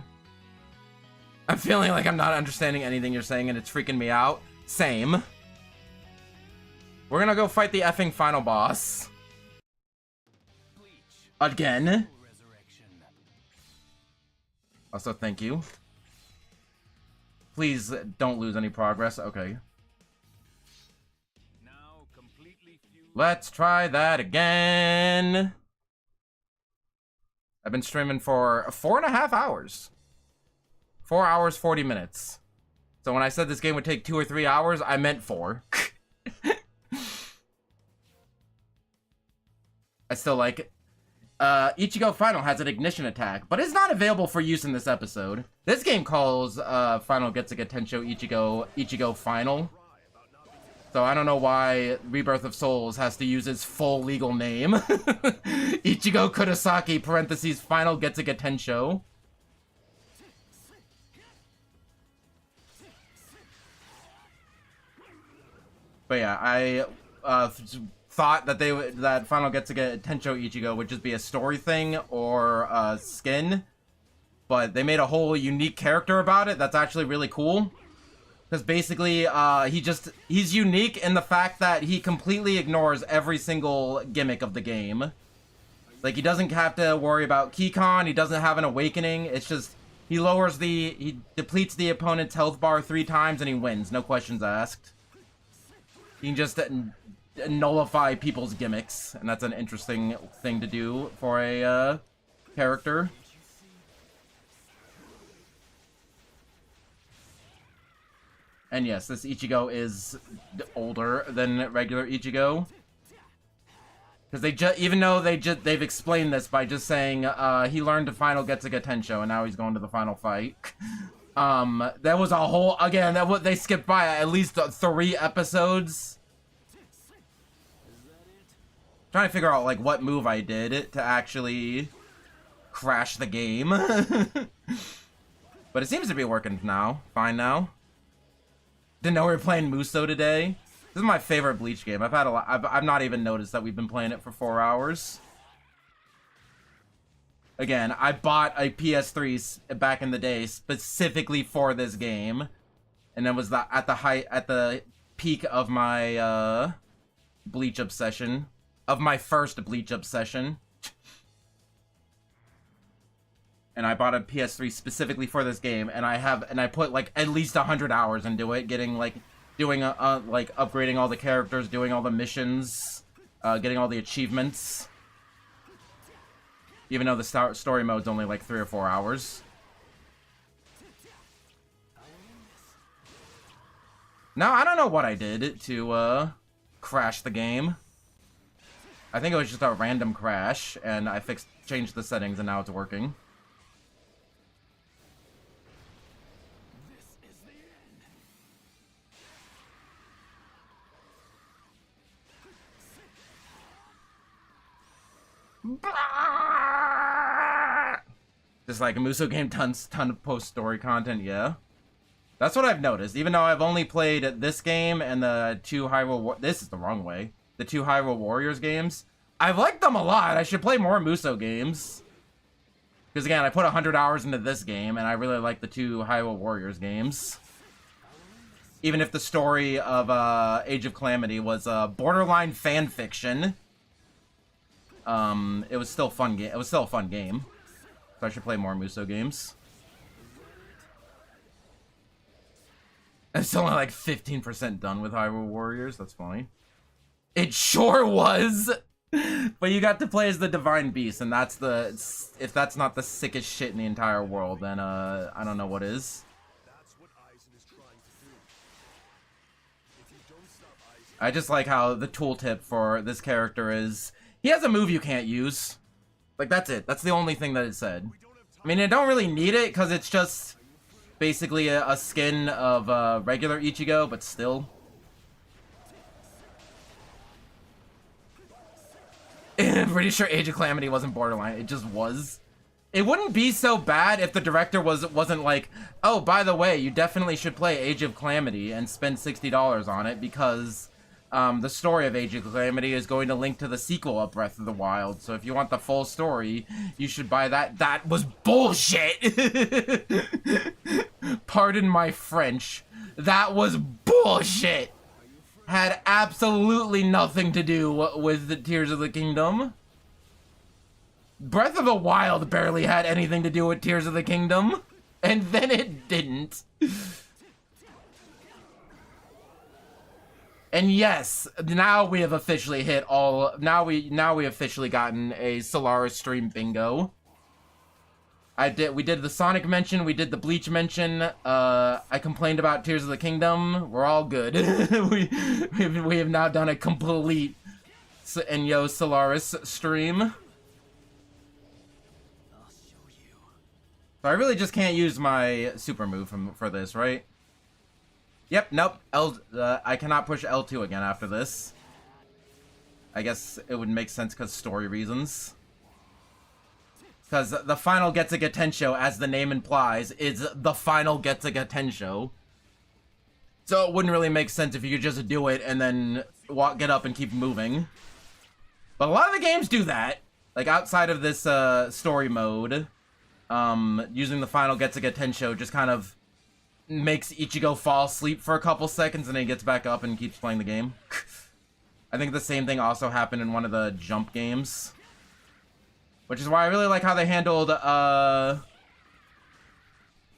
Speaker 1: I'm feeling like I'm not understanding anything you're saying, and it's freaking me out. Same. We're gonna go fight the effing final boss. Again.
Speaker 2: Resurrection.
Speaker 1: Also, thank you. Please don't lose any progress. Okay.
Speaker 4: Now completely fused.
Speaker 1: Let's try that again. I've been streaming for 4.5 hours. 4 hours, 40 minutes. So when I said this game would take 2 or 3 hours, I meant 4. I still like it. Ichigo Final has an ignition attack, but it's not available for use in this episode. This game calls Final Getsuga Tensho Ichigo Final. So I don't know why Rebirth of Souls has to use its full legal name. Ichigo Kurosaki, parentheses, Final Getsuga Tensho. But yeah, I thought that that Final Getsuga Tensho Ichigo would just be a story thing or a skin, but they made a whole unique character about it. That's actually really cool, because basically he's unique in the fact that he completely ignores every single gimmick of the game. Like, he doesn't have to worry about Keycon, he doesn't have an awakening. It's just he depletes the opponent's health bar 3 times and he wins, no questions asked. You can just nullify people's gimmicks, and that's an interesting thing to do for a character. And yes, this Ichigo is older than regular Ichigo, because even though they've explained this by just saying he learned to Final Getsuga Tensho and now he's going to the final fight. That was a whole, again, they skipped by at least 3 episodes. Trying to figure out like what move I did to actually crash the game. But it seems to be working now. Fine now. Didn't know we were playing Muso today. This is my favorite Bleach game. I've not even noticed that we've been playing it for 4 hours. Again, I bought a PS3 back in the day specifically for this game, and it was at the peak of my Bleach obsession, of my first Bleach obsession. And I bought a PS3 specifically for this game, and I put like at least 100 hours into it, getting like upgrading all the characters, doing all the missions, getting all the achievements. Even though the story mode's only like 3 or 4 hours. Now, I don't know what I did to crash the game. I think it was just a random crash, and I changed the settings, and now it's working. Just like a Muso game, ton of post-story content, yeah. That's what I've noticed. Even though I've only played this game and the 2 this is the wrong way. The 2 Hyrule Warriors games. I've liked them a lot. I should play more Muso games. Because again, I put 100 hours into this game, and I really like the 2 Hyrule Warriors games. Even if the story of Age of Calamity was borderline fan fiction. It was still fun. It was still a fun game. So I should play more Muso games. I'm still only like 15% done with Hyrule Warriors. That's funny. It sure was! But you got to play as the Divine Beast, and that's the... If that's not the sickest shit in the entire world, then, I don't know what is.
Speaker 5: That's what Aizen is trying to do. If you don't stop Aizen,
Speaker 1: I just like how the tooltip for this character is... He has a move you can't use. Like, that's it. That's the only thing that it said. I mean, I don't really need it, because it's just basically a skin of regular Ichigo, but still. I'm pretty sure Age of Calamity wasn't borderline. It just was. It wouldn't be so bad if the director wasn't like, oh, by the way, you definitely should play Age of Calamity and spend $60 on it because the story of Age of Calamity is going to link to the sequel of Breath of the Wild. So if you want the full story, you should buy that. That was bullshit. Pardon my French. That was bullshit. Had absolutely nothing to do with the Tears of the Kingdom. Breath of the Wild barely had anything to do with Tears of the Kingdom, and then it didn't. And yes, now we have officially hit all. Now we officially gotten a Solaris stream bingo. We did the Sonic mention, we did the Bleach mention, I complained about Tears of the Kingdom, we're all good. we have now done a complete Enyo Solaris stream.
Speaker 2: I'll show you.
Speaker 1: So I really just can't use my super move for this, right? Yep, nope, I cannot push L2 again after this. I guess it would make sense because story reasons. Because the final Getsuga Tensho, as the name implies, is the final Getsuga Tensho. So it wouldn't really make sense if you could just do it and then get up and keep moving. But a lot of the games do that. Like, outside of this story mode, using the final Getsuga Tensho just kind of makes Ichigo fall asleep for a couple seconds and then he gets back up and keeps playing the game. I think the same thing also happened in one of the Jump games. Which is why I really like how they handled final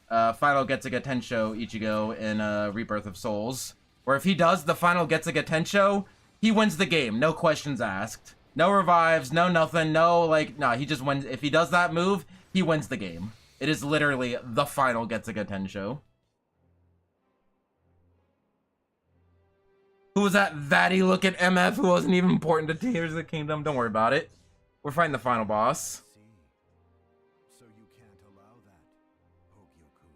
Speaker 1: Getsuga Tensho Ichigo in Rebirth of Souls. Where if he does the final Getsuga Tensho, he wins the game, no questions asked. No revives, no nothing, he just wins. If he does that move, he wins the game. It is literally the final Getsuga Tensho. Who was that vatty looking MF who wasn't even important to Tears of the Kingdom? Don't worry about it. We're fighting the final boss.
Speaker 7: See. So you can't allow that, Hogyoku.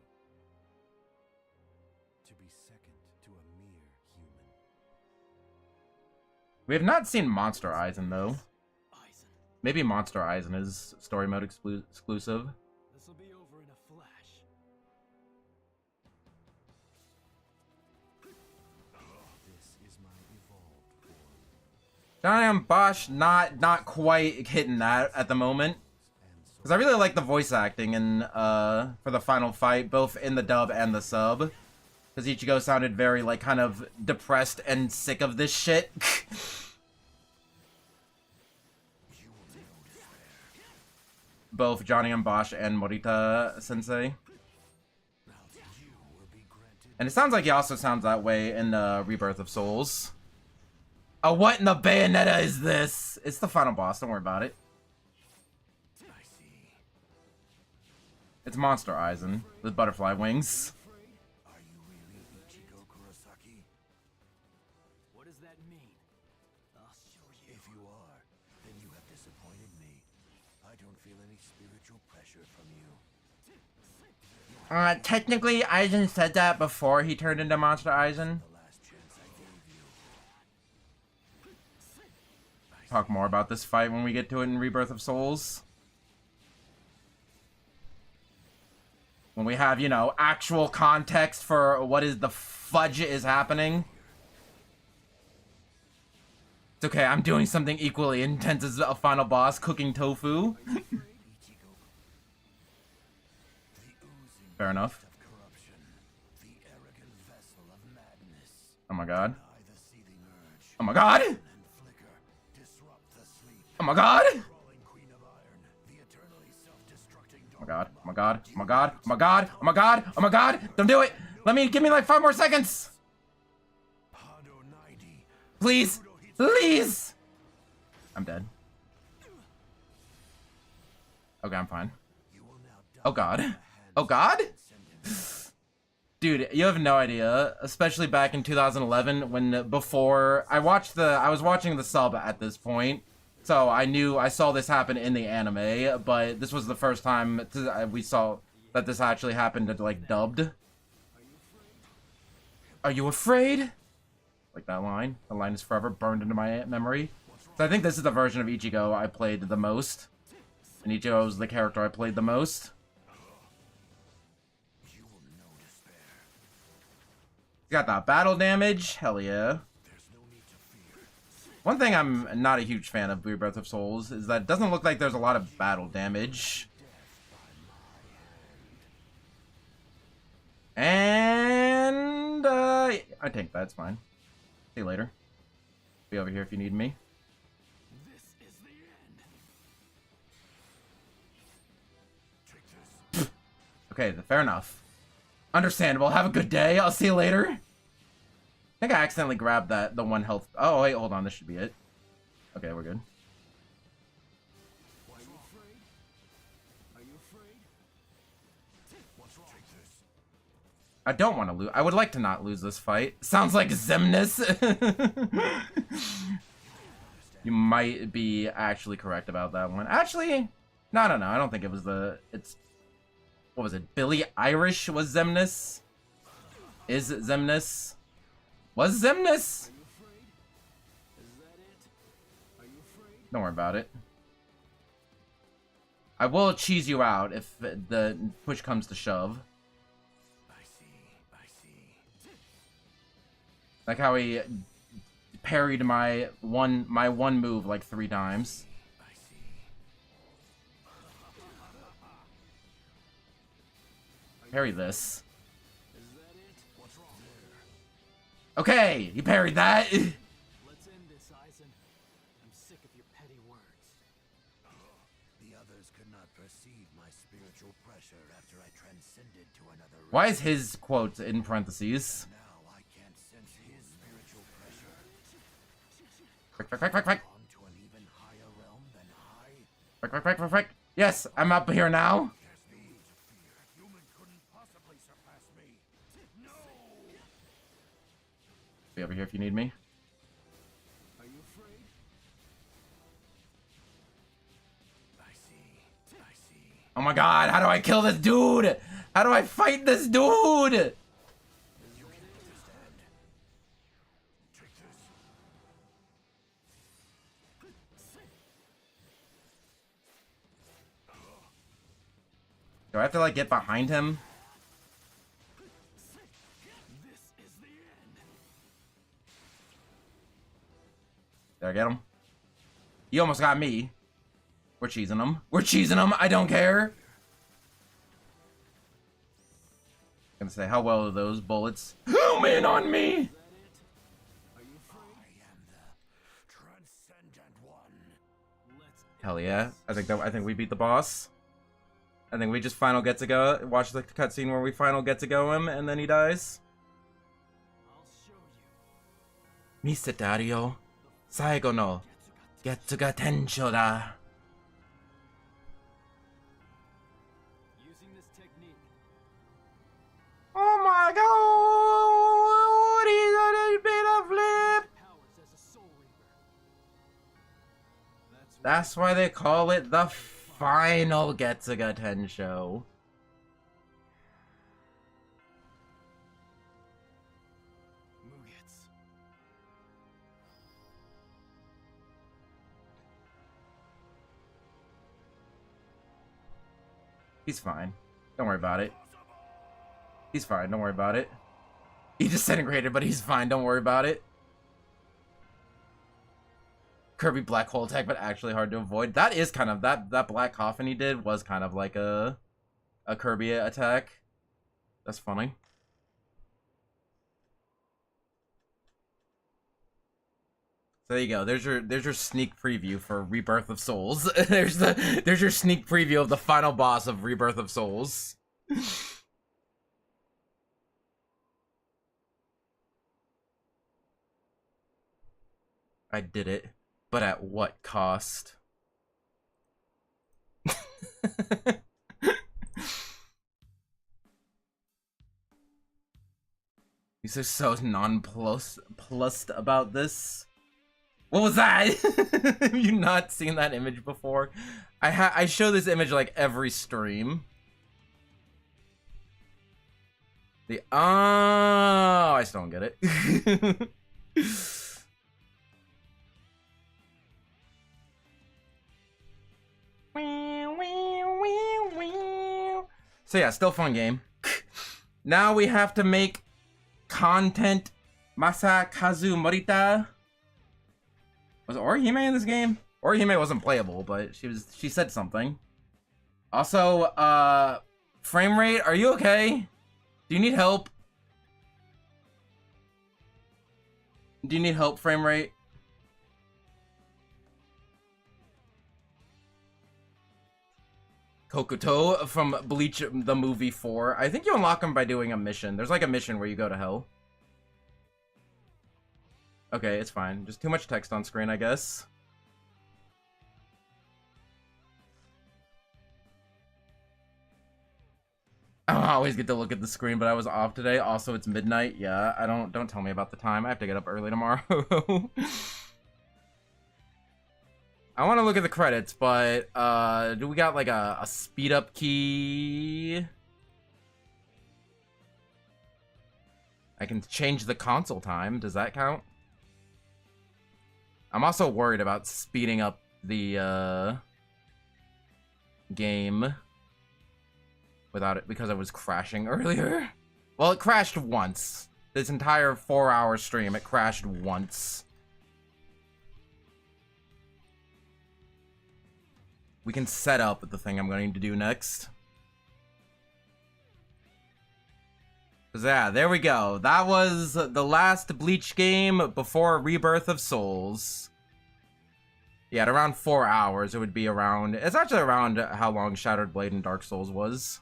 Speaker 7: To be second to a mere human.
Speaker 1: We have not seen Monster Aizen, though.
Speaker 2: Aizen,
Speaker 1: Maybe Monster Aizen is story mode exclusive.
Speaker 2: this'll be over in a flash.
Speaker 7: This is my evolved form.
Speaker 1: Johnny Bosch not quite hitting that at the moment. Because I really like the voice acting in for the final fight, both in the dub and the sub. Because Ichigo sounded very, like, kind of depressed and sick of this shit. Both Johnny Bosch and Morita Sensei. And it sounds like he also sounds that way in Rebirth of Souls. Oh, what in the Bayonetta is this? It's the final boss, don't worry about it.
Speaker 2: I see.
Speaker 1: It's Monster Aizen with butterfly wings.
Speaker 2: Are you really Ichigo Kurosaki? What does that mean? I'll show you.
Speaker 7: If you are, then you have disappointed me. I don't feel any spiritual pressure from you.
Speaker 1: Technically, Aizen said that before he turned into Monster Aizen.
Speaker 7: The last chance I gave you.
Speaker 1: Talk more about this fight when we get to it in Rebirth of Souls. When we have, you know, actual context for what is the fudge is happening. It's okay, I'm doing something equally intense as a final boss, cooking tofu. Fair enough.
Speaker 7: Of corruption, the arrogant vessel of madness.
Speaker 1: Oh my god.
Speaker 7: I, the seething urge,
Speaker 1: Oh my god!
Speaker 7: and flicker, disrupt the sleep.
Speaker 1: Oh my god!
Speaker 7: Crawling queen of iron, the eternally self-destructing
Speaker 1: Oh my god, oh my god, oh my god, oh my god, oh my god, oh my god! Don't do it! Give me like 5 more seconds! Please! Please! I'm dead. Okay, I'm fine.
Speaker 7: You will now die
Speaker 1: Oh god.
Speaker 7: at the hands
Speaker 1: Oh god?
Speaker 7: of transcendent.
Speaker 1: Dude, you have no idea. Especially back in 2011 when before I was watching the sub at this point. So I saw this happen in the anime, but this was the first time we saw that this actually happened, like, dubbed. Are you afraid? Like that line. The line is forever burned into my memory. So I think this is the version of Ichigo I played the most. And Ichigo was the character I played the most.
Speaker 7: You will know despair.
Speaker 1: Got that battle damage. Hell yeah.
Speaker 7: There's no need to fear.
Speaker 1: One thing I'm not a huge fan of Rebirth of Souls is that it doesn't look like there's a lot of battle damage. And I think that's fine. See you later. Be over here if you need me.
Speaker 7: This is the end. Take this.
Speaker 1: Okay, fair enough. Understandable. Have a good day. I'll see you later. I think I accidentally grabbed the one health. Oh, wait, hold on. This should be it. Okay, we're good.
Speaker 7: Are you afraid? Are you afraid? What's wrong? Take this.
Speaker 1: I don't want to lose. I would like to not lose this fight. Sounds like Zemnis. You might be actually correct about that one. Actually, no. I don't think it was what was it? Billy Irish was Zemnis? Is Zemnis? Was Zemnis?
Speaker 7: Are you afraid? Is that it? Are you afraid?
Speaker 1: Don't worry about it. I will cheese you out if the push comes to shove.
Speaker 7: I see.
Speaker 1: Like how he parried my one move like 3 times.
Speaker 7: I see.
Speaker 1: Parry this.
Speaker 7: Is that it? What's wrong?
Speaker 1: Okay, he parried that.
Speaker 2: Let's end this, Aizen. I'm sick of your petty words.
Speaker 7: The others could not perceive my spiritual pressure after I transcended to another realm.
Speaker 1: Why is his quote in parentheses?
Speaker 7: Now I can't sense his spiritual pressure.
Speaker 1: Frick.
Speaker 7: On to an even higher realm than I.
Speaker 1: Frick. Yes, I'm up here now.
Speaker 7: There's no need to fear. Human couldn't possibly surpass me. No!
Speaker 1: Be over here if you need me.
Speaker 7: Are you afraid? I see.
Speaker 1: Oh my god, how do I kill this dude? How do I fight this dude?
Speaker 7: You can understand. Take this.
Speaker 1: Do I have to like get behind him?
Speaker 7: This is the end.
Speaker 1: Did I get him? You almost got me. We're cheesing him. I don't care. Gonna say, how well are those bullets? Zoom in on me!
Speaker 7: Are you afraid? I am the transcendent one.
Speaker 2: Let's
Speaker 1: Hell yeah. I think we beat the boss. I think we just final get to go. Watch the cutscene where we final get to go him and then he dies.
Speaker 2: I'll show you.
Speaker 1: Misetario. Saigo no. Getsuga tensho da.
Speaker 2: Using this technique,
Speaker 1: Oh my god! He's a bit of flip!
Speaker 2: powers as a soul reaper.
Speaker 1: That's why they call it the final Getsuga Tensho.
Speaker 2: Mugetsu.
Speaker 1: He's fine. Don't worry about it. He's fine. Don't worry about it. He disintegrated, but he's fine. Don't worry about it. Kirby black hole attack, but actually hard to avoid. That is kind of that black coffin he did was kind of like a Kirby attack. That's funny. So there you go. There's your sneak preview for Rebirth of Souls. there's your sneak preview of the final boss of Rebirth of Souls. I did it. But at what cost? These are so nonplussed about this. What was that? Have you not seen that image before? I show this image like every stream. I still don't get it. So yeah, still fun game. Now we have to make content. Masakazu Morita. Was Orihime in this game? Orihime wasn't playable, but she said something. Also, frame rate, are you okay? Do you need help? Do you need help, frame rate? Kokuto from Bleach the movie 4. I think you unlock him by doing a mission. There's like a mission where you go to hell. Okay, it's fine. Just too much text on screen, I guess. I don't always get to look at the screen, but I was off today. Also, it's midnight. Yeah, don't tell me about the time. I have to get up early tomorrow. I want to look at the credits, but do we got like a speed up key? I can change the console time. Does that count? I'm also worried about speeding up the game without it because it was crashing earlier. Well, it crashed once. This entire 4-hour stream, it crashed once. We can set up the thing I'm going to do next. Yeah, there we go. That was the last Bleach game before Rebirth of Souls. Yeah, at around 4 hours, it would be around... It's actually around how long Shattered Blade and Dark Souls was.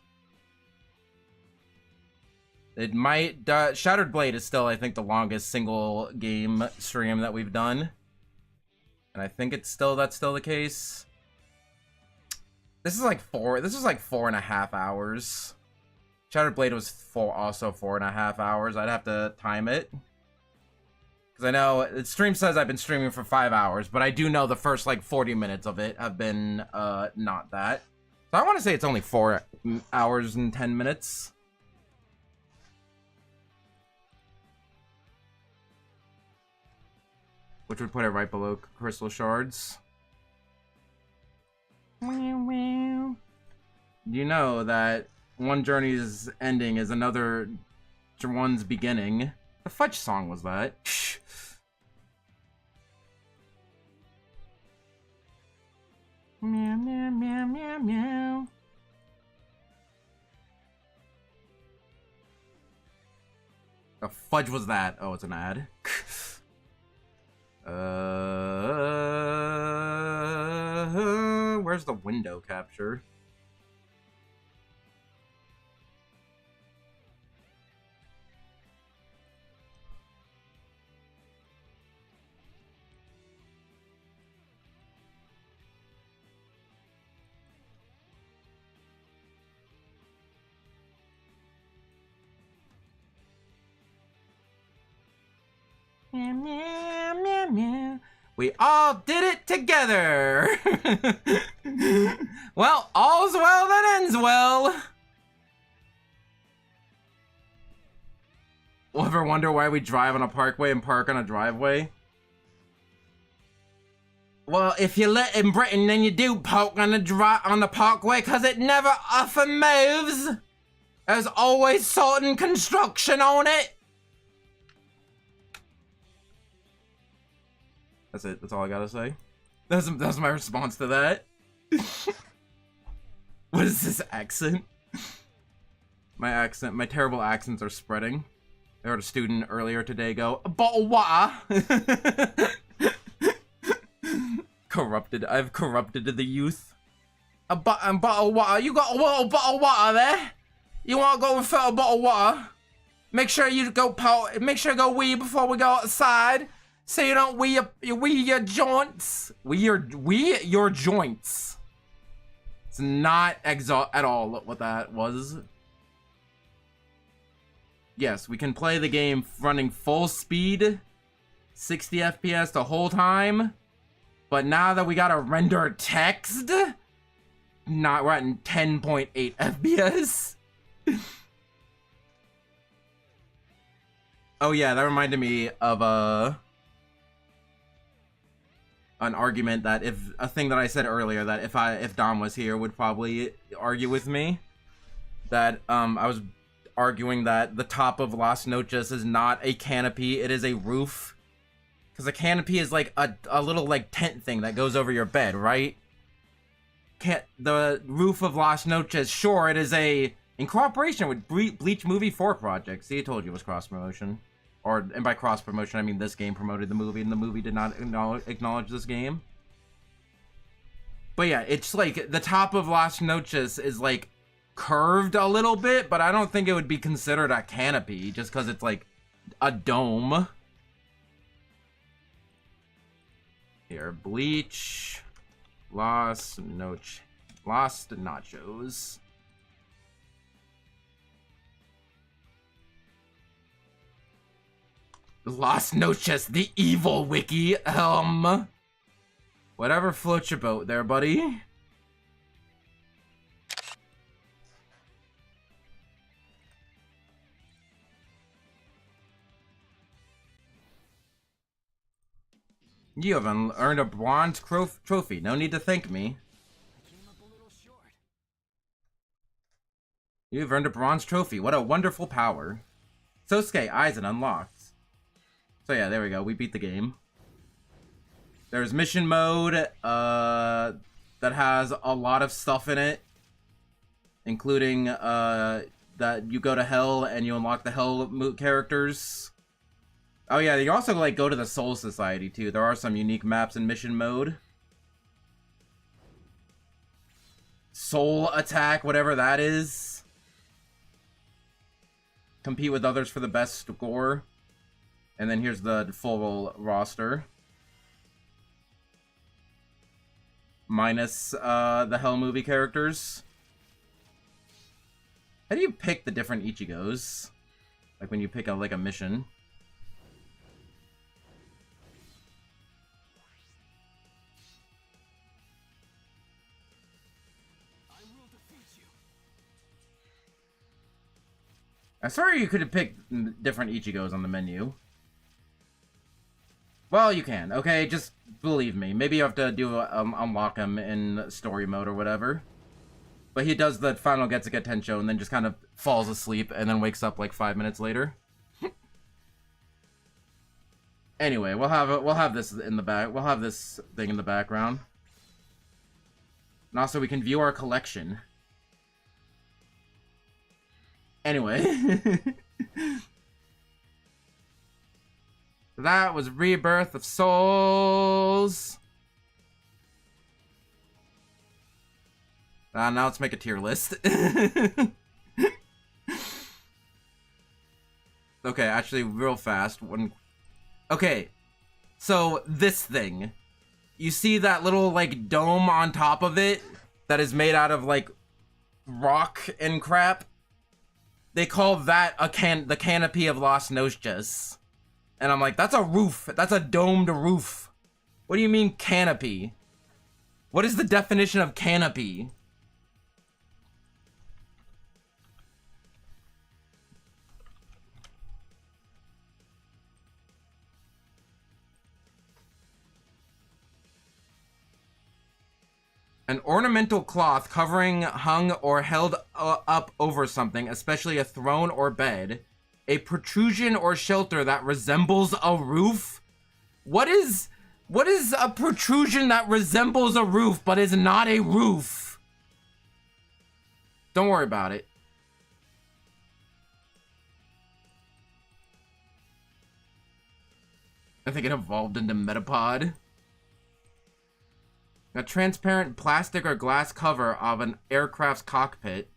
Speaker 1: It might... Shattered Blade is still, I think, the longest single game stream that we've done. And I think that's still the case. This is like 4.5 hours. Shattered Blade was also 4.5 hours. I'd have to time it. Because I know, the stream says I've been streaming for 5 hours, but I do know the first, like, 40 minutes of it have been, not that. So I want to say it's only 4 hours and 10 minutes. Which would put it right below Crystal Shards. You know that one journey's ending is another one's beginning. The fudge song was that. Meow, meow, meow, meow, meow. The fudge was that? Oh, it's an ad. Where's the window capture? Meow, meow, meow, meow. We all did it together! Well, all's well that ends well! We'll ever wonder why we drive on a parkway and park on a driveway? Well, if you live in Britain, then you do park on the parkway, cause it never often moves! There's always certain construction on it! That's it. That's all I gotta say. That's my response to that. What is this accent? My terrible accents are spreading. I heard a student earlier today go, "A bottle of water." Corrupted. I've corrupted the youth. A bottle of water. You got a little bottle of water there? You want to go and fill a bottle of water? Make sure you go wee before we go outside. So you don't we your joints. We your joints. It's not at all what that was. Yes, we can play the game running full speed, 60 FPS the whole time. But now that we gotta render text, we're at 10.8 FPS. Oh yeah, that reminded me of an argument that a thing that I said earlier that if Dom was here would probably argue with me. That I was arguing that the top of Las Noches is not a canopy, it is a roof. Because a canopy is like a little like tent thing that goes over your bed, right? The roof of Las Noches, sure, it is in cooperation with Bleach Movie 4 project. See, I told you it was cross-promotion. And by cross-promotion, I mean this game promoted the movie, and the movie did not acknowledge this game. But yeah, it's like, the top of Las Noches is like curved a little bit, but I don't think it would be considered a canopy, just because it's like a dome. Here, Bleach, Los Nachos. Las Noches, the evil wiki. Whatever floats your boat there, buddy. You have earned a bronze trophy. No need to thank me.
Speaker 2: I came up a little short.
Speaker 1: You've earned a bronze trophy. What a wonderful power. Sosuke Aizen unlocked. So yeah, there we go. We beat the game. There's mission mode that has a lot of stuff in it, including that you go to hell and you unlock the hell characters. Oh yeah, you also like go to the Soul Society too. There are some unique maps in mission mode. Soul Attack, whatever that is. Compete with others for the best score. And then here's the full roster. Minus the Hell movie characters. How do you pick the different Ichigos? Like when you pick a mission.
Speaker 2: I will defeat you.
Speaker 1: I'm sorry you could have picked different Ichigos on the menu. Well, you can, okay? Just believe me. Maybe you have to do unlock him in story mode or whatever. But he does the final Getsuga Tensho and then just kind of falls asleep and then wakes up like 5 minutes later. Anyway, we'll have this in the back. We'll have this thing in the background. And also we can view our collection. Anyway. That was Rebirth of Souls. Now let's make a tier list. Okay, actually, real fast. Okay, so this thing. You see that little, like, dome on top of it that is made out of, like, rock and crap? They call that the canopy of Las Noches. And I'm like, that's a roof. That's a domed roof. What do you mean canopy? What is the definition of canopy? An ornamental cloth covering, hung, or held up over something, especially a throne or bed. A protrusion or shelter that resembles a roof? What is a protrusion that resembles a roof but is not a roof? Don't worry about it. I think it evolved into Metapod. A transparent plastic or glass cover of an aircraft's cockpit.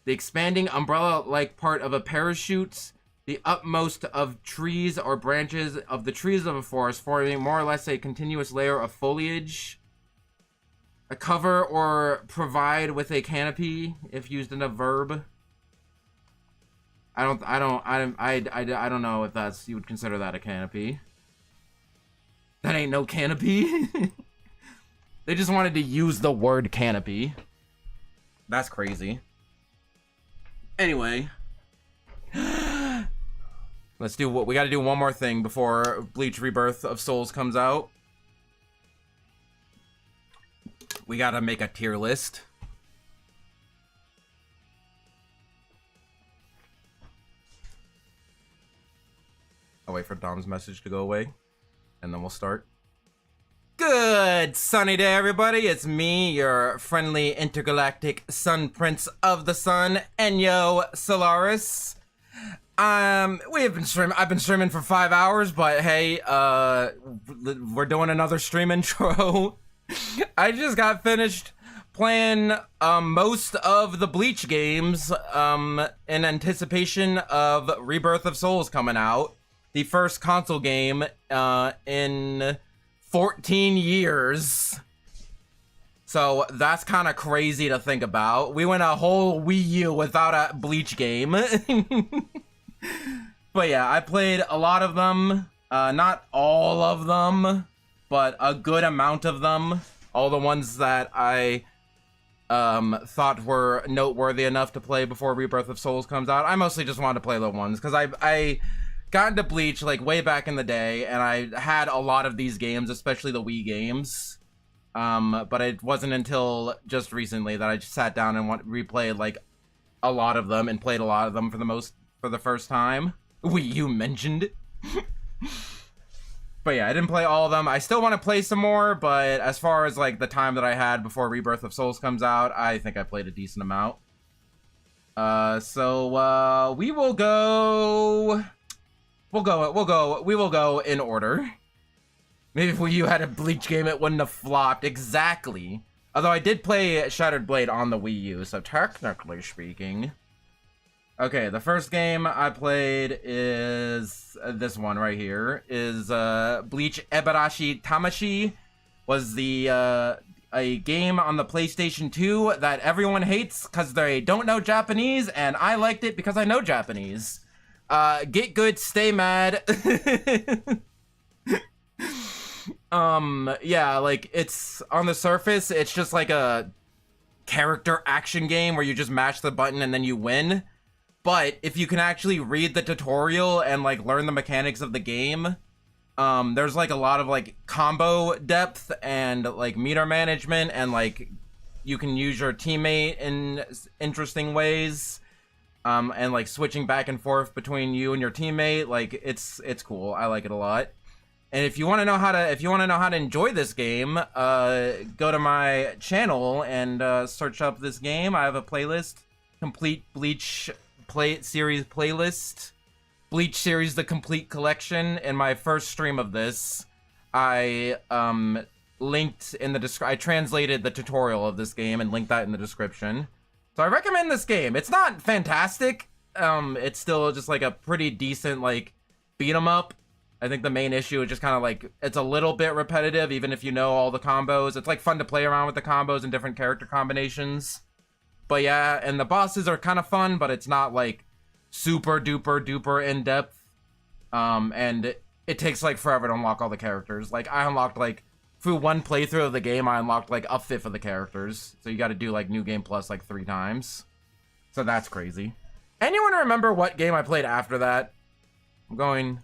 Speaker 1: The expanding umbrella-like part of a parachute's the utmost of trees or branches of the trees of a forest, forming more or less a continuous layer of foliage. A cover or provide with a canopy if used in a verb. I don't know if that's, you would consider that a canopy. That ain't no canopy. They just wanted to use the word canopy. That's crazy. Anyway. Let's do what we gotta do one more thing before Bleach Rebirth of Souls comes out. We gotta make a tier list. I'll wait for Dom's message to go away, and then we'll start. Good sunny day, everybody. It's me, your friendly intergalactic sun prince of the sun, Enyo Solaris. I've been streaming for 5 hours, but hey, we're doing another stream intro. I just got finished playing most of the Bleach games in anticipation of Rebirth of Souls coming out. The first console game in 14 years. So that's kind of crazy to think about. We went a whole Wii U without a Bleach game. But yeah, I played a lot of them. Not all of them, but a good amount of them. All the ones that I thought were noteworthy enough to play before Rebirth of Souls comes out. I mostly just wanted to play the ones because I got into Bleach like way back in the day, and I had a lot of these games, especially the Wii games. But it wasn't until just recently that I just sat down and replayed like a lot of them and played a lot of them for the first time. Wii U mentioned. But yeah, I didn't play all of them. I still want to play some more, but as far as like the time that I had before Rebirth of Souls comes out, I think I played a decent amount. So we will go in order. Maybe if you had a Bleach game, it wouldn't have flopped exactly. Although I did play Shattered Blade on the Wii U, so technically speaking. Okay, the first game I played is this one right here. Is Bleach Ebarashi Tamashi. Was the a game on the PlayStation 2 that everyone hates because they don't know Japanese, and I liked it because I know Japanese. Get good, stay mad. Yeah, like, it's on the surface, it's just like a character action game where you just mash the button and then you win. But if you can actually read the tutorial and like learn the mechanics of the game, there's like a lot of like combo depth and like meter management, and like you can use your teammate in interesting ways. And like switching back and forth between you and your teammate, like it's cool. I like it a lot. And if you want to know how to enjoy this game, go to my channel and search up this game. I have a playlist, complete Bleach series playlist, Bleach series the complete collection. In my first stream of this, I linked in the I translated the tutorial of this game and linked that in the description. So I recommend this game. It's not fantastic. It's still just like a pretty decent like beat 'em up. I think the main issue is just kind of like it's a little bit repetitive, even if you know all the combos. It's like fun to play around with the combos and different character combinations. But yeah, and the bosses are kind of fun, but it's not like super duper in depth. And it takes like forever to unlock all the characters. Like I unlocked like through one playthrough of the game, I unlocked like a fifth of the characters. So you got to do like New Game Plus like 3 times. So that's crazy. Anyone remember what game I played after that? I'm going,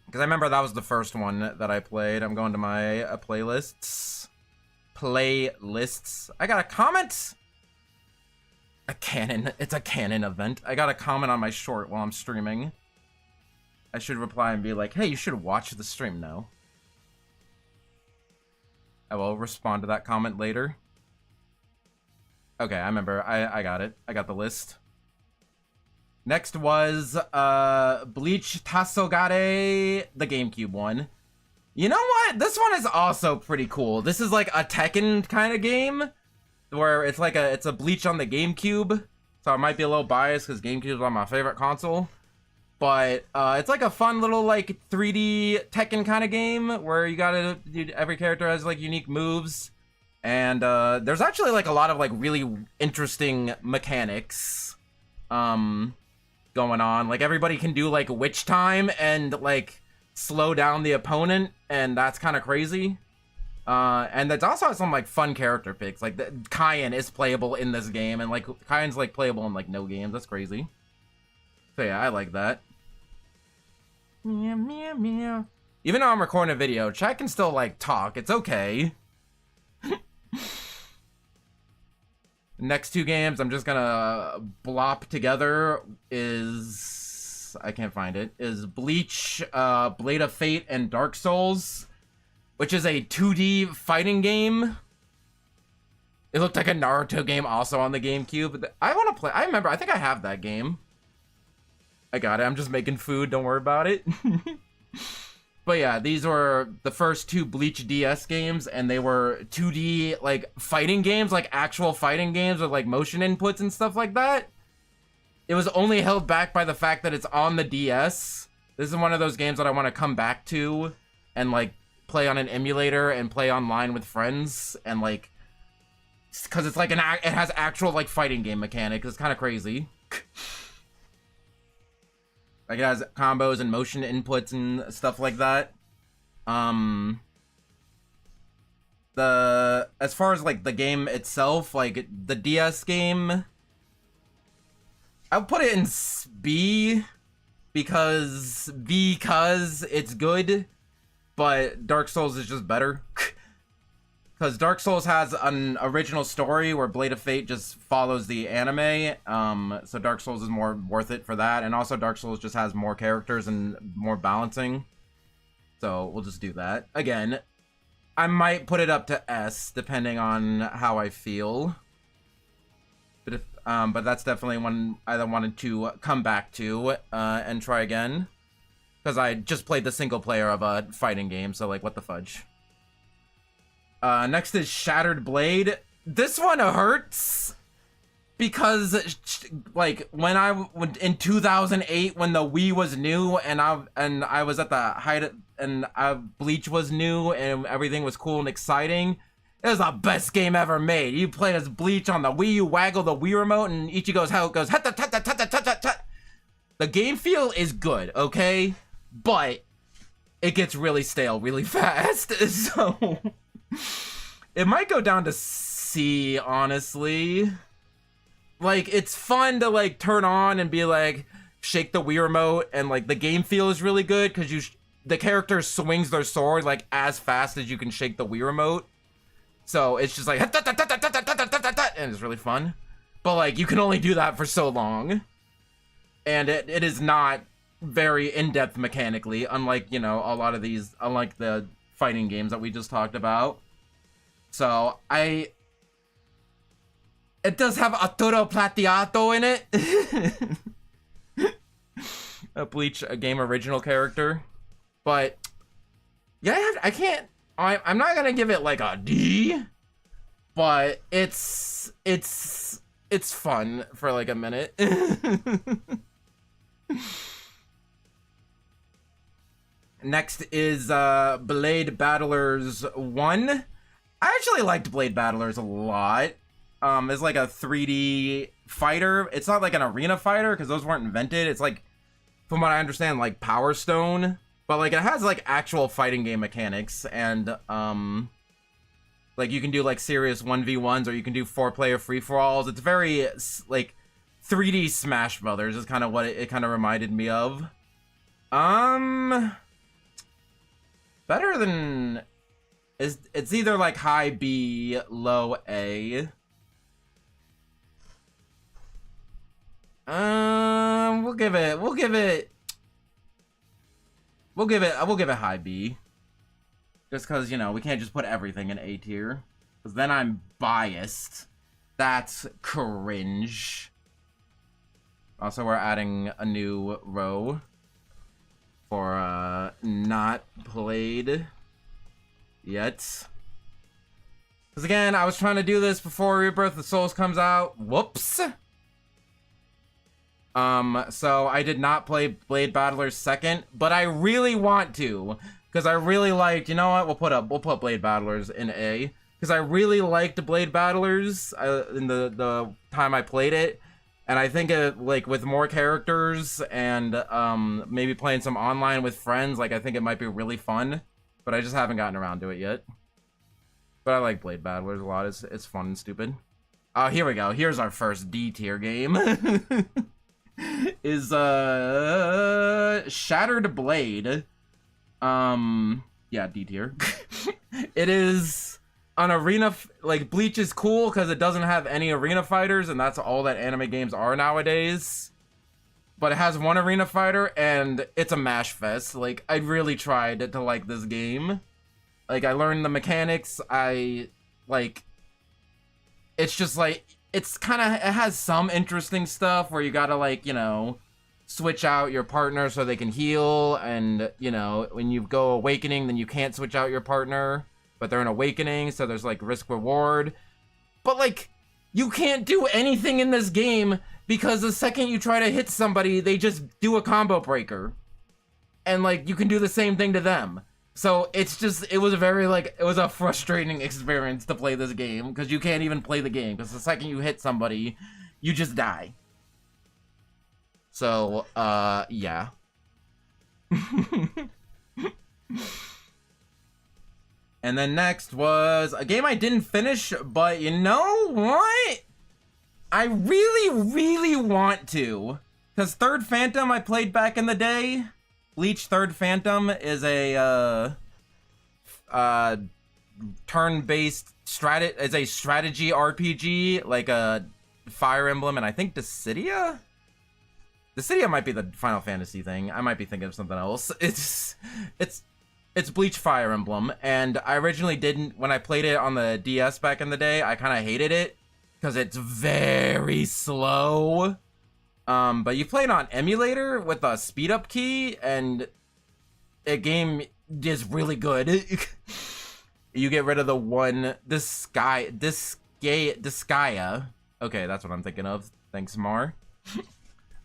Speaker 1: because I remember that was the first one that I played. I'm going to my playlists. I got a comment. It's a canon event. I got a comment on my short while I'm streaming. I should reply and be like, hey, you should watch the stream now. I will respond to that comment later. Okay, I remember. I got it. I got the list. Next was Bleach Tasogare, the GameCube one. You know what? This one is also pretty cool. This is like a Tekken kind of game, where it's like it's a Bleach on the GameCube. So I might be a little biased because GameCube is one of my favorite console. but it's like a fun little like 3D Tekken kind of game where you gotta every character has like unique moves, and there's actually like a lot of like really interesting mechanics going on. Like everybody can do like witch time and like slow down the opponent, and that's kind of crazy. And that's also some like fun character picks. Like Cayenne is playable in this game, and like Cayenne's like playable in like no games. That's crazy. So yeah, I like that. Meow, meow, meow. Even though I'm recording a video, chat can still like talk. It's okay. Next two games I'm just gonna blop together is, I can't find it, is Bleach, Blade of Fate, and Dark Souls, which is a 2D fighting game. It looked like a Naruto game also on the GameCube. I want to play, I remember, I think I have that game. I got it, I'm just making food, don't worry about it. But yeah, these were the first two Bleach DS games, and they were 2D, like, fighting games, like actual fighting games with, like, motion inputs and stuff like that. It was only held back by the fact that it's on the DS. This is one of those games that I want to come back to and, like, play on an emulator and play online with friends, and, like, because it's, like, it has actual, like, fighting game mechanics. It's kind of crazy. Like, it has combos and motion inputs and stuff like that. As far as, like, the game itself, like, the DS game, I'll put it in B, because it's good, but Dark Souls is just better. Because Dark Souls has an original story where Blade of Fate just follows the anime, so Dark Souls is more worth it for that, and also Dark Souls just has more characters and more balancing, so we'll just do that. Again, I might put it up to S, depending on how I feel, but that's definitely one I wanted to come back to, and try again, because I just played the single player of a fighting game, so like, what the fudge. Next is Shattered Blade. This one hurts because, like, in 2008 when the Wii was new and I was at the height and Bleach was new and everything was cool and exciting. It was the best game ever made. You play as Bleach on the Wii, you waggle the Wii remote, and Ichigo's how it goes. The game feel is good, okay, but it gets really stale really fast. So. It might go down to C, honestly. Like, it's fun to, like, turn on and be like, shake the Wii remote, and, like, the game feel is really good, because the character swings their sword, like, as fast as you can shake the Wii remote. So, it's just like, and it's really fun. But, like, you can only do that for so long. And it is not very in-depth mechanically, unlike, you know, a lot of these, unlike the fighting games that we just talked about. So it does have Arturo Plateato in it. A Bleach game original character. But yeah, I'm not gonna give it like a D, but it's fun for like a minute. Next is Blade Battlers 1. I actually liked Blade Battlers a lot. It's like a 3D fighter. It's not like an arena fighter, because those weren't invented. It's like, from what I understand, like Power Stone. But like, it has like actual fighting game mechanics. And like, you can do like serious 1v1s, or you can do 4-player free-for-alls. It's very like 3D Smash Brothers is kind of what it kind of reminded me of. Better than it's either like high B, low A. We'll give it high B. Just cause, you know, we can't just put everything in A tier. Cause then I'm biased. That's cringe. Also, we're adding a new row for not played yet. Because again, I was trying to do this before Rebirth of the Souls comes out. Whoops. So I did not play Blade Battlers 2nd, but I really want to, because I really liked, you know what, we'll put Blade Battlers in A, because I really liked Blade Battlers in the time I played it, and I think like with more characters and maybe playing some online with friends, like I think it might be really fun, but I just haven't gotten around to it yet. But I like Blade Battlers a lot. It's fun and stupid. Here we go. Here's our first D tier game. Is Shattered Blade. Yeah, D tier. It is an arena, like Bleach is cool because it doesn't have any arena fighters, and that's all that anime games are nowadays. But it has one arena fighter, and it's a mash fest. Like, I really tried to like this game. Like, I learned the mechanics. It's just like, it's kind of, it has some interesting stuff where you gotta, like, you know, switch out your partner so they can heal, and, you know, when you go awakening, then you can't switch out your partner, but they're an awakening, so there's, like, risk reward. But, like, you can't do anything in this game because the second you try to hit somebody, they just do a combo breaker. And, like, you can do the same thing to them. So it's just, it was a very, like, it was a frustrating experience to play this game, because you can't even play the game, because the second you hit somebody, you just die. So, yeah. And then next was a game I didn't finish, but you know what? I really, really want to, because Third Phantom I played back in the day. Bleach Third Phantom is a turn-based strategy RPG, like a Fire Emblem, and I think Dissidia? Dissidia might be the Final Fantasy thing. I might be thinking of something else. It's Bleach Fire Emblem, and I originally didn't, when I played it on the DS back in the day, I kind of hated it, because it's very slow. But you play it on emulator with a speed up key, and the game is really good. You get rid of the one, Disgaea. Okay, that's what I'm thinking of. Thanks, Mar.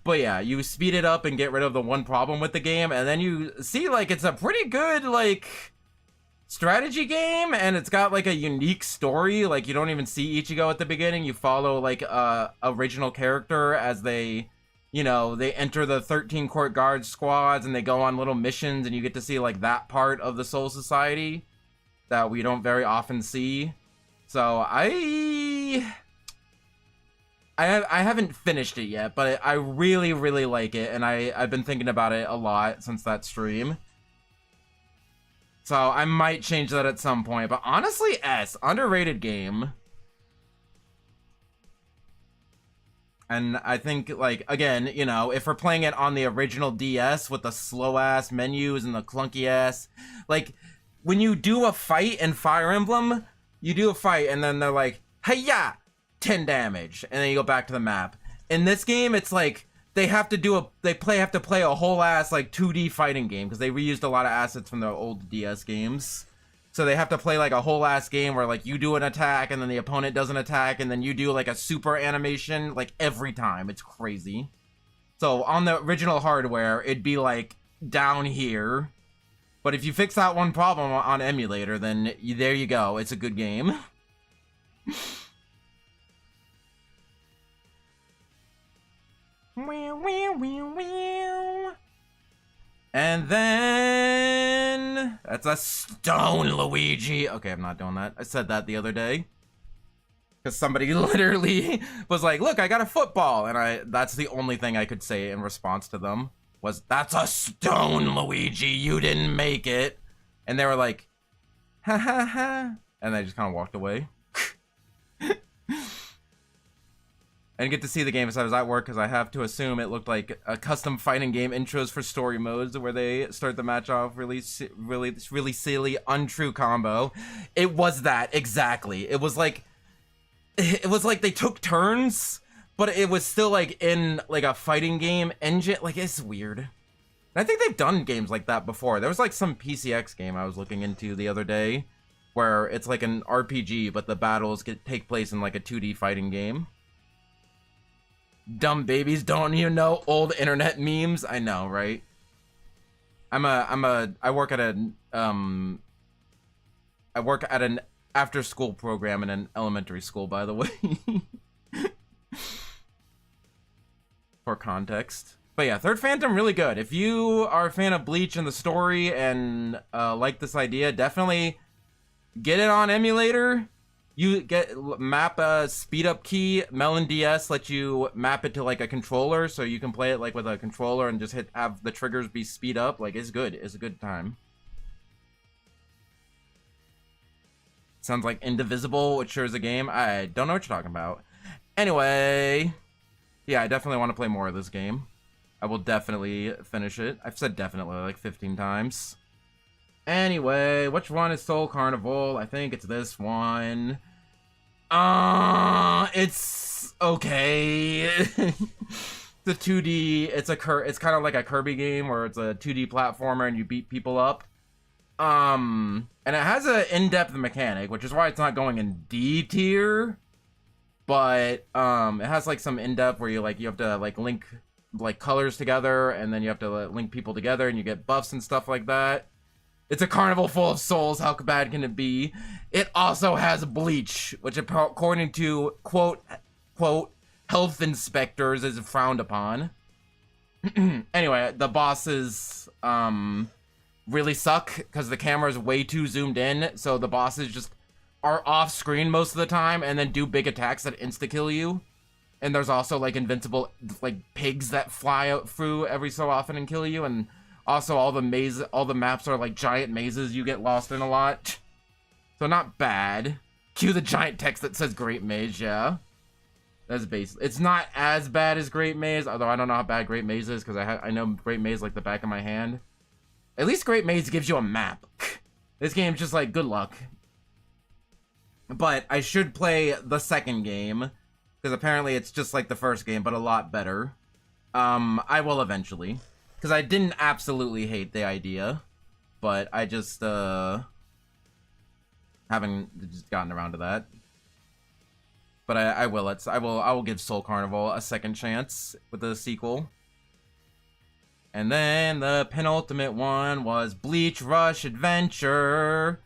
Speaker 1: But yeah, you speed it up and get rid of the one problem with the game, and then you see, like, it's a pretty good, like, strategy game, and it's got, like, a unique story. Like, you don't even see Ichigo at the beginning. You follow, like, original character as they, you know, they enter the 13 Court Guard squads, and they go on little missions, and you get to see, like, that part of the Soul Society that we don't very often see. So, I haven't finished it yet, but I really, really like it, and I've been thinking about it a lot since that stream. So I might change that at some point, but honestly, underrated game. And I think, like, again, you know, if we're playing it on the original DS with the slow-ass menus and the clunky-ass, like, when you do a fight in Fire Emblem, you do a fight, and then they're like, hey-ya! 10 damage, and then you go back to the map. In this game, it's like they have to play a whole ass like 2D fighting game, because they reused a lot of assets from the old DS games. So they have to play like a whole ass game where like you do an attack and then the opponent does an attack and then you do like a super animation like every time. It's crazy. So on the original hardware, it'd be like down here. But if you fix that one problem on emulator, then there you go. It's a good game. And then that's a stone Luigi. Okay, I'm not doing that. I said that the other day because somebody literally was like, look, I got a football, and that's the only thing I could say in response to them was, that's a stone Luigi, you didn't make it. And they were like, ha ha ha, and they just kind of walked away. I didn't get to see the game because I was at work, because I have to assume it looked like a custom fighting game intros for story modes where they start the match off really silly, untrue combo. It was that, exactly. It was like they took turns, but it was still like in like a fighting game engine. Like, it's weird. And I think they've done games like that before. There was like some PCX game I was looking into the other day where it's like an RPG, but the battles take place in like a 2D fighting game. Dumb babies don't even know old internet memes. I know, right? I work at an after school program in an elementary school, by the way. For context. But yeah, Third Phantom, really good. If you are a fan of Bleach and the story and like this idea, definitely get it on emulator. You map a speed up key. Melon DS lets you map it to like a controller, so you can play it like with a controller and just have the triggers be speed up. Like, it's good. It's a good time. Sounds like Indivisible, which sure is a game. I don't know what you're talking about. Anyway, yeah, I definitely want to play more of this game. I will definitely finish it. I've said definitely like 15 times. Anyway, which one is Soul Carnival? I think it's this one. It's okay. The 2D, it's kind of like a Kirby game where it's a 2D platformer and you beat people up. And it has an in-depth mechanic, which is why it's not going in D tier. But it has like some in-depth where you have to like link like colors together, and then you have to link people together, and you get buffs and stuff like that. It's a carnival full of souls. How bad can it be? It also has Bleach, which according to quote health inspectors is frowned upon. Anyway, the bosses really suck because the camera is way too zoomed in, so the bosses just are off screen most of the time and then do big attacks that insta kill you. And there's also like invincible like pigs that fly out through every so often and kill you, and also all the maps are like giant mazes you get lost in a lot. So not bad. Cue the giant text that says Great Maze, yeah. That's base. It's not as bad as Great Maze, although I don't know how bad Great Maze is because I know Great Maze like the back of my hand. At least Great Maze gives you a map. This game's just like good luck. But I should play the second game because apparently it's just like the first game, but a lot better. I will eventually. Because I didn't absolutely hate the idea, but I just haven't just gotten around to that. But I will. I will give Soul Carnival a second chance with the sequel. And then the penultimate one was Bleach Rush Adventure.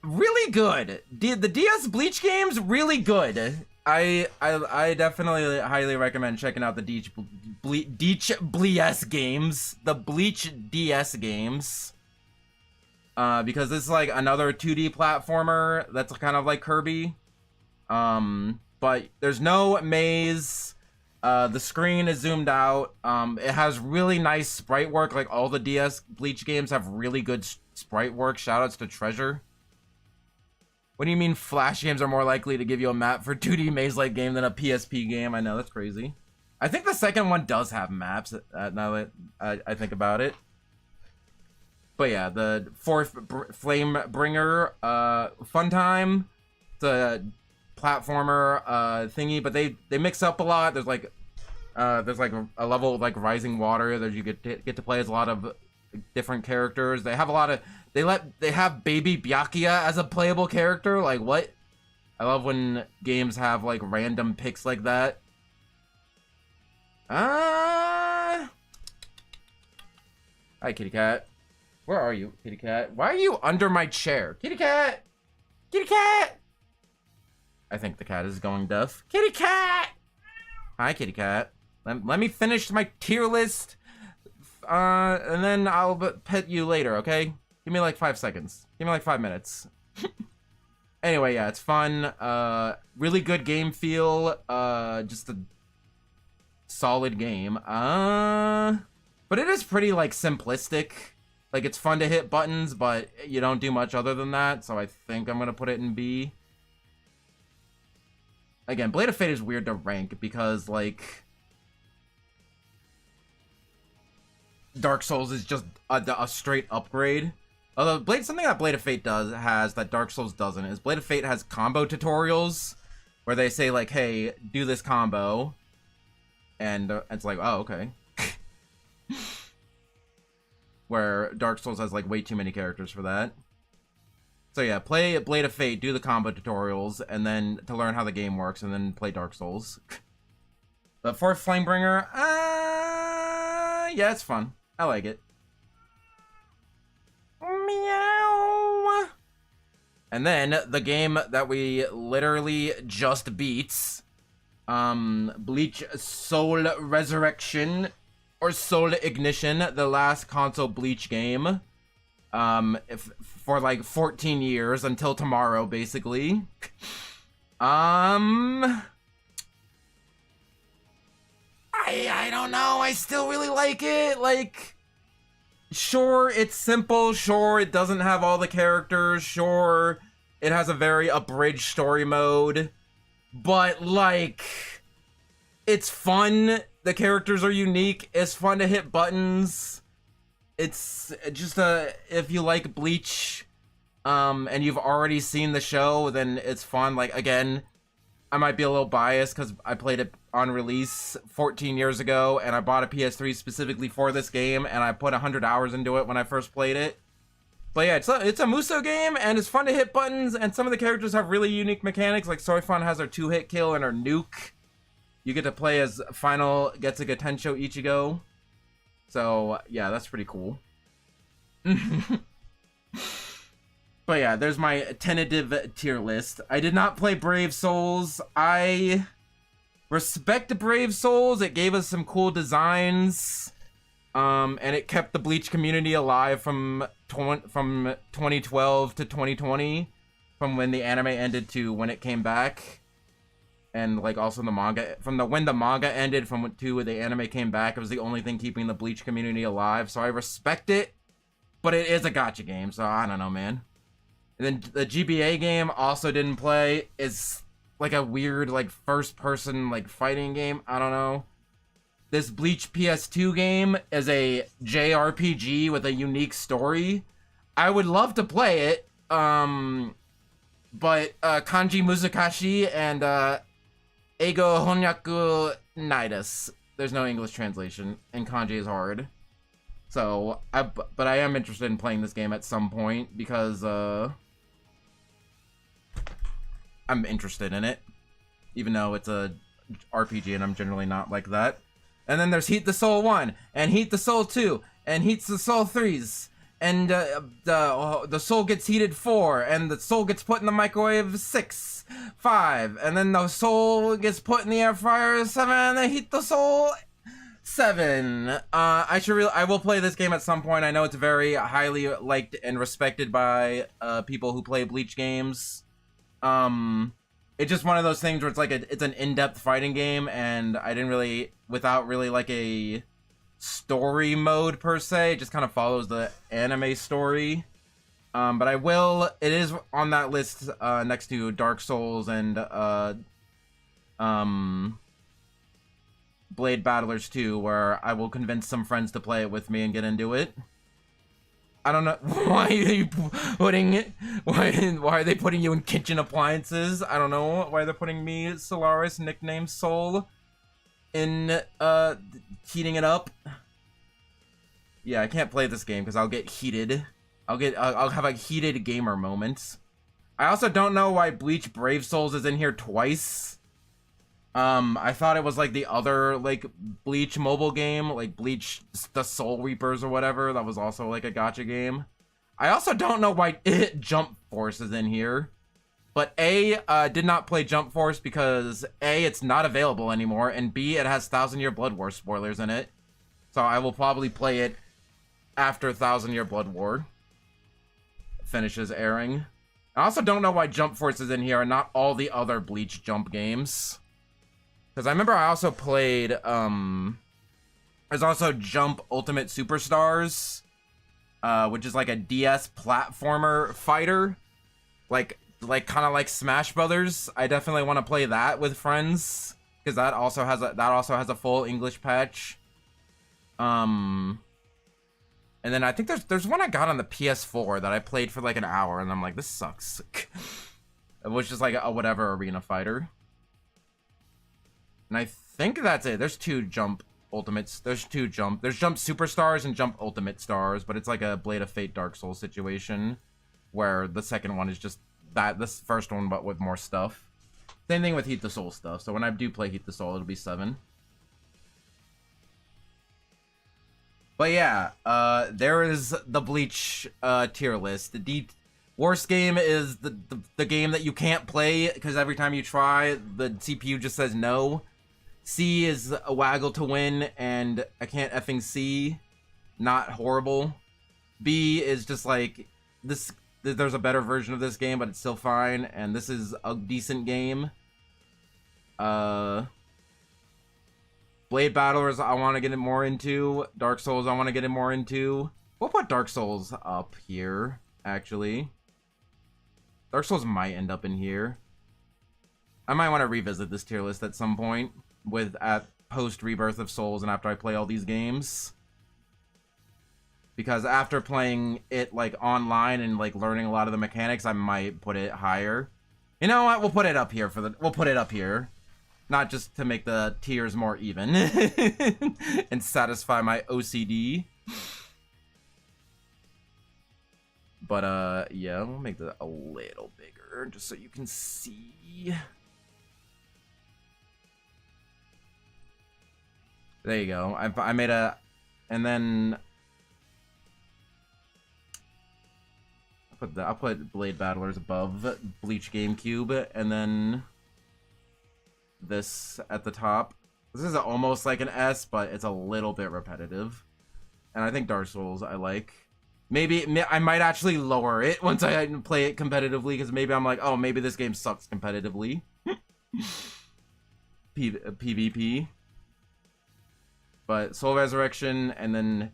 Speaker 1: Really good. The DS Bleach games, really good. I definitely highly recommend checking out the Bleach DS games, the Bleach DS games, because this is like another 2D platformer that's kind of like Kirby, but there's no maze. The screen is zoomed out. It has really nice sprite work. Like all the DS Bleach games have really good sprite work. Shoutouts to Treasure. What do you mean Flash games are more likely to give you a map for 2D maze-like game than a PSP game? I know, that's crazy. I think the second one does have maps, now that I think about it. But yeah, the fourth Flame Bringer, fun time. It's a platformer thingy, but they mix up a lot. There's like a level of like Rising Water that you get to play as a lot of different characters. They have a lot of they have Baby Byakuya as a playable character. Like, what? I love when games have like random picks like that. Hi, kitty cat. Where are you, kitty cat? Why are you under my chair? Kitty cat! Kitty cat! I think the cat is going deaf. Kitty cat! Hi, kitty cat. Let me finish my tier list. And then I'll pet you later, okay? Give me like 5 seconds. Give me like 5 minutes. Anyway, yeah, it's fun. Really good game feel. Just a solid game. But it is pretty like simplistic. Like, it's fun to hit buttons, but you don't do much other than that. So I think I'm gonna put it in B. Again, Blade of Fate is weird to rank because like Dark Souls is just a straight upgrade. Although something that Blade of Fate has that Dark Souls doesn't is Blade of Fate has combo tutorials where they say like, hey, do this combo. And it's like, oh, okay. Where Dark Souls has like way too many characters for that. So yeah, play Blade of Fate, do the combo tutorials, and then to learn how the game works, and then play Dark Souls. The fourth Flamebringer, yeah, it's fun. I like it. Meow. And then the game that we literally just beat, Bleach Soul Resurrection or Soul Ignition, the last console Bleach game. For like 14 years until tomorrow, basically. I don't know. I still really like it. Like, sure, it's simple. Sure, it doesn't have all the characters. Sure, it has a very abridged story mode. But, like, it's fun. The characters are unique. It's fun to hit buttons. It's just if you like Bleach, and you've already seen the show, then it's fun. Like, again, I might be a little biased because I played it on release 14 years ago, and I bought a PS3 specifically for this game, and I put 100 hours into it when I first played it. But yeah, it's a Muso game, and it's fun to hit buttons, and some of the characters have really unique mechanics, like Soifan has her 2-hit kill and her nuke. You get to play as Final Getsuga Tensho Ichigo. So, yeah, that's pretty cool. But yeah, there's my tentative tier list. I did not play Brave Souls. I respect Brave Souls. It gave us some cool designs. And it kept the Bleach community alive from 2012 to 2020. From when the anime ended to when it came back. And like also the manga. When the manga ended to when the anime came back, it was the only thing keeping the Bleach community alive. So I respect it. But it is a gacha game, so I don't know, man. And then the GBA game also didn't play. It's like a weird, like, first-person, like, fighting game. I don't know. This Bleach PS2 game is a JRPG with a unique story. I would love to play it. But Kanji Muzakashi and Eigo Honyaku Nidus. There's no English translation, and Kanji is hard. So, but I am interested in playing this game at some point because I'm interested in it, even though it's a RPG and I'm generally not like that. And then there's Heat the Soul 1, and Heat the Soul 2, and Heat the Soul 3s, and the Soul gets heated 4, and the Soul gets put in the microwave 6, 5, and then the Soul gets put in the air fryer 7, and then Heat the Soul 7. I will play this game at some point. I know it's very highly liked and respected by people who play Bleach games. It's just one of those things where it's like it's an in-depth fighting game, and I didn't really, without really like a story mode per se, it just kind of follows the anime story. But it is on that list next to Dark Souls and Blade Battlers 2, where I will convince some friends to play it with me and get into it. I don't know why are you putting it. Why are they putting you in kitchen appliances? I don't know why they're putting me, Solaris, nicknamed Soul, in heating it up. Yeah, I can't play this game because I'll get heated. I'll have a heated gamer moment. I also don't know why Bleach Brave Souls is in here twice. I thought it was like the other, like, Bleach mobile game, like Bleach the Soul Reapers or whatever, that was also like a gacha game. I also don't know why Jump Force is in here. But A, did not play Jump Force because A, it's not available anymore, and B, it has 1000 Year Blood War spoilers in it. So I will probably play it after 1000 Year Blood War finishes airing. I also don't know why Jump Force is in here and not all the other Bleach Jump games. Because I remember I also played, there's also Jump Ultimate Superstars, which is like a DS platformer fighter. Like kind of like Smash Brothers. I definitely want to play that with friends, because that also has a full English patch. And then I think there's one I got on the PS4 that I played for like an hour, and I'm like, this sucks. It was just like a whatever arena fighter. And I think that's it. There's two Jump Ultimates. There's Jump Superstars and Jump Ultimate Stars, but it's like a Blade of Fate Dark Souls situation, where the second one is just this first one, but with more stuff. Same thing with Heat the Soul stuff. So when I do play Heat the Soul, it'll be 7. But yeah, there is the Bleach tier list. The worst game is the game that you can't play because every time you try, the CPU just says no. C is a waggle to win, and I can't effing see. Not horrible. B is just like this. There's a better version of this game, but it's still fine, and this is a decent game. Blade Battlers I want to get more into. Dark Souls I want to get more into. We'll put Dark Souls up here, actually. Dark Souls might end up in here. I might want to revisit this tier list at some point at post Rebirth of Souls and after I play all these games. Because after playing it like online and like learning a lot of the mechanics, I might put it higher. You know what? We'll put it up here we'll put it up here. Not just to make the tiers more even and satisfy my OCD. But yeah, we'll make that a little bigger just so you can see. There you go. I made a, and then I'll put Blade Battlers above Bleach GameCube, and then this at the top. This is almost like an S, but it's a little bit repetitive. And I think Dark Souls I like. Maybe I might actually lower it once I play it competitively, because maybe I'm like, oh, maybe this game sucks competitively. PvP. But Soul Resurrection, and then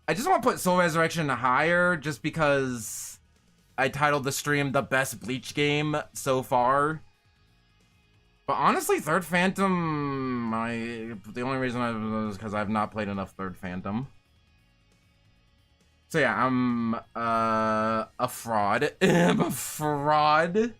Speaker 1: I just want to put Soul Resurrection higher just because I titled the stream the best Bleach game so far. But honestly, Third Phantom, the only reason is because I've not played enough Third Phantom. So yeah, I'm a fraud. I'm a fraud.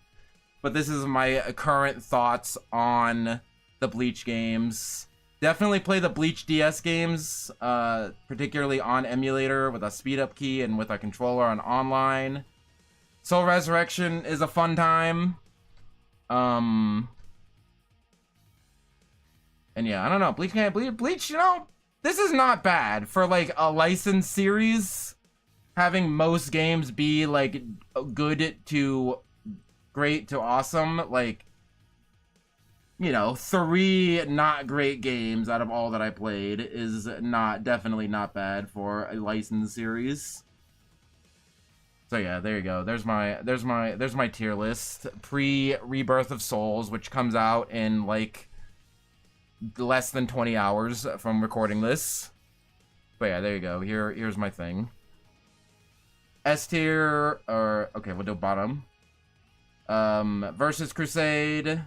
Speaker 1: But this is my current thoughts on the Bleach games. Definitely play the Bleach DS games, particularly on emulator with a speed up key and with a controller on online. Soul Resurrection is a fun time. And yeah, I don't know. Bleach, you know, this is not bad for like a licensed series. Having most games be like good to great to awesome, like, you know, 3 not great games out of all that I played is definitely not bad for a licensed series. So yeah, there you go. There's my tier list. Pre-Rebirth of Souls, which comes out in like less than 20 hours from recording this. But yeah, there you go. Here's my thing. S tier, or okay, we'll do bottom. Versus Crusade,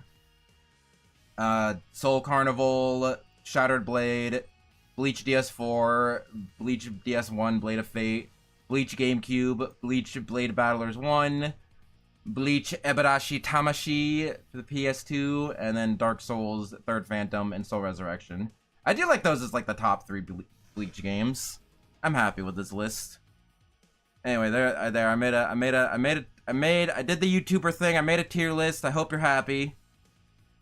Speaker 1: Soul Carnival, Shattered Blade, Bleach DS4, Bleach DS1, Blade of Fate, Bleach GameCube, Bleach Blade Battlers 1, Bleach Ebarashi Tamashi for the PS2, and then Dark Souls, Third Phantom, and Soul Resurrection. I do like those as like the top 3 Bleach games. I'm happy with this list. Anyway, I did the YouTuber thing. I made a tier list. I hope you're happy.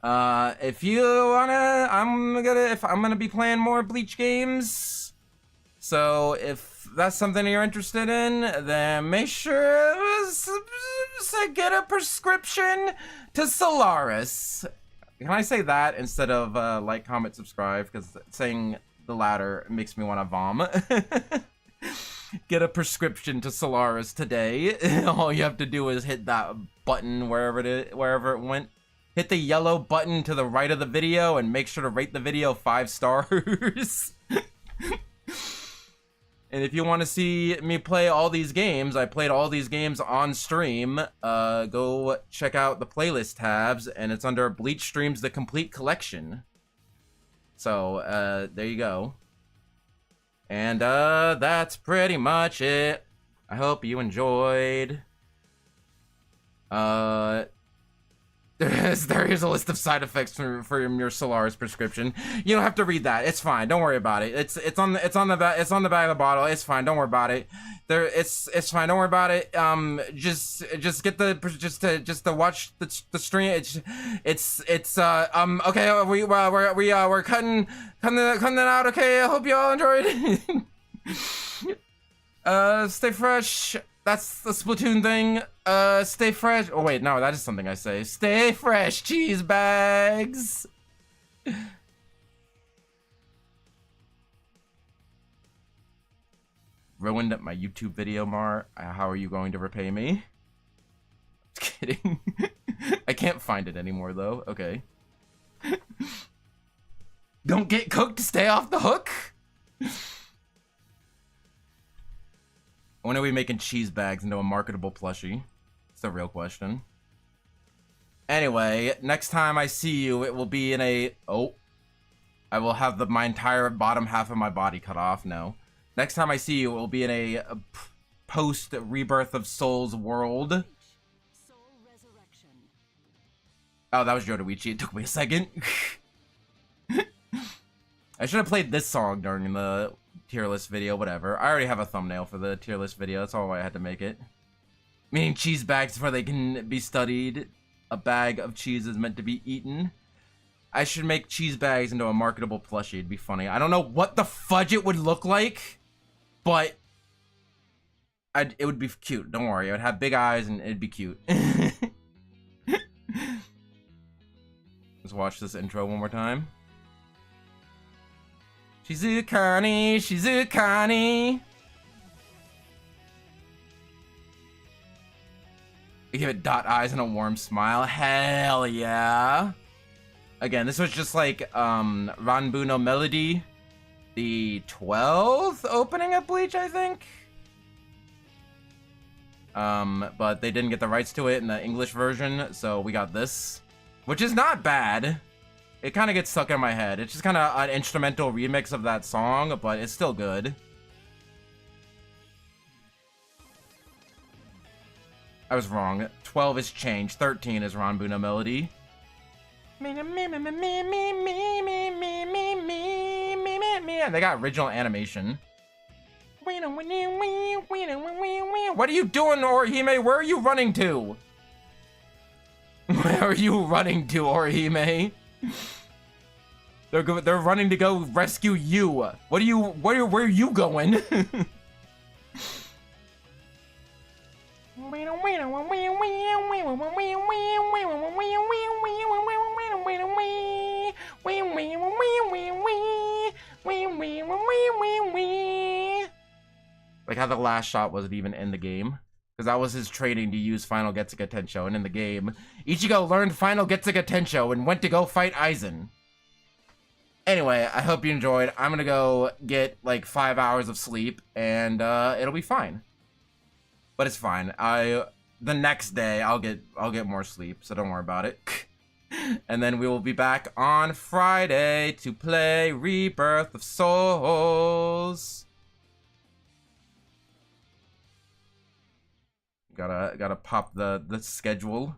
Speaker 1: If you wanna, I'm gonna be playing more Bleach games. So if that's something you're interested in, then make sure to get a prescription to Solaris. Can I say that instead of like, comment, subscribe? Because saying the latter makes me want to vomit. Get a prescription to Solaris today. All you have to do is hit that button wherever it went. Hit the yellow button to the right of the video and make sure to rate the video 5 stars. And if you want to see me play all these games, I played all these games on stream. Go check out the playlist tabs, and it's under Bleach Streams The Complete Collection. So, there you go. And that's pretty much it. I hope you enjoyed. There's a list of side effects for your Solaris prescription. You don't have to read that. It's fine. Don't worry about it. It's on the back of the bottle. It's fine. Don't worry about it. It's fine. Don't worry about it. Just get just to watch the stream. Okay. We're cutting it out. Okay. I hope you all enjoyed. Stay fresh. That's the Splatoon thing. Stay fresh. Oh wait, no, that is something I say. Stay fresh, cheese bags. Ruined my YouTube video, Mar. How are you going to repay me? Just kidding. I can't find it anymore, though. Okay. Don't get cooked, stay off the hook? When are we making cheese bags into a marketable plushie? It's the real question. Anyway, next time I see you, it will be in a... Oh. I will have my entire bottom half of my body cut off. No. Next time I see you, it will be in a post-Rebirth of Souls world.
Speaker 3: Soul Resurrection.
Speaker 1: Oh, that was Jodoichi. It took me a second. I should have played this song during the tier list video, whatever. I already have a thumbnail for the tier list video. That's all I had to make it. Meaning cheese bags where they can be studied. A bag of cheese is meant to be eaten. I should make cheese bags into a marketable plushie. It'd be funny. I don't know what the fudge it would look like, but it would be cute. Don't worry. It would have big eyes and it'd be cute. Let's watch this intro one more time. Shizukani, Shizukani. We give it dot eyes and a warm smile. Hell yeah. Again, this was just like Ranbu no Melody, the 12th opening of Bleach, I think. But they didn't get the rights to it in the English version, so we got this, which is not bad. It kind of gets stuck in my head. It's just kind of an instrumental remix of that song, but it's still good. I was wrong. 12 is changed. 13 is Ranbu no Melody. And they got original animation. What are you doing, Orihime? Where are you running to? Where are you running to, Orihime? They're running to go rescue you. Where are you going? Like how the last shot wasn't even in the game. Because that was his training to use Final Getsuga Tensho. And in the game, Ichigo learned Final Getsuga Tensho and went to go fight Aizen. Anyway, I hope you enjoyed. I'm gonna go get like 5 hours of sleep. And it'll be fine. But it's fine. The next day I'll get more sleep, so don't worry about it. And then we will be back on Friday to play Rebirth of Souls. Gotta pop the schedule.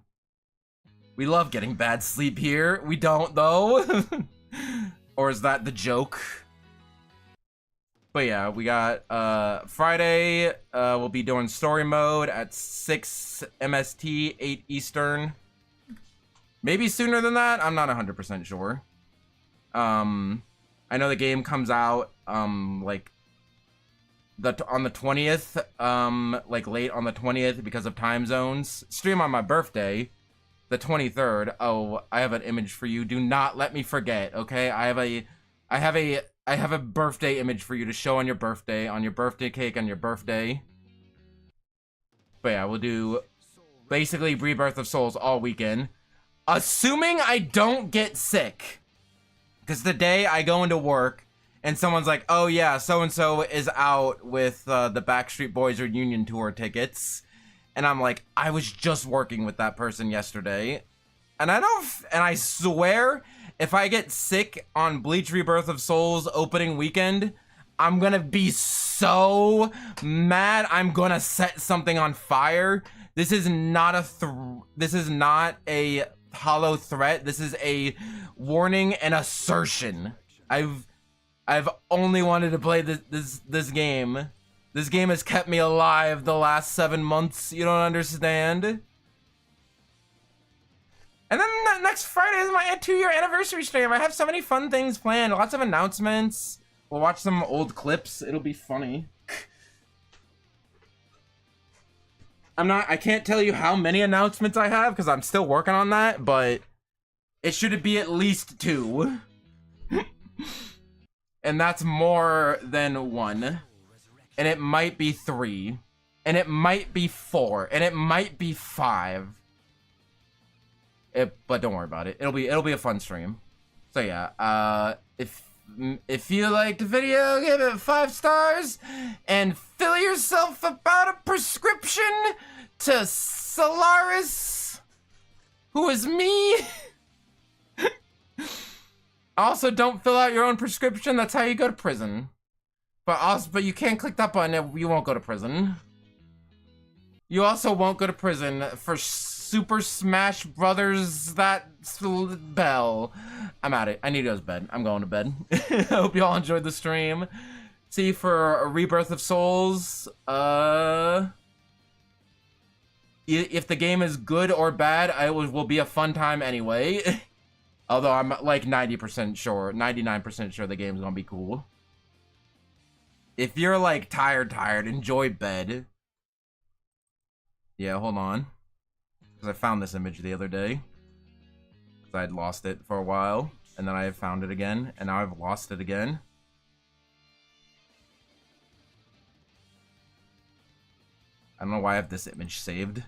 Speaker 1: We love getting bad sleep here. We don't though. Or is that the joke? But yeah, we got Friday, we'll be doing story mode at 6 MST, 8 Eastern. Maybe sooner than that, I'm not 100% sure. I know the game comes out like on the 20th, like late on the 20th because of time zones. Stream on my birthday, the 23rd. Oh, I have an image for you. Do not let me forget, okay? I have a birthday image for you to show on your birthday cake on your birthday. But yeah, we'll do basically Rebirth of Souls all weekend. Assuming I don't get sick. Because the day I go into work and someone's like, oh yeah, so-and-so is out with the Backstreet Boys reunion tour tickets. And I'm like, I was just working with that person yesterday. And I swear, if I get sick on Bleach Rebirth of Souls opening weekend, I'm gonna be so mad. I'm gonna set something on fire. This is not a hollow threat. This is a warning and assertion. I've only wanted to play this game. This game has kept me alive the last 7 months. You don't understand. And then next Friday is my 2-year anniversary stream. I have so many fun things planned. Lots of announcements. We'll watch some old clips. It'll be funny. I can't tell you how many announcements I have because I'm still working on that, but it should be at least 2. And that's more than 1. And it might be 3. And it might be 4. And it might be 5. But don't worry about it. It'll be a fun stream. So yeah, if you liked the video, give it 5 stars and fill yourself about a prescription to Solaris, who is me. Also, don't fill out your own prescription. That's how you go to prison. But you can't click that button. You won't go to prison. You also won't go to prison for Super Smash Brothers. That bell. I'm at it. I need to go to bed. I'm going to bed. I hope you all enjoyed the stream. See you for a Rebirth of Souls. If the game is good or bad, it will be a fun time anyway. Although I'm like 90% sure, 99% sure the game's gonna be cool. If you're like tired, enjoy bed. Yeah, hold on. Because I found this image the other day. Because I'd lost it for a while. And then I found it again. And now I've lost it again. I don't know why I have this image saved.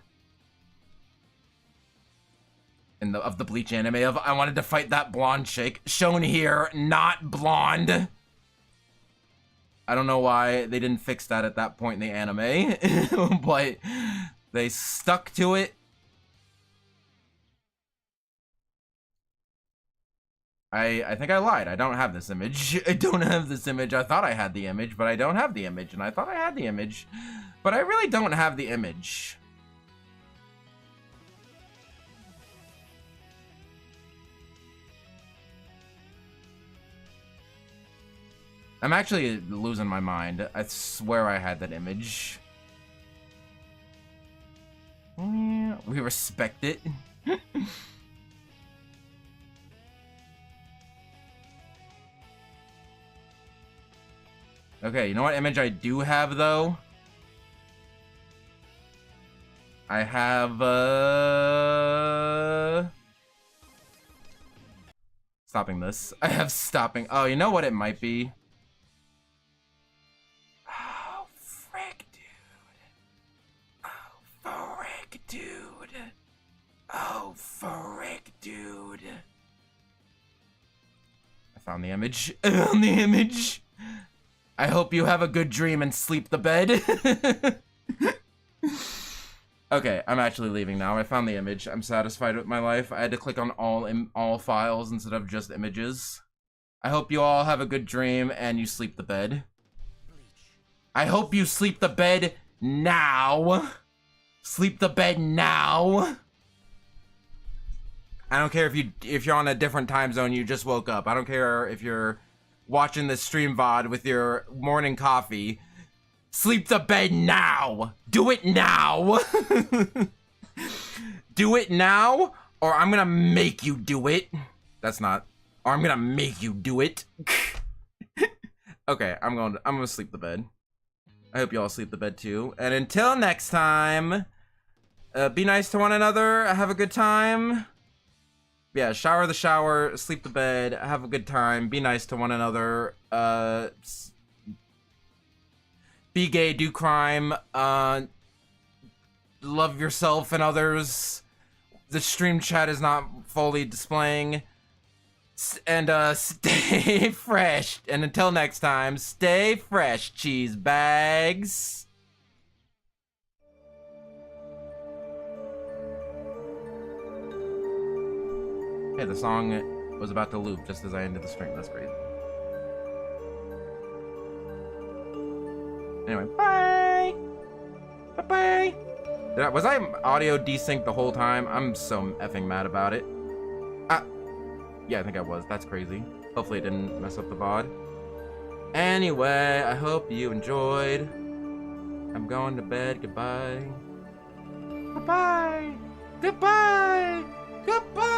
Speaker 1: Of the Bleach anime of I wanted to fight that blonde chick. Shown here, not blonde. I don't know why they didn't fix that at that point in the anime. But they stuck to it. I think I lied. I don't have this image. I don't have this image. I thought I had the image, but I don't have the image. And I thought I had the image. But I really don't have the image. I'm actually losing my mind. I swear I had that image. Yeah, we respect it. Okay, you know what image I do have, though? I have, stopping this. I have stopping. Oh, you know what it might be? Oh, frick, dude. Oh, frick, dude. Oh, frick, dude. I found the image. I found the image. I hope you have a good dream and sleep the bed. Okay, I'm actually leaving now. I found the image. I'm satisfied with my life. I had to click on all files instead of just images. I hope you all have a good dream and you sleep the bed. I hope you sleep the bed now. Sleep the bed now. I don't care if you're on a different time zone, you just woke up. I don't care if you're watching this stream VOD with your morning coffee. Sleep the bed now. Do it now. Do it now, or I'm gonna make you do it. That's not. Or I'm gonna make you do it. Okay, I'm gonna sleep the bed. I hope you all sleep the bed too. And until next time, be nice to one another. Have a good time. Yeah, shower the shower, sleep the bed, have a good time, be nice to one another, be gay, do crime, love yourself and others. The stream chat is not fully displaying. And stay fresh. And until next time, stay fresh, cheese bags. Hey, the song was about to loop just as I ended the stream. That's crazy. Anyway, bye! Bye-bye! Was I audio desynced the whole time? I'm so effing mad about it. Yeah, I think I was. That's crazy. Hopefully it didn't mess up the VOD. Anyway, I hope you enjoyed. I'm going to bed. Goodbye. Goodbye! Goodbye! Goodbye!